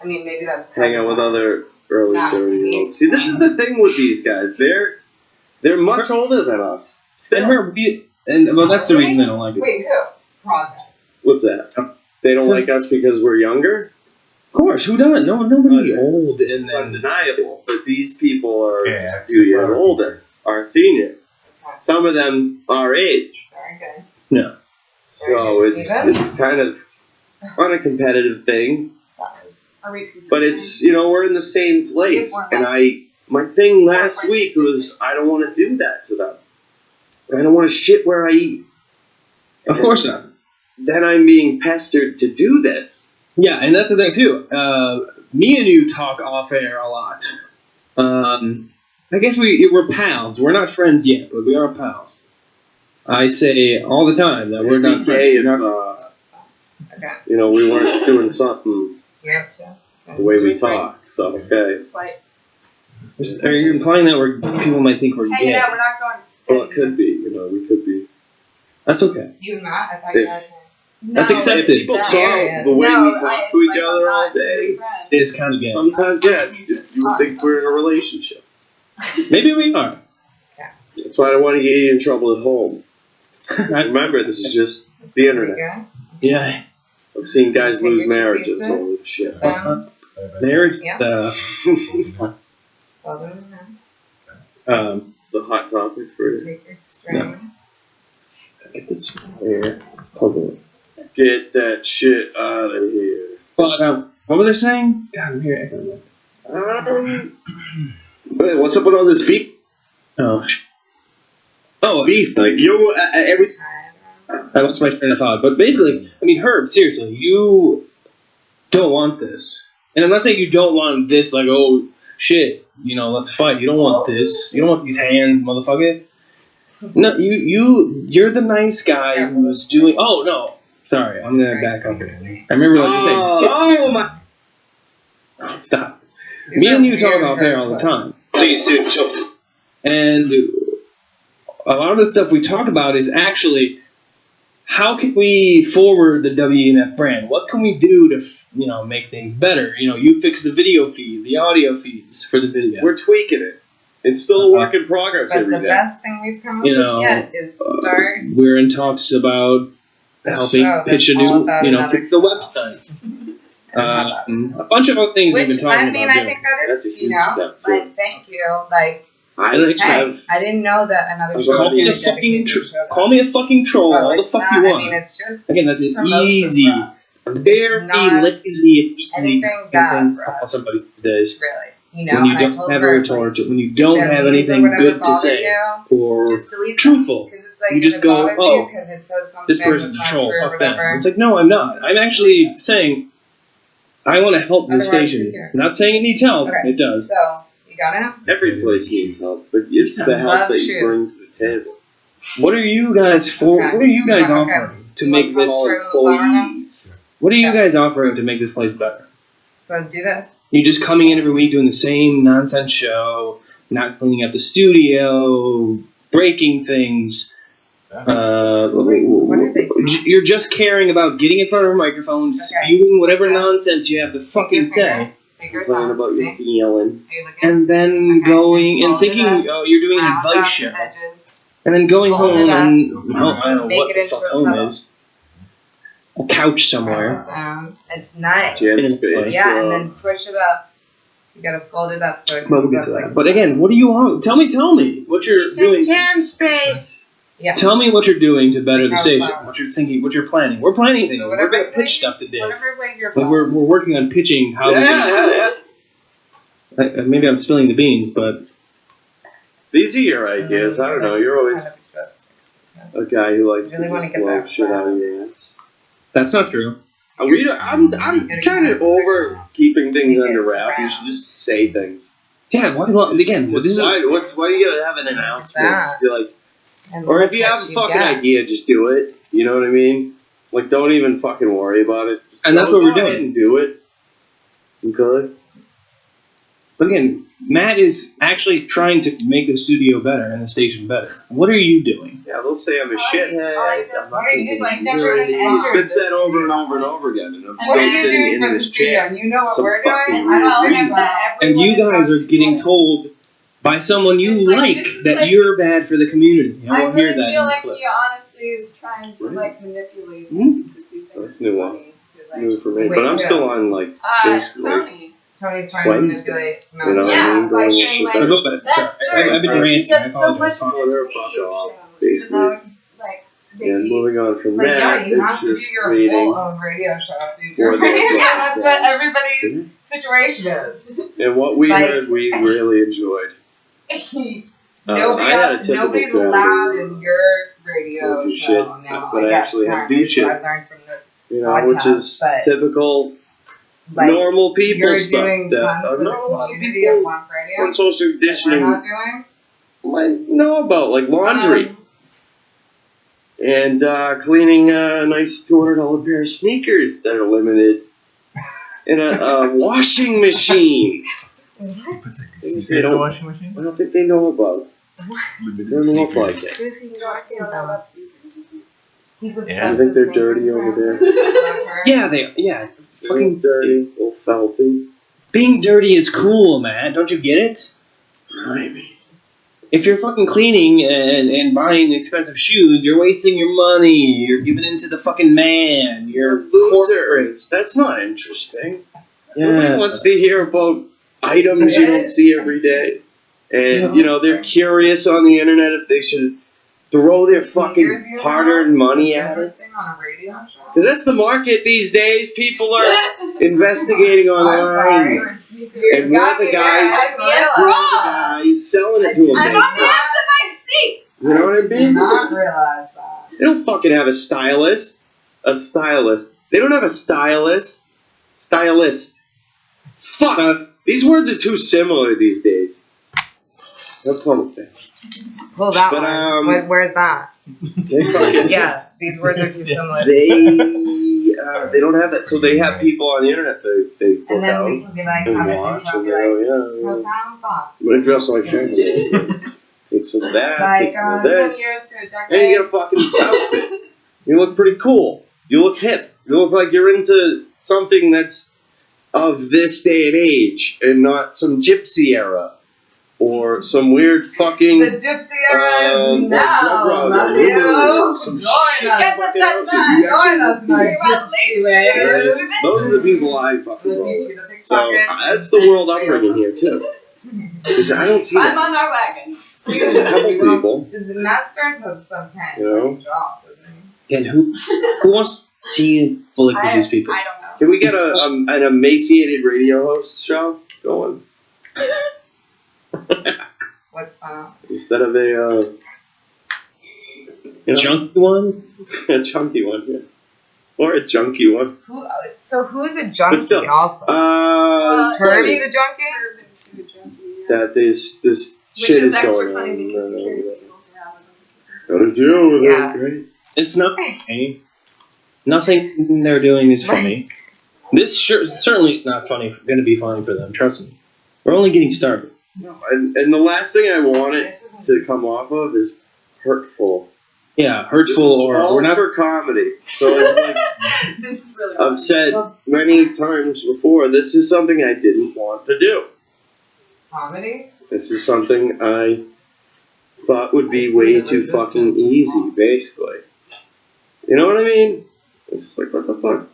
[SPEAKER 1] I mean, maybe that's
[SPEAKER 6] hang out with other early
[SPEAKER 1] Nah,
[SPEAKER 6] 30-year-olds. See, this is the thing with these guys. They're much older than us.
[SPEAKER 8] and her, and well, that's the reason I don't like it.
[SPEAKER 1] Wait, who? Project.
[SPEAKER 6] What's that? They don't like us because we're younger?
[SPEAKER 8] Of course, who doesn't? No, nobody
[SPEAKER 6] Okay.
[SPEAKER 8] old and
[SPEAKER 6] It's
[SPEAKER 8] then.
[SPEAKER 6] undeniable. But these people are
[SPEAKER 3] Yeah,
[SPEAKER 6] just a few years older. Our senior. Some of them our age.
[SPEAKER 1] Very good.
[SPEAKER 8] No.
[SPEAKER 6] So it's
[SPEAKER 1] Steven?
[SPEAKER 6] kind of on a competitive thing.
[SPEAKER 1] That was
[SPEAKER 2] Are we
[SPEAKER 6] But it's, we're in the same place. And my thing last week was I don't want to do that to them. I don't want to shit where I eat.
[SPEAKER 8] Of course not.
[SPEAKER 6] Then I'm being pestered to do this.
[SPEAKER 8] Yeah, and that's the thing too. Me and you talk off air a lot. I guess we're pals. We're not friends yet, but we are pals. I say all the time that we're not
[SPEAKER 6] Okay,
[SPEAKER 8] friends.
[SPEAKER 1] okay.
[SPEAKER 6] we weren't doing something
[SPEAKER 1] You have to.
[SPEAKER 6] the way we talk. So, okay.
[SPEAKER 2] It's like
[SPEAKER 8] Are you implying that people might think we're
[SPEAKER 2] hanging
[SPEAKER 8] gay?
[SPEAKER 2] out. We're not going steady.
[SPEAKER 6] Well, it could be. We could be.
[SPEAKER 8] That's okay.
[SPEAKER 1] You and Matt? I thought you had to.
[SPEAKER 2] No,
[SPEAKER 8] That's accepted.
[SPEAKER 6] People
[SPEAKER 1] It's
[SPEAKER 6] saw
[SPEAKER 1] serious.
[SPEAKER 6] the way
[SPEAKER 2] No,
[SPEAKER 6] we talk to each
[SPEAKER 2] like,
[SPEAKER 6] other
[SPEAKER 2] I'm
[SPEAKER 6] all
[SPEAKER 2] not your
[SPEAKER 6] day.
[SPEAKER 2] friend.
[SPEAKER 8] It's kind of gay.
[SPEAKER 6] Sometimes, yeah, you would think we're in a relationship.
[SPEAKER 8] Maybe we are.
[SPEAKER 6] That's why I don't want to get you in trouble at home.
[SPEAKER 8] I-
[SPEAKER 6] Remember, this is just the internet.
[SPEAKER 1] Pretty
[SPEAKER 8] yeah.
[SPEAKER 6] I've seen guys
[SPEAKER 1] Take
[SPEAKER 6] lose
[SPEAKER 1] your
[SPEAKER 6] marriages
[SPEAKER 1] pieces.
[SPEAKER 6] over this shit.
[SPEAKER 1] good.
[SPEAKER 8] Marriage.
[SPEAKER 1] Yeah. Other than that,
[SPEAKER 6] It's a hot topic for you.
[SPEAKER 1] take your string.
[SPEAKER 6] Get this here. Hold on. Get that shit out of here.
[SPEAKER 8] But what was I saying? God, I'm here.
[SPEAKER 6] Wait, what's up with all this beef?
[SPEAKER 8] Oh,
[SPEAKER 6] Beef, like every.
[SPEAKER 8] I lost my train of thought. But basically, I mean, Herb, seriously, you don't want this. And I'm not saying you don't want this, like, oh, shit, let's fight. You don't want this. You don't want these hands, motherfucker. No, you're the nice guy who's doing... Oh, no. Sorry, I'm going to back up here. I remember what you saying.
[SPEAKER 6] Oh my!
[SPEAKER 8] Oh, stop. Me and you talk off air all the time.
[SPEAKER 6] Please, dude, chill.
[SPEAKER 8] And a lot of the stuff we talk about is actually... How can we forward the WNF brand? What can we do to, make things better? You fix the video feed, the audio feeds for the video.
[SPEAKER 6] We're tweaking it. It's still a work in progress
[SPEAKER 1] But
[SPEAKER 6] every
[SPEAKER 1] the
[SPEAKER 6] day.
[SPEAKER 1] best thing we've come up with yet is start.
[SPEAKER 8] We're in talks about helping
[SPEAKER 1] show
[SPEAKER 8] pitch a
[SPEAKER 1] that's all
[SPEAKER 8] new,
[SPEAKER 1] about another
[SPEAKER 8] fix the website. A bunch of other things we've been
[SPEAKER 1] Which,
[SPEAKER 8] talking
[SPEAKER 1] I mean,
[SPEAKER 8] about
[SPEAKER 1] I
[SPEAKER 8] doing.
[SPEAKER 1] think that
[SPEAKER 6] That's
[SPEAKER 1] is,
[SPEAKER 6] a huge step, too.
[SPEAKER 1] like, thank you. Like,
[SPEAKER 6] I like
[SPEAKER 1] hey, I didn't know that another show
[SPEAKER 8] Call me a
[SPEAKER 1] was
[SPEAKER 8] fucking
[SPEAKER 1] dedicated to
[SPEAKER 8] call me a fucking troll
[SPEAKER 1] So
[SPEAKER 8] all the
[SPEAKER 1] it's
[SPEAKER 8] fuck
[SPEAKER 1] not,
[SPEAKER 8] you
[SPEAKER 1] I
[SPEAKER 8] want.
[SPEAKER 1] mean, it's just
[SPEAKER 8] Again, that's an
[SPEAKER 1] promotes
[SPEAKER 8] easy,
[SPEAKER 1] the stuff.
[SPEAKER 8] very
[SPEAKER 1] Not
[SPEAKER 8] lazy and easy
[SPEAKER 1] anything bad for
[SPEAKER 8] to call
[SPEAKER 1] us.
[SPEAKER 8] somebody these days.
[SPEAKER 1] Really.
[SPEAKER 8] When you
[SPEAKER 1] and I
[SPEAKER 8] don't
[SPEAKER 1] told
[SPEAKER 8] have a
[SPEAKER 1] her,
[SPEAKER 8] retort, when you don't
[SPEAKER 1] if
[SPEAKER 8] have
[SPEAKER 1] their memes or
[SPEAKER 8] anything
[SPEAKER 1] whatever
[SPEAKER 8] good to
[SPEAKER 1] bother
[SPEAKER 8] say
[SPEAKER 1] you,
[SPEAKER 8] or
[SPEAKER 1] just delete them.
[SPEAKER 8] truthful.
[SPEAKER 1] 'Cause it's like,
[SPEAKER 8] You
[SPEAKER 1] if
[SPEAKER 8] just
[SPEAKER 1] it
[SPEAKER 8] go,
[SPEAKER 1] bothers
[SPEAKER 8] oh,
[SPEAKER 1] you 'cause it says something
[SPEAKER 8] this person's a
[SPEAKER 1] that's not
[SPEAKER 8] troll,
[SPEAKER 1] true or
[SPEAKER 8] fuck them.
[SPEAKER 1] whatever.
[SPEAKER 8] It's like, no, I'm not. I'm actually saying, I want to help the
[SPEAKER 1] Otherwise,
[SPEAKER 8] station.
[SPEAKER 1] we care.
[SPEAKER 8] Not saying it needs help.
[SPEAKER 1] Okay.
[SPEAKER 8] It does.
[SPEAKER 1] So, you got it?
[SPEAKER 6] Every place needs help, but it's the help
[SPEAKER 1] Love
[SPEAKER 6] that you
[SPEAKER 1] shoes.
[SPEAKER 6] bring to the table.
[SPEAKER 8] What are you guys for?
[SPEAKER 1] Okay.
[SPEAKER 8] What are you guys
[SPEAKER 1] Okay.
[SPEAKER 8] offering to
[SPEAKER 1] You
[SPEAKER 8] make
[SPEAKER 1] want
[SPEAKER 8] this?
[SPEAKER 1] color flower?
[SPEAKER 8] What are you
[SPEAKER 1] Yeah.
[SPEAKER 8] guys offering to make this place better?
[SPEAKER 1] So, do this.
[SPEAKER 8] You just coming in every week doing the same nonsense show, not cleaning up the studio, breaking things.
[SPEAKER 1] What are they doing?
[SPEAKER 8] You're just caring about getting in front of a microphone, spewing whatever
[SPEAKER 1] Yes.
[SPEAKER 8] nonsense you have to fucking say,
[SPEAKER 1] Figure
[SPEAKER 6] Complaining about your yelling.
[SPEAKER 1] Are you looking?
[SPEAKER 8] and then
[SPEAKER 1] Okay.
[SPEAKER 8] going and
[SPEAKER 1] Fold it
[SPEAKER 8] thinking,
[SPEAKER 1] up.
[SPEAKER 8] oh, you're doing an
[SPEAKER 1] Round
[SPEAKER 8] advice
[SPEAKER 1] off
[SPEAKER 8] show,
[SPEAKER 1] the edges.
[SPEAKER 8] and then going
[SPEAKER 1] Fold it
[SPEAKER 8] home
[SPEAKER 1] up.
[SPEAKER 8] and I don't know
[SPEAKER 1] Make
[SPEAKER 8] what
[SPEAKER 1] it
[SPEAKER 8] the
[SPEAKER 1] into
[SPEAKER 8] fuck
[SPEAKER 1] a
[SPEAKER 8] home
[SPEAKER 1] pillow.
[SPEAKER 8] is. A couch
[SPEAKER 1] Press
[SPEAKER 8] somewhere.
[SPEAKER 1] it down. It's nice.
[SPEAKER 6] Jam space.
[SPEAKER 1] Yeah, and then push it up. You gotta fold it up so it
[SPEAKER 8] Well, we'll
[SPEAKER 1] comes
[SPEAKER 8] get
[SPEAKER 1] up
[SPEAKER 8] to
[SPEAKER 1] like
[SPEAKER 8] that. But again, what do you want? Tell me what you're doing.
[SPEAKER 1] space. Yeah.
[SPEAKER 8] Tell me what you're doing to better the
[SPEAKER 1] How
[SPEAKER 8] station.
[SPEAKER 1] about-
[SPEAKER 8] What you're thinking. What you're planning. We're planning things.
[SPEAKER 1] So
[SPEAKER 8] We're
[SPEAKER 1] whatever
[SPEAKER 8] gonna
[SPEAKER 1] way
[SPEAKER 8] pitch
[SPEAKER 1] you-
[SPEAKER 8] stuff today.
[SPEAKER 1] Whatever way you're
[SPEAKER 8] Like we're working on pitching how. Maybe I'm spilling the beans, but
[SPEAKER 6] These are your ideas. I don't know. You're always a guy who likes
[SPEAKER 1] Really
[SPEAKER 6] to
[SPEAKER 1] wanna
[SPEAKER 6] just
[SPEAKER 1] get
[SPEAKER 6] blow
[SPEAKER 1] that
[SPEAKER 6] shit out of your ass.
[SPEAKER 8] that's not true.
[SPEAKER 6] I'm kind of over keeping things
[SPEAKER 1] Make it
[SPEAKER 6] under wraps. You
[SPEAKER 1] round.
[SPEAKER 6] should just say things.
[SPEAKER 8] Yeah. Again, this is.
[SPEAKER 6] Why do you gotta have an announcement?
[SPEAKER 1] that?
[SPEAKER 6] You're like,
[SPEAKER 1] And
[SPEAKER 6] or if
[SPEAKER 1] look
[SPEAKER 6] you
[SPEAKER 1] what
[SPEAKER 6] have a fucking
[SPEAKER 1] get.
[SPEAKER 6] idea, just do it. You know what I mean? Like, don't even fucking worry about it. Just
[SPEAKER 8] And that's
[SPEAKER 6] go
[SPEAKER 8] what we're
[SPEAKER 6] ahead
[SPEAKER 8] doing.
[SPEAKER 6] and do it. Okay.
[SPEAKER 8] But again, Matt is actually trying to make the studio better and the station better. What are you doing?
[SPEAKER 6] Yeah, they'll say I'm a
[SPEAKER 2] All
[SPEAKER 6] shithead.
[SPEAKER 2] I
[SPEAKER 6] I'm
[SPEAKER 2] just-
[SPEAKER 6] not
[SPEAKER 1] What are you
[SPEAKER 6] thinking
[SPEAKER 1] like,
[SPEAKER 6] of
[SPEAKER 1] never
[SPEAKER 6] anything.
[SPEAKER 1] even entered
[SPEAKER 6] Spits
[SPEAKER 1] this
[SPEAKER 6] that over and
[SPEAKER 1] studio.
[SPEAKER 6] over and over again, and I'm
[SPEAKER 1] What are
[SPEAKER 6] still
[SPEAKER 1] you
[SPEAKER 6] sitting
[SPEAKER 1] doing
[SPEAKER 6] in
[SPEAKER 1] for the
[SPEAKER 6] this
[SPEAKER 1] studio?
[SPEAKER 6] chair.
[SPEAKER 1] And you know what
[SPEAKER 6] Some
[SPEAKER 1] we're
[SPEAKER 6] fucking
[SPEAKER 1] doing? I don't
[SPEAKER 6] reason.
[SPEAKER 1] think that
[SPEAKER 8] And you
[SPEAKER 1] everyone
[SPEAKER 8] guys are
[SPEAKER 1] is
[SPEAKER 8] getting told by someone you
[SPEAKER 2] It's like,
[SPEAKER 8] like
[SPEAKER 2] this is
[SPEAKER 8] that
[SPEAKER 2] like-
[SPEAKER 8] you're bad for the community. I
[SPEAKER 2] I
[SPEAKER 8] won't hear
[SPEAKER 2] really
[SPEAKER 8] that
[SPEAKER 2] feel
[SPEAKER 8] in the
[SPEAKER 2] like
[SPEAKER 8] clips.
[SPEAKER 2] he honestly is trying to
[SPEAKER 6] Really?
[SPEAKER 2] like manipulate
[SPEAKER 8] Hmm?
[SPEAKER 2] me to see things
[SPEAKER 6] That's new one.
[SPEAKER 2] funny, to, like,
[SPEAKER 6] New for me,
[SPEAKER 1] Wait,
[SPEAKER 6] but I'm
[SPEAKER 1] who?
[SPEAKER 6] still on like basically.
[SPEAKER 2] Tony.
[SPEAKER 1] Tony's trying to
[SPEAKER 6] Wednesday.
[SPEAKER 1] manipulate.
[SPEAKER 6] You know what I
[SPEAKER 2] Yeah,
[SPEAKER 6] mean?
[SPEAKER 2] by
[SPEAKER 6] Going
[SPEAKER 2] saying,
[SPEAKER 6] shit
[SPEAKER 2] like,
[SPEAKER 8] I
[SPEAKER 6] that-
[SPEAKER 8] go back.
[SPEAKER 2] That's
[SPEAKER 8] Sorry.
[SPEAKER 2] true.
[SPEAKER 8] I've been
[SPEAKER 2] So he
[SPEAKER 8] ranting. I
[SPEAKER 2] does so much
[SPEAKER 8] apologize.
[SPEAKER 2] with
[SPEAKER 6] Oh,
[SPEAKER 2] his
[SPEAKER 6] they're
[SPEAKER 2] radio
[SPEAKER 6] fuck off,
[SPEAKER 2] show.
[SPEAKER 6] basically.
[SPEAKER 2] Even though, like,
[SPEAKER 6] And moving on from
[SPEAKER 1] Like,
[SPEAKER 6] that,
[SPEAKER 1] yeah, you
[SPEAKER 6] it's
[SPEAKER 1] have to do
[SPEAKER 6] just
[SPEAKER 1] your
[SPEAKER 6] reading.
[SPEAKER 1] full own radio show, dude.
[SPEAKER 6] Or the-
[SPEAKER 1] Yeah, that's what everybody's
[SPEAKER 6] Mhm.
[SPEAKER 1] situation is.
[SPEAKER 6] And what we
[SPEAKER 1] Like-
[SPEAKER 6] heard, we really enjoyed.
[SPEAKER 1] Nobody
[SPEAKER 6] I had a
[SPEAKER 1] else,
[SPEAKER 6] typical
[SPEAKER 1] nobody's
[SPEAKER 6] Saturday.
[SPEAKER 1] allowed in your radio
[SPEAKER 6] Don't do
[SPEAKER 1] show
[SPEAKER 6] shit,
[SPEAKER 1] now.
[SPEAKER 6] but I
[SPEAKER 1] guess,
[SPEAKER 6] actually have to do
[SPEAKER 1] apparently,
[SPEAKER 6] shit.
[SPEAKER 1] so I learned from this.
[SPEAKER 6] You know, which
[SPEAKER 1] Podcast,
[SPEAKER 6] is
[SPEAKER 1] but,
[SPEAKER 6] typical
[SPEAKER 1] Like,
[SPEAKER 6] normal people
[SPEAKER 1] you're
[SPEAKER 6] stuff
[SPEAKER 1] doing
[SPEAKER 6] that
[SPEAKER 1] tons for the
[SPEAKER 6] not a lot of
[SPEAKER 1] community of
[SPEAKER 6] people
[SPEAKER 1] Womp Radio.
[SPEAKER 6] on social
[SPEAKER 1] that we're
[SPEAKER 6] conditioning
[SPEAKER 1] not doing.
[SPEAKER 6] might know about, like laundry and cleaning a nice $200 pair of sneakers that are limited in a washing machine.
[SPEAKER 3] Puts a
[SPEAKER 6] They
[SPEAKER 3] sneakers in
[SPEAKER 6] don't-
[SPEAKER 3] the washing machine?
[SPEAKER 6] I don't think they know about.
[SPEAKER 3] Limited
[SPEAKER 6] Doesn't look like
[SPEAKER 3] sneakers.
[SPEAKER 6] it.
[SPEAKER 1] Who's he talking about? He's obsessed
[SPEAKER 3] Yeah.
[SPEAKER 6] I think they're
[SPEAKER 1] with
[SPEAKER 6] dirty
[SPEAKER 1] sneakers
[SPEAKER 6] over
[SPEAKER 1] now.
[SPEAKER 8] Yeah.
[SPEAKER 6] Fucking dirty, little filthy.
[SPEAKER 8] Being dirty is cool, Matt. Don't you get it?
[SPEAKER 6] Maybe.
[SPEAKER 8] If you're fucking cleaning and buying expensive shoes, you're wasting your money. You're giving in to the fucking man. You're
[SPEAKER 6] Losers. That's not interesting. Nobody
[SPEAKER 8] Yeah.
[SPEAKER 6] wants to hear about items you don't see every day. And, you know, they're curious on the internet if they should throw their
[SPEAKER 1] Sneakers
[SPEAKER 6] fucking
[SPEAKER 1] you
[SPEAKER 6] hard-earned
[SPEAKER 1] have?
[SPEAKER 6] money at it.
[SPEAKER 1] Interesting on a radio show.
[SPEAKER 6] Because that's the market these days. People are investigating
[SPEAKER 1] I'm sorry.
[SPEAKER 6] online.
[SPEAKER 1] You
[SPEAKER 6] And
[SPEAKER 1] got
[SPEAKER 6] we're the
[SPEAKER 1] me
[SPEAKER 6] guys-
[SPEAKER 1] there. I
[SPEAKER 6] We're
[SPEAKER 1] realized.
[SPEAKER 6] the guys selling it to them.
[SPEAKER 2] I'm on the
[SPEAKER 6] basically.
[SPEAKER 2] edge of my seat.
[SPEAKER 6] You know what I
[SPEAKER 1] Did
[SPEAKER 6] mean?
[SPEAKER 1] not realize that.
[SPEAKER 6] They don't fucking have a stylist. A stylist. They don't have a stylist. Stylist. Fuck. These words are too similar these days. That's one thing.
[SPEAKER 1] Well, that
[SPEAKER 6] But,
[SPEAKER 1] one. Where's that?
[SPEAKER 6] They fucking
[SPEAKER 1] Yeah, these words are too similar.
[SPEAKER 6] they don't have that. So they have people on the internet they book
[SPEAKER 1] And then
[SPEAKER 6] out
[SPEAKER 1] we can be like,
[SPEAKER 6] and
[SPEAKER 1] have an
[SPEAKER 6] watch
[SPEAKER 1] intro,
[SPEAKER 6] and
[SPEAKER 1] be
[SPEAKER 6] they
[SPEAKER 1] like,
[SPEAKER 6] go, yeah.
[SPEAKER 1] profound thoughts.
[SPEAKER 6] I'm gonna dress like Shane. Take some of that.
[SPEAKER 1] Like,
[SPEAKER 6] take some of
[SPEAKER 1] 10
[SPEAKER 6] this.
[SPEAKER 1] years to a
[SPEAKER 6] And
[SPEAKER 1] decade.
[SPEAKER 6] you get a fucking outfit. You look pretty cool. You look hip. You look like you're into something that's of this day and age and not some gypsy era or some weird fucking.
[SPEAKER 1] The gypsy era is now. Love
[SPEAKER 6] Ooh,
[SPEAKER 1] you.
[SPEAKER 6] some
[SPEAKER 1] Join us.
[SPEAKER 6] shit
[SPEAKER 2] Get the
[SPEAKER 6] fucking
[SPEAKER 2] touch
[SPEAKER 6] outfit.
[SPEAKER 2] on.
[SPEAKER 6] You
[SPEAKER 1] Join us,
[SPEAKER 6] actually-
[SPEAKER 1] my
[SPEAKER 2] You're about
[SPEAKER 1] gypsy
[SPEAKER 2] late.
[SPEAKER 1] ways.
[SPEAKER 6] Those are the people I fucking
[SPEAKER 1] We'll
[SPEAKER 6] roll
[SPEAKER 1] teach
[SPEAKER 6] with.
[SPEAKER 1] you the
[SPEAKER 6] So
[SPEAKER 1] pickpockets.
[SPEAKER 6] that's the world I'm bringing here too. Because I don't see
[SPEAKER 2] I'm
[SPEAKER 6] that.
[SPEAKER 2] on our wagon.
[SPEAKER 6] A couple people.
[SPEAKER 1] Matt starts with some kind
[SPEAKER 6] You know?
[SPEAKER 1] of job, doesn't he?
[SPEAKER 8] And who wants to see you fully with these people?
[SPEAKER 2] I don't know.
[SPEAKER 6] Can we get an emaciated radio host show going
[SPEAKER 1] What's
[SPEAKER 6] instead of a
[SPEAKER 8] Chunky one?
[SPEAKER 6] a chunky one? Yeah. Or a junkie one.
[SPEAKER 1] So who's a junkie
[SPEAKER 6] still,
[SPEAKER 1] also? Herbie's a junkie?
[SPEAKER 2] Herman's a junkie, yeah.
[SPEAKER 6] That this
[SPEAKER 2] Which
[SPEAKER 6] shit
[SPEAKER 2] is
[SPEAKER 6] is
[SPEAKER 2] extra
[SPEAKER 6] going
[SPEAKER 2] funny
[SPEAKER 6] on.
[SPEAKER 2] because he carries cables around with him.
[SPEAKER 6] Gotta deal with
[SPEAKER 1] Yeah.
[SPEAKER 6] it, right?
[SPEAKER 8] It's nothing funny. Nothing they're doing is funny. This certainly not funny. Going to be funny for them. Trust me. We're only getting started.
[SPEAKER 6] No, and the last thing I want it to come off of is hurtful.
[SPEAKER 8] Yeah,
[SPEAKER 6] This
[SPEAKER 8] hurtful
[SPEAKER 6] is
[SPEAKER 8] or
[SPEAKER 6] all
[SPEAKER 8] we're not.
[SPEAKER 6] for comedy. So it's like
[SPEAKER 2] This is really
[SPEAKER 6] I've said many times before, this is something I didn't want to do.
[SPEAKER 1] Comedy?
[SPEAKER 6] This is something I thought would be way too fucking easy, basically. You know what I mean? It's just like, what the fuck?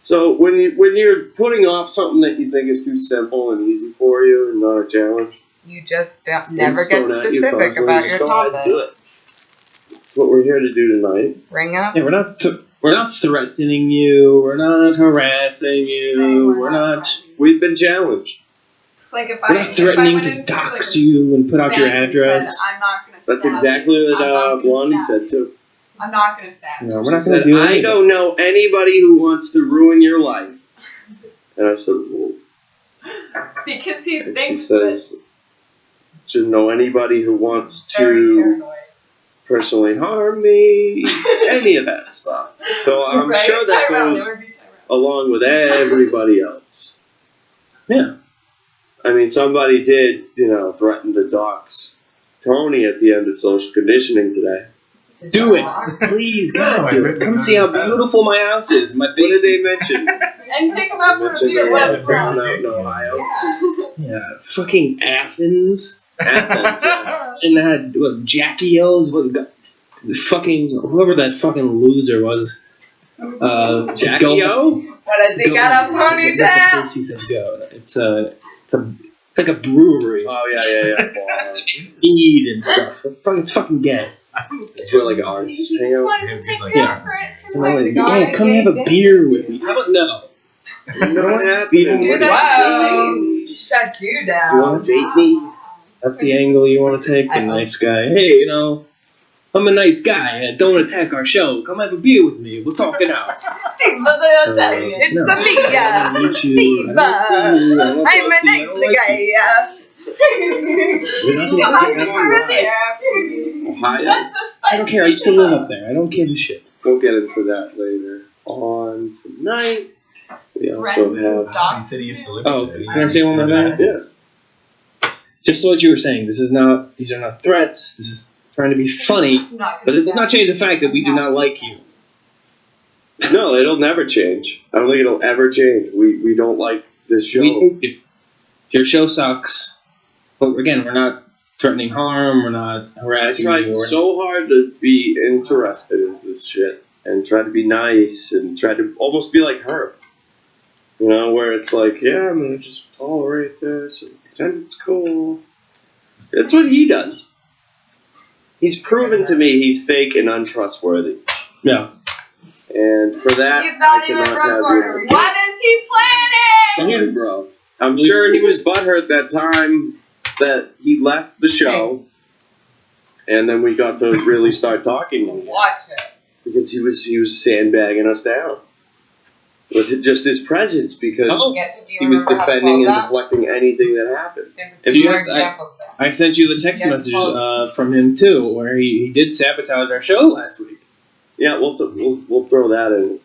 [SPEAKER 6] So when you're putting off something that you think is too simple and easy for you and not a challenge,
[SPEAKER 1] You just never
[SPEAKER 6] it's
[SPEAKER 1] get
[SPEAKER 6] thrown at you
[SPEAKER 1] specific
[SPEAKER 6] constantly,
[SPEAKER 1] about
[SPEAKER 6] just
[SPEAKER 1] your
[SPEAKER 6] go ahead and do
[SPEAKER 1] topic.
[SPEAKER 6] it. That's what we're here to do tonight.
[SPEAKER 1] Ring up?
[SPEAKER 8] Yeah, we're not threatening you. We're not harassing you. We're not.
[SPEAKER 6] We've been challenged.
[SPEAKER 2] It's like if
[SPEAKER 8] We're not threatening to dox you and put out your address.
[SPEAKER 2] I'm not gonna stab
[SPEAKER 6] That's exactly
[SPEAKER 2] you.
[SPEAKER 6] what
[SPEAKER 2] I'm not gonna
[SPEAKER 6] Blondie
[SPEAKER 2] stab
[SPEAKER 6] said
[SPEAKER 2] you.
[SPEAKER 6] too.
[SPEAKER 2] I'm not gonna stab you.
[SPEAKER 8] No, we're
[SPEAKER 6] She
[SPEAKER 8] not
[SPEAKER 6] said,
[SPEAKER 8] going to do
[SPEAKER 6] I
[SPEAKER 8] anything.
[SPEAKER 6] don't know anybody who wants to ruin your life. And I said, well,
[SPEAKER 2] Because he
[SPEAKER 6] and she
[SPEAKER 2] thinks
[SPEAKER 6] says, do you know anybody who wants
[SPEAKER 2] that very
[SPEAKER 6] to
[SPEAKER 2] paranoid.
[SPEAKER 6] personally harm me? Any of that stuff. So I'm
[SPEAKER 2] Right?
[SPEAKER 6] sure that
[SPEAKER 2] Tyrone,
[SPEAKER 6] goes
[SPEAKER 2] it would be Tyrone.
[SPEAKER 6] along with everybody else.
[SPEAKER 8] Yeah.
[SPEAKER 6] I mean, somebody did, threaten to dox Tony at the end of social conditioning today.
[SPEAKER 8] Do it. Please, God, do it. Come see how beautiful my house is. My
[SPEAKER 6] What did
[SPEAKER 8] basement.
[SPEAKER 6] they mention?
[SPEAKER 2] And take him out for a
[SPEAKER 6] Mentioned
[SPEAKER 2] beer.
[SPEAKER 6] they
[SPEAKER 2] What
[SPEAKER 6] had
[SPEAKER 2] a
[SPEAKER 6] a
[SPEAKER 2] problem.
[SPEAKER 6] town out in Ohio.
[SPEAKER 2] Yeah.
[SPEAKER 8] Yeah, fucking Athens.
[SPEAKER 6] Athens, yeah.
[SPEAKER 8] And that had what, Jackie O's, fucking whoever that fucking loser was.
[SPEAKER 6] Jackie O?
[SPEAKER 1] What has he got a
[SPEAKER 8] That's the
[SPEAKER 1] ponytail?
[SPEAKER 8] place he said go. It's like a brewery.
[SPEAKER 6] Oh, yeah.
[SPEAKER 8] Eat and stuff. It's fucking gay.
[SPEAKER 6] It's where like artists
[SPEAKER 2] He
[SPEAKER 6] hang
[SPEAKER 2] just
[SPEAKER 6] out.
[SPEAKER 2] wanted to take me
[SPEAKER 8] Yeah.
[SPEAKER 2] out for it 2
[SPEAKER 8] I'm
[SPEAKER 2] months
[SPEAKER 8] like,
[SPEAKER 2] ago.
[SPEAKER 8] hey, come have a beer with me. How about no?
[SPEAKER 6] Not happening.
[SPEAKER 2] Dude,
[SPEAKER 1] Whoa! Shut you
[SPEAKER 8] You
[SPEAKER 1] down.
[SPEAKER 8] want to date me? That's the angle you want to take. The nice guy. Hey, I'm a nice guy. Don't attack our show. Come have a beer with me. We'll talk it out.
[SPEAKER 1] Steve, I'll tell you. It's
[SPEAKER 8] No.
[SPEAKER 1] the me,
[SPEAKER 8] I don't meet you.
[SPEAKER 1] Steve.
[SPEAKER 8] I don't see you. I don't
[SPEAKER 1] I'm
[SPEAKER 8] talk
[SPEAKER 1] a
[SPEAKER 8] to you. I
[SPEAKER 1] nice
[SPEAKER 8] don't like
[SPEAKER 1] guy.
[SPEAKER 8] you. You're not
[SPEAKER 1] You'll
[SPEAKER 8] gonna
[SPEAKER 1] have
[SPEAKER 8] get
[SPEAKER 1] to
[SPEAKER 8] me
[SPEAKER 1] for a
[SPEAKER 8] right.
[SPEAKER 1] beer.
[SPEAKER 6] Ohio.
[SPEAKER 2] That's the spice.
[SPEAKER 8] I don't care. I used to live up there. I don't give a shit.
[SPEAKER 6] We'll get into that later on tonight. We also have.
[SPEAKER 3] He said he used to live
[SPEAKER 8] Oh,
[SPEAKER 3] there.
[SPEAKER 8] can I say one more thing?
[SPEAKER 6] Yes.
[SPEAKER 8] Just what you were saying. These are not threats. This is trying to be funny.
[SPEAKER 2] I'm not
[SPEAKER 8] But
[SPEAKER 2] gonna
[SPEAKER 8] it does not change the fact that we do not like you.
[SPEAKER 6] No, it'll never change. I don't think it'll ever change. We don't like this show.
[SPEAKER 8] We think your show sucks. But again, we're not threatening harm. We're not
[SPEAKER 6] I
[SPEAKER 8] harassing
[SPEAKER 6] tried
[SPEAKER 8] you.
[SPEAKER 6] so hard to be interested in this shit and try to be nice and try to almost be like her. Where it's like, yeah, I'm gonna just tolerate this and pretend it's cool. That's what he does. He's proven to me he's fake and untrustworthy.
[SPEAKER 8] Yeah.
[SPEAKER 6] And for that,
[SPEAKER 1] He's not
[SPEAKER 6] I
[SPEAKER 1] even
[SPEAKER 6] cannot have
[SPEAKER 1] trustworthy.
[SPEAKER 6] you.
[SPEAKER 1] What is he planning?
[SPEAKER 6] Sorry, bro. I'm sure he was butthurt that time that he left the show, and then we got to really start talking again.
[SPEAKER 1] Watch it.
[SPEAKER 6] Because he was sandbagging us down with just his presence because he was defending and deflecting anything that happened.
[SPEAKER 1] There's
[SPEAKER 8] If you
[SPEAKER 1] more
[SPEAKER 8] have-
[SPEAKER 1] examples there.
[SPEAKER 8] I sent you the text
[SPEAKER 1] Yeah,
[SPEAKER 8] message from him too, where he did sabotage our show last week.
[SPEAKER 6] Yeah, we'll throw that in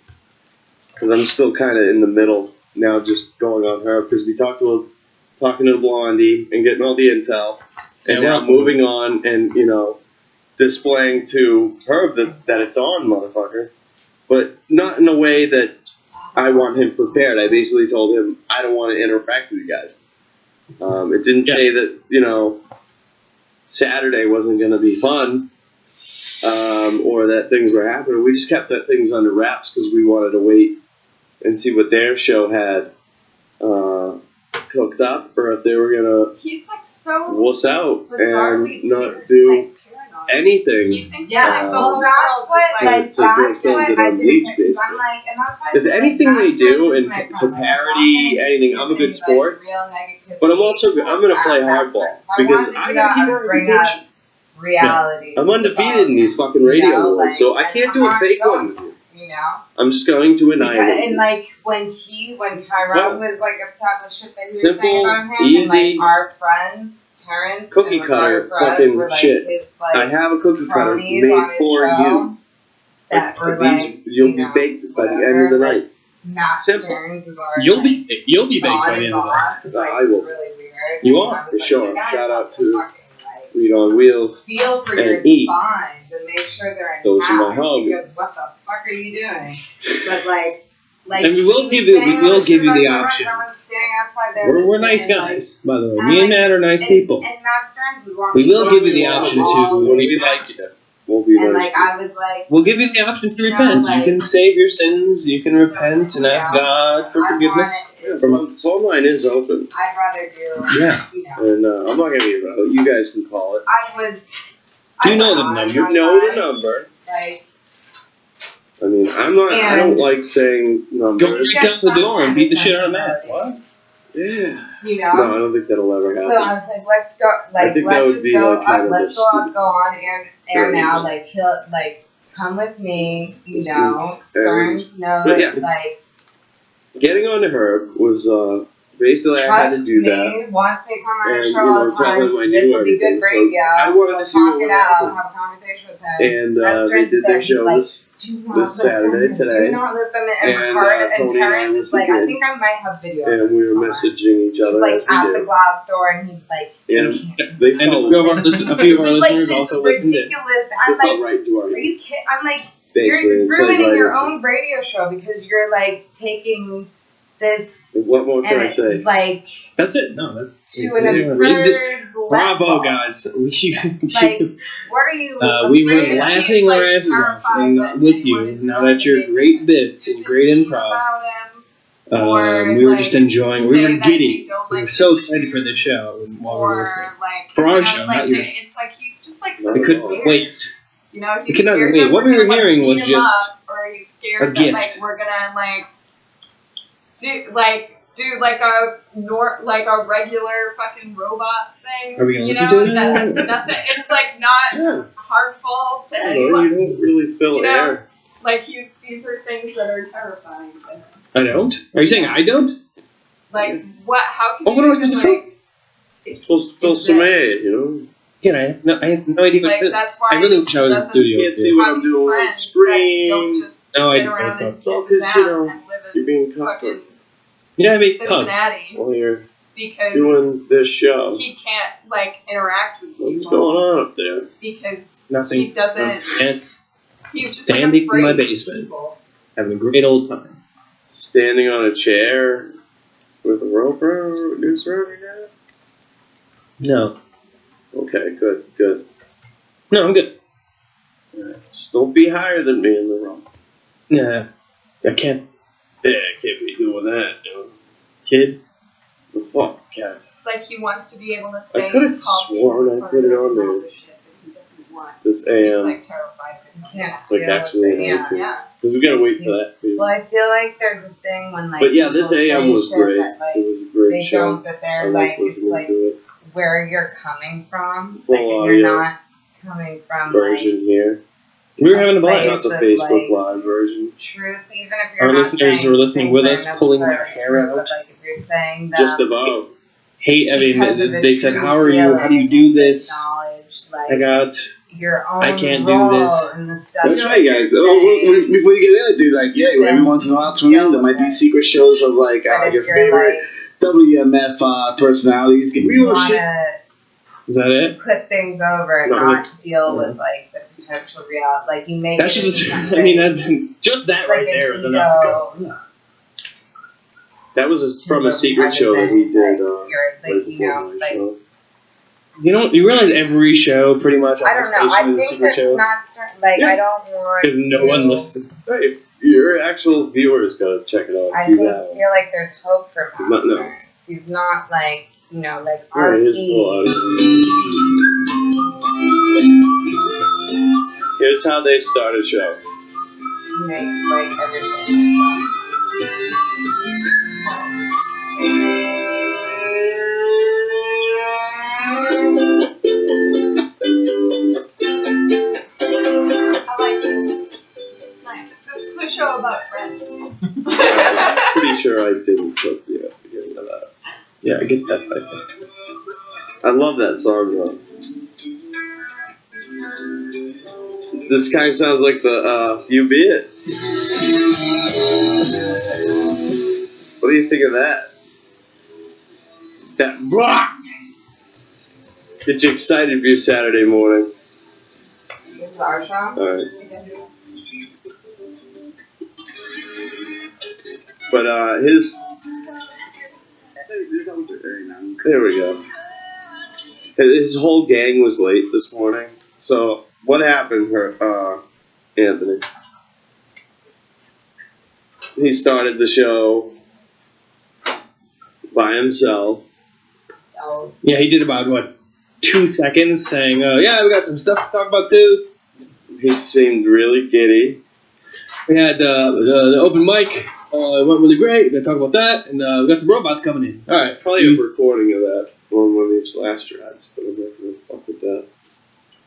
[SPEAKER 6] because I'm still kind of in the middle now, just going on her because we talking to Blondie and getting all the intel, and now moving on and displaying to her that it's on, motherfucker, but not in a way that I want him prepared. I basically told him I don't want to interact with you guys. It didn't say that Saturday wasn't going to be fun. Or that things were happening. We just kept that things under wraps because we wanted to wait and see what their show had cooked up, or if they were gonna
[SPEAKER 2] He's like so
[SPEAKER 6] wuss out
[SPEAKER 2] bizarrely
[SPEAKER 6] and not
[SPEAKER 2] weird,
[SPEAKER 6] do
[SPEAKER 2] like, paranoid.
[SPEAKER 6] anything.
[SPEAKER 2] He thinks
[SPEAKER 1] Yeah,
[SPEAKER 2] that the
[SPEAKER 1] well,
[SPEAKER 2] whole
[SPEAKER 1] that's
[SPEAKER 2] world
[SPEAKER 1] what,
[SPEAKER 2] is
[SPEAKER 1] like,
[SPEAKER 6] to grow
[SPEAKER 1] that's
[SPEAKER 6] sons
[SPEAKER 1] what
[SPEAKER 6] and
[SPEAKER 1] I
[SPEAKER 6] unleash,
[SPEAKER 1] didn't,
[SPEAKER 6] basically.
[SPEAKER 1] I'm like, and that's why.
[SPEAKER 6] Because anything they do and to parody anything, I'm a good sport, but I'm also I'm gonna play hardball because I gotta keep our reputation.
[SPEAKER 1] Reality.
[SPEAKER 6] I'm undefeated in these fucking radio wars, so I can't do a fake one with you.
[SPEAKER 1] you know.
[SPEAKER 6] I'm just going to an
[SPEAKER 1] Because,
[SPEAKER 6] island.
[SPEAKER 1] and like when Tyrone was like upset with shit that he was
[SPEAKER 6] Simple,
[SPEAKER 1] saying about him,
[SPEAKER 6] easy,
[SPEAKER 1] and like our friends, Terrence,
[SPEAKER 6] cookie
[SPEAKER 1] and
[SPEAKER 6] cutter
[SPEAKER 1] Ricardo Perez
[SPEAKER 6] fucking
[SPEAKER 1] were like
[SPEAKER 6] shit.
[SPEAKER 1] his
[SPEAKER 6] I
[SPEAKER 1] like
[SPEAKER 6] have a cookie cutter
[SPEAKER 1] cronies
[SPEAKER 6] made
[SPEAKER 1] on his
[SPEAKER 6] for
[SPEAKER 1] show
[SPEAKER 6] you.
[SPEAKER 1] that were
[SPEAKER 6] These,
[SPEAKER 1] like
[SPEAKER 6] you'll
[SPEAKER 1] you
[SPEAKER 6] be
[SPEAKER 1] know,
[SPEAKER 6] baked by the end
[SPEAKER 1] whatever,
[SPEAKER 6] of the
[SPEAKER 1] like,
[SPEAKER 6] night.
[SPEAKER 1] Matt
[SPEAKER 6] Simple.
[SPEAKER 1] Stearns is our
[SPEAKER 8] You'll
[SPEAKER 1] like,
[SPEAKER 8] be baked by the end of the
[SPEAKER 1] boss.
[SPEAKER 8] night.
[SPEAKER 1] Like,
[SPEAKER 6] I will.
[SPEAKER 1] it's really weird.
[SPEAKER 8] You
[SPEAKER 1] And
[SPEAKER 8] are,
[SPEAKER 1] I was
[SPEAKER 6] for
[SPEAKER 1] like,
[SPEAKER 6] sure.
[SPEAKER 1] you guys
[SPEAKER 6] Shout out
[SPEAKER 1] have
[SPEAKER 6] to
[SPEAKER 1] fucking, like,
[SPEAKER 6] Read on Wheels.
[SPEAKER 1] feel for
[SPEAKER 6] and
[SPEAKER 1] your
[SPEAKER 6] eat.
[SPEAKER 1] spines and make sure they're
[SPEAKER 6] Those are my
[SPEAKER 1] intact
[SPEAKER 6] hobbies.
[SPEAKER 1] because what the fuck are you doing? But like
[SPEAKER 8] And we will give you the option. We're nice guys, by the way. Me and Matt are nice people.
[SPEAKER 1] And Matt Stearns,
[SPEAKER 8] We will give you the option
[SPEAKER 1] all
[SPEAKER 8] to.
[SPEAKER 1] this
[SPEAKER 8] Like,
[SPEAKER 6] We'll be
[SPEAKER 1] and
[SPEAKER 6] nice.
[SPEAKER 1] like I was like,
[SPEAKER 8] we'll give you the option to
[SPEAKER 1] You know,
[SPEAKER 8] repent.
[SPEAKER 1] like-
[SPEAKER 8] You can save your sins. You can repent and ask
[SPEAKER 1] Yeah.
[SPEAKER 8] God for
[SPEAKER 1] I
[SPEAKER 8] forgiveness.
[SPEAKER 6] Phone line is open.
[SPEAKER 1] I'd rather do,
[SPEAKER 8] Yeah.
[SPEAKER 1] you know,
[SPEAKER 6] And I'm not going to be around. You guys can call it.
[SPEAKER 8] You know the number.
[SPEAKER 6] You know the number.
[SPEAKER 1] Like,
[SPEAKER 6] I mean, I'm not. I don't
[SPEAKER 1] And-
[SPEAKER 6] like saying
[SPEAKER 8] Go
[SPEAKER 6] numbers.
[SPEAKER 8] right down the door and beat the shit out of Matt.
[SPEAKER 1] What?
[SPEAKER 6] Yeah.
[SPEAKER 1] You
[SPEAKER 6] No,
[SPEAKER 1] know?
[SPEAKER 6] I don't think that'll ever
[SPEAKER 1] So
[SPEAKER 6] happen.
[SPEAKER 1] I was like, let's go,
[SPEAKER 6] I
[SPEAKER 1] like,
[SPEAKER 6] think that
[SPEAKER 1] let's
[SPEAKER 6] would
[SPEAKER 1] just
[SPEAKER 6] be,
[SPEAKER 1] go
[SPEAKER 6] like, kind
[SPEAKER 1] up,
[SPEAKER 6] of
[SPEAKER 1] let's
[SPEAKER 6] a
[SPEAKER 1] go up, go on air now,
[SPEAKER 6] Right.
[SPEAKER 1] like, he'll, like, come with me, you
[SPEAKER 6] Let's
[SPEAKER 1] know, Stearns knows,
[SPEAKER 6] But yeah.
[SPEAKER 1] like,
[SPEAKER 6] Getting on to her was basically I had to
[SPEAKER 1] trusts
[SPEAKER 6] do
[SPEAKER 1] me,
[SPEAKER 6] that.
[SPEAKER 1] wants me to come on
[SPEAKER 6] And,
[SPEAKER 1] the show
[SPEAKER 6] you know,
[SPEAKER 1] all the
[SPEAKER 6] tell him I
[SPEAKER 1] time,
[SPEAKER 6] knew
[SPEAKER 1] this will be good
[SPEAKER 6] everything, so
[SPEAKER 1] radio,
[SPEAKER 6] I wanted
[SPEAKER 1] we'll
[SPEAKER 6] to see what
[SPEAKER 1] talk it
[SPEAKER 6] would
[SPEAKER 1] out,
[SPEAKER 6] happen.
[SPEAKER 1] have a conversation with him.
[SPEAKER 6] And
[SPEAKER 1] Matt
[SPEAKER 6] they
[SPEAKER 1] Stearns
[SPEAKER 6] did
[SPEAKER 1] is there,
[SPEAKER 6] their
[SPEAKER 1] he's
[SPEAKER 6] show
[SPEAKER 1] like,
[SPEAKER 6] this.
[SPEAKER 1] do not
[SPEAKER 6] this Saturday,
[SPEAKER 1] let them,
[SPEAKER 6] today.
[SPEAKER 1] do not let them in, and
[SPEAKER 6] And,
[SPEAKER 1] Ricardo and
[SPEAKER 6] Tony and I
[SPEAKER 1] Terrence is
[SPEAKER 6] listened
[SPEAKER 1] like, I
[SPEAKER 6] in.
[SPEAKER 1] think I might have video
[SPEAKER 6] And
[SPEAKER 1] of
[SPEAKER 6] we
[SPEAKER 1] this
[SPEAKER 6] were
[SPEAKER 1] somewhere.
[SPEAKER 6] messaging each
[SPEAKER 1] He's
[SPEAKER 6] other
[SPEAKER 1] like
[SPEAKER 6] as we
[SPEAKER 1] at the
[SPEAKER 6] did.
[SPEAKER 1] glass door, and he's like,
[SPEAKER 6] And
[SPEAKER 1] can't.
[SPEAKER 6] they
[SPEAKER 8] And a
[SPEAKER 6] felt,
[SPEAKER 8] few of our
[SPEAKER 1] He's like
[SPEAKER 8] listeners
[SPEAKER 1] this
[SPEAKER 8] also listened in.
[SPEAKER 1] ridiculous.
[SPEAKER 6] they
[SPEAKER 1] I'm
[SPEAKER 6] felt
[SPEAKER 1] like,
[SPEAKER 6] right to our
[SPEAKER 1] are you kidding? I'm like,
[SPEAKER 6] basically.
[SPEAKER 1] you're
[SPEAKER 6] it played
[SPEAKER 1] ruining
[SPEAKER 6] right
[SPEAKER 1] your
[SPEAKER 6] into
[SPEAKER 1] own radio show because you're like taking this
[SPEAKER 6] it. What more can I
[SPEAKER 1] and
[SPEAKER 6] say?
[SPEAKER 1] like
[SPEAKER 8] That's it. No, that's
[SPEAKER 1] to an absurd
[SPEAKER 8] Bravo,
[SPEAKER 1] level.
[SPEAKER 8] guys.
[SPEAKER 1] Like, what are you?
[SPEAKER 8] We were
[SPEAKER 1] She's,
[SPEAKER 8] laughing
[SPEAKER 1] like,
[SPEAKER 8] our asses off
[SPEAKER 1] terrified
[SPEAKER 8] and
[SPEAKER 1] that
[SPEAKER 8] with
[SPEAKER 1] anyone
[SPEAKER 8] you.
[SPEAKER 1] is
[SPEAKER 8] Now
[SPEAKER 1] going
[SPEAKER 8] that
[SPEAKER 1] to
[SPEAKER 8] you're
[SPEAKER 1] make
[SPEAKER 8] great
[SPEAKER 1] a
[SPEAKER 8] bits and great
[SPEAKER 1] decision
[SPEAKER 8] improv.
[SPEAKER 1] about him, or,
[SPEAKER 8] We were
[SPEAKER 1] like,
[SPEAKER 8] just enjoying. We
[SPEAKER 1] say
[SPEAKER 8] were
[SPEAKER 1] that they
[SPEAKER 8] giddy.
[SPEAKER 1] don't
[SPEAKER 8] We
[SPEAKER 1] like
[SPEAKER 8] were so
[SPEAKER 1] the
[SPEAKER 8] excited for this show while we were
[SPEAKER 1] or
[SPEAKER 8] listening.
[SPEAKER 1] like
[SPEAKER 8] For our
[SPEAKER 1] you know,
[SPEAKER 8] show,
[SPEAKER 1] like,
[SPEAKER 8] not yours.
[SPEAKER 2] It's like he's just like so
[SPEAKER 6] We
[SPEAKER 8] We
[SPEAKER 2] scared.
[SPEAKER 8] couldn't wait.
[SPEAKER 2] You know,
[SPEAKER 8] We
[SPEAKER 2] he's
[SPEAKER 8] could not
[SPEAKER 2] scared
[SPEAKER 8] wait.
[SPEAKER 2] that
[SPEAKER 8] What
[SPEAKER 2] we're
[SPEAKER 8] we were
[SPEAKER 2] gonna, like,
[SPEAKER 8] hearing
[SPEAKER 2] beat
[SPEAKER 8] was
[SPEAKER 2] him
[SPEAKER 8] just
[SPEAKER 2] up, or he's
[SPEAKER 8] a
[SPEAKER 2] scared that
[SPEAKER 8] gift.
[SPEAKER 2] like we're gonna like do like a regular fucking robot thing.
[SPEAKER 8] Are we gonna
[SPEAKER 2] you
[SPEAKER 8] listen
[SPEAKER 2] know,
[SPEAKER 8] to it?
[SPEAKER 2] that's nothing. It's like not
[SPEAKER 6] Yeah.
[SPEAKER 2] harmful to
[SPEAKER 6] You know,
[SPEAKER 2] anyone.
[SPEAKER 6] you don't really fill
[SPEAKER 2] You know?
[SPEAKER 6] air.
[SPEAKER 2] Like these are things that are terrifying to him.
[SPEAKER 8] I don't. Are you saying I don't?
[SPEAKER 2] Like what? How can
[SPEAKER 8] Oh, what
[SPEAKER 2] you
[SPEAKER 8] was
[SPEAKER 2] even,
[SPEAKER 8] Mr. Fake?
[SPEAKER 6] You're supposed to fill some
[SPEAKER 2] Exist.
[SPEAKER 6] air, you know?
[SPEAKER 8] Yeah, I have no idea what
[SPEAKER 2] like
[SPEAKER 8] to.
[SPEAKER 2] that's why
[SPEAKER 8] I really wish I was in the
[SPEAKER 2] doesn't
[SPEAKER 8] studio.
[SPEAKER 6] You can't
[SPEAKER 8] with
[SPEAKER 6] see
[SPEAKER 8] you.
[SPEAKER 6] what
[SPEAKER 2] have
[SPEAKER 6] I'm doing on the
[SPEAKER 2] friends that don't
[SPEAKER 6] screen.
[SPEAKER 2] just
[SPEAKER 8] No,
[SPEAKER 2] sit
[SPEAKER 8] I
[SPEAKER 2] around
[SPEAKER 8] don't.
[SPEAKER 2] and
[SPEAKER 6] It's all
[SPEAKER 2] kiss his
[SPEAKER 6] 'cause,
[SPEAKER 2] ass
[SPEAKER 6] you know,
[SPEAKER 2] and live
[SPEAKER 6] You're
[SPEAKER 2] in
[SPEAKER 6] being comfortable
[SPEAKER 2] fucking
[SPEAKER 8] You gotta make pub.
[SPEAKER 2] Cincinnati
[SPEAKER 6] while you're
[SPEAKER 2] because
[SPEAKER 6] doing this show.
[SPEAKER 2] he can't like interact with
[SPEAKER 6] What's
[SPEAKER 2] people
[SPEAKER 6] going on up there?
[SPEAKER 2] because
[SPEAKER 8] Nothing.
[SPEAKER 2] he doesn't.
[SPEAKER 8] And
[SPEAKER 2] He's just
[SPEAKER 8] standing
[SPEAKER 2] like
[SPEAKER 8] in my
[SPEAKER 2] afraid of
[SPEAKER 8] basement.
[SPEAKER 2] people.
[SPEAKER 8] having a great old time.
[SPEAKER 6] Standing on a chair with a rope around, noose around your neck?
[SPEAKER 8] No.
[SPEAKER 6] Okay, good.
[SPEAKER 8] No, I'm good.
[SPEAKER 6] Just don't be higher than me in the room.
[SPEAKER 8] Nah. I can't.
[SPEAKER 6] Yeah, I can't be doing that, dude.
[SPEAKER 8] Kid.
[SPEAKER 6] The fuck, yeah.
[SPEAKER 2] It's like he wants to be able to say.
[SPEAKER 6] could've
[SPEAKER 2] call
[SPEAKER 6] sworn
[SPEAKER 2] people
[SPEAKER 6] I put it on
[SPEAKER 2] and
[SPEAKER 6] there.
[SPEAKER 2] all the shit that he doesn't want.
[SPEAKER 6] This
[SPEAKER 2] He's
[SPEAKER 6] AM,
[SPEAKER 2] like terrified that he can't.
[SPEAKER 6] like
[SPEAKER 1] deal with
[SPEAKER 6] actually
[SPEAKER 1] it,
[SPEAKER 6] on
[SPEAKER 1] yeah.
[SPEAKER 6] iTunes.
[SPEAKER 2] Yeah.
[SPEAKER 6] Because we gotta wait for that too.
[SPEAKER 1] Well, I feel like there's a thing when like
[SPEAKER 6] But yeah, this
[SPEAKER 1] people
[SPEAKER 6] AM
[SPEAKER 1] say
[SPEAKER 6] was
[SPEAKER 1] shit
[SPEAKER 6] great.
[SPEAKER 1] that, like,
[SPEAKER 6] It was a great
[SPEAKER 1] they
[SPEAKER 6] show.
[SPEAKER 1] don't, that
[SPEAKER 6] I
[SPEAKER 1] they're
[SPEAKER 6] like
[SPEAKER 1] like, it's
[SPEAKER 6] listening
[SPEAKER 1] like
[SPEAKER 6] to it.
[SPEAKER 1] where you're coming from.
[SPEAKER 6] Full
[SPEAKER 1] Like, if
[SPEAKER 6] audio
[SPEAKER 1] you're not coming from like
[SPEAKER 6] Version here.
[SPEAKER 8] We were having a
[SPEAKER 6] Not
[SPEAKER 8] blast.
[SPEAKER 6] the
[SPEAKER 1] But,
[SPEAKER 6] Facebook
[SPEAKER 1] like,
[SPEAKER 6] Live version.
[SPEAKER 1] truth, even if you're
[SPEAKER 8] Our
[SPEAKER 1] not
[SPEAKER 8] listeners
[SPEAKER 1] saying
[SPEAKER 8] were listening with
[SPEAKER 1] things
[SPEAKER 8] us,
[SPEAKER 1] are
[SPEAKER 8] pulling their
[SPEAKER 1] necessarily
[SPEAKER 8] hair
[SPEAKER 1] true,
[SPEAKER 8] out.
[SPEAKER 1] But like if you're saying that
[SPEAKER 6] Just about.
[SPEAKER 8] Hey, I mean,
[SPEAKER 1] because of a
[SPEAKER 8] they said,
[SPEAKER 1] true
[SPEAKER 8] "How are you? How do you do this?"
[SPEAKER 1] knowledge, like
[SPEAKER 8] I got.
[SPEAKER 1] your own
[SPEAKER 8] I can't do
[SPEAKER 1] role
[SPEAKER 8] this.
[SPEAKER 1] in the stuff
[SPEAKER 9] That's
[SPEAKER 1] that
[SPEAKER 9] right,
[SPEAKER 1] you're
[SPEAKER 9] guys.
[SPEAKER 1] saying.
[SPEAKER 9] Before you get in it, dude, like, yeah, every
[SPEAKER 1] Then
[SPEAKER 9] once in a while, tune in. There might be secret shows of, like,
[SPEAKER 1] But if
[SPEAKER 9] your
[SPEAKER 1] you're
[SPEAKER 9] favorite WMF personalities. Get
[SPEAKER 1] like,
[SPEAKER 9] real
[SPEAKER 1] wanna
[SPEAKER 9] shit.
[SPEAKER 8] Is that it?
[SPEAKER 1] put things over and
[SPEAKER 6] No,
[SPEAKER 1] not deal with like the potential reality, like you make
[SPEAKER 8] That's
[SPEAKER 1] it
[SPEAKER 8] just.
[SPEAKER 1] into
[SPEAKER 8] I
[SPEAKER 1] something
[SPEAKER 8] mean, that, just that
[SPEAKER 1] like
[SPEAKER 8] right
[SPEAKER 1] an
[SPEAKER 8] there is enough to go.
[SPEAKER 1] ego,
[SPEAKER 6] That was from a
[SPEAKER 1] It's
[SPEAKER 6] secret
[SPEAKER 1] kind of
[SPEAKER 6] show that
[SPEAKER 1] thing,
[SPEAKER 6] he did.
[SPEAKER 1] like, you're,
[SPEAKER 6] right
[SPEAKER 1] like, you know,
[SPEAKER 6] before my
[SPEAKER 1] like,
[SPEAKER 6] show.
[SPEAKER 8] You realize every show pretty much on
[SPEAKER 1] I
[SPEAKER 8] the
[SPEAKER 1] don't know.
[SPEAKER 8] station
[SPEAKER 1] I
[SPEAKER 8] is a
[SPEAKER 1] think
[SPEAKER 8] secret
[SPEAKER 1] that's
[SPEAKER 8] show
[SPEAKER 1] not certain. Like,
[SPEAKER 6] Yeah.
[SPEAKER 1] I don't want
[SPEAKER 8] because no
[SPEAKER 1] to,
[SPEAKER 8] one listens.
[SPEAKER 6] Hey, if your actual viewers gotta check it out.
[SPEAKER 1] I
[SPEAKER 6] do
[SPEAKER 1] think
[SPEAKER 6] that.
[SPEAKER 1] feel like there's hope for
[SPEAKER 6] Not- no.
[SPEAKER 1] Matt Stearns. He's not like, you know, like
[SPEAKER 6] Alright, here's full
[SPEAKER 1] RP.
[SPEAKER 6] audio. Here's how they start a show.
[SPEAKER 1] Makes like everything.
[SPEAKER 2] I like it. This is nice. This is a
[SPEAKER 8] get that.
[SPEAKER 6] I love that song though. This kind of sounds like the Few Beers. What do you think of that? That rock! Get you excited for your Saturday morning.
[SPEAKER 1] This is our show?
[SPEAKER 6] Alright. But his... There we go. His whole gang was late this morning. So, what happened, Anthony? He started the show by himself.
[SPEAKER 1] Oh.
[SPEAKER 8] Yeah, he did about, 2 seconds saying, yeah, we got some stuff to talk about too.
[SPEAKER 6] He seemed really giddy.
[SPEAKER 8] We had the open mic. It went really great. We're going to talk about that. And we got some robots coming in. All right.
[SPEAKER 6] There's probably a recording of that on one of these flash drives, but I'm not going to fuck with that.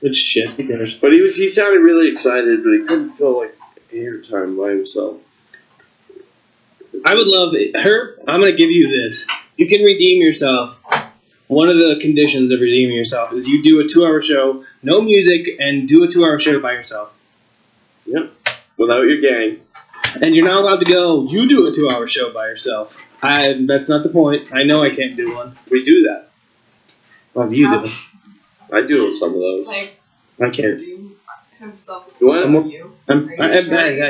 [SPEAKER 8] Good shit. Who cares?
[SPEAKER 6] But he sounded really excited, but he couldn't fill like airtime by himself.
[SPEAKER 8] I would love it. Herb, I'm going to give you this. You can redeem yourself. One of the conditions of redeeming yourself is you do a 2-hour show, no music, and do a 2-hour show by yourself.
[SPEAKER 6] Yep. Without your gang.
[SPEAKER 8] And you're not allowed to go, you do a 2-hour show by yourself. That's not the point. I know I can't do one.
[SPEAKER 6] We do that.
[SPEAKER 8] Well, you do.
[SPEAKER 6] I do some of those.
[SPEAKER 2] Like,
[SPEAKER 8] I can't.
[SPEAKER 2] himself.
[SPEAKER 6] What?
[SPEAKER 8] I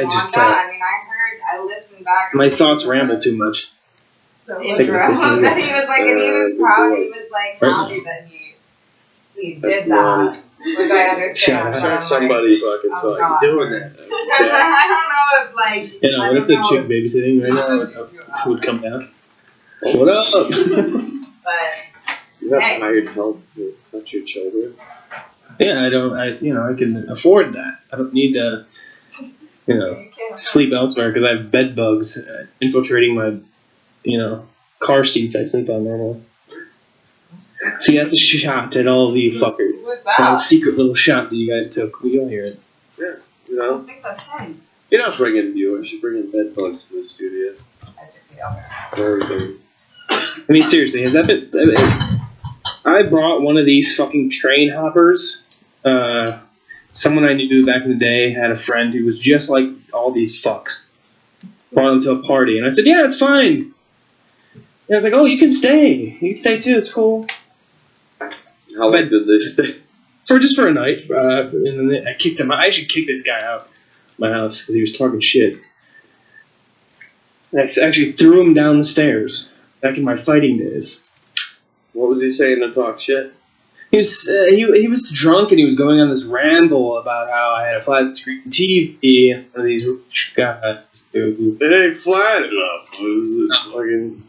[SPEAKER 8] just
[SPEAKER 1] I listened back.
[SPEAKER 8] my thoughts ramble too much.
[SPEAKER 1] So
[SPEAKER 8] Think
[SPEAKER 1] that he
[SPEAKER 8] about this
[SPEAKER 1] was like, and he was proud.
[SPEAKER 6] boy.
[SPEAKER 1] He was like
[SPEAKER 8] Right.
[SPEAKER 1] happy that he
[SPEAKER 6] That's
[SPEAKER 1] did that, which I understand.
[SPEAKER 8] Shut
[SPEAKER 1] but
[SPEAKER 8] up.
[SPEAKER 1] I'm like,
[SPEAKER 6] Somebody fucking
[SPEAKER 1] oh,
[SPEAKER 6] saw you
[SPEAKER 1] God.
[SPEAKER 6] doing that.
[SPEAKER 1] I don't know if like.
[SPEAKER 8] You know,
[SPEAKER 1] I
[SPEAKER 8] what if
[SPEAKER 1] don't
[SPEAKER 8] the chick
[SPEAKER 1] know
[SPEAKER 8] babysitting right now would come down? What up?
[SPEAKER 1] But
[SPEAKER 6] You have
[SPEAKER 1] Hey.
[SPEAKER 6] hired help to touch your children.
[SPEAKER 8] Yeah, I can afford that. I don't need to,
[SPEAKER 1] you can't.
[SPEAKER 8] sleep elsewhere because I have bed bugs infiltrating my, car seats I sleep on normally. See, that's a shot at all of you fuckers.
[SPEAKER 1] What's
[SPEAKER 8] It's not a
[SPEAKER 1] that?
[SPEAKER 8] secret little shot that you guys took. We all hear it.
[SPEAKER 6] Yeah, you
[SPEAKER 1] I
[SPEAKER 6] know,
[SPEAKER 1] don't think that's him.
[SPEAKER 6] you're not bringing viewers. You're bringing bed bugs to the studio.
[SPEAKER 1] I took the other.
[SPEAKER 6] For everything.
[SPEAKER 8] I mean, seriously, has that been... I brought one of these fucking train hoppers. Someone I knew back in the day had a friend who was just like all these fucks. Brought him to a party, and I said, yeah, it's fine. And I was like, oh, you can stay. You can stay too, it's cool.
[SPEAKER 6] How long did they stay?
[SPEAKER 8] Just for a night. And then I kicked him out. I actually kicked this guy out of my house because he was talking shit. I actually threw him down the stairs back in my fighting days.
[SPEAKER 6] What was he saying to talk shit?
[SPEAKER 8] He was drunk and he was going on this ramble about how I had a flat screen TV and one of these guys.
[SPEAKER 6] It ain't flat enough. Fucking...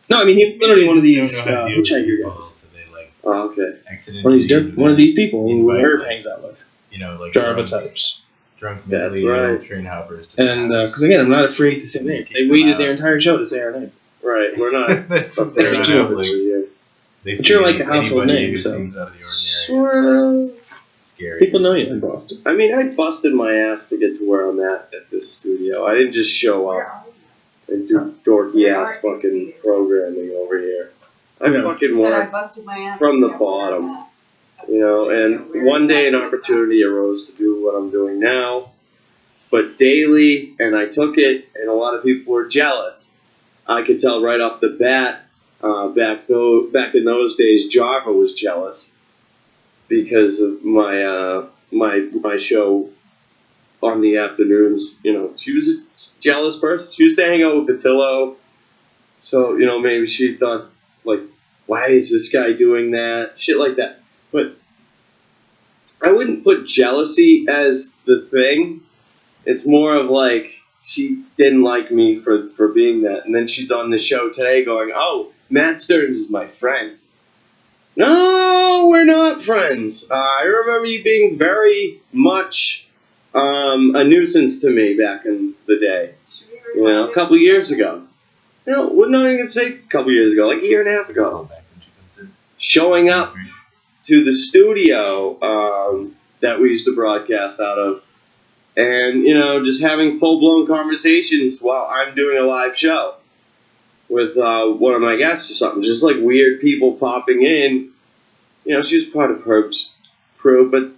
[SPEAKER 8] No, I mean he's literally one of these
[SPEAKER 3] Just don't know how to deal with
[SPEAKER 8] hitchhiker
[SPEAKER 3] people,
[SPEAKER 8] guys.
[SPEAKER 3] so they like
[SPEAKER 6] Oh, okay.
[SPEAKER 3] accidentally
[SPEAKER 8] One of these people who
[SPEAKER 3] invite,
[SPEAKER 8] Herb
[SPEAKER 3] like,
[SPEAKER 8] hangs out with.
[SPEAKER 3] like
[SPEAKER 8] Java
[SPEAKER 3] drunk,
[SPEAKER 8] types.
[SPEAKER 3] drunk
[SPEAKER 6] That's
[SPEAKER 3] mentally
[SPEAKER 6] right.
[SPEAKER 3] ill train hoppers. To
[SPEAKER 8] And because again, I'm not afraid to say name. They waited their entire show to say our name.
[SPEAKER 6] Right, we're not up there
[SPEAKER 8] That's
[SPEAKER 6] on
[SPEAKER 8] true.
[SPEAKER 6] numbers here.
[SPEAKER 3] They
[SPEAKER 8] But you're
[SPEAKER 3] see
[SPEAKER 8] like a household
[SPEAKER 3] anybody
[SPEAKER 8] name,
[SPEAKER 3] who
[SPEAKER 8] so-
[SPEAKER 3] seems out of the ordinary.
[SPEAKER 6] Sort of.
[SPEAKER 3] Scary.
[SPEAKER 8] People know you in Boston.
[SPEAKER 6] I mean, I busted my ass to get to where I'm at this studio. I didn't just show up and do dorky ass fucking programming over here. I fucking
[SPEAKER 2] Said I
[SPEAKER 6] worked
[SPEAKER 2] busted my ass.
[SPEAKER 6] from the bottom, and one day an opportunity arose to do what I'm doing now, but daily, and I took it, and a lot of people were jealous. I could tell right off the bat, back in those days, Java was jealous because of my my show on the afternoons. She was a jealous person. She used to hang out with Patillo, so maybe she thought like, why is this guy doing that? Shit like that. But I wouldn't put jealousy as the thing. It's more of like she didn't like me for being that, and then she's on the show today going, "Oh, Matt Stearns is my friend." No, we're not friends. I remember you being very much a nuisance to me back in the day. A couple years ago. We're not even gonna say a couple years ago, like a year and a half ago. Showing up to the studio that we used to broadcast out of, and just having full blown conversations while I'm doing a live show. with one of my guests or something. Just like weird people popping in. You know, she was part of Herb's crew, but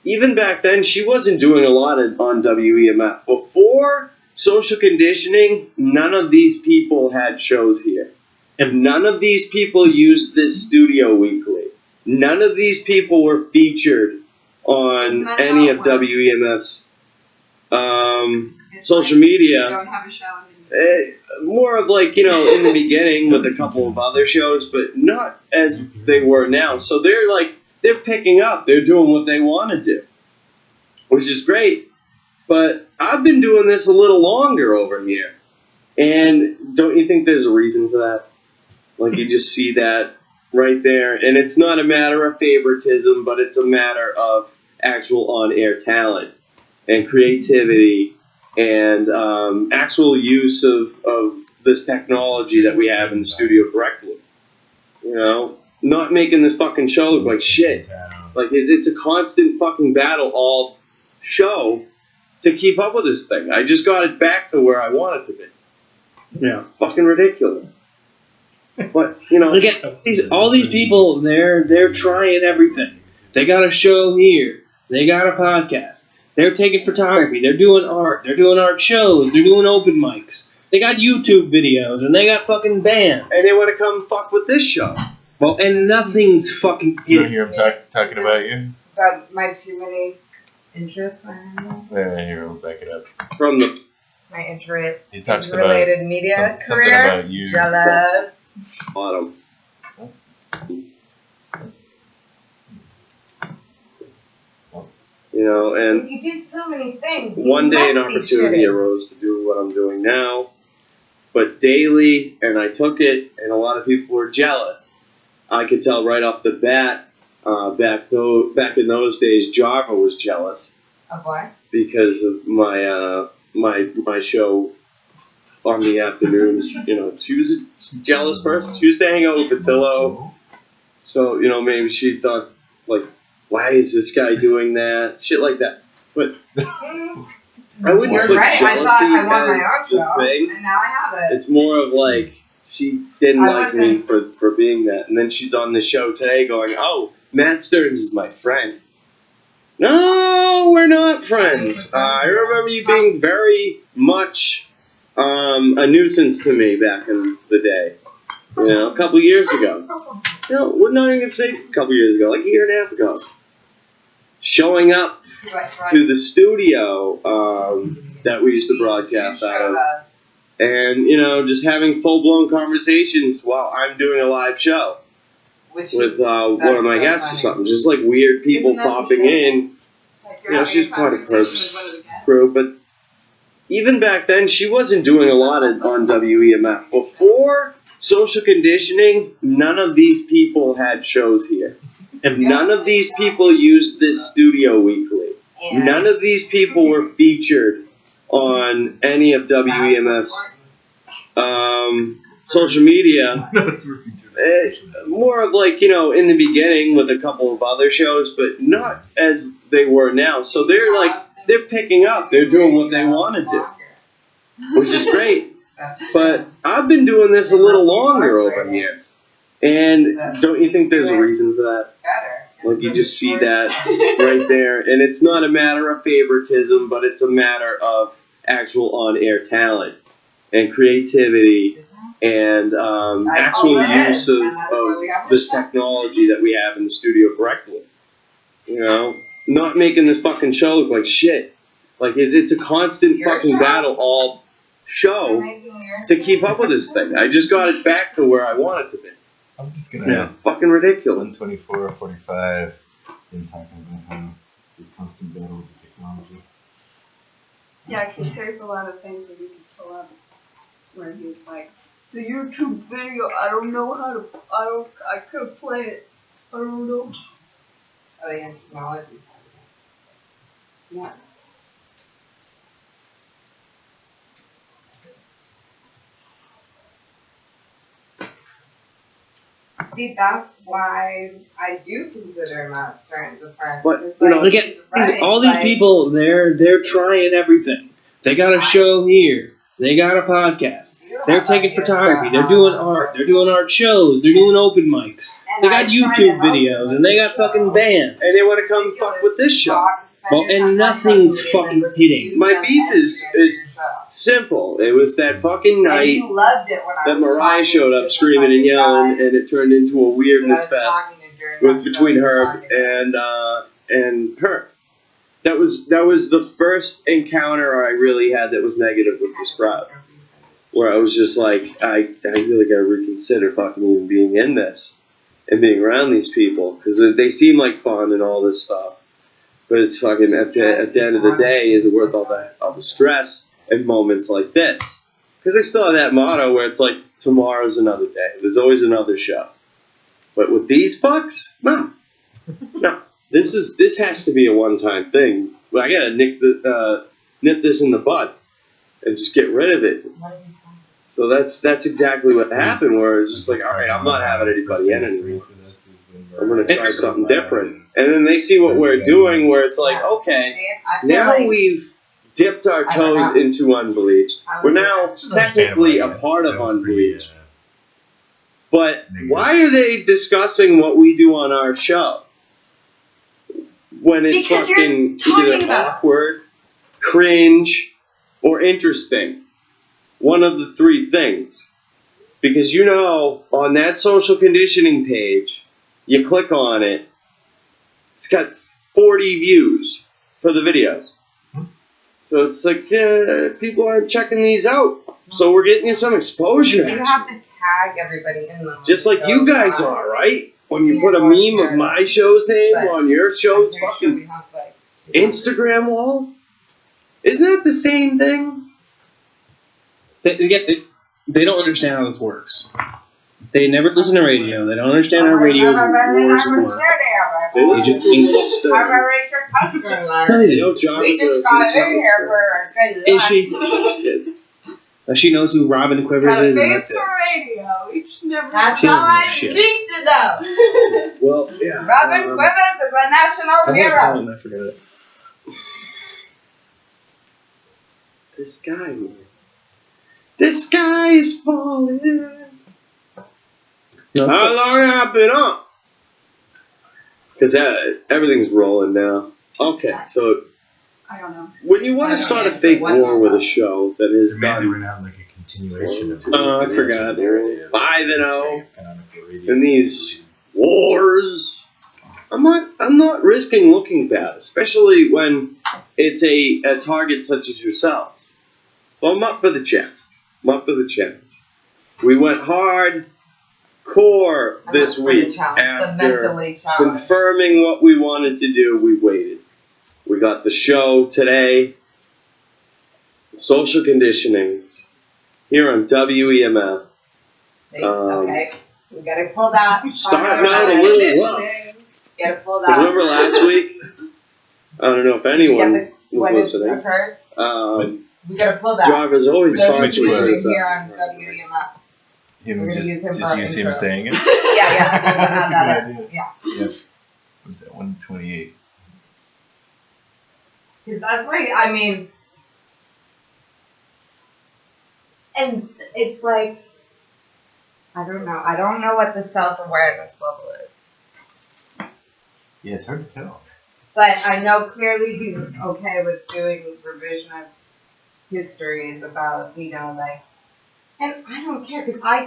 [SPEAKER 6] even back then, she wasn't doing a lot on WEMF. Before Social Conditioning, none of these people had shows here. And none of these people used this studio weekly. None of these people were featured on any of WEMF's social media.
[SPEAKER 2] Don't have a show.
[SPEAKER 6] More of like, you know, in the beginning with a couple of other shows, but not as they were now. So they're picking up. They're doing what they want to do, which is great. But I've been doing this a little longer over here. And don't you think there's a reason for that? Like, you just see that right there. And it's not a matter of favoritism, but it's a matter of actual on-air talent and creativity and actual use of this technology that we have in the studio correctly. You know? Not making this fucking show look like shit. Like, it's a constant fucking battle all show to keep up with this thing. I just got it back to where I want it to be. Yeah. Fucking ridiculous. But, you know...
[SPEAKER 8] Look at all these people, they're trying everything. They got a show here. They got a podcast. They're taking photography. They're doing art. They're doing art shows. They're doing open mics. They got YouTube videos, and they got fucking bands.
[SPEAKER 6] And they want to come fuck with this show.
[SPEAKER 8] Well, and nothing's fucking...
[SPEAKER 3] You don't hear him talking about you?
[SPEAKER 1] About my too many interests. I don't know.
[SPEAKER 3] Yeah, here, we'll back it up.
[SPEAKER 6] From the...
[SPEAKER 1] My
[SPEAKER 3] He talks
[SPEAKER 1] interrelated
[SPEAKER 3] about
[SPEAKER 1] media
[SPEAKER 3] something
[SPEAKER 1] career.
[SPEAKER 3] about you.
[SPEAKER 1] Jealous.
[SPEAKER 6] Bottom. You know, and
[SPEAKER 1] You do so many things.
[SPEAKER 6] one day an
[SPEAKER 1] must be
[SPEAKER 6] opportunity
[SPEAKER 1] shitty.
[SPEAKER 6] arose to do what I'm doing now. But daily, and I took it, and a lot of people were jealous. I could tell right off the bat, back in those days, Java was jealous
[SPEAKER 1] Of what?
[SPEAKER 6] because of my my show on the afternoons. You know, she was a jealous person. She used to hang out with Patillo. So, you know, maybe she thought, like, why is this guy doing that? Shit like that. But I wouldn't
[SPEAKER 1] You're
[SPEAKER 6] put
[SPEAKER 1] right. I
[SPEAKER 6] jealousy
[SPEAKER 1] thought I want my
[SPEAKER 6] as
[SPEAKER 1] own
[SPEAKER 6] the
[SPEAKER 1] show,
[SPEAKER 6] thing.
[SPEAKER 1] and now I have it.
[SPEAKER 6] It's more of like, she didn't
[SPEAKER 1] I
[SPEAKER 6] like me for being that. And then she's on the show today going, oh, Matt Stearns is my friend. No, we're not friends. I remember you being very much a nuisance to me back in the day. You know, a couple years ago. You know, we're not even going to say a couple years ago, like a year and a half ago. Showing up to the studio that we used to broadcast out of. And, you know, just having full-blown conversations while I'm doing a live show with one of my guests or something. Just like weird people popping in. You know, she's part of Herb's crew, but even back then, she wasn't doing a lot on WEMF. Before Social Conditioning, none of these people had shows here. And none of these people used this studio weekly. None of these people were featured on any of WEMF's social media. More of like, you know, in the beginning with a couple of other shows, but not as they were now. So they're picking up. They're doing what they want to do, which is great. But I've been doing this a little longer over here. And don't you think there's a reason for that? Like, you just see that right there. And it's not a matter of favoritism, but it's a matter of actual on-air talent and creativity and actual use of this technology that we have in the studio correctly. You know, not making this fucking show look like shit. Like, it's a constant fucking battle all show to keep up with this thing. I just got it back to where I want it to be.
[SPEAKER 3] I'm just gonna
[SPEAKER 6] fucking ridiculous.
[SPEAKER 3] 124, 45, and talking about how this constant battle with technology.
[SPEAKER 2] Yeah, because there's a lot of things that we could pull up where he's like, the YouTube video, I don't know how to, I could play it. I don't know.
[SPEAKER 1] Oh yeah, technology. Yeah. See, that's why I do consider Matt Stearns a friend.
[SPEAKER 8] But,
[SPEAKER 1] It's
[SPEAKER 8] you know,
[SPEAKER 1] like,
[SPEAKER 8] look at
[SPEAKER 1] he's
[SPEAKER 8] all these
[SPEAKER 1] like,
[SPEAKER 8] people, they're trying everything. They got a show here. They got a podcast.
[SPEAKER 1] do.
[SPEAKER 8] They're
[SPEAKER 1] have
[SPEAKER 8] taking
[SPEAKER 1] ideas
[SPEAKER 8] photography.
[SPEAKER 1] about
[SPEAKER 8] They're
[SPEAKER 1] how
[SPEAKER 8] doing
[SPEAKER 1] to
[SPEAKER 8] art.
[SPEAKER 1] work.
[SPEAKER 8] They're doing art shows. They're doing open mics.
[SPEAKER 1] And
[SPEAKER 8] They got
[SPEAKER 1] I try to
[SPEAKER 8] YouTube
[SPEAKER 1] help
[SPEAKER 8] videos,
[SPEAKER 1] them
[SPEAKER 8] and they got
[SPEAKER 1] with the
[SPEAKER 8] fucking
[SPEAKER 1] show.
[SPEAKER 8] bands.
[SPEAKER 9] And they want to come fuck with this show.
[SPEAKER 8] Well, and nothing's fucking hitting.
[SPEAKER 9] My beef is simple. It was that fucking
[SPEAKER 1] And
[SPEAKER 9] night
[SPEAKER 1] you loved it when I
[SPEAKER 9] that
[SPEAKER 1] was
[SPEAKER 9] Mariah
[SPEAKER 1] talking
[SPEAKER 9] showed
[SPEAKER 1] to
[SPEAKER 9] up
[SPEAKER 1] the
[SPEAKER 9] screaming and
[SPEAKER 1] fucking
[SPEAKER 9] yelling,
[SPEAKER 1] guy
[SPEAKER 9] and it turned into a
[SPEAKER 1] that I
[SPEAKER 9] weirdness
[SPEAKER 1] was
[SPEAKER 9] fest
[SPEAKER 1] talking to during that
[SPEAKER 9] between
[SPEAKER 1] show.
[SPEAKER 9] Herb and her. That was the first encounter I really had that was negative with this crowd, where I was just like, I really gotta reconsider fucking even being in this and being around these people, because they seem like fun and all this stuff, but it's fucking at the end of the day, is it worth all the stress and moments like this? Because I still have that motto where it's like, tomorrow's another day. There's always another show. But with these fucks, no. This has to be a one-time thing. Well, I gotta nip this in the bud and just get rid of it. So that's exactly what happened. Where it's just like, all right, I'm not having anybody in anymore. I'm gonna try something different. And then they see what we're doing, where it's like, okay, now we've dipped our toes into Unbleached. We're now technically a part of Unbleached. But why are they discussing what we do on our show? When it's
[SPEAKER 2] Because you're
[SPEAKER 9] fucking
[SPEAKER 2] talking
[SPEAKER 9] either
[SPEAKER 2] about it.
[SPEAKER 9] awkward, cringe, or interesting. One of the three things. Because on that social conditioning page, you click on it, it's got 40 views for the videos. So it's like, people aren't checking these out. So we're getting you some exposure.
[SPEAKER 1] You have to tag everybody in them.
[SPEAKER 9] Just like you guys are, right? When you put a meme of my show's name on your show's fucking Instagram wall, isn't that the same thing?
[SPEAKER 8] They don't understand how this works. They never listen to radio. They don't understand how radios and wars work. They just think it's
[SPEAKER 1] We just got in here for a good
[SPEAKER 8] Is she? Yes. She knows who Robin Quivers is, and that's it.
[SPEAKER 2] radio. We just never.
[SPEAKER 1] That's
[SPEAKER 8] She
[SPEAKER 1] all
[SPEAKER 8] doesn't know
[SPEAKER 1] I
[SPEAKER 8] shit.
[SPEAKER 1] need to know.
[SPEAKER 9] Well, yeah.
[SPEAKER 1] Robin Quivers is a national hero.
[SPEAKER 8] I forgot it.
[SPEAKER 9] This guy, man. The sky is falling. How long have I been up? Because everything's rolling now. Okay, so
[SPEAKER 2] I don't know.
[SPEAKER 9] when you want to start a fake war with a show that is done,
[SPEAKER 3] We're not like a continuation of.
[SPEAKER 9] I forgot. 5-0, and these wars. I'm not risking looking bad, especially when it's a target such as yourselves. So I'm up for the challenge. We went hard core this week after confirming what we wanted to do. We waited. We got the show today. Social conditioning here on WEMF.
[SPEAKER 1] Okay, we gotta pull that.
[SPEAKER 9] Starting out a little rough.
[SPEAKER 1] Gotta pull that.
[SPEAKER 9] Because remember last week? I don't know if anyone was listening.
[SPEAKER 1] We gotta pull that.
[SPEAKER 9] Driver's always
[SPEAKER 1] So
[SPEAKER 9] talking
[SPEAKER 1] we
[SPEAKER 9] to
[SPEAKER 1] should
[SPEAKER 9] us.
[SPEAKER 1] hear on WEMF.
[SPEAKER 3] Him
[SPEAKER 1] We're gonna
[SPEAKER 3] just
[SPEAKER 1] use him
[SPEAKER 3] just
[SPEAKER 1] for
[SPEAKER 3] use him
[SPEAKER 1] intro.
[SPEAKER 3] saying it.
[SPEAKER 1] Yeah.
[SPEAKER 3] That's a good idea.
[SPEAKER 1] Yeah.
[SPEAKER 3] Yep. What's that? 128.
[SPEAKER 1] Because that's like, I mean, and it's like, I don't know. I don't know what the self-awareness level is.
[SPEAKER 3] Yeah, it's hard to tell.
[SPEAKER 1] But I know clearly he's okay with doing revisionist histories about, like, and I don't care because I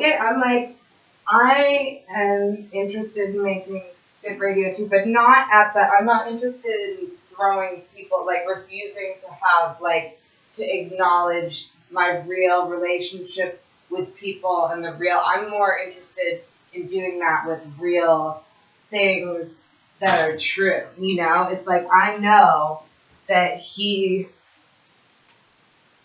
[SPEAKER 1] am interested in making good radio too, but not at that. I'm not interested in throwing people, like, refusing to have, like, to acknowledge my real relationship with people and I'm more interested in doing that with real things that are true, It's like, I know that he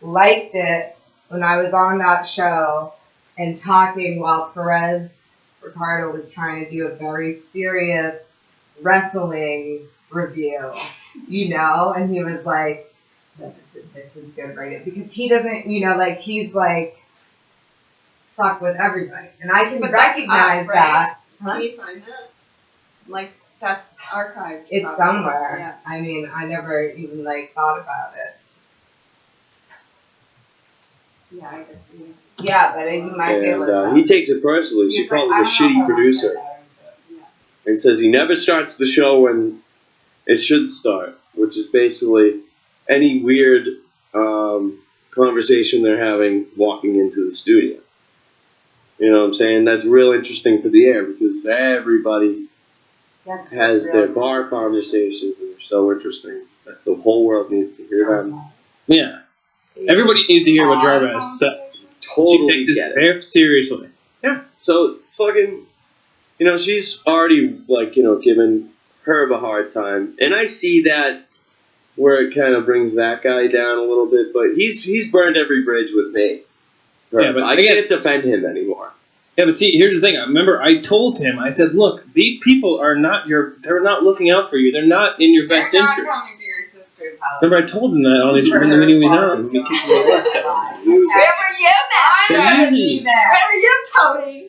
[SPEAKER 1] liked it when I was on that show and talking while Perez Ricardo was trying to do a very serious wrestling review, and he was like, this is good radio, because he doesn't, he's like, fuck with everybody, and I can recognize that.
[SPEAKER 2] Can you find that? Like, that's archived.
[SPEAKER 1] It's
[SPEAKER 2] probably.
[SPEAKER 1] somewhere.
[SPEAKER 2] Yeah.
[SPEAKER 1] I mean, I never even, thought about it.
[SPEAKER 2] Yeah, I guess.
[SPEAKER 1] Yeah, but you might be able
[SPEAKER 9] And
[SPEAKER 1] to.
[SPEAKER 9] he takes it personally. She calls him a shitty producer and says he never starts the show when it should start, which is basically any weird conversation they're having walking into the studio. You know what I'm saying? That's real interesting for the air because everybody has their bar conversations and they're so interesting that the whole world needs to hear them.
[SPEAKER 8] Yeah. Everybody needs to hear what Jarva has to say.
[SPEAKER 9] Totally
[SPEAKER 8] She takes this
[SPEAKER 9] get it.
[SPEAKER 8] very seriously.
[SPEAKER 9] So fucking, you know, she's already like, you know, giving Herb a hard time, and I see that where it kind of brings that guy down a little bit, but he's burned every bridge with me.
[SPEAKER 8] Yeah, but
[SPEAKER 9] I can't defend him anymore.
[SPEAKER 8] Yeah, but see, here's the thing. I remember I told him, I said, look, these people are not they're not looking out for you. They're not in your best interest.
[SPEAKER 1] Coming to your sister's house.
[SPEAKER 8] Remember I told him that on the when he was on. When we kicked him in the left.
[SPEAKER 1] Where were you,
[SPEAKER 8] They're
[SPEAKER 1] Master?
[SPEAKER 8] using you.
[SPEAKER 1] Where were you, Tony?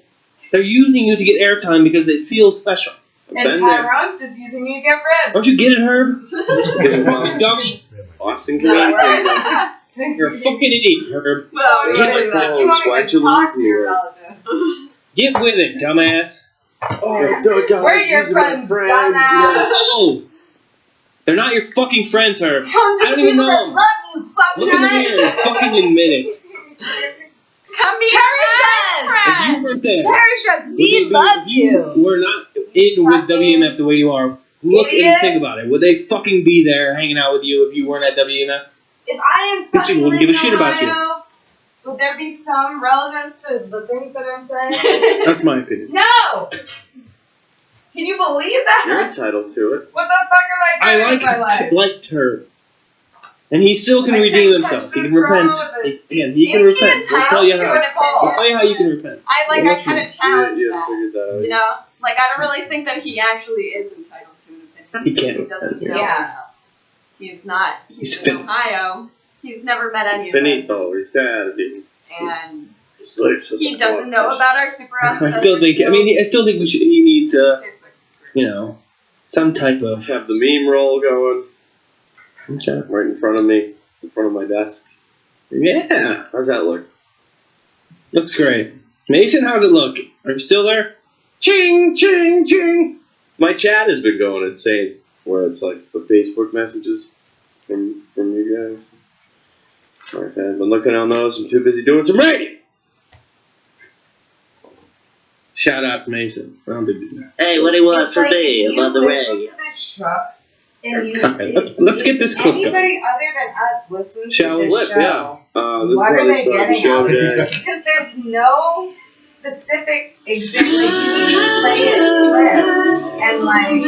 [SPEAKER 8] They're using you to get airtime because they feel special.
[SPEAKER 1] And
[SPEAKER 9] Been there.
[SPEAKER 1] Tyrone's just using you to get rid.
[SPEAKER 8] Don't you get it, Herb? You dummy.
[SPEAKER 9] Austin
[SPEAKER 1] Yeah,
[SPEAKER 9] Correct.
[SPEAKER 8] You're a fucking idiot, Herb.
[SPEAKER 1] Well,
[SPEAKER 9] Hit
[SPEAKER 1] you
[SPEAKER 9] my
[SPEAKER 1] won't
[SPEAKER 9] phone,
[SPEAKER 1] even
[SPEAKER 9] why'd you
[SPEAKER 1] talk
[SPEAKER 9] leave
[SPEAKER 1] to
[SPEAKER 9] me
[SPEAKER 1] your
[SPEAKER 9] here?
[SPEAKER 1] relatives.
[SPEAKER 8] Get with it, dumbass.
[SPEAKER 9] Oh, guys,
[SPEAKER 1] Where are your
[SPEAKER 9] these are my
[SPEAKER 1] friends,
[SPEAKER 9] friends.
[SPEAKER 1] dumbass?
[SPEAKER 8] No. They're not your fucking friends, Herb.
[SPEAKER 1] Come to
[SPEAKER 8] I don't even
[SPEAKER 1] people
[SPEAKER 8] know
[SPEAKER 1] that
[SPEAKER 8] them.
[SPEAKER 1] love you, fucking
[SPEAKER 8] Look in the mirror and fucking admit it.
[SPEAKER 1] Come be friends.
[SPEAKER 8] If you weren't there,
[SPEAKER 1] Cherish us.
[SPEAKER 8] would
[SPEAKER 1] We
[SPEAKER 8] they be-
[SPEAKER 1] love
[SPEAKER 8] if you were not in with WMF the way you are, look
[SPEAKER 1] idiot.
[SPEAKER 8] and think about it. Would they fucking be there hanging out with you if you weren't at WMF?
[SPEAKER 1] If I didn't
[SPEAKER 8] People
[SPEAKER 1] fucking
[SPEAKER 8] wouldn't
[SPEAKER 1] live
[SPEAKER 8] give a
[SPEAKER 1] in
[SPEAKER 8] shit about you.
[SPEAKER 1] Ohio, would there be some relevance to the things that I'm saying?
[SPEAKER 8] That's my opinion.
[SPEAKER 1] No! Can you believe that?
[SPEAKER 9] You're entitled to it.
[SPEAKER 1] What the fuck am I doing with my life?
[SPEAKER 8] liked her. And he still can
[SPEAKER 1] I
[SPEAKER 8] redeem
[SPEAKER 1] couldn't
[SPEAKER 8] himself.
[SPEAKER 1] touch
[SPEAKER 8] He
[SPEAKER 1] this
[SPEAKER 8] can repent.
[SPEAKER 1] girl with a-
[SPEAKER 8] Again, he can
[SPEAKER 1] Is he
[SPEAKER 8] repent. We'll tell you
[SPEAKER 1] entitled to
[SPEAKER 8] how.
[SPEAKER 1] an opinion?
[SPEAKER 8] We'll tell you how you can repent.
[SPEAKER 2] I
[SPEAKER 8] We'll let
[SPEAKER 2] kind
[SPEAKER 8] you.
[SPEAKER 2] of challenge
[SPEAKER 9] Yeah,
[SPEAKER 2] that.
[SPEAKER 9] figured that out.
[SPEAKER 2] You know, like I don't really think that he actually is entitled to an opinion.
[SPEAKER 8] He
[SPEAKER 2] because
[SPEAKER 8] can't.
[SPEAKER 2] He doesn't know.
[SPEAKER 1] Yeah.
[SPEAKER 2] He's not. He's
[SPEAKER 8] He's
[SPEAKER 2] in Ohio. He's never met any of
[SPEAKER 9] Finito,
[SPEAKER 2] us,
[SPEAKER 9] insanity.
[SPEAKER 2] and he doesn't know about our super awesome.
[SPEAKER 8] I still think. I mean, I still think he needs
[SPEAKER 2] Facebook.
[SPEAKER 8] you know, some type of.
[SPEAKER 9] Have the meme roll going
[SPEAKER 8] Okay.
[SPEAKER 9] right in front of me, in front of my desk.
[SPEAKER 8] Yeah,
[SPEAKER 9] How's that look?
[SPEAKER 8] looks great. Mason, how's it look? Are you still there? Ching, ching, ching.
[SPEAKER 9] My chat has been going insane, where it's like the Facebook messages from you guys. Alright, I've been looking on those. I'm too busy doing some writing.
[SPEAKER 8] Shout out to Mason. I don't think he's there.
[SPEAKER 10] Hey, what do you want
[SPEAKER 1] It's
[SPEAKER 10] from
[SPEAKER 1] like
[SPEAKER 10] me?
[SPEAKER 1] if you
[SPEAKER 10] About the
[SPEAKER 1] listen
[SPEAKER 10] ring?
[SPEAKER 1] to this show, and you,
[SPEAKER 8] Okay, let's get this clip going.
[SPEAKER 1] anybody other than us listens
[SPEAKER 8] Shall
[SPEAKER 1] to
[SPEAKER 8] we?
[SPEAKER 1] this
[SPEAKER 9] Flip,
[SPEAKER 1] show,
[SPEAKER 9] yeah. This
[SPEAKER 1] what
[SPEAKER 9] is
[SPEAKER 1] are
[SPEAKER 9] how
[SPEAKER 1] they
[SPEAKER 9] started the
[SPEAKER 1] getting
[SPEAKER 9] show
[SPEAKER 1] out of
[SPEAKER 9] today.
[SPEAKER 1] it? Because there's no specific example. Like, you can play it clip and like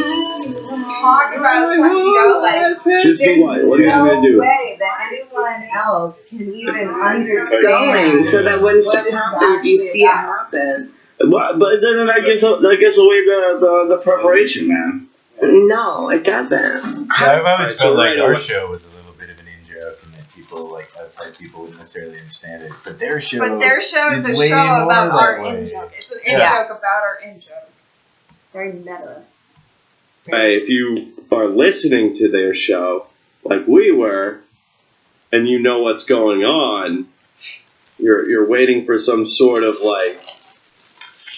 [SPEAKER 1] talk about something, you know, like
[SPEAKER 9] Just
[SPEAKER 1] there's
[SPEAKER 9] do what? What are you
[SPEAKER 1] no
[SPEAKER 9] gonna do?
[SPEAKER 1] way that anyone else can even
[SPEAKER 4] Going
[SPEAKER 1] understand.
[SPEAKER 4] so that when stuff
[SPEAKER 1] what
[SPEAKER 4] happens, you
[SPEAKER 1] it's
[SPEAKER 4] see it
[SPEAKER 1] actually
[SPEAKER 4] happen.
[SPEAKER 10] But then I guess away the preparation, man.
[SPEAKER 4] No, it doesn't.
[SPEAKER 3] Yeah, I've always
[SPEAKER 9] Alright,
[SPEAKER 3] felt
[SPEAKER 9] so
[SPEAKER 3] like
[SPEAKER 9] right
[SPEAKER 3] our
[SPEAKER 9] away-
[SPEAKER 3] show was a little bit of an in joke, and that people, like outside people, wouldn't necessarily understand it. But their show,
[SPEAKER 2] But their show is a
[SPEAKER 3] way
[SPEAKER 2] show
[SPEAKER 3] more
[SPEAKER 2] about
[SPEAKER 3] that
[SPEAKER 2] our
[SPEAKER 3] way.
[SPEAKER 2] in joke. It's an in
[SPEAKER 1] Yeah.
[SPEAKER 2] joke about our in joke. Very meta.
[SPEAKER 9] Hey, if you are listening to their show, like we were, and you know what's going on, you're waiting for some sort of like,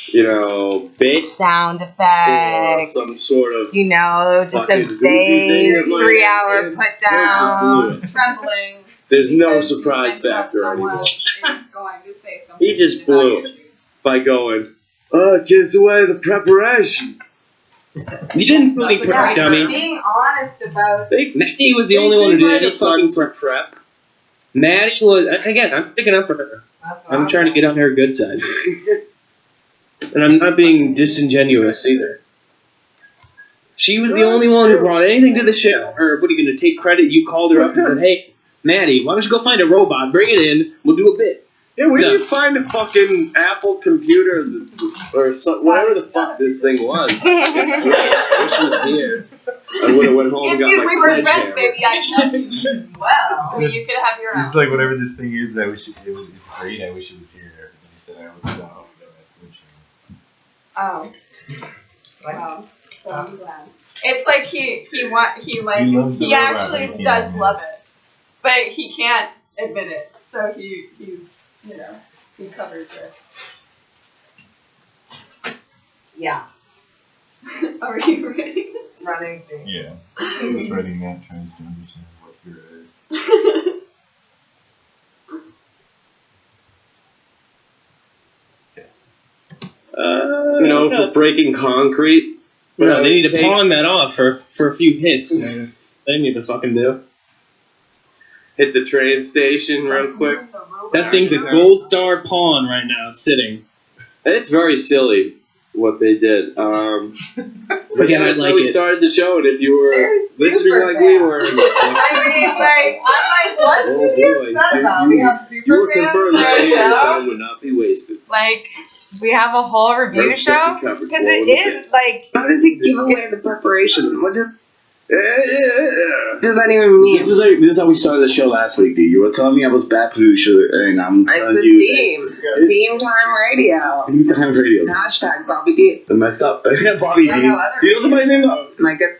[SPEAKER 9] you know, bit
[SPEAKER 1] sound
[SPEAKER 9] or
[SPEAKER 1] effects.
[SPEAKER 9] some sort of
[SPEAKER 1] You know, just a
[SPEAKER 9] fucking goofy thing
[SPEAKER 1] vague
[SPEAKER 9] that might
[SPEAKER 1] 3-hour
[SPEAKER 9] happen.
[SPEAKER 1] put down.
[SPEAKER 2] Trembling.
[SPEAKER 9] There's no
[SPEAKER 2] because
[SPEAKER 9] surprise
[SPEAKER 2] you went up
[SPEAKER 9] factor
[SPEAKER 2] someone
[SPEAKER 9] anymore.
[SPEAKER 2] and he's going to say something.
[SPEAKER 9] He just
[SPEAKER 2] about
[SPEAKER 9] blew
[SPEAKER 2] your
[SPEAKER 9] it.
[SPEAKER 2] shoes.
[SPEAKER 9] By going, oh, it gives away the preparation.
[SPEAKER 8] You didn't fully
[SPEAKER 2] That's a
[SPEAKER 8] prep,
[SPEAKER 2] great
[SPEAKER 8] dummy.
[SPEAKER 1] Being honest about
[SPEAKER 8] Maddie was the only one who did any fucking prep.
[SPEAKER 9] prep.
[SPEAKER 8] Maddie was, again, I'm sticking up for her.
[SPEAKER 1] that's what
[SPEAKER 8] I'm trying to get on her good side. And I'm not being disingenuous either. She was the only one who brought anything to the show. Her, what are you going to take credit? You called her up and said, hey, Maddie, why don't you go find a robot, bring it in, we'll do a bit.
[SPEAKER 9] Yeah, where
[SPEAKER 8] No.
[SPEAKER 9] do you find a fucking Apple computer or whatever the fuck this thing was? It's great. I wish it was here. I would have went home and
[SPEAKER 2] If
[SPEAKER 9] got
[SPEAKER 2] you,
[SPEAKER 9] my
[SPEAKER 2] we were friends,
[SPEAKER 9] sledgehammer.
[SPEAKER 2] baby, I'd tell you.
[SPEAKER 1] well.
[SPEAKER 2] So you could have your own.
[SPEAKER 3] This is like whatever this thing is. I wish it's great. I wish it was here. And he said I looked it up.
[SPEAKER 2] Oh. Wow. So I'm glad. It's like he
[SPEAKER 3] loves the
[SPEAKER 2] he
[SPEAKER 3] robot,
[SPEAKER 2] actually
[SPEAKER 3] like,
[SPEAKER 2] does
[SPEAKER 3] yeah.
[SPEAKER 2] love it, but he can't admit it. So he's you know, he covers it.
[SPEAKER 1] Yeah.
[SPEAKER 2] Are you ready?
[SPEAKER 1] Running thing.
[SPEAKER 3] Yeah. I was writing that, tries to understand what here is.
[SPEAKER 9] You know, for breaking concrete.
[SPEAKER 8] No, they need to
[SPEAKER 9] Take-
[SPEAKER 8] pawn that off for a few hits. They need to fucking do.
[SPEAKER 9] Hit the train station real quick.
[SPEAKER 8] That thing's a gold star pawn right now, sitting.
[SPEAKER 9] It's very silly what they did. But yeah,
[SPEAKER 8] I
[SPEAKER 9] that's
[SPEAKER 8] like
[SPEAKER 9] how we
[SPEAKER 8] it.
[SPEAKER 9] started the show, and if you were
[SPEAKER 1] They're
[SPEAKER 9] listening
[SPEAKER 1] super
[SPEAKER 9] like we
[SPEAKER 1] fans.
[SPEAKER 9] were,
[SPEAKER 1] I mean, like, I'm like, what's
[SPEAKER 9] Oh,
[SPEAKER 1] to be
[SPEAKER 9] boy.
[SPEAKER 1] upset about?
[SPEAKER 9] You-
[SPEAKER 1] We have
[SPEAKER 9] you
[SPEAKER 1] super
[SPEAKER 9] were
[SPEAKER 1] fans
[SPEAKER 9] confirmed
[SPEAKER 1] for
[SPEAKER 9] that
[SPEAKER 1] our
[SPEAKER 9] your
[SPEAKER 1] show.
[SPEAKER 9] time would not be wasted.
[SPEAKER 1] Like, we have a whole review
[SPEAKER 9] Roast
[SPEAKER 1] show
[SPEAKER 9] turkey covered
[SPEAKER 1] because
[SPEAKER 9] full
[SPEAKER 1] it
[SPEAKER 9] of the
[SPEAKER 1] is
[SPEAKER 9] bits.
[SPEAKER 1] like.
[SPEAKER 4] How does he give away the preparation? What does
[SPEAKER 9] Yeah.
[SPEAKER 4] that even mean?
[SPEAKER 10] This is how we started the show last week, dude. You were telling me I was bad producer, and I'm telling
[SPEAKER 4] It's a
[SPEAKER 10] you.
[SPEAKER 4] theme. Theme time radio.
[SPEAKER 10] Anytime radio.
[SPEAKER 4] Hashtag Bobby D.
[SPEAKER 10] The mess up. Bobby
[SPEAKER 1] I
[SPEAKER 10] D.
[SPEAKER 1] know other
[SPEAKER 10] You know somebody's name though?
[SPEAKER 4] My good.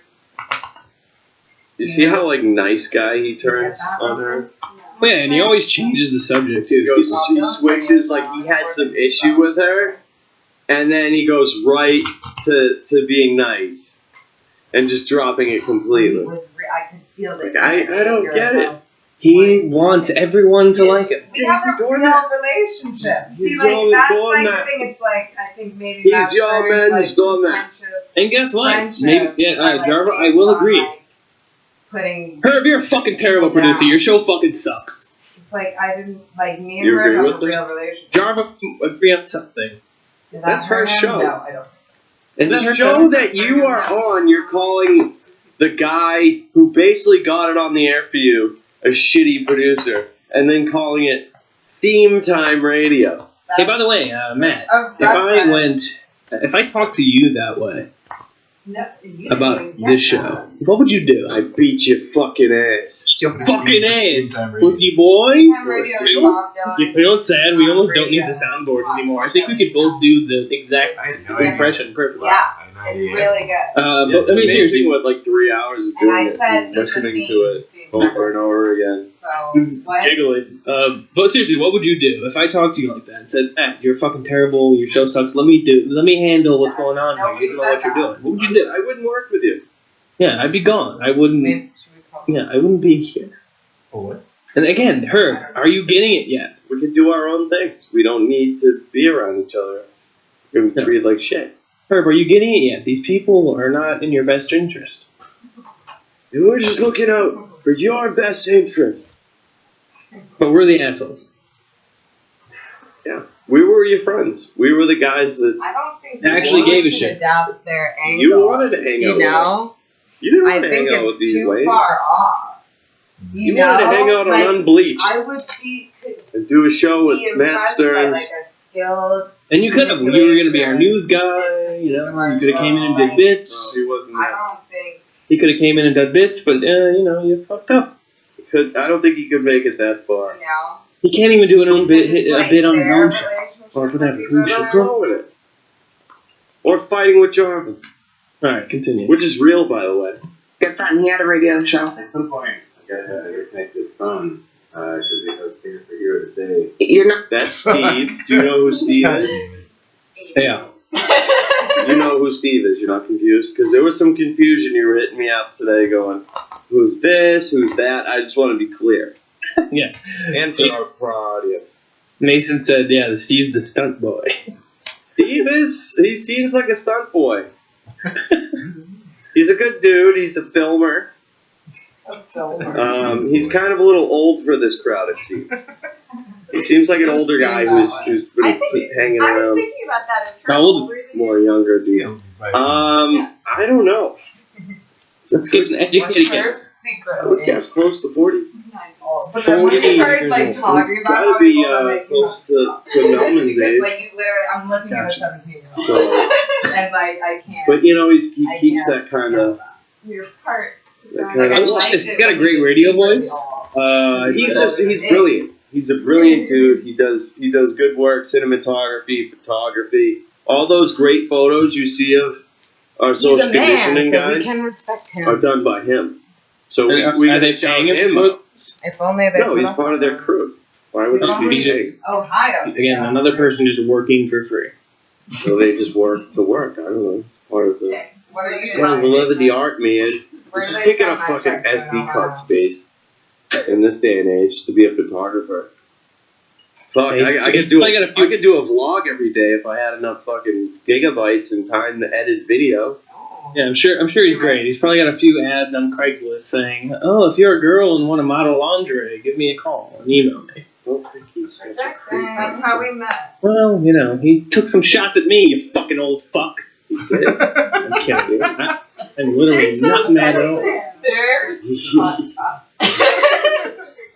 [SPEAKER 9] You see how like nice guy he turns on her?
[SPEAKER 8] Oh, yeah, and he always changes the subject
[SPEAKER 9] He
[SPEAKER 8] too.
[SPEAKER 9] goes, he switches like he had some issue with her, and then he goes right to being nice, and just dropping it completely.
[SPEAKER 1] I could feel
[SPEAKER 9] Like I don't get it.
[SPEAKER 8] He wants everyone to like him.
[SPEAKER 1] We have a real relationship. See,
[SPEAKER 9] He's
[SPEAKER 1] like,
[SPEAKER 9] all
[SPEAKER 1] that's
[SPEAKER 9] doing
[SPEAKER 1] like
[SPEAKER 9] that.
[SPEAKER 1] the thing. It's like, I think maybe
[SPEAKER 9] He's
[SPEAKER 1] that's
[SPEAKER 9] your
[SPEAKER 1] very,
[SPEAKER 9] man,
[SPEAKER 1] like,
[SPEAKER 9] he's doing that.
[SPEAKER 1] contentious
[SPEAKER 8] And guess what?
[SPEAKER 1] friendships
[SPEAKER 8] Maybe, yeah,
[SPEAKER 1] are, like,
[SPEAKER 8] Jarva, I
[SPEAKER 1] based
[SPEAKER 8] will
[SPEAKER 1] on,
[SPEAKER 8] agree.
[SPEAKER 1] like, putting,
[SPEAKER 8] Herb, you're a fucking terrible
[SPEAKER 1] Yeah.
[SPEAKER 8] producer. Your show fucking sucks.
[SPEAKER 1] it's like, I didn't, like, me and
[SPEAKER 9] You
[SPEAKER 1] her
[SPEAKER 9] agree
[SPEAKER 1] have a
[SPEAKER 9] with this?
[SPEAKER 1] real relationship.
[SPEAKER 8] Jarva, agree on something.
[SPEAKER 1] Did that
[SPEAKER 9] That's her
[SPEAKER 1] hurt him?
[SPEAKER 9] show.
[SPEAKER 1] No, I don't.
[SPEAKER 8] Is that
[SPEAKER 9] The
[SPEAKER 8] her
[SPEAKER 9] show
[SPEAKER 8] show?
[SPEAKER 9] that you are on, you're calling the guy who basically got it on the air for you a shitty producer, and then calling it Theme Time Radio.
[SPEAKER 8] Hey, by the way, Matt,
[SPEAKER 1] Oh,
[SPEAKER 8] if I talked to you that way
[SPEAKER 1] No, you didn't
[SPEAKER 8] about
[SPEAKER 1] even get
[SPEAKER 8] this show, what would you do?
[SPEAKER 9] I beat your fucking ass.
[SPEAKER 8] Your fucking ass,
[SPEAKER 3] Time radio.
[SPEAKER 8] pussy boy.
[SPEAKER 1] Time radio
[SPEAKER 9] Pussy.
[SPEAKER 1] is Bob Dylan.
[SPEAKER 8] You feel sad? We almost don't need
[SPEAKER 1] Radio.
[SPEAKER 8] the soundboard anymore. I think we could both do the exact
[SPEAKER 3] I had no idea.
[SPEAKER 8] impression perfectly.
[SPEAKER 1] Yeah,
[SPEAKER 3] I had no
[SPEAKER 1] it's
[SPEAKER 3] idea.
[SPEAKER 1] really good.
[SPEAKER 8] But I mean,
[SPEAKER 9] Amazing
[SPEAKER 8] seriously,
[SPEAKER 9] what like 3 hours of
[SPEAKER 1] And
[SPEAKER 9] doing
[SPEAKER 1] I
[SPEAKER 9] it,
[SPEAKER 1] said
[SPEAKER 9] and listening to it
[SPEAKER 1] theme.
[SPEAKER 9] over and over again.
[SPEAKER 1] So, what?
[SPEAKER 8] giggling. But seriously, what would you do if I talked to you like that and said, "Matt, you're fucking terrible. Your show sucks. Let me handle what's going on here. You don't know what you're doing." What would you do?
[SPEAKER 9] I wouldn't work with you.
[SPEAKER 8] Yeah, I'd be gone. I wouldn't.
[SPEAKER 1] Maybe should we call
[SPEAKER 8] Yeah, I wouldn't be here.
[SPEAKER 3] Oh, what?
[SPEAKER 8] And again, Herb, are you getting it yet?
[SPEAKER 9] We could do our own things. We don't need to be around each other. We're gonna be treated like shit.
[SPEAKER 8] Herb, are you getting it yet? These people are not in your best interest.
[SPEAKER 9] And we're just looking out for your best interest.
[SPEAKER 8] But we're the assholes.
[SPEAKER 9] Yeah. We were your friends. We were the guys that
[SPEAKER 1] I don't think
[SPEAKER 8] I actually gave a
[SPEAKER 1] should
[SPEAKER 8] shit.
[SPEAKER 1] adapt their angle.
[SPEAKER 9] you wanted to hang out
[SPEAKER 1] You
[SPEAKER 9] with us.
[SPEAKER 1] know?
[SPEAKER 9] You didn't
[SPEAKER 1] I
[SPEAKER 9] want to
[SPEAKER 1] think
[SPEAKER 9] hang out with
[SPEAKER 1] it's
[SPEAKER 9] these
[SPEAKER 1] too
[SPEAKER 9] ladies.
[SPEAKER 1] far off.
[SPEAKER 9] You wanted to hang out
[SPEAKER 1] like,
[SPEAKER 9] on Unbleached
[SPEAKER 1] I would be
[SPEAKER 9] and do a show with
[SPEAKER 1] be
[SPEAKER 9] Matt
[SPEAKER 1] impressed by
[SPEAKER 9] Stearns.
[SPEAKER 1] like a skilled.
[SPEAKER 8] And you could have. You were going to be our news guy. You know, you could have came in and did bits.
[SPEAKER 9] He wasn't.
[SPEAKER 1] I don't think.
[SPEAKER 8] He could have came in and done bits, but you know, you fucked up.
[SPEAKER 9] I don't think he could make it that far.
[SPEAKER 1] You know.
[SPEAKER 8] He can't even do an own bit,
[SPEAKER 1] It's
[SPEAKER 8] a
[SPEAKER 1] like
[SPEAKER 8] bit on his
[SPEAKER 1] their
[SPEAKER 8] own show.
[SPEAKER 1] relationship
[SPEAKER 8] Or whatever.
[SPEAKER 1] would be
[SPEAKER 8] Who
[SPEAKER 1] better.
[SPEAKER 8] should
[SPEAKER 9] Go with it. Or fighting with Jarvin,
[SPEAKER 8] All right, continue.
[SPEAKER 9] which is real, by the way.
[SPEAKER 4] Good friend. He had a radio show.
[SPEAKER 11] At some point, I gotta connect this phone because it has things for you to say.
[SPEAKER 4] You're not.
[SPEAKER 9] That's Steve. Do you know who Steve is?
[SPEAKER 8] Yeah.
[SPEAKER 9] You know who Steve is. You're not confused? Because there was some confusion. You were hitting me up today going, who's this? Who's that? I just want to be clear.
[SPEAKER 8] Yeah.
[SPEAKER 9] And for our audience.
[SPEAKER 8] Mason said, "Yeah, the Steve's the stunt boy."
[SPEAKER 9] Steve he seems like a stunt boy. He's a good dude. He's a filmer. He's kind of a little old for this crowd, it seems. He seems like an older guy who's been hanging
[SPEAKER 2] I was
[SPEAKER 9] around.
[SPEAKER 2] thinking about that as her
[SPEAKER 8] How old is-
[SPEAKER 2] older than
[SPEAKER 9] More younger dude. I don't know.
[SPEAKER 8] Let's get an educated guess.
[SPEAKER 9] I would guess close to 40.
[SPEAKER 1] But then when you started like
[SPEAKER 8] He's
[SPEAKER 1] talking
[SPEAKER 9] He's
[SPEAKER 1] about
[SPEAKER 9] got to
[SPEAKER 1] how
[SPEAKER 9] be
[SPEAKER 1] he told them that you
[SPEAKER 9] close to Melman's
[SPEAKER 1] because,
[SPEAKER 9] age.
[SPEAKER 1] like you literally, I'm looking at a 17-year-old,
[SPEAKER 9] So,
[SPEAKER 1] and like I can't.
[SPEAKER 9] but you know, he
[SPEAKER 1] I
[SPEAKER 9] keeps
[SPEAKER 1] can't
[SPEAKER 9] that kind of.
[SPEAKER 2] your part.
[SPEAKER 9] That
[SPEAKER 1] Like, I
[SPEAKER 9] kind of
[SPEAKER 1] liked
[SPEAKER 8] He's
[SPEAKER 1] it
[SPEAKER 8] got a
[SPEAKER 1] when
[SPEAKER 8] great
[SPEAKER 1] he was
[SPEAKER 8] radio
[SPEAKER 1] secretly
[SPEAKER 8] voice.
[SPEAKER 1] all-
[SPEAKER 9] he's brilliant. He's a brilliant dude. He does good work, cinematography, photography, all those great photos you see of our
[SPEAKER 1] He's
[SPEAKER 9] social
[SPEAKER 1] a man,
[SPEAKER 9] conditioning
[SPEAKER 1] so we
[SPEAKER 9] guys
[SPEAKER 1] can respect him.
[SPEAKER 9] are done by him. So
[SPEAKER 8] And
[SPEAKER 9] we
[SPEAKER 8] are
[SPEAKER 9] gotta
[SPEAKER 8] they
[SPEAKER 9] shout
[SPEAKER 8] paying him
[SPEAKER 9] him
[SPEAKER 8] for
[SPEAKER 9] out.
[SPEAKER 1] If only they.
[SPEAKER 9] No,
[SPEAKER 1] put
[SPEAKER 9] he's
[SPEAKER 1] up
[SPEAKER 9] part of their
[SPEAKER 1] with
[SPEAKER 9] crew. Why would
[SPEAKER 1] Long
[SPEAKER 9] they be
[SPEAKER 1] Beach,
[SPEAKER 9] paid?
[SPEAKER 1] Ohio.
[SPEAKER 8] Again, another person just working for free.
[SPEAKER 9] So they just work to work. I don't know. It's part of the.
[SPEAKER 1] Okay. What are you
[SPEAKER 9] Well, we
[SPEAKER 1] doing?
[SPEAKER 9] love of the art, man.
[SPEAKER 1] Where
[SPEAKER 9] It's
[SPEAKER 1] do
[SPEAKER 9] just
[SPEAKER 1] they
[SPEAKER 9] taking
[SPEAKER 1] send
[SPEAKER 9] up
[SPEAKER 1] my
[SPEAKER 9] fucking
[SPEAKER 1] checks in
[SPEAKER 9] SD
[SPEAKER 1] Ohio?
[SPEAKER 9] card space in this day and age to be a photographer. Fuck, I could do I could do a vlog every day if I had enough fucking gigabytes and time to edit video.
[SPEAKER 8] Yeah, I'm sure he's great. He's probably got a few ads on Craigslist saying, "Oh, if you're a girl and want to model lingerie, give me a call and email me."
[SPEAKER 9] I don't think he's such a creep.
[SPEAKER 2] That's how we met.
[SPEAKER 8] Well, you know, he took some shots at me, you fucking old fuck. He did. I'm kidding. I'm literally
[SPEAKER 2] They're so
[SPEAKER 8] not mad at all.
[SPEAKER 1] There.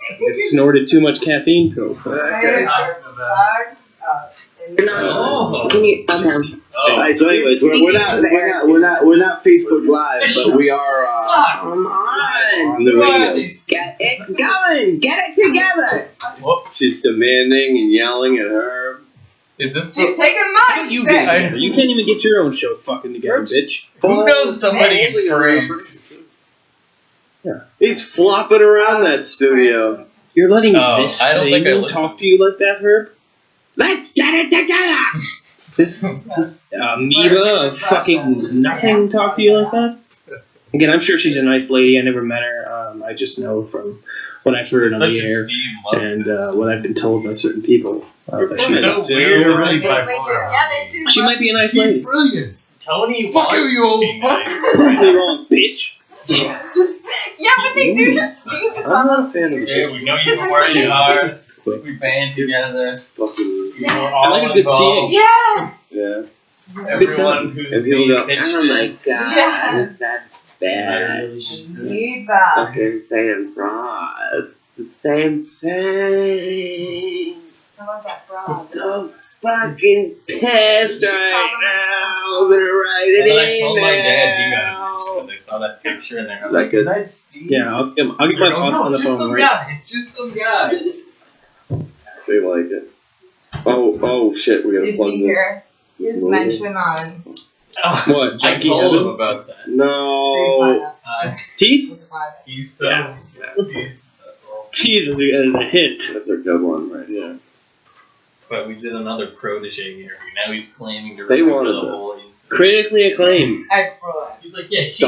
[SPEAKER 8] It snorted too much caffeine pills.
[SPEAKER 12] No. Can you? Okay.
[SPEAKER 9] Alright, so anyways, we're not Facebook Live, but we are
[SPEAKER 12] Come
[SPEAKER 9] on the radio.
[SPEAKER 12] Get it going. Get it together.
[SPEAKER 9] She's demanding and yelling at her.
[SPEAKER 3] Is this
[SPEAKER 1] She's taking much.
[SPEAKER 8] You can't even get your own show fucking together, bitch.
[SPEAKER 3] Who knows somebody in France?
[SPEAKER 8] Yeah.
[SPEAKER 9] He's flopping around that studio.
[SPEAKER 8] You're letting
[SPEAKER 3] Oh,
[SPEAKER 8] this
[SPEAKER 3] I don't think I
[SPEAKER 8] thing
[SPEAKER 3] listened.
[SPEAKER 8] talk to you like that, Herb?
[SPEAKER 12] Let's get it together.
[SPEAKER 8] This amoeba of fucking nothing talk to you like that? Again, I'm sure she's a nice lady. I never met her. I just know from what I've heard on
[SPEAKER 3] Such
[SPEAKER 8] the
[SPEAKER 3] a
[SPEAKER 8] air
[SPEAKER 3] Steve love
[SPEAKER 8] and
[SPEAKER 3] this.
[SPEAKER 8] what I've been told by certain people. That
[SPEAKER 3] It's so weird. You're really bipolar.
[SPEAKER 2] Yeah, they do.
[SPEAKER 8] she might be a nice lady.
[SPEAKER 3] Brilliant. Tony
[SPEAKER 11] Fuck
[SPEAKER 3] wants
[SPEAKER 11] you, you old
[SPEAKER 3] to be
[SPEAKER 11] fuck.
[SPEAKER 3] nice.
[SPEAKER 8] You're wrong, bitch.
[SPEAKER 2] Yeah, what they do to Steve is
[SPEAKER 9] I'm not a
[SPEAKER 2] almost.
[SPEAKER 9] fan of
[SPEAKER 3] Yeah, we know you from where you are. We band together.
[SPEAKER 9] fucking.
[SPEAKER 3] We're
[SPEAKER 8] I
[SPEAKER 3] all
[SPEAKER 8] like a good
[SPEAKER 3] involved.
[SPEAKER 1] Yeah.
[SPEAKER 9] Yeah.
[SPEAKER 3] Everyone who's
[SPEAKER 9] And he'll
[SPEAKER 3] being
[SPEAKER 9] go,
[SPEAKER 3] pitched
[SPEAKER 12] Oh my
[SPEAKER 3] in.
[SPEAKER 12] god.
[SPEAKER 1] Yeah.
[SPEAKER 12] That's
[SPEAKER 3] I
[SPEAKER 12] bad.
[SPEAKER 3] really should do it.
[SPEAKER 1] Need that.
[SPEAKER 12] Fucking saying fraud. The same thing.
[SPEAKER 1] I love that frog.
[SPEAKER 12] So fucking pissed right now. I'm gonna write
[SPEAKER 3] And
[SPEAKER 12] it
[SPEAKER 3] then I
[SPEAKER 12] in
[SPEAKER 3] told my dad you got a
[SPEAKER 12] now.
[SPEAKER 3] picture. They saw that picture and they're
[SPEAKER 9] Is
[SPEAKER 3] like,
[SPEAKER 9] that
[SPEAKER 3] is
[SPEAKER 9] good?
[SPEAKER 3] that Steve?
[SPEAKER 8] Yeah, I'll get my boss on the phone right
[SPEAKER 3] guy. It's just some guy.
[SPEAKER 9] They like it. Oh shit, we gotta
[SPEAKER 1] Did
[SPEAKER 9] plug
[SPEAKER 1] you
[SPEAKER 9] this.
[SPEAKER 1] hear his mention on
[SPEAKER 8] What,
[SPEAKER 3] I
[SPEAKER 8] Junkie
[SPEAKER 3] told him
[SPEAKER 8] Evan?
[SPEAKER 3] about that.
[SPEAKER 9] No.
[SPEAKER 8] Teeth?
[SPEAKER 3] He's so.
[SPEAKER 8] Yeah.
[SPEAKER 3] He's,
[SPEAKER 8] Teeth is a hit.
[SPEAKER 9] That's a good one right here.
[SPEAKER 3] but we did another protege interview. Now he's claiming to
[SPEAKER 9] They
[SPEAKER 3] remember
[SPEAKER 9] wanted
[SPEAKER 3] the
[SPEAKER 9] this.
[SPEAKER 3] whole. He's,
[SPEAKER 8] Critically acclaimed.
[SPEAKER 1] Excellent.
[SPEAKER 3] he's like, yeah, he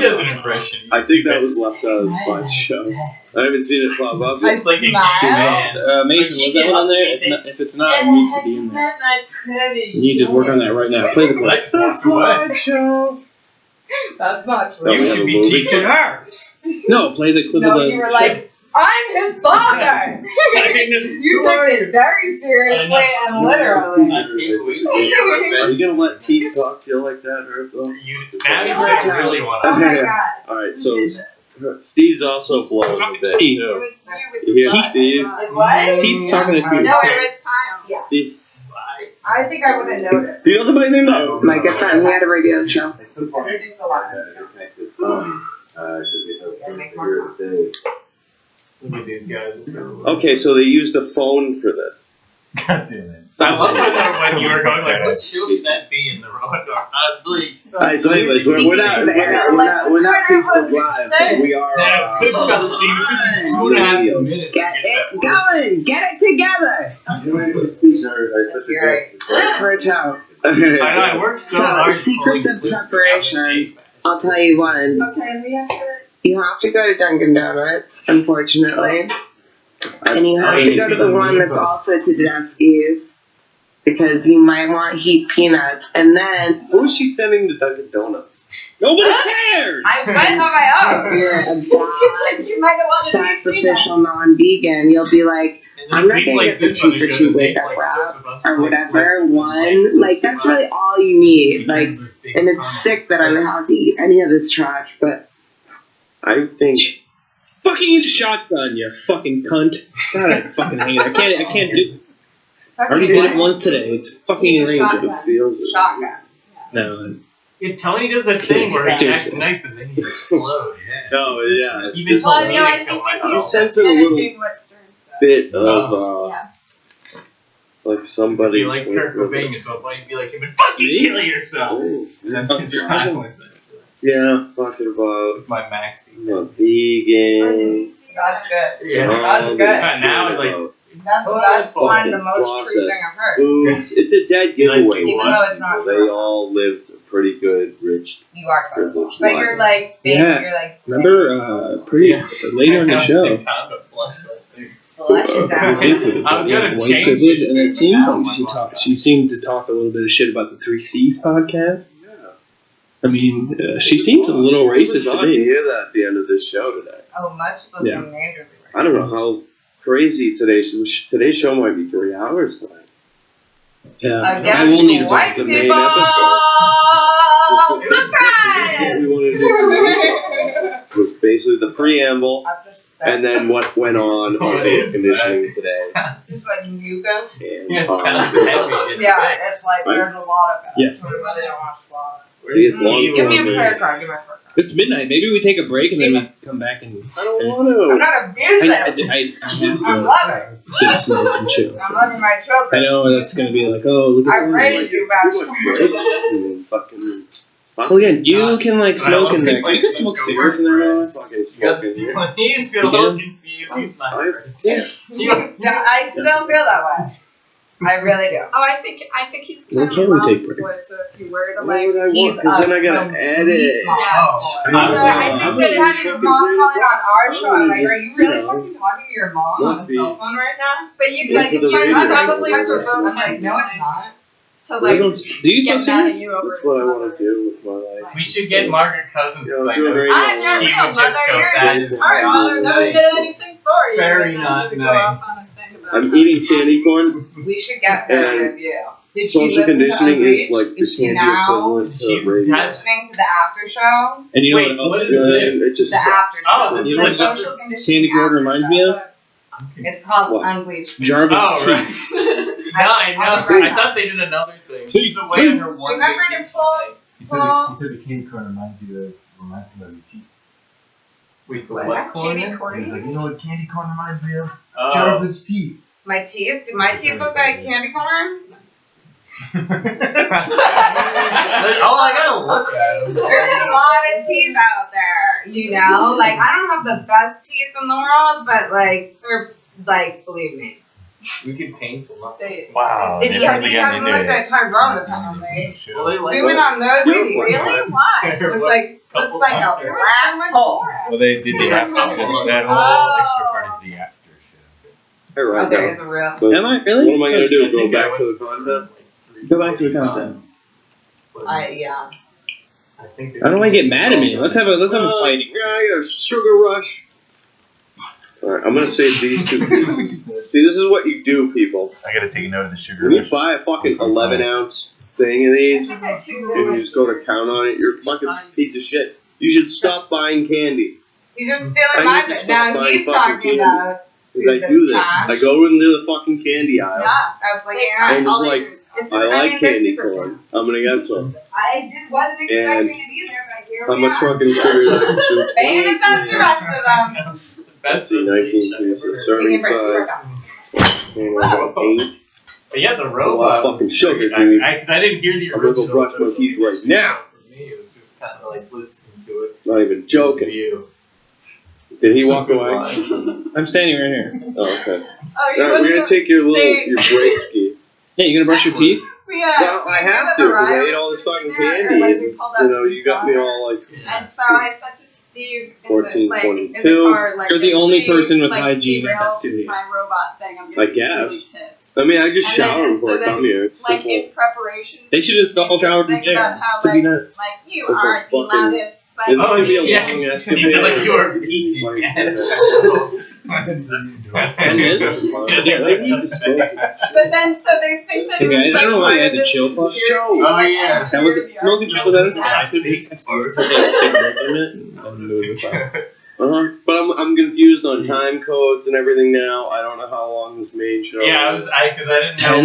[SPEAKER 3] does an impression.
[SPEAKER 9] I think that was left out of the Spot show. I haven't seen it pop up.
[SPEAKER 3] It's like a
[SPEAKER 1] Smile.
[SPEAKER 3] gay man.
[SPEAKER 8] Mason, was that one on there? If it's not, it needs to be in there. You need to work on that right now. Play the clip.
[SPEAKER 9] Show.
[SPEAKER 1] That's not
[SPEAKER 9] Oh,
[SPEAKER 1] true.
[SPEAKER 9] we
[SPEAKER 3] You
[SPEAKER 9] have
[SPEAKER 3] should
[SPEAKER 9] a
[SPEAKER 3] be
[SPEAKER 9] movie?
[SPEAKER 3] teaching her.
[SPEAKER 8] No, play the clip
[SPEAKER 1] No,
[SPEAKER 8] of the.
[SPEAKER 1] you were like, I'm his father. You took it very seriously and literally.
[SPEAKER 9] Are you gonna let Teeth talk to you like that, Herb?
[SPEAKER 3] Now you really want
[SPEAKER 1] Oh
[SPEAKER 3] to.
[SPEAKER 1] my god.
[SPEAKER 9] Alright, so Steve's also blowing a bit.
[SPEAKER 8] Teeth.
[SPEAKER 2] It was you with
[SPEAKER 9] You
[SPEAKER 2] the
[SPEAKER 9] hear
[SPEAKER 2] butt.
[SPEAKER 9] Steve?
[SPEAKER 1] Like what?
[SPEAKER 8] Teeth's talking to Teeth.
[SPEAKER 2] No, it was Kyle.
[SPEAKER 1] Yeah.
[SPEAKER 9] Steve.
[SPEAKER 1] I think I would have noticed.
[SPEAKER 9] Do you know somebody named that?
[SPEAKER 12] My good friend, he had a radio show.
[SPEAKER 11] At some point,
[SPEAKER 1] It takes a lot.
[SPEAKER 11] connect this phone, because we hope
[SPEAKER 1] Gotta make
[SPEAKER 11] to
[SPEAKER 1] more
[SPEAKER 11] hear it say,
[SPEAKER 3] Look at these guys.
[SPEAKER 9] Okay, so they used a phone for this.
[SPEAKER 3] God damn it. So I love when you were going like, what show should that be in the road?
[SPEAKER 9] Alright, so anyways, we're not Facebook Live, but we are
[SPEAKER 3] Yeah, good show, Steve. It took you 2.5 minutes.
[SPEAKER 12] Get it going. Get it together.
[SPEAKER 11] these are such a best.
[SPEAKER 12] Reach out.
[SPEAKER 3] I know, I worked so hard.
[SPEAKER 12] Secrets of
[SPEAKER 3] pulling
[SPEAKER 12] preparation. I'll tell you one.
[SPEAKER 2] Okay, we have to.
[SPEAKER 12] You have to go to Dunkin' Donuts, unfortunately. And you have to go to the one that's also Tedeschi's. Because you might want heat peanuts. And then.
[SPEAKER 9] Who is she sending to Dunkin' Donuts?
[SPEAKER 8] Nobody cares!
[SPEAKER 1] I went on my own.
[SPEAKER 12] If you're a
[SPEAKER 1] You might have wanted to be
[SPEAKER 12] sacrificial non-vegan, you'll be like, I'm not gonna get the cheap for cheap wake up wrap or whatever. One, like that's really all you need. Like, and it's sick that I would have to eat any of this trash, but
[SPEAKER 9] I think.
[SPEAKER 8] Fucking eat a shotgun, you fucking cunt. God, I fucking hate it. I can't do it. I already did it once today. It's fucking enraging.
[SPEAKER 9] It feels it.
[SPEAKER 1] Shotgun.
[SPEAKER 8] No.
[SPEAKER 3] Yeah, Tony does that thing where he acts nice and then he explodes.
[SPEAKER 9] Oh, yeah.
[SPEAKER 3] Even
[SPEAKER 2] Well,
[SPEAKER 3] me,
[SPEAKER 2] no, I
[SPEAKER 3] I
[SPEAKER 2] think
[SPEAKER 3] kill
[SPEAKER 2] he's
[SPEAKER 9] He
[SPEAKER 3] myself.
[SPEAKER 9] sends it a little
[SPEAKER 2] managing what Stern said.
[SPEAKER 9] bit of,
[SPEAKER 2] Yeah.
[SPEAKER 9] like
[SPEAKER 3] If
[SPEAKER 9] somebody.
[SPEAKER 3] you like Kurt Cobain, so it might be like him and fucking kill yourself. And then silence it.
[SPEAKER 9] Yeah, talking about
[SPEAKER 3] With my maxi.
[SPEAKER 9] vegan.
[SPEAKER 1] That's good.
[SPEAKER 3] Yeah.
[SPEAKER 1] That's good.
[SPEAKER 3] Now, like,
[SPEAKER 1] That's the best one, the most true thing I've heard.
[SPEAKER 9] It's a dead giveaway.
[SPEAKER 1] Even though it's not
[SPEAKER 9] They
[SPEAKER 1] true.
[SPEAKER 9] all lived a pretty good, rich,
[SPEAKER 1] You are true.
[SPEAKER 9] privileged
[SPEAKER 1] But
[SPEAKER 9] life.
[SPEAKER 1] you're like, big,
[SPEAKER 8] Yeah.
[SPEAKER 1] you're like,
[SPEAKER 8] Remember, pretty later in the show.
[SPEAKER 1] flush it down.
[SPEAKER 3] I was gonna
[SPEAKER 8] white
[SPEAKER 3] change
[SPEAKER 8] privilege,
[SPEAKER 3] it
[SPEAKER 8] and
[SPEAKER 3] to
[SPEAKER 8] it seems
[SPEAKER 3] now,
[SPEAKER 8] like she seemed to talk a little bit of shit about the 3 C's podcast.
[SPEAKER 9] Yeah.
[SPEAKER 8] I mean, she seems a little racist
[SPEAKER 9] Not
[SPEAKER 8] to
[SPEAKER 9] to
[SPEAKER 8] me.
[SPEAKER 9] hear that at the end of this show today.
[SPEAKER 1] Oh, most people
[SPEAKER 8] Yeah.
[SPEAKER 1] seem majorly
[SPEAKER 9] I don't know how crazy today's show might be 3 hours tonight.
[SPEAKER 8] Yeah,
[SPEAKER 1] Against
[SPEAKER 8] I will need to
[SPEAKER 1] white
[SPEAKER 9] the
[SPEAKER 8] talk.
[SPEAKER 9] main
[SPEAKER 1] people!
[SPEAKER 9] This is what we wanted to do. Was basically the preamble, and then what went on air conditioning today.
[SPEAKER 1] Just like mucus.
[SPEAKER 9] And,
[SPEAKER 3] Yeah, it's kind of heavy.
[SPEAKER 1] Yeah, it's like there's a lot of it.
[SPEAKER 8] Yeah.
[SPEAKER 1] So we really don't want to swallow.
[SPEAKER 9] See, it's long
[SPEAKER 1] Give me a
[SPEAKER 9] form,
[SPEAKER 1] prayer
[SPEAKER 9] man.
[SPEAKER 1] card. Give me a prayer card.
[SPEAKER 8] It's midnight. Maybe we take a break and then we come back and.
[SPEAKER 9] I don't
[SPEAKER 1] I'm
[SPEAKER 9] want
[SPEAKER 1] not abusing. I'm loving.
[SPEAKER 8] Get smoke and chill.
[SPEAKER 1] I'm loving my children.
[SPEAKER 8] I know that's gonna be like, oh, look
[SPEAKER 1] I
[SPEAKER 8] at
[SPEAKER 1] raised you,
[SPEAKER 9] to.
[SPEAKER 1] bachelor.
[SPEAKER 8] Well, again, you can like smoke in there. You can smoke cigarettes in there.
[SPEAKER 9] Fucking
[SPEAKER 3] You got
[SPEAKER 9] smoking.
[SPEAKER 3] He's a little confused. He's not.
[SPEAKER 9] Yeah.
[SPEAKER 1] Yeah, I still feel that way. I really do.
[SPEAKER 2] Oh, I think he's
[SPEAKER 8] When
[SPEAKER 2] kind
[SPEAKER 8] can
[SPEAKER 2] of
[SPEAKER 8] we
[SPEAKER 2] a
[SPEAKER 8] take
[SPEAKER 2] mom's
[SPEAKER 8] breaks?
[SPEAKER 2] boy, so if you were to
[SPEAKER 9] Why
[SPEAKER 2] like,
[SPEAKER 9] would I
[SPEAKER 1] He's
[SPEAKER 9] want? Because then I gotta
[SPEAKER 1] complete
[SPEAKER 9] edit.
[SPEAKER 1] mom.
[SPEAKER 2] Yeah.
[SPEAKER 1] So I think that had his mom calling on our show. I'm like, are you really fucking talking to your mom on a cell phone right now?
[SPEAKER 2] but you
[SPEAKER 9] Into
[SPEAKER 2] like if
[SPEAKER 9] the
[SPEAKER 2] you
[SPEAKER 9] radio.
[SPEAKER 2] probably
[SPEAKER 1] I'm
[SPEAKER 2] prefer
[SPEAKER 1] like, no, it's not.
[SPEAKER 2] to
[SPEAKER 8] I
[SPEAKER 2] like
[SPEAKER 8] don't- Do you
[SPEAKER 2] get
[SPEAKER 8] smoke
[SPEAKER 2] mad at
[SPEAKER 8] cigarettes?
[SPEAKER 2] you over
[SPEAKER 9] That's what I
[SPEAKER 2] some
[SPEAKER 9] want
[SPEAKER 2] others.
[SPEAKER 9] to do with my life.
[SPEAKER 3] We should get Margaret Cousins
[SPEAKER 9] Yeah,
[SPEAKER 3] because I
[SPEAKER 9] I'm doing
[SPEAKER 3] know
[SPEAKER 9] right
[SPEAKER 1] I'm
[SPEAKER 9] now.
[SPEAKER 1] not
[SPEAKER 3] she
[SPEAKER 1] real,
[SPEAKER 3] would just
[SPEAKER 1] mother.
[SPEAKER 3] go,
[SPEAKER 1] You're
[SPEAKER 3] that is
[SPEAKER 2] Alright, mother, never
[SPEAKER 3] nice.
[SPEAKER 2] did anything for you.
[SPEAKER 3] Very
[SPEAKER 2] and then
[SPEAKER 3] not
[SPEAKER 2] you go off
[SPEAKER 3] nice.
[SPEAKER 2] on a thing about
[SPEAKER 9] I'm
[SPEAKER 2] it.
[SPEAKER 9] eating candy corn.
[SPEAKER 1] We should get her
[SPEAKER 9] And
[SPEAKER 1] review. Did she
[SPEAKER 9] Social
[SPEAKER 1] listen to
[SPEAKER 9] conditioning is
[SPEAKER 1] Unreached?
[SPEAKER 9] like the
[SPEAKER 1] Is she
[SPEAKER 9] candy
[SPEAKER 1] now
[SPEAKER 9] equivalent to
[SPEAKER 3] She's
[SPEAKER 9] radio.
[SPEAKER 1] listening to the after show?
[SPEAKER 8] And you know
[SPEAKER 3] Wait,
[SPEAKER 8] what
[SPEAKER 3] what
[SPEAKER 8] else?
[SPEAKER 3] is this?
[SPEAKER 9] It just
[SPEAKER 1] The
[SPEAKER 9] sucks.
[SPEAKER 1] after show.
[SPEAKER 3] Oh, this
[SPEAKER 8] is
[SPEAKER 1] the
[SPEAKER 8] like what
[SPEAKER 1] social conditioning
[SPEAKER 8] Candy corn
[SPEAKER 1] after
[SPEAKER 8] reminds
[SPEAKER 1] show.
[SPEAKER 8] me of?
[SPEAKER 1] It's called
[SPEAKER 9] What?
[SPEAKER 1] Unbleached.
[SPEAKER 8] Jarvis
[SPEAKER 3] Oh,
[SPEAKER 8] tea.
[SPEAKER 3] right. No, I know. I thought they did another thing. She's away on her one.
[SPEAKER 1] Remember to
[SPEAKER 3] vacation
[SPEAKER 1] pull.
[SPEAKER 3] day.
[SPEAKER 1] Well-
[SPEAKER 11] the candy corn reminds him of your teeth.
[SPEAKER 3] Wait, the
[SPEAKER 1] What?
[SPEAKER 3] what corn?
[SPEAKER 2] Candy corn?
[SPEAKER 11] He's like, you know what candy corn reminds me of?
[SPEAKER 3] Oh.
[SPEAKER 11] Jarvis teeth.
[SPEAKER 1] My teeth? Do my teeth look like candy corn?
[SPEAKER 3] Oh, I gotta look at them.
[SPEAKER 1] There's a lot of teeth out there, you know? Like, I don't have the best teeth in the world, but, like, they're, like, believe me.
[SPEAKER 3] We could paint them up.
[SPEAKER 2] They,
[SPEAKER 11] Wow.
[SPEAKER 1] If you haven't looked at Tyrone, apparently.
[SPEAKER 3] Well, they like
[SPEAKER 1] Zoom in on those,
[SPEAKER 9] You're
[SPEAKER 1] really?
[SPEAKER 9] fine.
[SPEAKER 1] Why?
[SPEAKER 3] They're
[SPEAKER 1] Looks
[SPEAKER 3] what?
[SPEAKER 1] like
[SPEAKER 3] Couple
[SPEAKER 1] a
[SPEAKER 3] times.
[SPEAKER 2] there was so much
[SPEAKER 1] hole.
[SPEAKER 2] more.
[SPEAKER 11] Well, they did the after. That whole
[SPEAKER 1] Oh.
[SPEAKER 11] extra part is the after show.
[SPEAKER 9] All
[SPEAKER 1] Oh,
[SPEAKER 9] right,
[SPEAKER 1] there
[SPEAKER 9] now.
[SPEAKER 1] is a real.
[SPEAKER 9] But
[SPEAKER 8] Am I really?
[SPEAKER 9] what am I gonna do?
[SPEAKER 3] I
[SPEAKER 9] Go
[SPEAKER 3] think I
[SPEAKER 9] back to the content?
[SPEAKER 8] Go back to the content.
[SPEAKER 1] Yeah.
[SPEAKER 3] I think
[SPEAKER 8] I don't want to get mad at me. Let's have a fighting.
[SPEAKER 9] Yeah, I got a sugar rush. Alright, I'm gonna save these two pieces. See, this is what you do, people.
[SPEAKER 11] I gotta take a note of the sugar.
[SPEAKER 9] When you
[SPEAKER 11] rush.
[SPEAKER 9] buy a fucking 11-ounce thing of these, and you just go to town on it, you're a fucking piece of shit. You should stop buying candy.
[SPEAKER 1] He's just stealing my
[SPEAKER 9] I need to
[SPEAKER 1] bit. Now
[SPEAKER 9] stop
[SPEAKER 1] he's
[SPEAKER 9] buying fucking
[SPEAKER 1] talking
[SPEAKER 9] candy.
[SPEAKER 1] about.
[SPEAKER 9] Because I do this. I go into the fucking candy aisle.
[SPEAKER 1] Yeah, I was like,
[SPEAKER 9] I'm
[SPEAKER 1] yeah.
[SPEAKER 9] just like,
[SPEAKER 1] It's,
[SPEAKER 9] I like
[SPEAKER 1] mean, they're
[SPEAKER 9] candy
[SPEAKER 1] super
[SPEAKER 9] corn. I'm gonna get some.
[SPEAKER 1] I wasn't
[SPEAKER 9] And
[SPEAKER 1] expecting it either, but here
[SPEAKER 9] how
[SPEAKER 1] we
[SPEAKER 9] much
[SPEAKER 1] are.
[SPEAKER 9] fucking sugar is that consumed?
[SPEAKER 1] And that's the rest of them.
[SPEAKER 9] Let's see, 19 pieces, serving size. And about 8.
[SPEAKER 3] But yeah, the
[SPEAKER 9] A lot
[SPEAKER 3] robot.
[SPEAKER 9] of fucking sugar,
[SPEAKER 3] I
[SPEAKER 9] dude.
[SPEAKER 3] because I didn't hear the
[SPEAKER 9] I'm gonna
[SPEAKER 3] original.
[SPEAKER 9] go brush
[SPEAKER 3] so
[SPEAKER 9] my teeth right now.
[SPEAKER 3] For me, it was just kind of like listening to it.
[SPEAKER 9] Not even
[SPEAKER 3] For
[SPEAKER 9] joking.
[SPEAKER 3] you.
[SPEAKER 9] Did he walk
[SPEAKER 3] Super
[SPEAKER 9] away?
[SPEAKER 3] fun.
[SPEAKER 8] I'm standing right here.
[SPEAKER 9] Oh, okay.
[SPEAKER 2] Oh, you
[SPEAKER 9] Alright, we're gonna take your your break ski.
[SPEAKER 8] Yeah, you gonna brush your teeth?
[SPEAKER 9] Well, I have to because I ate all this fucking candy.
[SPEAKER 2] Like,
[SPEAKER 9] And,
[SPEAKER 2] we pulled
[SPEAKER 9] you
[SPEAKER 2] up
[SPEAKER 9] know, you got me all like
[SPEAKER 2] And so I said to Steve in the,
[SPEAKER 9] 1422.
[SPEAKER 2] in the car, like,
[SPEAKER 8] You're the
[SPEAKER 2] if
[SPEAKER 8] only
[SPEAKER 2] she,
[SPEAKER 8] person with
[SPEAKER 2] like,
[SPEAKER 8] hygiene at that
[SPEAKER 2] derails
[SPEAKER 8] studio.
[SPEAKER 2] my robot thing, I'm
[SPEAKER 9] I
[SPEAKER 2] gonna be
[SPEAKER 9] guess.
[SPEAKER 2] really pissed.
[SPEAKER 9] I mean, I just
[SPEAKER 2] And then-
[SPEAKER 9] showered
[SPEAKER 2] and
[SPEAKER 9] before
[SPEAKER 2] so
[SPEAKER 9] I come
[SPEAKER 2] then,
[SPEAKER 9] here. It's
[SPEAKER 2] Like
[SPEAKER 9] simple.
[SPEAKER 2] in preparation,
[SPEAKER 8] They should have all showered
[SPEAKER 2] think
[SPEAKER 8] in there.
[SPEAKER 2] about how
[SPEAKER 8] To be
[SPEAKER 2] like,
[SPEAKER 8] nuts.
[SPEAKER 2] like you
[SPEAKER 9] Simple
[SPEAKER 2] are the
[SPEAKER 9] fucking-
[SPEAKER 2] loudest. Like,
[SPEAKER 9] It's gonna be a
[SPEAKER 3] Yeah,
[SPEAKER 9] long
[SPEAKER 3] he
[SPEAKER 9] escapade.
[SPEAKER 3] said like you are peeking.
[SPEAKER 8] 10 minutes?
[SPEAKER 9] Yeah, they need to smoke.
[SPEAKER 2] but then so they think that
[SPEAKER 8] Hey
[SPEAKER 2] it was
[SPEAKER 8] guys, I
[SPEAKER 2] like
[SPEAKER 8] don't know why I
[SPEAKER 2] part
[SPEAKER 8] had
[SPEAKER 2] of
[SPEAKER 8] to
[SPEAKER 2] this
[SPEAKER 8] chill part.
[SPEAKER 2] conspiracy,
[SPEAKER 3] Oh,
[SPEAKER 2] like,
[SPEAKER 3] yeah.
[SPEAKER 8] That was
[SPEAKER 2] engineered
[SPEAKER 8] smoking.
[SPEAKER 2] the
[SPEAKER 8] Was that a
[SPEAKER 2] argument.
[SPEAKER 8] I could just text you. Take a break in it and move it.
[SPEAKER 9] But I'm confused on time codes and everything now. I don't know how long this main show
[SPEAKER 3] Yeah,
[SPEAKER 9] is.
[SPEAKER 3] because I didn't know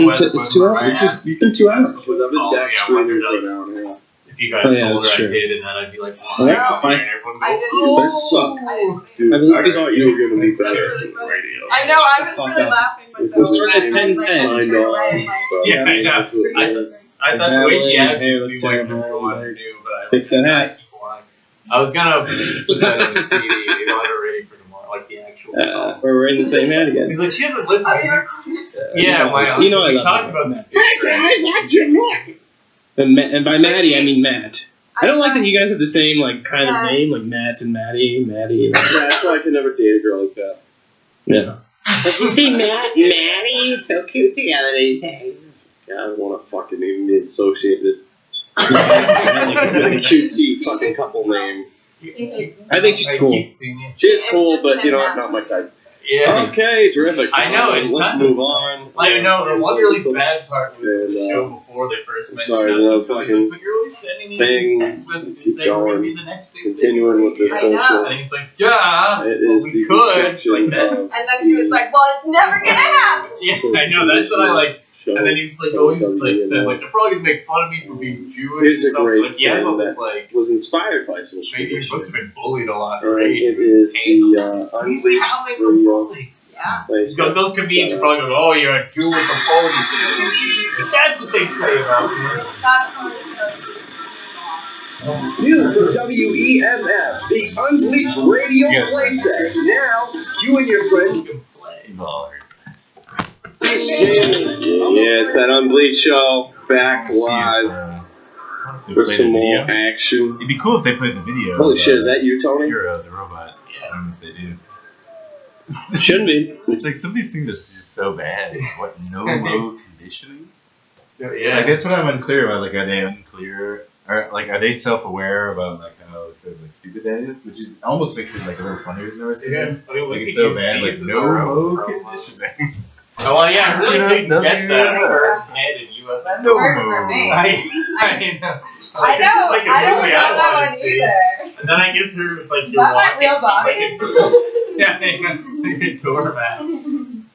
[SPEAKER 8] It's 2 hours. It's been 2 hours.
[SPEAKER 9] Because I've been
[SPEAKER 3] Oh,
[SPEAKER 9] back
[SPEAKER 3] yeah, I
[SPEAKER 9] streaming
[SPEAKER 3] wondered,
[SPEAKER 9] for an hour and a half.
[SPEAKER 3] if you guys
[SPEAKER 8] Oh, yeah,
[SPEAKER 3] told
[SPEAKER 8] that's
[SPEAKER 3] her I
[SPEAKER 8] true.
[SPEAKER 3] did, and then I'd be like,
[SPEAKER 8] Alright,
[SPEAKER 3] wow,
[SPEAKER 8] fine.
[SPEAKER 3] and everyone would
[SPEAKER 2] I
[SPEAKER 3] go,
[SPEAKER 2] didn't.
[SPEAKER 9] That sucked.
[SPEAKER 2] I didn't see
[SPEAKER 8] I
[SPEAKER 2] it.
[SPEAKER 8] believe
[SPEAKER 9] I thought you were gonna be
[SPEAKER 2] It's
[SPEAKER 9] better
[SPEAKER 2] really
[SPEAKER 9] at
[SPEAKER 2] funny.
[SPEAKER 9] radio.
[SPEAKER 2] I know. I was
[SPEAKER 8] Fuck
[SPEAKER 2] really
[SPEAKER 8] up.
[SPEAKER 2] laughing, but
[SPEAKER 9] It
[SPEAKER 2] though,
[SPEAKER 9] was
[SPEAKER 2] like,
[SPEAKER 8] started at 10:10.
[SPEAKER 2] like,
[SPEAKER 9] Signed
[SPEAKER 2] straight
[SPEAKER 9] off
[SPEAKER 2] away,
[SPEAKER 9] and
[SPEAKER 2] like,
[SPEAKER 9] stuff.
[SPEAKER 3] Yeah, I know.
[SPEAKER 9] Absolutely.
[SPEAKER 3] I thought the way she asked
[SPEAKER 8] Hey,
[SPEAKER 3] me
[SPEAKER 8] let's
[SPEAKER 3] seemed like
[SPEAKER 8] turn
[SPEAKER 3] number
[SPEAKER 8] around.
[SPEAKER 3] one to do, but I
[SPEAKER 8] Fix that hat.
[SPEAKER 3] I was gonna put that on the CD. Maybe I'll have it ready for tomorrow, like the actual
[SPEAKER 8] We're in the same head again.
[SPEAKER 3] He's like, she doesn't listen to me. Yeah, my
[SPEAKER 8] you know I
[SPEAKER 3] we
[SPEAKER 8] love
[SPEAKER 3] talked
[SPEAKER 8] him.
[SPEAKER 3] about that.
[SPEAKER 8] And by Maddie, I mean Matt. I don't like that you guys have the same like kind of name, like Matt and Maddie.
[SPEAKER 9] Yeah, that's why I could never date a girl like that.
[SPEAKER 8] Yeah.
[SPEAKER 12] See Matt and Maddie, so cute together these days.
[SPEAKER 9] Yeah, I don't want to fucking even be associated. With a cutesy fucking couple name.
[SPEAKER 8] I think she's cool.
[SPEAKER 9] She is cool, but you know what? Not my type.
[SPEAKER 3] Yeah.
[SPEAKER 9] Okay, terrific.
[SPEAKER 3] I know, it's
[SPEAKER 9] Let's
[SPEAKER 3] kind of
[SPEAKER 9] move on.
[SPEAKER 3] I know, the one really sad part was the show before they first mentioned
[SPEAKER 9] sorry,
[SPEAKER 3] us.
[SPEAKER 9] love
[SPEAKER 3] But
[SPEAKER 9] fucking
[SPEAKER 3] you're always sending me
[SPEAKER 9] thing,
[SPEAKER 3] these text messages
[SPEAKER 9] keep
[SPEAKER 3] saying we're going to
[SPEAKER 9] going,
[SPEAKER 3] be the next big
[SPEAKER 9] continuing with this
[SPEAKER 2] I know.
[SPEAKER 9] bullshit.
[SPEAKER 3] And he's like, yeah,
[SPEAKER 9] It
[SPEAKER 3] well,
[SPEAKER 9] is
[SPEAKER 3] we
[SPEAKER 9] the
[SPEAKER 3] could.
[SPEAKER 9] destruction
[SPEAKER 3] Like that.
[SPEAKER 9] of
[SPEAKER 2] And then he was like, well, it's never gonna happen.
[SPEAKER 3] Yeah, I know, that's what I like.
[SPEAKER 9] show.
[SPEAKER 3] And then he's like always like says like they're probably gonna make fun of me for being Jewish.
[SPEAKER 9] Here's a
[SPEAKER 3] or something.
[SPEAKER 9] great
[SPEAKER 3] Like he has all
[SPEAKER 9] thing
[SPEAKER 3] this
[SPEAKER 9] that
[SPEAKER 3] like
[SPEAKER 9] was inspired by social
[SPEAKER 3] maybe you're
[SPEAKER 9] media.
[SPEAKER 3] supposed to have been bullied a lot,
[SPEAKER 9] Alright,
[SPEAKER 3] right?
[SPEAKER 9] it is the Unleashed Radio
[SPEAKER 2] Yeah.
[SPEAKER 9] place.
[SPEAKER 3] So those comedians are probably going, oh, you're a Jew with a pony. But that's what they say about you.
[SPEAKER 2] It's not ponytails, it's just
[SPEAKER 13] New for WEMF, the Unleashed Radio Playset. Now, you and your friends
[SPEAKER 3] can play baller.
[SPEAKER 9] Yeah, it's that Unbleached show back live for some more action.
[SPEAKER 3] It'd be cool if they played the video.
[SPEAKER 9] Holy shit, is that you, Tony?
[SPEAKER 3] Hero, the robot. Yeah, I don't know if they do.
[SPEAKER 8] Shouldn't be.
[SPEAKER 3] It's like some of these things are just so bad. What, no-mo conditioning? Yeah. Like, that's what I'm unclear about. Like, are they unclear? Or, like, are they self-aware about, like, how sort of, like, stupid that is? Which is almost makes it, like, a little funnier than the rest of it. Like, it's so bad. Like, no-mo conditioning. Oh, well, yeah, I really didn't get that first-hand in U.S.
[SPEAKER 1] That's work for me.
[SPEAKER 3] I know.
[SPEAKER 1] I know.
[SPEAKER 3] Like,
[SPEAKER 1] I don't
[SPEAKER 3] movie
[SPEAKER 1] know that
[SPEAKER 3] wanna
[SPEAKER 1] one
[SPEAKER 3] see.
[SPEAKER 1] either.
[SPEAKER 3] And then I guess her, it's like
[SPEAKER 1] Is
[SPEAKER 3] you're
[SPEAKER 1] that my
[SPEAKER 3] walking.
[SPEAKER 1] real body?
[SPEAKER 3] Yeah, like a doormat.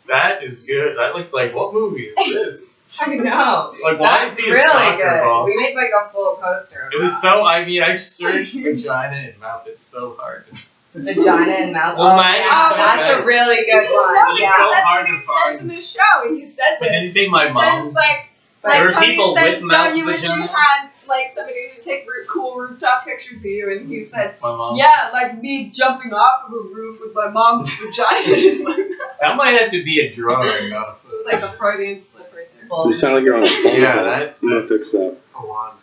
[SPEAKER 3] That is good. That looks like, what movie is this?
[SPEAKER 1] I know.
[SPEAKER 3] Like, why
[SPEAKER 1] That's
[SPEAKER 3] is he a
[SPEAKER 1] really
[SPEAKER 3] soccer
[SPEAKER 1] good.
[SPEAKER 3] ball?
[SPEAKER 1] We made like a full poster.
[SPEAKER 3] It was so, I mean, I searched vagina and mouth. It's so hard.
[SPEAKER 1] Vagina and mouth.
[SPEAKER 3] Well,
[SPEAKER 1] oh,
[SPEAKER 3] mine is
[SPEAKER 1] yeah,
[SPEAKER 3] so
[SPEAKER 1] that's
[SPEAKER 3] bad.
[SPEAKER 1] a really good one.
[SPEAKER 2] No,
[SPEAKER 3] It's
[SPEAKER 1] Yeah.
[SPEAKER 3] so
[SPEAKER 2] that's
[SPEAKER 3] hard
[SPEAKER 2] what
[SPEAKER 3] to
[SPEAKER 2] he
[SPEAKER 3] find.
[SPEAKER 2] says in the show. He says
[SPEAKER 3] But
[SPEAKER 2] it.
[SPEAKER 3] did you say my
[SPEAKER 2] He
[SPEAKER 3] mom?
[SPEAKER 2] says like
[SPEAKER 3] There are
[SPEAKER 2] Tony
[SPEAKER 3] people
[SPEAKER 2] says,
[SPEAKER 3] with
[SPEAKER 2] John,
[SPEAKER 3] mouth
[SPEAKER 2] you wish you
[SPEAKER 3] vagina?
[SPEAKER 2] had like somebody to take cool rooftop pictures of you, and he said,
[SPEAKER 3] My mom.
[SPEAKER 2] yeah, like me jumping off of a roof with my mom's vagina in my mouth.
[SPEAKER 3] That might have to be a drawing, though.
[SPEAKER 2] It's like a Freudian slip right there.
[SPEAKER 9] You sound like you're on a phone
[SPEAKER 3] Yeah,
[SPEAKER 9] call.
[SPEAKER 3] that-
[SPEAKER 9] I'm gonna fix that.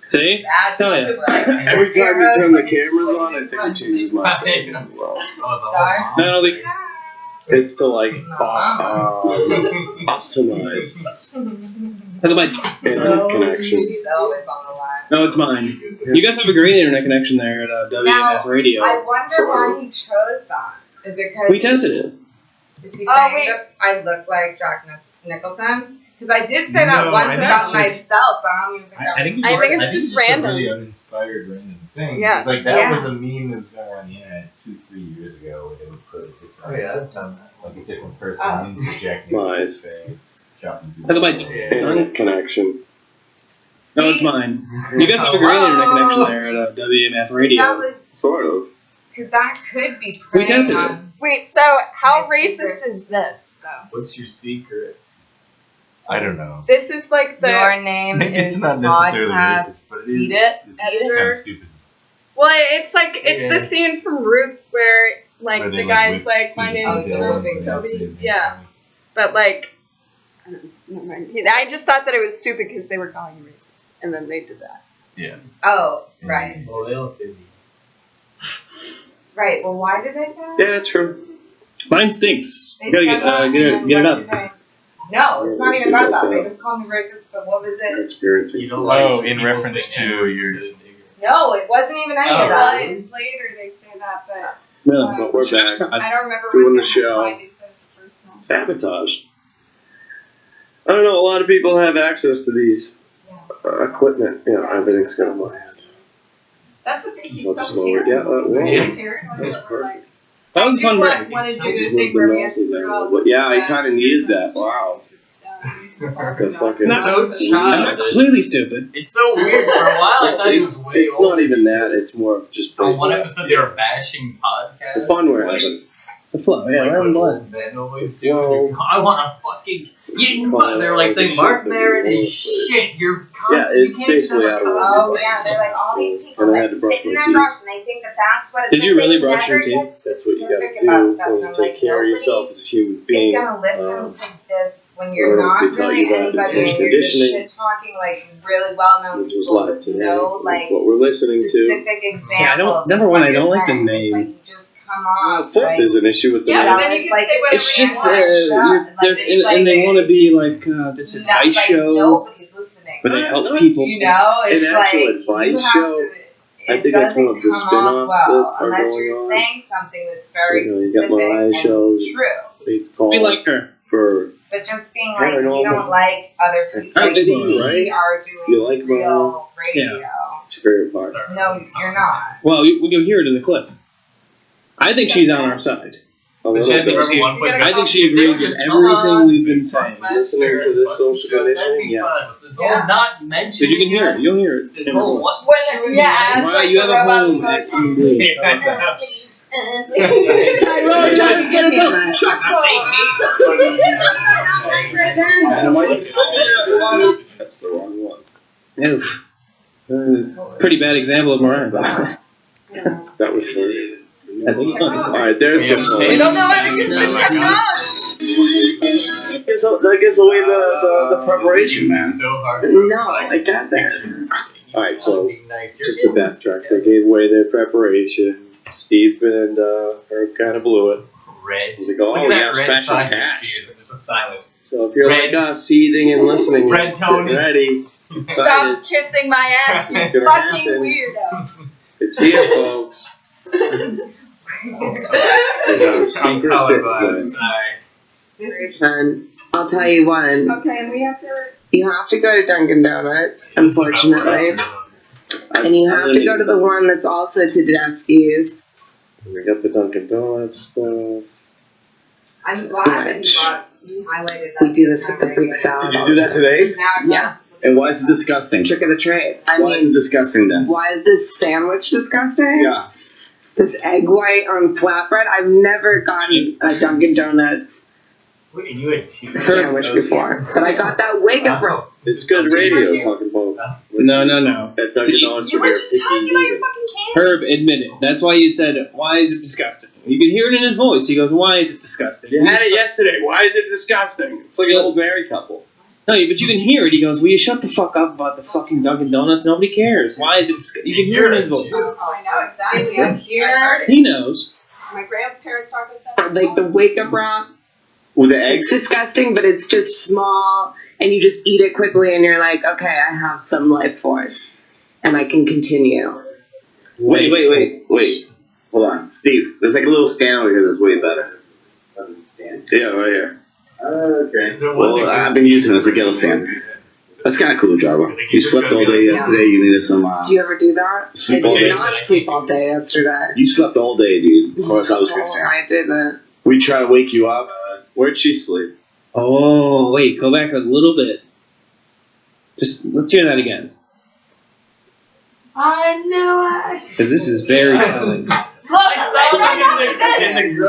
[SPEAKER 8] See?
[SPEAKER 1] That
[SPEAKER 8] Hell yeah.
[SPEAKER 1] looks like
[SPEAKER 9] Every time you turn the cameras
[SPEAKER 1] like
[SPEAKER 9] on, I think it changes my settings as well.
[SPEAKER 1] Star.
[SPEAKER 8] No, the
[SPEAKER 9] It's to like, tonight.
[SPEAKER 8] Talk about
[SPEAKER 9] Internet connection.
[SPEAKER 1] She's always on the line.
[SPEAKER 8] no, it's mine. You guys have a great internet connection there at WMF
[SPEAKER 1] Now,
[SPEAKER 8] Radio.
[SPEAKER 1] I wonder why he chose that. Is it because
[SPEAKER 8] We tested it.
[SPEAKER 1] Is he
[SPEAKER 2] Oh,
[SPEAKER 1] saying
[SPEAKER 2] wait.
[SPEAKER 1] that I look like Jack Nicholson? Because I did say that
[SPEAKER 3] No, I
[SPEAKER 1] once
[SPEAKER 3] think
[SPEAKER 1] about
[SPEAKER 3] it's just-
[SPEAKER 1] myself, but I don't even think
[SPEAKER 3] I think
[SPEAKER 2] I think it's just
[SPEAKER 3] a
[SPEAKER 2] random.
[SPEAKER 3] really uninspired random thing.
[SPEAKER 2] Yeah.
[SPEAKER 3] It's like that
[SPEAKER 1] Yeah.
[SPEAKER 3] was a meme that was going on the internet 2-3 years ago where they would put a different, I've done that. Like a different person into Jack Nicholson's face. Chopping
[SPEAKER 8] Talk about
[SPEAKER 9] Internet connection.
[SPEAKER 8] No, it's mine. You guys have a great internet connection there at WMF
[SPEAKER 1] that
[SPEAKER 8] Radio.
[SPEAKER 1] was
[SPEAKER 9] Sort of.
[SPEAKER 1] because that could be
[SPEAKER 8] We
[SPEAKER 1] preying
[SPEAKER 8] tested it.
[SPEAKER 1] on.
[SPEAKER 2] Wait, so how
[SPEAKER 1] My
[SPEAKER 2] racist
[SPEAKER 1] secret.
[SPEAKER 2] is this, though?
[SPEAKER 3] What's your secret? I don't know.
[SPEAKER 2] This is like the.
[SPEAKER 1] Your name
[SPEAKER 3] Maybe
[SPEAKER 1] is
[SPEAKER 3] it's not necessarily
[SPEAKER 1] podcast.
[SPEAKER 3] racist, but it is
[SPEAKER 1] Eat it.
[SPEAKER 3] just
[SPEAKER 2] Editor.
[SPEAKER 3] kind of stupid.
[SPEAKER 2] Well, it's like it's
[SPEAKER 3] Yeah.
[SPEAKER 2] the scene from Roots where like
[SPEAKER 3] Where they,
[SPEAKER 2] the
[SPEAKER 3] like,
[SPEAKER 2] guy's
[SPEAKER 3] whip
[SPEAKER 2] like, my name is
[SPEAKER 3] Adele
[SPEAKER 2] Toby.
[SPEAKER 3] and everybody else says his name.
[SPEAKER 2] Yeah, but like, I don't know, never mind. I just thought that it was stupid because they were calling you racist, and then they did that.
[SPEAKER 3] Yeah.
[SPEAKER 1] Oh, right.
[SPEAKER 3] Well, they all say me.
[SPEAKER 1] Right. Well, why did they say that?
[SPEAKER 9] Yeah, true.
[SPEAKER 8] Mine stinks.
[SPEAKER 1] They
[SPEAKER 8] You gotta
[SPEAKER 1] said
[SPEAKER 8] get,
[SPEAKER 1] that,
[SPEAKER 8] get
[SPEAKER 1] and
[SPEAKER 8] it,
[SPEAKER 1] then
[SPEAKER 8] get it
[SPEAKER 1] what
[SPEAKER 8] up.
[SPEAKER 1] did they- No, it's not even about that. They just called me racist, but what was it?
[SPEAKER 9] Experiencing.
[SPEAKER 3] You don't
[SPEAKER 9] life.
[SPEAKER 3] like in reference to your.
[SPEAKER 1] No, it wasn't even any
[SPEAKER 3] Oh,
[SPEAKER 1] of
[SPEAKER 2] Well,
[SPEAKER 1] that.
[SPEAKER 2] it's later they say that, but
[SPEAKER 8] No.
[SPEAKER 9] But we're back.
[SPEAKER 2] I don't remember
[SPEAKER 9] Doing
[SPEAKER 2] what
[SPEAKER 9] the show.
[SPEAKER 2] why they said it the first one.
[SPEAKER 9] Sabotage. I don't know, a lot of people have access to these equipment. You know, everything's gonna lie.
[SPEAKER 2] That's what he's
[SPEAKER 9] So
[SPEAKER 2] so
[SPEAKER 9] just lower it. Yeah,
[SPEAKER 2] paranoid.
[SPEAKER 9] well,
[SPEAKER 3] Yeah.
[SPEAKER 2] Paranoid that we're like,
[SPEAKER 8] That was a fun break.
[SPEAKER 2] I wanted
[SPEAKER 9] I
[SPEAKER 2] you
[SPEAKER 9] just
[SPEAKER 2] to think
[SPEAKER 9] moved the
[SPEAKER 2] where we had
[SPEAKER 9] mouses
[SPEAKER 2] to
[SPEAKER 9] there a
[SPEAKER 2] go.
[SPEAKER 9] little bit. Yeah, I kind of needed that. Wow. The fucking.
[SPEAKER 3] It's so
[SPEAKER 8] I'm not
[SPEAKER 3] childish.
[SPEAKER 8] completely stupid.
[SPEAKER 3] It's so weird. For a while, I thought it was way
[SPEAKER 9] It's not even that. It's more of just.
[SPEAKER 3] On one episode, they were bashing podcasts.
[SPEAKER 9] The fun we're having.
[SPEAKER 8] The flow, yeah,
[SPEAKER 3] Like
[SPEAKER 8] we're having
[SPEAKER 3] what
[SPEAKER 8] fun.
[SPEAKER 3] Ben always do. I want to fucking They're like saying Mark Maron is shit. You're
[SPEAKER 9] Yeah, it's basically out of order.
[SPEAKER 1] Oh yeah, they're like all these people
[SPEAKER 9] And I
[SPEAKER 1] like
[SPEAKER 9] had to brush
[SPEAKER 1] sit in
[SPEAKER 9] my
[SPEAKER 1] their
[SPEAKER 9] teeth.
[SPEAKER 1] brush and they think that that's what it's
[SPEAKER 8] Did you
[SPEAKER 1] like.
[SPEAKER 8] really
[SPEAKER 1] They
[SPEAKER 8] brush your
[SPEAKER 1] never
[SPEAKER 8] teeth?
[SPEAKER 1] get
[SPEAKER 9] That's what you gotta
[SPEAKER 1] specific about
[SPEAKER 9] do
[SPEAKER 1] stuff,
[SPEAKER 9] when
[SPEAKER 1] and
[SPEAKER 9] you
[SPEAKER 1] I'm
[SPEAKER 9] take
[SPEAKER 1] like,
[SPEAKER 9] care of
[SPEAKER 1] nobody
[SPEAKER 9] yourself as a human
[SPEAKER 1] is
[SPEAKER 9] being.
[SPEAKER 1] gonna listen to this when
[SPEAKER 9] I
[SPEAKER 1] you're
[SPEAKER 9] don't know if
[SPEAKER 1] not
[SPEAKER 9] they tell
[SPEAKER 1] really
[SPEAKER 9] you that in
[SPEAKER 1] anybody
[SPEAKER 9] social
[SPEAKER 1] and you're just
[SPEAKER 9] conditioning,
[SPEAKER 1] shit talking like really well known
[SPEAKER 9] which was
[SPEAKER 1] people
[SPEAKER 9] live
[SPEAKER 1] with
[SPEAKER 9] today.
[SPEAKER 1] no like
[SPEAKER 9] What we're listening to.
[SPEAKER 1] specific examples.
[SPEAKER 8] Yeah, I don't.
[SPEAKER 1] of
[SPEAKER 8] Number
[SPEAKER 1] what
[SPEAKER 8] one, I
[SPEAKER 1] you're
[SPEAKER 8] don't like the
[SPEAKER 1] saying. It's like
[SPEAKER 8] name.
[SPEAKER 1] you just come off
[SPEAKER 9] Fourth
[SPEAKER 1] like
[SPEAKER 9] is an issue with the
[SPEAKER 2] Yeah,
[SPEAKER 9] name.
[SPEAKER 2] but then you can
[SPEAKER 1] like,
[SPEAKER 2] say whatever
[SPEAKER 8] It's
[SPEAKER 2] you
[SPEAKER 8] just
[SPEAKER 2] want.
[SPEAKER 8] and they want to be like this advice
[SPEAKER 1] like,
[SPEAKER 8] show,
[SPEAKER 1] nobody's listening.
[SPEAKER 8] but they help people.
[SPEAKER 1] You know, it's
[SPEAKER 9] An
[SPEAKER 1] like
[SPEAKER 9] actual
[SPEAKER 1] you
[SPEAKER 9] advice
[SPEAKER 1] have
[SPEAKER 9] show.
[SPEAKER 1] to.
[SPEAKER 9] I
[SPEAKER 1] It
[SPEAKER 9] think that's one
[SPEAKER 1] doesn't
[SPEAKER 9] of the
[SPEAKER 1] come off
[SPEAKER 9] spin-offs
[SPEAKER 1] well
[SPEAKER 9] that are
[SPEAKER 1] unless
[SPEAKER 9] going
[SPEAKER 1] you're
[SPEAKER 9] on.
[SPEAKER 1] saying something that's very
[SPEAKER 9] You know, you
[SPEAKER 1] specific
[SPEAKER 9] got Mariah
[SPEAKER 1] and
[SPEAKER 9] shows.
[SPEAKER 1] true.
[SPEAKER 9] It's called
[SPEAKER 8] We like her.
[SPEAKER 9] for
[SPEAKER 1] But just being like, you
[SPEAKER 9] Paranormal.
[SPEAKER 1] don't like other people.
[SPEAKER 9] I
[SPEAKER 1] Like,
[SPEAKER 9] think
[SPEAKER 1] we
[SPEAKER 9] right?
[SPEAKER 1] are doing
[SPEAKER 9] You like
[SPEAKER 1] real radio.
[SPEAKER 9] It's very part.
[SPEAKER 1] No, you're not.
[SPEAKER 8] Well, you'll hear it in the clip. I think she's on our side.
[SPEAKER 9] A little bit.
[SPEAKER 8] I think she agrees with everything we've been saying.
[SPEAKER 9] Listening to this social conditioning, yes.
[SPEAKER 3] This whole not mentioning.
[SPEAKER 8] But you can hear it. You'll hear it.
[SPEAKER 3] This whole what?
[SPEAKER 1] When, yeah, it's
[SPEAKER 8] Wow,
[SPEAKER 1] like
[SPEAKER 8] you
[SPEAKER 1] the
[SPEAKER 8] have a
[SPEAKER 1] robot
[SPEAKER 8] home
[SPEAKER 1] going,
[SPEAKER 8] at King
[SPEAKER 12] I really trying to get it done.
[SPEAKER 9] That's the wrong one.
[SPEAKER 8] Oof. Pretty bad example of Mariah. But
[SPEAKER 9] That was funny.
[SPEAKER 8] that was funny.
[SPEAKER 9] Alright, there's the phone.
[SPEAKER 1] We don't know how to use the technology.
[SPEAKER 10] That gives away the preparation, man.
[SPEAKER 3] So hard.
[SPEAKER 12] No, it doesn't.
[SPEAKER 9] Alright, so
[SPEAKER 3] Nice.
[SPEAKER 9] just to backtrack, they gave away their preparation. Steve and Herb kind of blew it.
[SPEAKER 3] Red.
[SPEAKER 9] They go,
[SPEAKER 3] Look
[SPEAKER 9] oh,
[SPEAKER 3] at
[SPEAKER 9] yeah,
[SPEAKER 3] that red
[SPEAKER 9] special
[SPEAKER 3] silence,
[SPEAKER 9] cash.
[SPEAKER 3] dude. There's some silence.
[SPEAKER 9] So if you're
[SPEAKER 3] Red.
[SPEAKER 9] like seething and listening,
[SPEAKER 3] Red
[SPEAKER 9] and
[SPEAKER 3] Tony.
[SPEAKER 9] getting ready,
[SPEAKER 4] Stop
[SPEAKER 9] excited,
[SPEAKER 4] kissing my ass, you
[SPEAKER 9] It's gonna
[SPEAKER 4] fucking
[SPEAKER 9] happen.
[SPEAKER 4] weirdo.
[SPEAKER 9] it's here, folks. We got a secret
[SPEAKER 3] Color
[SPEAKER 9] fit
[SPEAKER 3] vibes.
[SPEAKER 9] plan.
[SPEAKER 12] And I'll tell you one.
[SPEAKER 2] Okay, and we have to.
[SPEAKER 12] You have to go to Dunkin' Donuts, unfortunately. And you have to go to the one that's also Tedeschi's.
[SPEAKER 9] We got the Dunkin' Donuts stuff.
[SPEAKER 1] I'm glad that you highlighted that.
[SPEAKER 12] We do this with the Greek salad.
[SPEAKER 10] Did you do that today?
[SPEAKER 1] Now I'm
[SPEAKER 12] Yeah.
[SPEAKER 10] And why is it disgusting?
[SPEAKER 12] Trick of the trade. I
[SPEAKER 10] Why is it
[SPEAKER 12] mean,
[SPEAKER 10] disgusting then?
[SPEAKER 12] why is this sandwich disgusting?
[SPEAKER 10] Yeah.
[SPEAKER 12] This egg white on flatbread? I've never gotten a Dunkin' Donuts
[SPEAKER 3] Wait, and you had two.
[SPEAKER 12] sandwich before. But I got that wake up roll.
[SPEAKER 9] It's good radio talking about.
[SPEAKER 8] No.
[SPEAKER 9] At Dunkin' Donuts,
[SPEAKER 1] You
[SPEAKER 9] when
[SPEAKER 1] were
[SPEAKER 9] you're
[SPEAKER 1] just
[SPEAKER 9] picky
[SPEAKER 1] talking about your
[SPEAKER 9] eating.
[SPEAKER 1] fucking candy.
[SPEAKER 8] Herb admitted. That's why you said, why is it disgusting? You can hear it in his voice. He goes, why is it disgusting?
[SPEAKER 9] You had it yesterday. Why is it disgusting? It's like an old married couple.
[SPEAKER 8] No, but you can hear it. He goes, will you shut the fuck up about the fucking Dunkin' Donuts? Nobody cares. Why is it disgusting? You can hear it in his voice.
[SPEAKER 2] Oh, I know exactly. I'm here.
[SPEAKER 8] He knows.
[SPEAKER 2] My grandparents talk about that.
[SPEAKER 12] Like the wake up wrap.
[SPEAKER 10] With the
[SPEAKER 12] It's
[SPEAKER 10] eggs?
[SPEAKER 12] disgusting, but it's just small, and you just eat it quickly, and you're like, okay, I have some life force, and I can continue.
[SPEAKER 10] Wait. Hold on. Steve, there's like a little stand over here that's way better. Yeah, right here.
[SPEAKER 11] Okay.
[SPEAKER 10] Well, I've been using it as a kettle stand. That's kind of cool, Jarbo. You slept all day yesterday. You needed some.
[SPEAKER 12] Do you ever do that?
[SPEAKER 10] Sleep
[SPEAKER 12] I
[SPEAKER 10] all
[SPEAKER 12] did
[SPEAKER 10] day.
[SPEAKER 12] not sleep all day yesterday.
[SPEAKER 10] You slept all day, dude. As far as I was
[SPEAKER 12] Oh,
[SPEAKER 10] concerned.
[SPEAKER 12] I didn't.
[SPEAKER 10] We try to wake you up.
[SPEAKER 9] Where'd she sleep?
[SPEAKER 8] Oh, wait, go back a little bit. Just, let's hear that again.
[SPEAKER 4] I knew it.
[SPEAKER 8] Because this is very telling.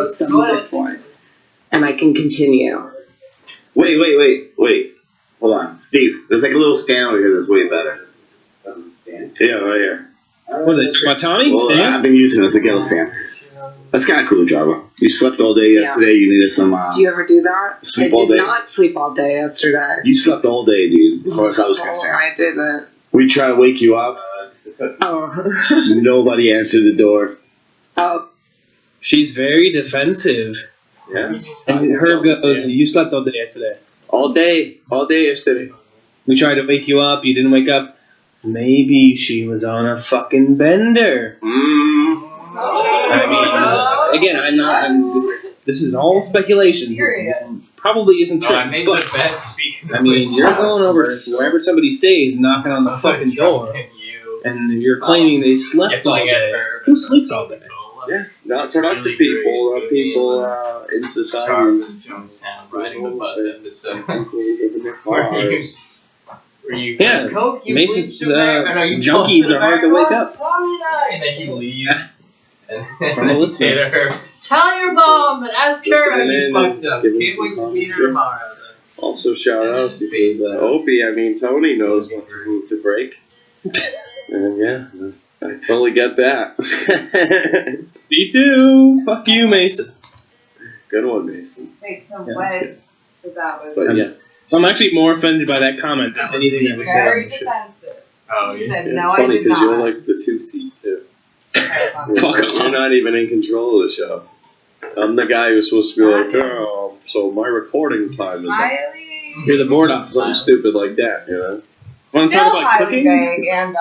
[SPEAKER 12] Some life force, and I can continue.
[SPEAKER 10] Wait. Hold on. Steve, there's like a little stand over here that's way better. Yeah, right here.
[SPEAKER 8] What is it, Tommy?
[SPEAKER 10] Well,
[SPEAKER 8] Stand?
[SPEAKER 10] I've been using it as a kettle stand. That's kind of cool, Jarbo. You slept all day yesterday. You needed some.
[SPEAKER 12] Do you ever do that?
[SPEAKER 10] Sleep
[SPEAKER 12] I
[SPEAKER 10] all
[SPEAKER 12] did
[SPEAKER 10] day.
[SPEAKER 12] not sleep all day yesterday.
[SPEAKER 10] You slept all day, dude. As far as I was
[SPEAKER 12] Oh,
[SPEAKER 10] concerned.
[SPEAKER 12] I didn't.
[SPEAKER 10] We try to wake you up.
[SPEAKER 12] Oh.
[SPEAKER 10] Nobody answered the door.
[SPEAKER 12] Oh.
[SPEAKER 8] She's very defensive.
[SPEAKER 9] Yeah.
[SPEAKER 8] And Herb goes, you slept all day yesterday.
[SPEAKER 9] All day yesterday.
[SPEAKER 8] We tried to wake you up, you didn't wake up. Maybe she was on a fucking bender. I mean, again, this is all speculation. This probably isn't true.
[SPEAKER 3] I made the best speaker.
[SPEAKER 8] I mean, you're going over wherever somebody stays, knocking on the fucking door, and you're claiming they slept all day. Who sleeps all day?
[SPEAKER 9] Yeah, not productive people, people in society.
[SPEAKER 3] Jonestown riding the bus episode. Where you
[SPEAKER 8] Yeah,
[SPEAKER 3] Coke, you
[SPEAKER 8] Mason's
[SPEAKER 3] bleach your back, or no, you
[SPEAKER 8] junkies
[SPEAKER 3] close
[SPEAKER 8] are hard to wake up.
[SPEAKER 3] And then you leave. And
[SPEAKER 8] From a listener.
[SPEAKER 3] say to her, tell your mom and ask her how
[SPEAKER 9] Listening
[SPEAKER 3] you
[SPEAKER 9] in,
[SPEAKER 3] fucked up.
[SPEAKER 9] giving
[SPEAKER 3] Can't
[SPEAKER 9] some
[SPEAKER 3] wait to meet her
[SPEAKER 9] commentary.
[SPEAKER 3] tomorrow.
[SPEAKER 9] Also, shout out to says Opie. I mean, Tony knows what to move to break. And yeah, I totally get that.
[SPEAKER 8] Me too. Fuck you, Mason.
[SPEAKER 9] Good one, Mason.
[SPEAKER 1] Wait, so
[SPEAKER 8] Yeah,
[SPEAKER 1] what?
[SPEAKER 8] that's good.
[SPEAKER 1] So that was
[SPEAKER 9] But yeah,
[SPEAKER 8] I'm actually more offended by that comment than anything that was said on
[SPEAKER 1] very
[SPEAKER 8] the show.
[SPEAKER 1] defensive.
[SPEAKER 3] Oh,
[SPEAKER 1] He
[SPEAKER 3] yeah.
[SPEAKER 1] said,
[SPEAKER 9] it's
[SPEAKER 1] no, I
[SPEAKER 9] funny
[SPEAKER 1] did
[SPEAKER 9] because you're
[SPEAKER 1] not.
[SPEAKER 9] like the 2 seat too.
[SPEAKER 8] Fuck
[SPEAKER 9] You're not even in control of the show. I'm the guy who's supposed to be like, oh, so my recording time is up.
[SPEAKER 1] Highly,
[SPEAKER 8] You're the board op.
[SPEAKER 9] Something stupid like that, you know?
[SPEAKER 8] Want to
[SPEAKER 1] still
[SPEAKER 8] talk about
[SPEAKER 1] highly
[SPEAKER 8] cooking?
[SPEAKER 1] vague and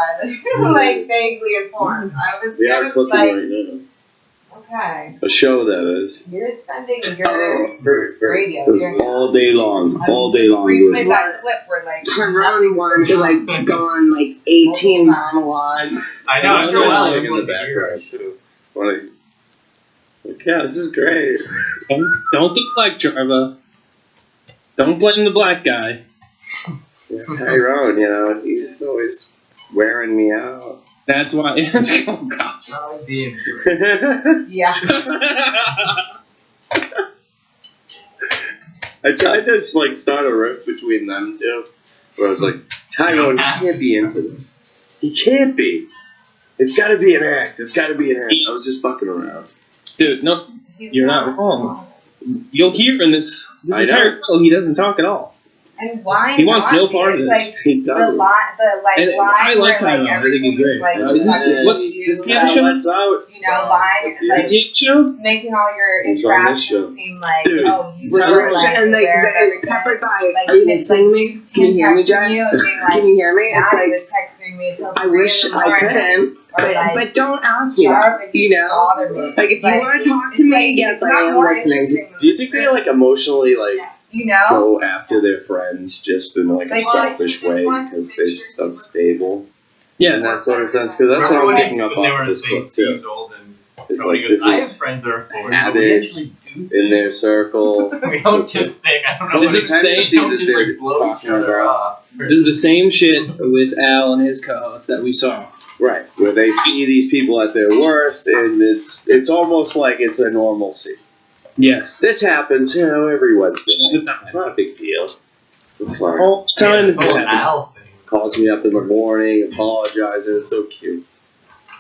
[SPEAKER 1] like vaguely informed. I was
[SPEAKER 9] We are
[SPEAKER 1] gonna
[SPEAKER 9] cooking
[SPEAKER 1] like,
[SPEAKER 9] right now.
[SPEAKER 1] okay,
[SPEAKER 9] A show, that is.
[SPEAKER 1] you're spending
[SPEAKER 8] Oh,
[SPEAKER 1] your radio. You're
[SPEAKER 10] All day long. All day long.
[SPEAKER 1] replayed
[SPEAKER 10] Dude.
[SPEAKER 1] that clip where like
[SPEAKER 12] Tyrone wanted to like go on like 18 monologues.
[SPEAKER 3] I know, after a while,
[SPEAKER 9] in
[SPEAKER 3] everyone
[SPEAKER 9] the
[SPEAKER 3] can hear
[SPEAKER 9] background, too. Funny. Like, yeah, this is great.
[SPEAKER 8] Don't do black Jarva. Don't blame the black guy.
[SPEAKER 9] Yeah, Tyrone, you know, he's always wearing me out.
[SPEAKER 8] That's why. Oh gosh.
[SPEAKER 1] yeah.
[SPEAKER 9] I tried to like start a riff between them two, where I was like, Tyrone can't be into this. He can't be. It's got to be an act. It's got to be an act. I was just fucking around.
[SPEAKER 8] Dude, no, you're not wrong. You'll hear in this
[SPEAKER 9] I
[SPEAKER 8] entire
[SPEAKER 9] know.
[SPEAKER 8] show he doesn't talk at all.
[SPEAKER 1] And why
[SPEAKER 8] He wants
[SPEAKER 1] not
[SPEAKER 8] no
[SPEAKER 1] be?
[SPEAKER 8] part of
[SPEAKER 1] It's
[SPEAKER 8] this.
[SPEAKER 1] like
[SPEAKER 9] He
[SPEAKER 1] the
[SPEAKER 9] doesn't.
[SPEAKER 1] line,
[SPEAKER 8] And
[SPEAKER 1] line
[SPEAKER 8] I like
[SPEAKER 1] where
[SPEAKER 8] Tyrone.
[SPEAKER 1] like
[SPEAKER 8] I think he's
[SPEAKER 1] everything
[SPEAKER 8] great.
[SPEAKER 1] is like
[SPEAKER 8] Isn't
[SPEAKER 1] stuck
[SPEAKER 8] he-
[SPEAKER 1] to
[SPEAKER 8] what-
[SPEAKER 1] you,
[SPEAKER 8] does he have a
[SPEAKER 1] like,
[SPEAKER 8] show?
[SPEAKER 9] Let's out.
[SPEAKER 1] you know, lying,
[SPEAKER 9] Yeah.
[SPEAKER 1] like
[SPEAKER 8] Is he a show?
[SPEAKER 1] making all your
[SPEAKER 9] He's on this show.
[SPEAKER 1] interactions seem like,
[SPEAKER 9] Dude,
[SPEAKER 1] oh, you
[SPEAKER 9] Tyrone-
[SPEAKER 1] were like
[SPEAKER 12] And like
[SPEAKER 1] aware of
[SPEAKER 12] the
[SPEAKER 1] everything.
[SPEAKER 12] peppered by,
[SPEAKER 1] Like,
[SPEAKER 12] are you
[SPEAKER 1] it's
[SPEAKER 12] listening to me? Can you hear me,
[SPEAKER 1] texting
[SPEAKER 12] Jen?
[SPEAKER 1] you and being like,
[SPEAKER 12] Can you hear me? It's
[SPEAKER 1] Maddie
[SPEAKER 12] like,
[SPEAKER 1] was texting me till
[SPEAKER 12] I
[SPEAKER 1] 3
[SPEAKER 12] wish
[SPEAKER 1] in the
[SPEAKER 12] I
[SPEAKER 1] morning.
[SPEAKER 12] couldn't,
[SPEAKER 1] Or like,
[SPEAKER 12] but don't ask me
[SPEAKER 1] Jarv,
[SPEAKER 12] that,
[SPEAKER 1] it
[SPEAKER 12] you
[SPEAKER 1] used to
[SPEAKER 12] know?
[SPEAKER 1] bother me.
[SPEAKER 12] Like, if you want to talk to
[SPEAKER 1] it's
[SPEAKER 12] me, yes,
[SPEAKER 1] it's
[SPEAKER 12] I
[SPEAKER 1] not
[SPEAKER 12] am
[SPEAKER 1] more
[SPEAKER 12] listening.
[SPEAKER 1] interesting
[SPEAKER 9] Do you think they like emotionally like
[SPEAKER 1] you know?
[SPEAKER 9] go after their friends just in like a
[SPEAKER 1] Like,
[SPEAKER 9] selfish
[SPEAKER 2] well, he just
[SPEAKER 9] way
[SPEAKER 2] wants to
[SPEAKER 9] because
[SPEAKER 2] make
[SPEAKER 9] they're
[SPEAKER 2] sure
[SPEAKER 9] just
[SPEAKER 2] he
[SPEAKER 9] unstable?
[SPEAKER 8] Yes.
[SPEAKER 9] In that sort of sense, because that's what
[SPEAKER 3] Remember
[SPEAKER 9] I'm
[SPEAKER 3] when
[SPEAKER 9] picking up
[SPEAKER 3] they were
[SPEAKER 9] off
[SPEAKER 3] in
[SPEAKER 9] this
[SPEAKER 3] the same
[SPEAKER 9] clip too.
[SPEAKER 3] Steve's old and
[SPEAKER 9] It's
[SPEAKER 3] Tony
[SPEAKER 9] like
[SPEAKER 3] goes,
[SPEAKER 9] this
[SPEAKER 3] I have
[SPEAKER 9] is
[SPEAKER 3] friends that are forward.
[SPEAKER 9] adage in their circle.
[SPEAKER 3] We don't just think, I don't know.
[SPEAKER 8] This
[SPEAKER 3] what
[SPEAKER 8] is
[SPEAKER 3] it-
[SPEAKER 8] the same-
[SPEAKER 3] we don't just like blow each
[SPEAKER 9] talking
[SPEAKER 3] other
[SPEAKER 9] about.
[SPEAKER 3] off.
[SPEAKER 8] This is the same shit with Al and his co-host that we saw.
[SPEAKER 9] Right, where they see these people at their worst, and it's almost like it's a normalcy.
[SPEAKER 8] Yes.
[SPEAKER 9] This happens, you know, every Wednesday night. Not a big deal. Fine.
[SPEAKER 8] All the time this is
[SPEAKER 3] Oh,
[SPEAKER 8] happening.
[SPEAKER 3] Al thing.
[SPEAKER 9] Calls me up in the morning, apologizing. It's so cute.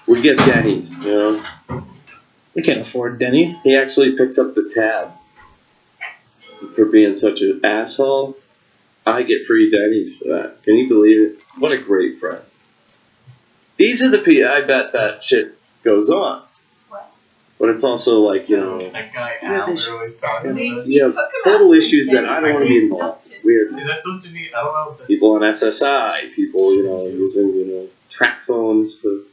[SPEAKER 9] We get Denny's, you know.
[SPEAKER 8] We can't afford Denny's.
[SPEAKER 9] He actually picks up the tab for being such an asshole. I get free Denny's for that. Can you believe it? What a great friend. These are the people. I bet that shit goes on.
[SPEAKER 2] What?
[SPEAKER 9] But it's also like, you know,
[SPEAKER 3] That guy Al, they're always talking about.
[SPEAKER 9] you have total issues that I don't want to be involved. Weird.
[SPEAKER 3] Is that supposed to be, I don't know if that's...
[SPEAKER 9] People on SSI, people, you know, using, you know, track phones to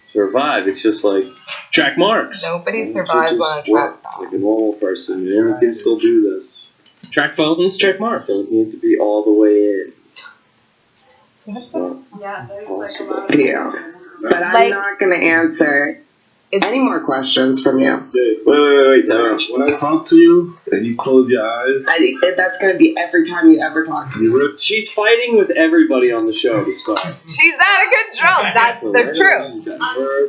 [SPEAKER 9] survive. It's just like,
[SPEAKER 8] Track marks.
[SPEAKER 1] Nobody
[SPEAKER 9] you
[SPEAKER 1] survives
[SPEAKER 9] should
[SPEAKER 1] on a
[SPEAKER 9] just
[SPEAKER 1] track
[SPEAKER 9] work
[SPEAKER 1] phone.
[SPEAKER 9] like a normal person. You can still do this.
[SPEAKER 8] Track phones, track marks.
[SPEAKER 9] Don't need to be all the way in. So,
[SPEAKER 2] Yeah, there's like a lot of
[SPEAKER 12] Yeah. But I'm
[SPEAKER 1] Like-
[SPEAKER 12] not going to answer any more questions from you.
[SPEAKER 9] wait, Tyrone.
[SPEAKER 11] When I talk to you and you close your eyes,
[SPEAKER 12] I think that's going to be every time you ever talk to me.
[SPEAKER 9] She's fighting with everybody on the show to start.
[SPEAKER 1] She's out of control. That's the truth.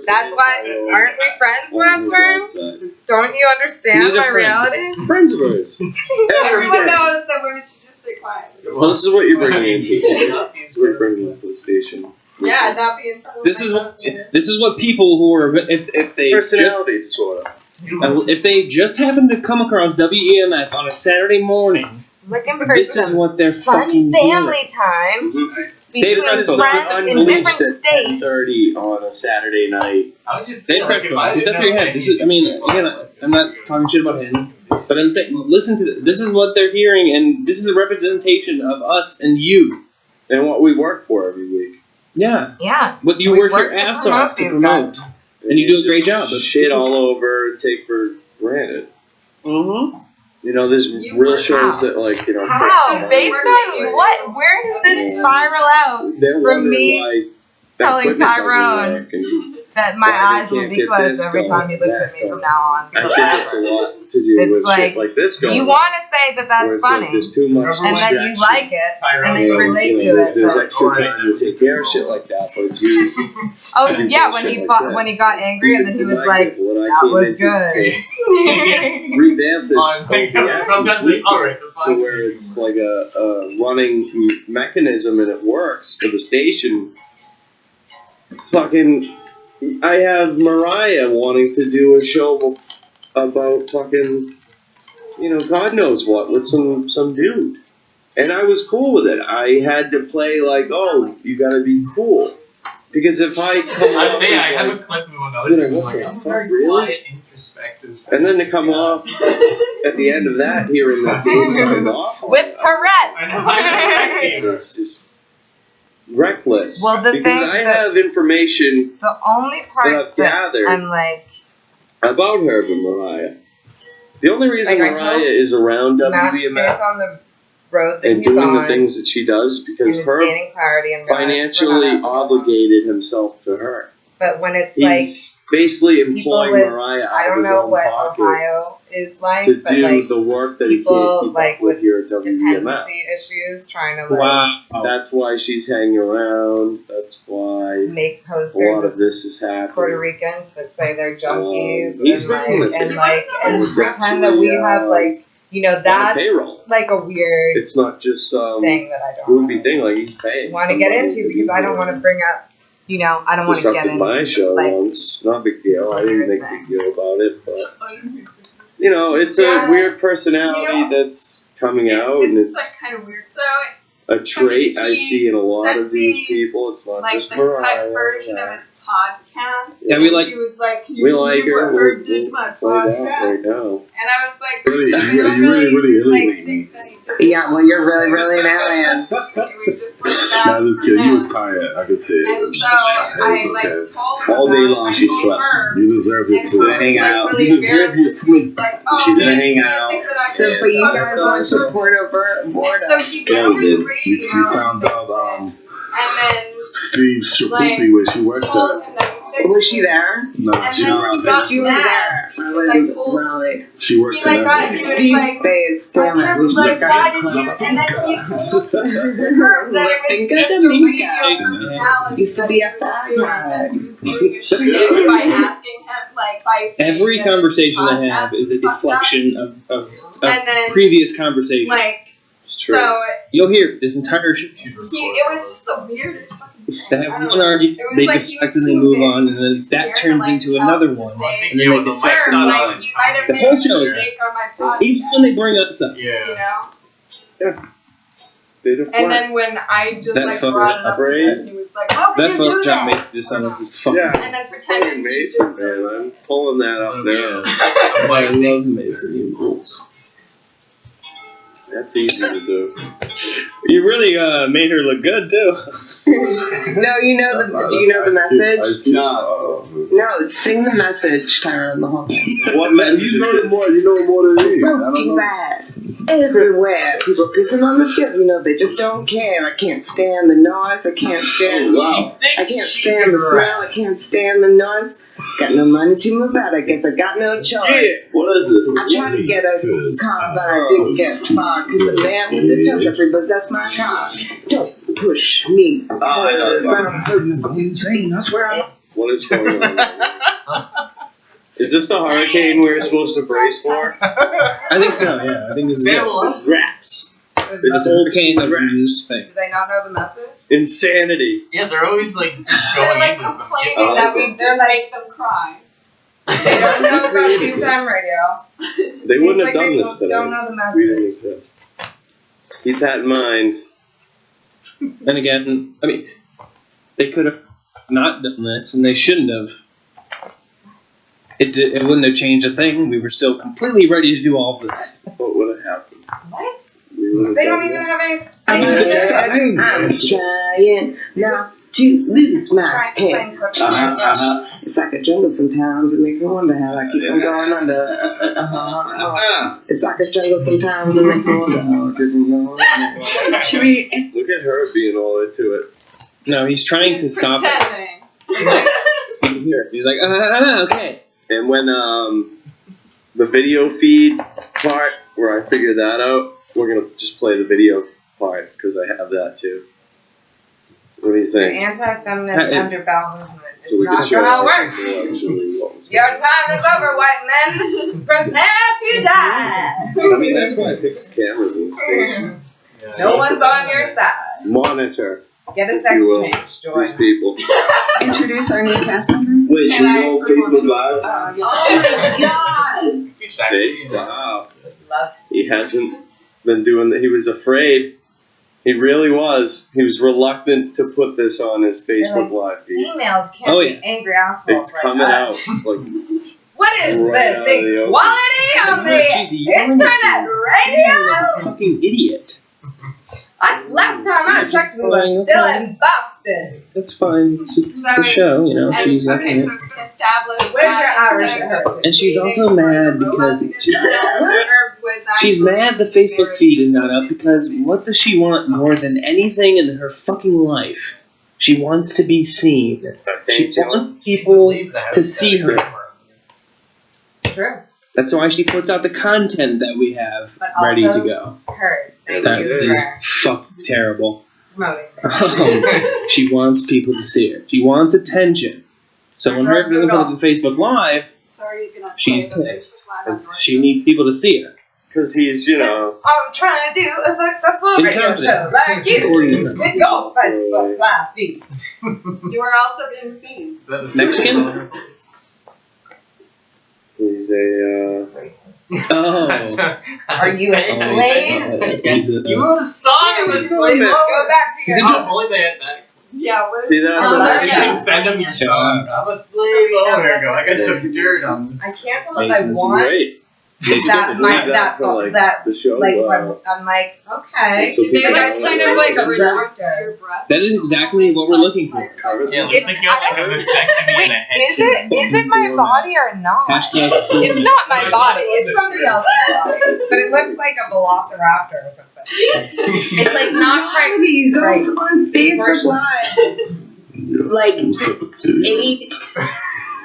[SPEAKER 1] That's why, aren't we friends, Mansur? Don't you understand
[SPEAKER 9] These are
[SPEAKER 1] my
[SPEAKER 9] friends.
[SPEAKER 1] reality?
[SPEAKER 9] Friends of ours.
[SPEAKER 2] Everyone knows that women should just stay quiet.
[SPEAKER 9] Well, this is what you're bringing into this is what you're bringing into the station.
[SPEAKER 2] Yeah, not be in front of
[SPEAKER 8] This
[SPEAKER 2] my
[SPEAKER 8] is what
[SPEAKER 2] husband.
[SPEAKER 8] this is what people who are if they just,
[SPEAKER 9] Personality disorder.
[SPEAKER 8] if they just happen to come across WEMF on a Saturday morning,
[SPEAKER 1] Looking for
[SPEAKER 8] this is
[SPEAKER 1] some
[SPEAKER 8] what they're
[SPEAKER 1] fun
[SPEAKER 8] fucking
[SPEAKER 1] family time
[SPEAKER 8] Dave
[SPEAKER 1] between
[SPEAKER 8] Presco,
[SPEAKER 1] friends in
[SPEAKER 9] Unleashed
[SPEAKER 1] different
[SPEAKER 9] at
[SPEAKER 1] states.
[SPEAKER 9] 10:30 on a Saturday night.
[SPEAKER 3] I would just
[SPEAKER 8] Dave
[SPEAKER 3] feel like if I
[SPEAKER 8] Presco,
[SPEAKER 3] didn't
[SPEAKER 8] that's
[SPEAKER 3] know
[SPEAKER 8] your head. This is, I mean, again, I'm not talking shit about him, but I'm saying, listen to this is what they're hearing, and this is a representation of us and you.
[SPEAKER 9] And what we work for every week.
[SPEAKER 8] Yeah.
[SPEAKER 1] Yeah.
[SPEAKER 8] But you
[SPEAKER 1] We
[SPEAKER 8] work your
[SPEAKER 1] work to
[SPEAKER 8] ass
[SPEAKER 1] promote
[SPEAKER 8] off to
[SPEAKER 1] these
[SPEAKER 8] promote.
[SPEAKER 1] guys.
[SPEAKER 8] And you do a great job. But
[SPEAKER 9] Shit all over and take for granted.
[SPEAKER 8] Mm-hmm.
[SPEAKER 9] You know, there's
[SPEAKER 2] You
[SPEAKER 9] real
[SPEAKER 2] work
[SPEAKER 9] shows
[SPEAKER 1] out.
[SPEAKER 9] that, like, you know,
[SPEAKER 1] How?
[SPEAKER 2] That's
[SPEAKER 1] Based
[SPEAKER 2] work
[SPEAKER 1] on
[SPEAKER 2] that
[SPEAKER 1] what? Where does this spiral out?
[SPEAKER 9] they're
[SPEAKER 1] From
[SPEAKER 9] wondering
[SPEAKER 1] me
[SPEAKER 9] why
[SPEAKER 1] telling
[SPEAKER 9] equipment doesn't
[SPEAKER 1] Tyrone
[SPEAKER 9] work, and
[SPEAKER 1] that my
[SPEAKER 9] why they
[SPEAKER 1] eyes will
[SPEAKER 9] can't
[SPEAKER 1] be
[SPEAKER 9] get
[SPEAKER 1] closed
[SPEAKER 9] this
[SPEAKER 1] every
[SPEAKER 9] going,
[SPEAKER 1] time he looks
[SPEAKER 9] that
[SPEAKER 1] at me
[SPEAKER 9] going.
[SPEAKER 1] from now on.
[SPEAKER 9] I think it's a lot to do
[SPEAKER 1] It's
[SPEAKER 9] with
[SPEAKER 1] like,
[SPEAKER 9] shit like this going
[SPEAKER 1] You
[SPEAKER 9] on.
[SPEAKER 1] want to say that
[SPEAKER 9] where
[SPEAKER 1] that's
[SPEAKER 9] it's like
[SPEAKER 1] funny,
[SPEAKER 9] there's too much
[SPEAKER 1] and that you
[SPEAKER 9] distraction.
[SPEAKER 1] like it, and that you
[SPEAKER 9] Whereas,
[SPEAKER 1] relate to
[SPEAKER 9] there's,
[SPEAKER 1] it.
[SPEAKER 9] There's
[SPEAKER 1] but-
[SPEAKER 9] extra time to take care of shit like that, but it's used.
[SPEAKER 1] Oh
[SPEAKER 9] to do
[SPEAKER 1] yeah, when
[SPEAKER 9] bullshit
[SPEAKER 1] he
[SPEAKER 9] like
[SPEAKER 1] fought,
[SPEAKER 9] that.
[SPEAKER 1] when he got angry, and then he
[SPEAKER 9] Even
[SPEAKER 1] was
[SPEAKER 9] my
[SPEAKER 1] like,
[SPEAKER 9] example, when I
[SPEAKER 1] "That
[SPEAKER 9] came
[SPEAKER 1] was
[SPEAKER 9] into-
[SPEAKER 1] good."
[SPEAKER 9] to revamp this
[SPEAKER 3] Oh, I'm thinking
[SPEAKER 9] OBS
[SPEAKER 3] sometimes we- alright,
[SPEAKER 9] to where it's like a running mechanism and it works for the station. Fucking, I have Mariah wanting to do a show about fucking, God knows what, with some dude. And I was cool with it. I had to play like, oh, you gotta be cool. Because if I come off
[SPEAKER 3] I
[SPEAKER 9] as
[SPEAKER 3] have
[SPEAKER 9] like,
[SPEAKER 3] a clip of one I was
[SPEAKER 9] what
[SPEAKER 3] like,
[SPEAKER 9] the
[SPEAKER 3] I'm
[SPEAKER 9] fuck,
[SPEAKER 3] very
[SPEAKER 9] really?
[SPEAKER 3] quiet, introspective.
[SPEAKER 9] And then to come off at the end of that, hearing that dude signed off on
[SPEAKER 1] With
[SPEAKER 9] it,
[SPEAKER 1] Tourette.
[SPEAKER 9] it's just reckless.
[SPEAKER 1] Well, the
[SPEAKER 9] because
[SPEAKER 1] thing
[SPEAKER 9] I
[SPEAKER 1] that-
[SPEAKER 9] have information
[SPEAKER 1] The only part
[SPEAKER 9] that I've
[SPEAKER 1] that
[SPEAKER 9] gathered
[SPEAKER 1] I'm like,
[SPEAKER 9] about Herb and Mariah. The only reason
[SPEAKER 1] Like, I
[SPEAKER 9] Mariah
[SPEAKER 1] hope
[SPEAKER 9] is around
[SPEAKER 1] Matt stays
[SPEAKER 9] WBMF
[SPEAKER 1] on the road that
[SPEAKER 9] and
[SPEAKER 1] he's
[SPEAKER 9] doing
[SPEAKER 1] on,
[SPEAKER 9] the things that she does
[SPEAKER 1] and
[SPEAKER 9] because
[SPEAKER 1] is
[SPEAKER 9] Herb
[SPEAKER 1] gaining clarity and realizes we're
[SPEAKER 9] financially
[SPEAKER 1] not up to it.
[SPEAKER 9] obligated himself to her.
[SPEAKER 1] But when it's like
[SPEAKER 9] He's basically
[SPEAKER 1] people
[SPEAKER 9] employing
[SPEAKER 1] with,
[SPEAKER 9] Mariah
[SPEAKER 1] I
[SPEAKER 9] out of
[SPEAKER 1] don't
[SPEAKER 9] his
[SPEAKER 1] know
[SPEAKER 9] own
[SPEAKER 1] what
[SPEAKER 9] pocket
[SPEAKER 1] Ohio is like,
[SPEAKER 9] to
[SPEAKER 1] but
[SPEAKER 9] do
[SPEAKER 1] like
[SPEAKER 9] the work that he
[SPEAKER 1] people
[SPEAKER 9] can't keep
[SPEAKER 1] like
[SPEAKER 9] up with here at WBMF.
[SPEAKER 1] dependency issues trying to like
[SPEAKER 9] Wow. That's why she's hanging around. That's why
[SPEAKER 1] make
[SPEAKER 9] a
[SPEAKER 1] posters
[SPEAKER 9] lot
[SPEAKER 1] of
[SPEAKER 9] of this is happening.
[SPEAKER 1] Puerto Ricans that say they're junkies
[SPEAKER 9] he's
[SPEAKER 1] and
[SPEAKER 9] bringing
[SPEAKER 1] like
[SPEAKER 9] this
[SPEAKER 1] and
[SPEAKER 9] in.
[SPEAKER 1] like and
[SPEAKER 9] It's
[SPEAKER 1] pretend that we
[SPEAKER 9] actually,
[SPEAKER 1] have like that's
[SPEAKER 9] payroll.
[SPEAKER 1] like a weird
[SPEAKER 9] It's not just some
[SPEAKER 1] thing that I don't
[SPEAKER 9] goofy thing like he's paying.
[SPEAKER 1] want to get into because I don't want to bring up I don't want to get
[SPEAKER 9] Disrupted
[SPEAKER 1] into
[SPEAKER 9] my show
[SPEAKER 1] like
[SPEAKER 9] once. Not a big deal. I didn't make a big deal about it, but it's a weird personality that's coming out, and
[SPEAKER 2] This is
[SPEAKER 9] it's
[SPEAKER 2] like kind of weird. So
[SPEAKER 9] a trait I see in a lot
[SPEAKER 2] sent
[SPEAKER 9] of these
[SPEAKER 2] me,
[SPEAKER 9] people. It's not
[SPEAKER 2] like
[SPEAKER 9] just
[SPEAKER 2] the
[SPEAKER 9] Mariah.
[SPEAKER 2] cut version of his podcast.
[SPEAKER 9] Yeah, we
[SPEAKER 2] and
[SPEAKER 9] like-
[SPEAKER 2] He was like, "Can you
[SPEAKER 9] We like
[SPEAKER 2] believe
[SPEAKER 9] her.
[SPEAKER 2] what
[SPEAKER 9] We'll
[SPEAKER 2] Herb did to my
[SPEAKER 9] play that
[SPEAKER 2] podcast?"
[SPEAKER 9] right now.
[SPEAKER 2] And I was like,
[SPEAKER 10] Really?
[SPEAKER 2] I
[SPEAKER 10] You
[SPEAKER 2] don't
[SPEAKER 10] really
[SPEAKER 2] think that he did.
[SPEAKER 12] Yeah, well, you're really an alien.
[SPEAKER 2] It was just like that.
[SPEAKER 10] Nah, just kidding. You was tired. I could see it.
[SPEAKER 2] And so
[SPEAKER 10] It was
[SPEAKER 2] I like
[SPEAKER 10] okay.
[SPEAKER 2] told her
[SPEAKER 10] All day
[SPEAKER 2] about it.
[SPEAKER 10] long
[SPEAKER 2] I
[SPEAKER 10] she
[SPEAKER 2] told
[SPEAKER 10] slept.
[SPEAKER 2] her,
[SPEAKER 10] You deserve your
[SPEAKER 2] and
[SPEAKER 10] sleep.
[SPEAKER 2] Herb was, like, really
[SPEAKER 10] You deserve your
[SPEAKER 2] embarrassed.
[SPEAKER 10] sleep.
[SPEAKER 2] He's like, "Oh,
[SPEAKER 10] She didn't
[SPEAKER 2] man,
[SPEAKER 10] hang
[SPEAKER 2] you
[SPEAKER 10] out.
[SPEAKER 2] think that I
[SPEAKER 12] So,
[SPEAKER 2] did
[SPEAKER 12] but you
[SPEAKER 2] fuck
[SPEAKER 12] guys
[SPEAKER 2] her
[SPEAKER 12] went to
[SPEAKER 2] so
[SPEAKER 12] Board
[SPEAKER 2] And
[SPEAKER 12] of
[SPEAKER 2] so he went
[SPEAKER 10] Yeah,
[SPEAKER 2] over
[SPEAKER 10] we
[SPEAKER 2] the
[SPEAKER 10] did.
[SPEAKER 2] radio
[SPEAKER 10] She found out
[SPEAKER 2] and then
[SPEAKER 10] Steve Shapoopy where she works
[SPEAKER 2] told
[SPEAKER 10] at.
[SPEAKER 2] him that he fixed
[SPEAKER 12] Was she
[SPEAKER 2] it.
[SPEAKER 12] there?
[SPEAKER 10] No,
[SPEAKER 2] And
[SPEAKER 10] she
[SPEAKER 2] then
[SPEAKER 10] don't
[SPEAKER 2] he got
[SPEAKER 12] She was
[SPEAKER 2] mad
[SPEAKER 12] there.
[SPEAKER 2] because I told
[SPEAKER 12] Raleigh.
[SPEAKER 10] She works
[SPEAKER 2] He, like,
[SPEAKER 10] in
[SPEAKER 2] got-
[SPEAKER 10] Everett.
[SPEAKER 2] he was
[SPEAKER 12] Steve's
[SPEAKER 2] like,
[SPEAKER 12] face, damn it. We should
[SPEAKER 2] like,
[SPEAKER 12] have
[SPEAKER 2] why
[SPEAKER 12] got
[SPEAKER 2] did you?
[SPEAKER 12] it.
[SPEAKER 2] And then he told her that it was
[SPEAKER 12] Think
[SPEAKER 2] just
[SPEAKER 12] of
[SPEAKER 2] a
[SPEAKER 12] the
[SPEAKER 2] radio
[SPEAKER 12] Mika.
[SPEAKER 2] personality.
[SPEAKER 12] Used to be a
[SPEAKER 2] He was
[SPEAKER 12] fat
[SPEAKER 2] doing
[SPEAKER 12] guy.
[SPEAKER 2] that. He was doing a shit by asking him, like, by saying
[SPEAKER 8] Every
[SPEAKER 2] that his
[SPEAKER 8] conversation I have
[SPEAKER 2] podcast
[SPEAKER 8] is a
[SPEAKER 2] was fucked up.
[SPEAKER 8] deflection of
[SPEAKER 2] And then,
[SPEAKER 8] previous conversation.
[SPEAKER 2] like,
[SPEAKER 8] It's true.
[SPEAKER 2] so
[SPEAKER 8] You'll hear this entire shit.
[SPEAKER 2] it was just the weirdest fucking thing.
[SPEAKER 8] They
[SPEAKER 2] I
[SPEAKER 8] have
[SPEAKER 2] don't
[SPEAKER 8] one
[SPEAKER 2] know.
[SPEAKER 8] argument,
[SPEAKER 2] It was
[SPEAKER 8] they
[SPEAKER 2] like he
[SPEAKER 8] deflect
[SPEAKER 2] was
[SPEAKER 8] and they
[SPEAKER 2] too
[SPEAKER 8] move
[SPEAKER 2] big,
[SPEAKER 8] on,
[SPEAKER 2] he
[SPEAKER 8] and
[SPEAKER 2] was
[SPEAKER 8] then
[SPEAKER 2] too
[SPEAKER 8] that
[SPEAKER 2] scared to,
[SPEAKER 8] turns
[SPEAKER 2] like,
[SPEAKER 8] into
[SPEAKER 2] tell
[SPEAKER 8] another
[SPEAKER 2] to
[SPEAKER 8] one,
[SPEAKER 2] say,
[SPEAKER 8] and then they deflect
[SPEAKER 2] Herb,
[SPEAKER 8] on
[SPEAKER 2] like, you might have
[SPEAKER 8] the
[SPEAKER 2] made
[SPEAKER 8] whole
[SPEAKER 2] a
[SPEAKER 8] show.
[SPEAKER 2] mistake on my podcast.
[SPEAKER 8] Even when they bring us up.
[SPEAKER 2] You know?
[SPEAKER 9] They deflect.
[SPEAKER 2] And then when I just
[SPEAKER 8] That
[SPEAKER 2] like
[SPEAKER 8] fucker's
[SPEAKER 2] brought it up to
[SPEAKER 9] brave.
[SPEAKER 2] him, he was like, "How could
[SPEAKER 8] That
[SPEAKER 2] you do
[SPEAKER 8] fuck job
[SPEAKER 2] that?"
[SPEAKER 8] makes it sound like this fucking.
[SPEAKER 9] Yeah.
[SPEAKER 2] And then pretended
[SPEAKER 9] Fucking
[SPEAKER 2] he
[SPEAKER 9] Mason,
[SPEAKER 2] did
[SPEAKER 9] man. I'm pulling that up now.
[SPEAKER 8] I love Mason. You rules.
[SPEAKER 9] That's easy to do.
[SPEAKER 8] You really made her look good too.
[SPEAKER 12] No, do you know the message?
[SPEAKER 10] No.
[SPEAKER 12] No, sing the message, Tyrone, the whole thing.
[SPEAKER 9] What message?
[SPEAKER 10] You know more. You know more than me. I don't
[SPEAKER 12] Broken
[SPEAKER 10] know.
[SPEAKER 12] glass everywhere. People pissing on the stairs. They just don't care. I can't stand the noise. I can't stand.
[SPEAKER 10] Wow.
[SPEAKER 12] I can't stand the smell. I can't stand the noise. Got no money to move out. I guess I got no choice.
[SPEAKER 9] Yeah.
[SPEAKER 10] What is this?
[SPEAKER 12] I tried to get a car, but I didn't get far. Cause the man with the tow truck repossessed my car. Don't push me. I'm so insane. I swear I'm.
[SPEAKER 9] What is going on? Is this the hurricane we were supposed to brace for?
[SPEAKER 8] I think so. Yeah, I think this is it.
[SPEAKER 9] It's raps.
[SPEAKER 8] It's a hurricane of news thing.
[SPEAKER 1] Do they not know the message?
[SPEAKER 9] Insanity.
[SPEAKER 3] Yeah, they're always like
[SPEAKER 2] They're
[SPEAKER 3] going
[SPEAKER 2] like
[SPEAKER 3] into some.
[SPEAKER 2] complaining that we did make them cry.
[SPEAKER 1] They don't know about Tea Time Radio.
[SPEAKER 9] They wouldn't have
[SPEAKER 1] Seems like
[SPEAKER 9] done
[SPEAKER 1] they
[SPEAKER 9] this today.
[SPEAKER 1] don't know the
[SPEAKER 9] We didn't
[SPEAKER 1] message.
[SPEAKER 9] exist. Keep that in mind.
[SPEAKER 8] And again, I mean, they could have not done this, and they shouldn't have. It wouldn't have changed a thing. We were still completely ready to do all of this.
[SPEAKER 9] What would have happened?
[SPEAKER 1] What?
[SPEAKER 9] We would have
[SPEAKER 1] They
[SPEAKER 9] done
[SPEAKER 1] don't even
[SPEAKER 9] that.
[SPEAKER 1] have any.
[SPEAKER 12] I'm trying not to lose my head. It's like a jungle sometimes. It makes me wonder how I keep on going under. It's like a jungle sometimes. It makes me wonder how I keep on going under. Should we?
[SPEAKER 9] Look at her being all into it.
[SPEAKER 8] No, he's trying to stop it.
[SPEAKER 2] Pretending.
[SPEAKER 8] Here, he's like, okay.
[SPEAKER 9] And when the video feed part, where I figured that out, we're gonna just play the video part because I have that too. So what do you
[SPEAKER 1] The
[SPEAKER 9] think?
[SPEAKER 1] anti-feminist underbowel movement is
[SPEAKER 9] So we can
[SPEAKER 1] not
[SPEAKER 9] show
[SPEAKER 1] gonna work.
[SPEAKER 9] actually what was
[SPEAKER 1] Your time is over, white men. Prepare to die.
[SPEAKER 9] I mean, that's why I picked some cameras in the station.
[SPEAKER 1] No one's on your side.
[SPEAKER 9] Monitor.
[SPEAKER 1] Get a
[SPEAKER 9] if
[SPEAKER 1] sex
[SPEAKER 9] you will,
[SPEAKER 1] change,
[SPEAKER 9] these
[SPEAKER 1] Joy.
[SPEAKER 9] people.
[SPEAKER 12] Introduce our new cast member.
[SPEAKER 10] Wait, should we go on Facebook Live?
[SPEAKER 12] Oh my god!
[SPEAKER 9] See? Wow.
[SPEAKER 1] Love.
[SPEAKER 9] He hasn't been doing that. He was afraid. He really was. He was reluctant to put this on his Facebook Live feed.
[SPEAKER 1] Emails can't
[SPEAKER 8] Oh,
[SPEAKER 1] be
[SPEAKER 8] yeah.
[SPEAKER 1] angry assholes
[SPEAKER 9] It's
[SPEAKER 1] like
[SPEAKER 9] coming
[SPEAKER 1] us.
[SPEAKER 9] out. Like,
[SPEAKER 1] What is
[SPEAKER 9] right out
[SPEAKER 1] this?
[SPEAKER 9] of the open.
[SPEAKER 1] Equality on the
[SPEAKER 8] She's yelling at
[SPEAKER 1] internet
[SPEAKER 8] you.
[SPEAKER 1] radio?
[SPEAKER 8] Fucking idiot.
[SPEAKER 1] Last time I checked, we were still in Boston.
[SPEAKER 8] That's fine. It's the
[SPEAKER 2] So-
[SPEAKER 8] show, you know.
[SPEAKER 2] And,
[SPEAKER 8] She's
[SPEAKER 2] okay, so it's been established.
[SPEAKER 1] Where's your
[SPEAKER 2] that
[SPEAKER 1] Irish
[SPEAKER 2] instead of
[SPEAKER 1] heritage?
[SPEAKER 8] And she's also mad because she's mad the Facebook feed is not up because what does she want more than anything in her fucking life? She wants to be seen. She wants people to see her.
[SPEAKER 1] True.
[SPEAKER 8] That's why she puts out the content that we have
[SPEAKER 1] But
[SPEAKER 8] ready
[SPEAKER 1] also
[SPEAKER 8] to go.
[SPEAKER 1] Heard. Thank
[SPEAKER 8] That
[SPEAKER 1] you
[SPEAKER 8] is
[SPEAKER 1] for
[SPEAKER 8] fucking terrible.
[SPEAKER 1] promoting.
[SPEAKER 8] She wants people to see her. She wants attention. So when her doesn't put it on Facebook Live,
[SPEAKER 2] Sorry, you're gonna
[SPEAKER 8] she's
[SPEAKER 2] play the
[SPEAKER 8] pissed.
[SPEAKER 2] Facebook Live
[SPEAKER 8] 'Cause
[SPEAKER 2] on
[SPEAKER 8] she needs people to see her.
[SPEAKER 9] because he's, you know,
[SPEAKER 1] I'm trying to do a successful radio
[SPEAKER 8] Incompetent.
[SPEAKER 1] show like you with your Facebook Live feed.
[SPEAKER 2] You are also being seen.
[SPEAKER 8] Mexican?
[SPEAKER 9] he's a,
[SPEAKER 8] Oh.
[SPEAKER 1] Are you a slave?
[SPEAKER 8] He's a,
[SPEAKER 7] You wrote a song of a slave.
[SPEAKER 1] Go back to your
[SPEAKER 7] Oh, boy, they had that.
[SPEAKER 2] Yeah, what is
[SPEAKER 9] see, that's
[SPEAKER 1] Oh,
[SPEAKER 9] what
[SPEAKER 1] that's
[SPEAKER 7] You
[SPEAKER 9] I
[SPEAKER 7] can send them your song. I'm a slave. Oh, there you go. I got some dirt on.
[SPEAKER 1] I can't tell if I
[SPEAKER 8] Mason's
[SPEAKER 1] want
[SPEAKER 9] great.
[SPEAKER 1] that my that
[SPEAKER 9] for, like,
[SPEAKER 1] that
[SPEAKER 9] the show.
[SPEAKER 1] like when I'm like okay.
[SPEAKER 9] So
[SPEAKER 2] Did they
[SPEAKER 9] people
[SPEAKER 2] like
[SPEAKER 9] don't
[SPEAKER 2] kind
[SPEAKER 9] know
[SPEAKER 2] of like
[SPEAKER 9] what
[SPEAKER 2] reduce your breast?
[SPEAKER 8] that is exactly what we're looking for.
[SPEAKER 7] Yeah,
[SPEAKER 1] It's-
[SPEAKER 7] looks like you have like a vasectomy in
[SPEAKER 1] Wait,
[SPEAKER 7] the head.
[SPEAKER 1] is it my body or not?
[SPEAKER 8] Hashtag
[SPEAKER 1] It's not my body. It's somebody else's body. But it looks like a velociraptor or something. It's like not quite.
[SPEAKER 12] You go
[SPEAKER 1] Right.
[SPEAKER 12] on Facebook Live. Like 8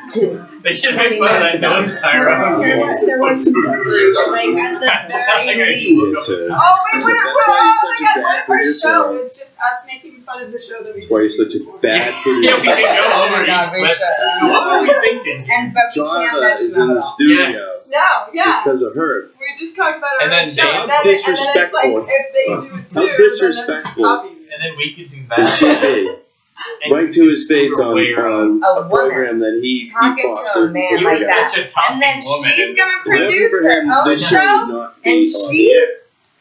[SPEAKER 12] to
[SPEAKER 7] They should make fun of that nose Tyrone.
[SPEAKER 12] there was like at the very least.
[SPEAKER 2] Oh wait,
[SPEAKER 9] That's
[SPEAKER 2] what?
[SPEAKER 9] why you're such a
[SPEAKER 2] What
[SPEAKER 9] bad
[SPEAKER 2] if our
[SPEAKER 9] producer.
[SPEAKER 2] show is just us making fun of the show that we
[SPEAKER 9] That's why you're such a bad
[SPEAKER 7] Yeah,
[SPEAKER 9] producer.
[SPEAKER 7] we can go
[SPEAKER 1] Oh
[SPEAKER 7] over
[SPEAKER 1] my God,
[SPEAKER 7] each
[SPEAKER 1] we
[SPEAKER 7] clip.
[SPEAKER 1] should.
[SPEAKER 7] So what were we thinking?
[SPEAKER 1] And but we can't
[SPEAKER 9] Java
[SPEAKER 1] mention
[SPEAKER 9] is
[SPEAKER 1] them
[SPEAKER 9] in
[SPEAKER 1] at
[SPEAKER 9] the
[SPEAKER 1] all.
[SPEAKER 9] studio
[SPEAKER 2] No, yeah.
[SPEAKER 9] just because of her.
[SPEAKER 2] We just talked about our
[SPEAKER 7] And then
[SPEAKER 2] own show.
[SPEAKER 7] Dave-
[SPEAKER 2] And then it's
[SPEAKER 9] disrespectful.
[SPEAKER 2] like, if they do it
[SPEAKER 9] How
[SPEAKER 2] too, then
[SPEAKER 9] disrespectful.
[SPEAKER 2] they're just copying it.
[SPEAKER 7] And then we could do
[SPEAKER 9] And she
[SPEAKER 7] that.
[SPEAKER 9] did.
[SPEAKER 7] And
[SPEAKER 9] Right to his face on
[SPEAKER 1] A
[SPEAKER 9] a
[SPEAKER 1] woman
[SPEAKER 9] program that he
[SPEAKER 1] talking to a
[SPEAKER 9] fostered.
[SPEAKER 1] man
[SPEAKER 7] You
[SPEAKER 1] like
[SPEAKER 7] were
[SPEAKER 1] that.
[SPEAKER 7] such a talking
[SPEAKER 1] And then
[SPEAKER 7] woman.
[SPEAKER 1] she's gonna
[SPEAKER 9] If it
[SPEAKER 1] produce
[SPEAKER 9] wasn't for
[SPEAKER 1] her
[SPEAKER 9] him,
[SPEAKER 1] own
[SPEAKER 9] this show
[SPEAKER 1] show,
[SPEAKER 9] would not be
[SPEAKER 1] and
[SPEAKER 9] on
[SPEAKER 1] she
[SPEAKER 9] the air.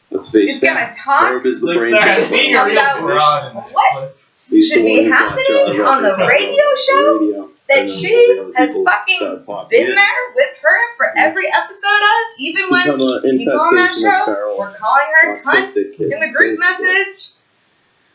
[SPEAKER 9] Let's face
[SPEAKER 1] is gonna
[SPEAKER 9] it.
[SPEAKER 1] talk
[SPEAKER 9] Herb is the
[SPEAKER 7] Looks
[SPEAKER 9] brain
[SPEAKER 7] like
[SPEAKER 9] child.
[SPEAKER 7] being a real
[SPEAKER 1] about
[SPEAKER 7] broad.
[SPEAKER 1] what
[SPEAKER 9] He's the
[SPEAKER 1] should be
[SPEAKER 9] one who got
[SPEAKER 1] happening
[SPEAKER 9] Jaws
[SPEAKER 1] on the
[SPEAKER 9] off the
[SPEAKER 1] radio
[SPEAKER 9] top
[SPEAKER 1] show
[SPEAKER 9] of the radio,
[SPEAKER 1] that
[SPEAKER 9] and then
[SPEAKER 1] she
[SPEAKER 9] all the other
[SPEAKER 1] has
[SPEAKER 9] people
[SPEAKER 1] fucking
[SPEAKER 9] started popping
[SPEAKER 1] been
[SPEAKER 9] in.
[SPEAKER 1] there with her for every episode of, even when
[SPEAKER 9] Become an
[SPEAKER 1] people on that
[SPEAKER 9] infestation of
[SPEAKER 1] show
[SPEAKER 9] feral
[SPEAKER 1] were calling her cunt
[SPEAKER 9] autistic kids,
[SPEAKER 1] in the group
[SPEAKER 9] basically.
[SPEAKER 1] message,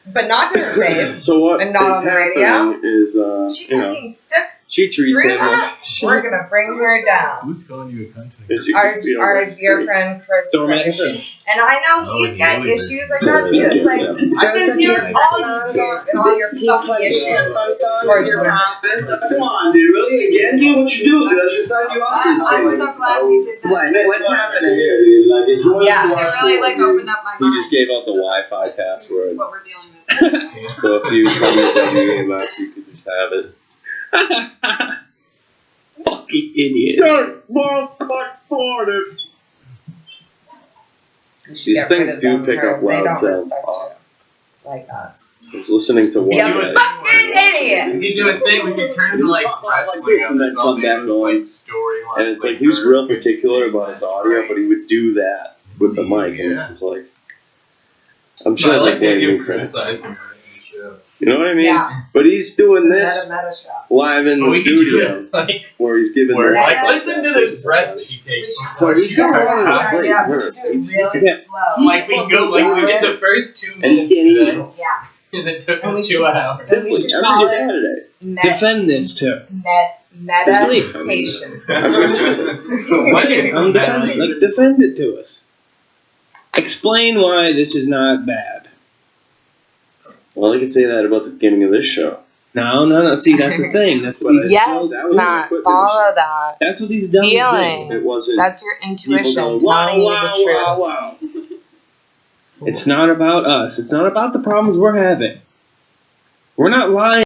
[SPEAKER 1] but not to her face.
[SPEAKER 9] So what
[SPEAKER 1] And not
[SPEAKER 9] is
[SPEAKER 1] on the radio.
[SPEAKER 9] happening is,
[SPEAKER 1] She
[SPEAKER 9] you know,
[SPEAKER 1] fucking stuck
[SPEAKER 9] she treats
[SPEAKER 1] through
[SPEAKER 9] him
[SPEAKER 1] that.
[SPEAKER 9] like
[SPEAKER 1] We're gonna bring her down.
[SPEAKER 3] Who's calling you a cunt?
[SPEAKER 9] as you
[SPEAKER 1] Our
[SPEAKER 9] can see on
[SPEAKER 1] our
[SPEAKER 9] my
[SPEAKER 1] dear
[SPEAKER 9] screen.
[SPEAKER 1] friend Chris.
[SPEAKER 8] Don't
[SPEAKER 1] Chris.
[SPEAKER 8] mention it.
[SPEAKER 1] And I know
[SPEAKER 3] Oh,
[SPEAKER 1] he's
[SPEAKER 3] the
[SPEAKER 1] got
[SPEAKER 3] early
[SPEAKER 1] issues like
[SPEAKER 9] version.
[SPEAKER 1] that too. It's like
[SPEAKER 9] Yeah.
[SPEAKER 1] I'm gonna deal with all you two and all your fucking issues for your office.
[SPEAKER 10] Come on, dude. Really? Again, dude? What you do? Dude, I should sign you off this
[SPEAKER 2] I'm
[SPEAKER 10] thing.
[SPEAKER 2] so glad you did that.
[SPEAKER 12] What's happening?
[SPEAKER 1] Yeah,
[SPEAKER 2] It really like opened up my
[SPEAKER 9] He
[SPEAKER 2] mind.
[SPEAKER 9] just gave out the Wi-Fi password.
[SPEAKER 2] What we're dealing with.
[SPEAKER 9] So if you come to WEMF, you could just have it.
[SPEAKER 8] Fucking idiot.
[SPEAKER 9] Don't walk like Florida.
[SPEAKER 1] You should
[SPEAKER 9] These
[SPEAKER 1] get rid
[SPEAKER 9] things
[SPEAKER 1] of
[SPEAKER 9] do
[SPEAKER 1] them,
[SPEAKER 9] pick
[SPEAKER 1] Herb.
[SPEAKER 9] up
[SPEAKER 1] They
[SPEAKER 9] loud
[SPEAKER 1] don't
[SPEAKER 9] sounds.
[SPEAKER 1] respect you like us.
[SPEAKER 9] I was listening to one
[SPEAKER 1] You
[SPEAKER 9] guy.
[SPEAKER 1] fucking idiot!
[SPEAKER 7] We could do a thing. We could turn into like wrestling
[SPEAKER 9] this and then come back
[SPEAKER 7] episodes,
[SPEAKER 9] on.
[SPEAKER 7] like storyline.
[SPEAKER 9] And it's like he was real particular about his audio, but he would do that with the mic. And it's just like, I'm
[SPEAKER 7] I
[SPEAKER 9] sure
[SPEAKER 7] like the
[SPEAKER 9] they're
[SPEAKER 7] idea of
[SPEAKER 9] blaming Chris.
[SPEAKER 7] criticizing her in the show.
[SPEAKER 9] You know what I mean?
[SPEAKER 1] Yeah.
[SPEAKER 9] But he's doing this
[SPEAKER 1] Meta shop.
[SPEAKER 9] live in
[SPEAKER 7] But
[SPEAKER 9] the
[SPEAKER 7] we could do
[SPEAKER 9] studio
[SPEAKER 7] it, like,
[SPEAKER 9] where he's giving
[SPEAKER 7] where,
[SPEAKER 9] the
[SPEAKER 7] like, listen to this breath she takes.
[SPEAKER 9] So
[SPEAKER 7] before
[SPEAKER 9] he's
[SPEAKER 7] she
[SPEAKER 9] got a
[SPEAKER 7] starts
[SPEAKER 9] lot of
[SPEAKER 7] talking.
[SPEAKER 9] great
[SPEAKER 1] Yeah, we
[SPEAKER 9] work.
[SPEAKER 1] should do it
[SPEAKER 9] It's-
[SPEAKER 1] really
[SPEAKER 9] yeah.
[SPEAKER 1] slow.
[SPEAKER 7] Like we go, like we did the first 2 minutes today,
[SPEAKER 1] Yeah.
[SPEAKER 7] and it took
[SPEAKER 1] And we
[SPEAKER 7] us
[SPEAKER 1] should-
[SPEAKER 7] 2 hours.
[SPEAKER 1] And we
[SPEAKER 9] Simply
[SPEAKER 1] should
[SPEAKER 9] every
[SPEAKER 1] call it
[SPEAKER 9] Saturday.
[SPEAKER 8] Defend this too.
[SPEAKER 1] meditation.
[SPEAKER 7] What is
[SPEAKER 8] I'm defending, like, defend it to us. Explain why this is not bad.
[SPEAKER 9] Well, I could say that about the beginning of this show.
[SPEAKER 8] No. See, that's the thing. That's what
[SPEAKER 1] Yes, Matt, follow that.
[SPEAKER 8] That's what these dummies
[SPEAKER 1] feeling.
[SPEAKER 8] do.
[SPEAKER 9] It wasn't.
[SPEAKER 1] That's your intuition
[SPEAKER 9] People
[SPEAKER 1] telling
[SPEAKER 9] go,
[SPEAKER 1] you the truth.
[SPEAKER 9] wow.
[SPEAKER 8] It's not about us. It's not about the problems we're having. We're not lying.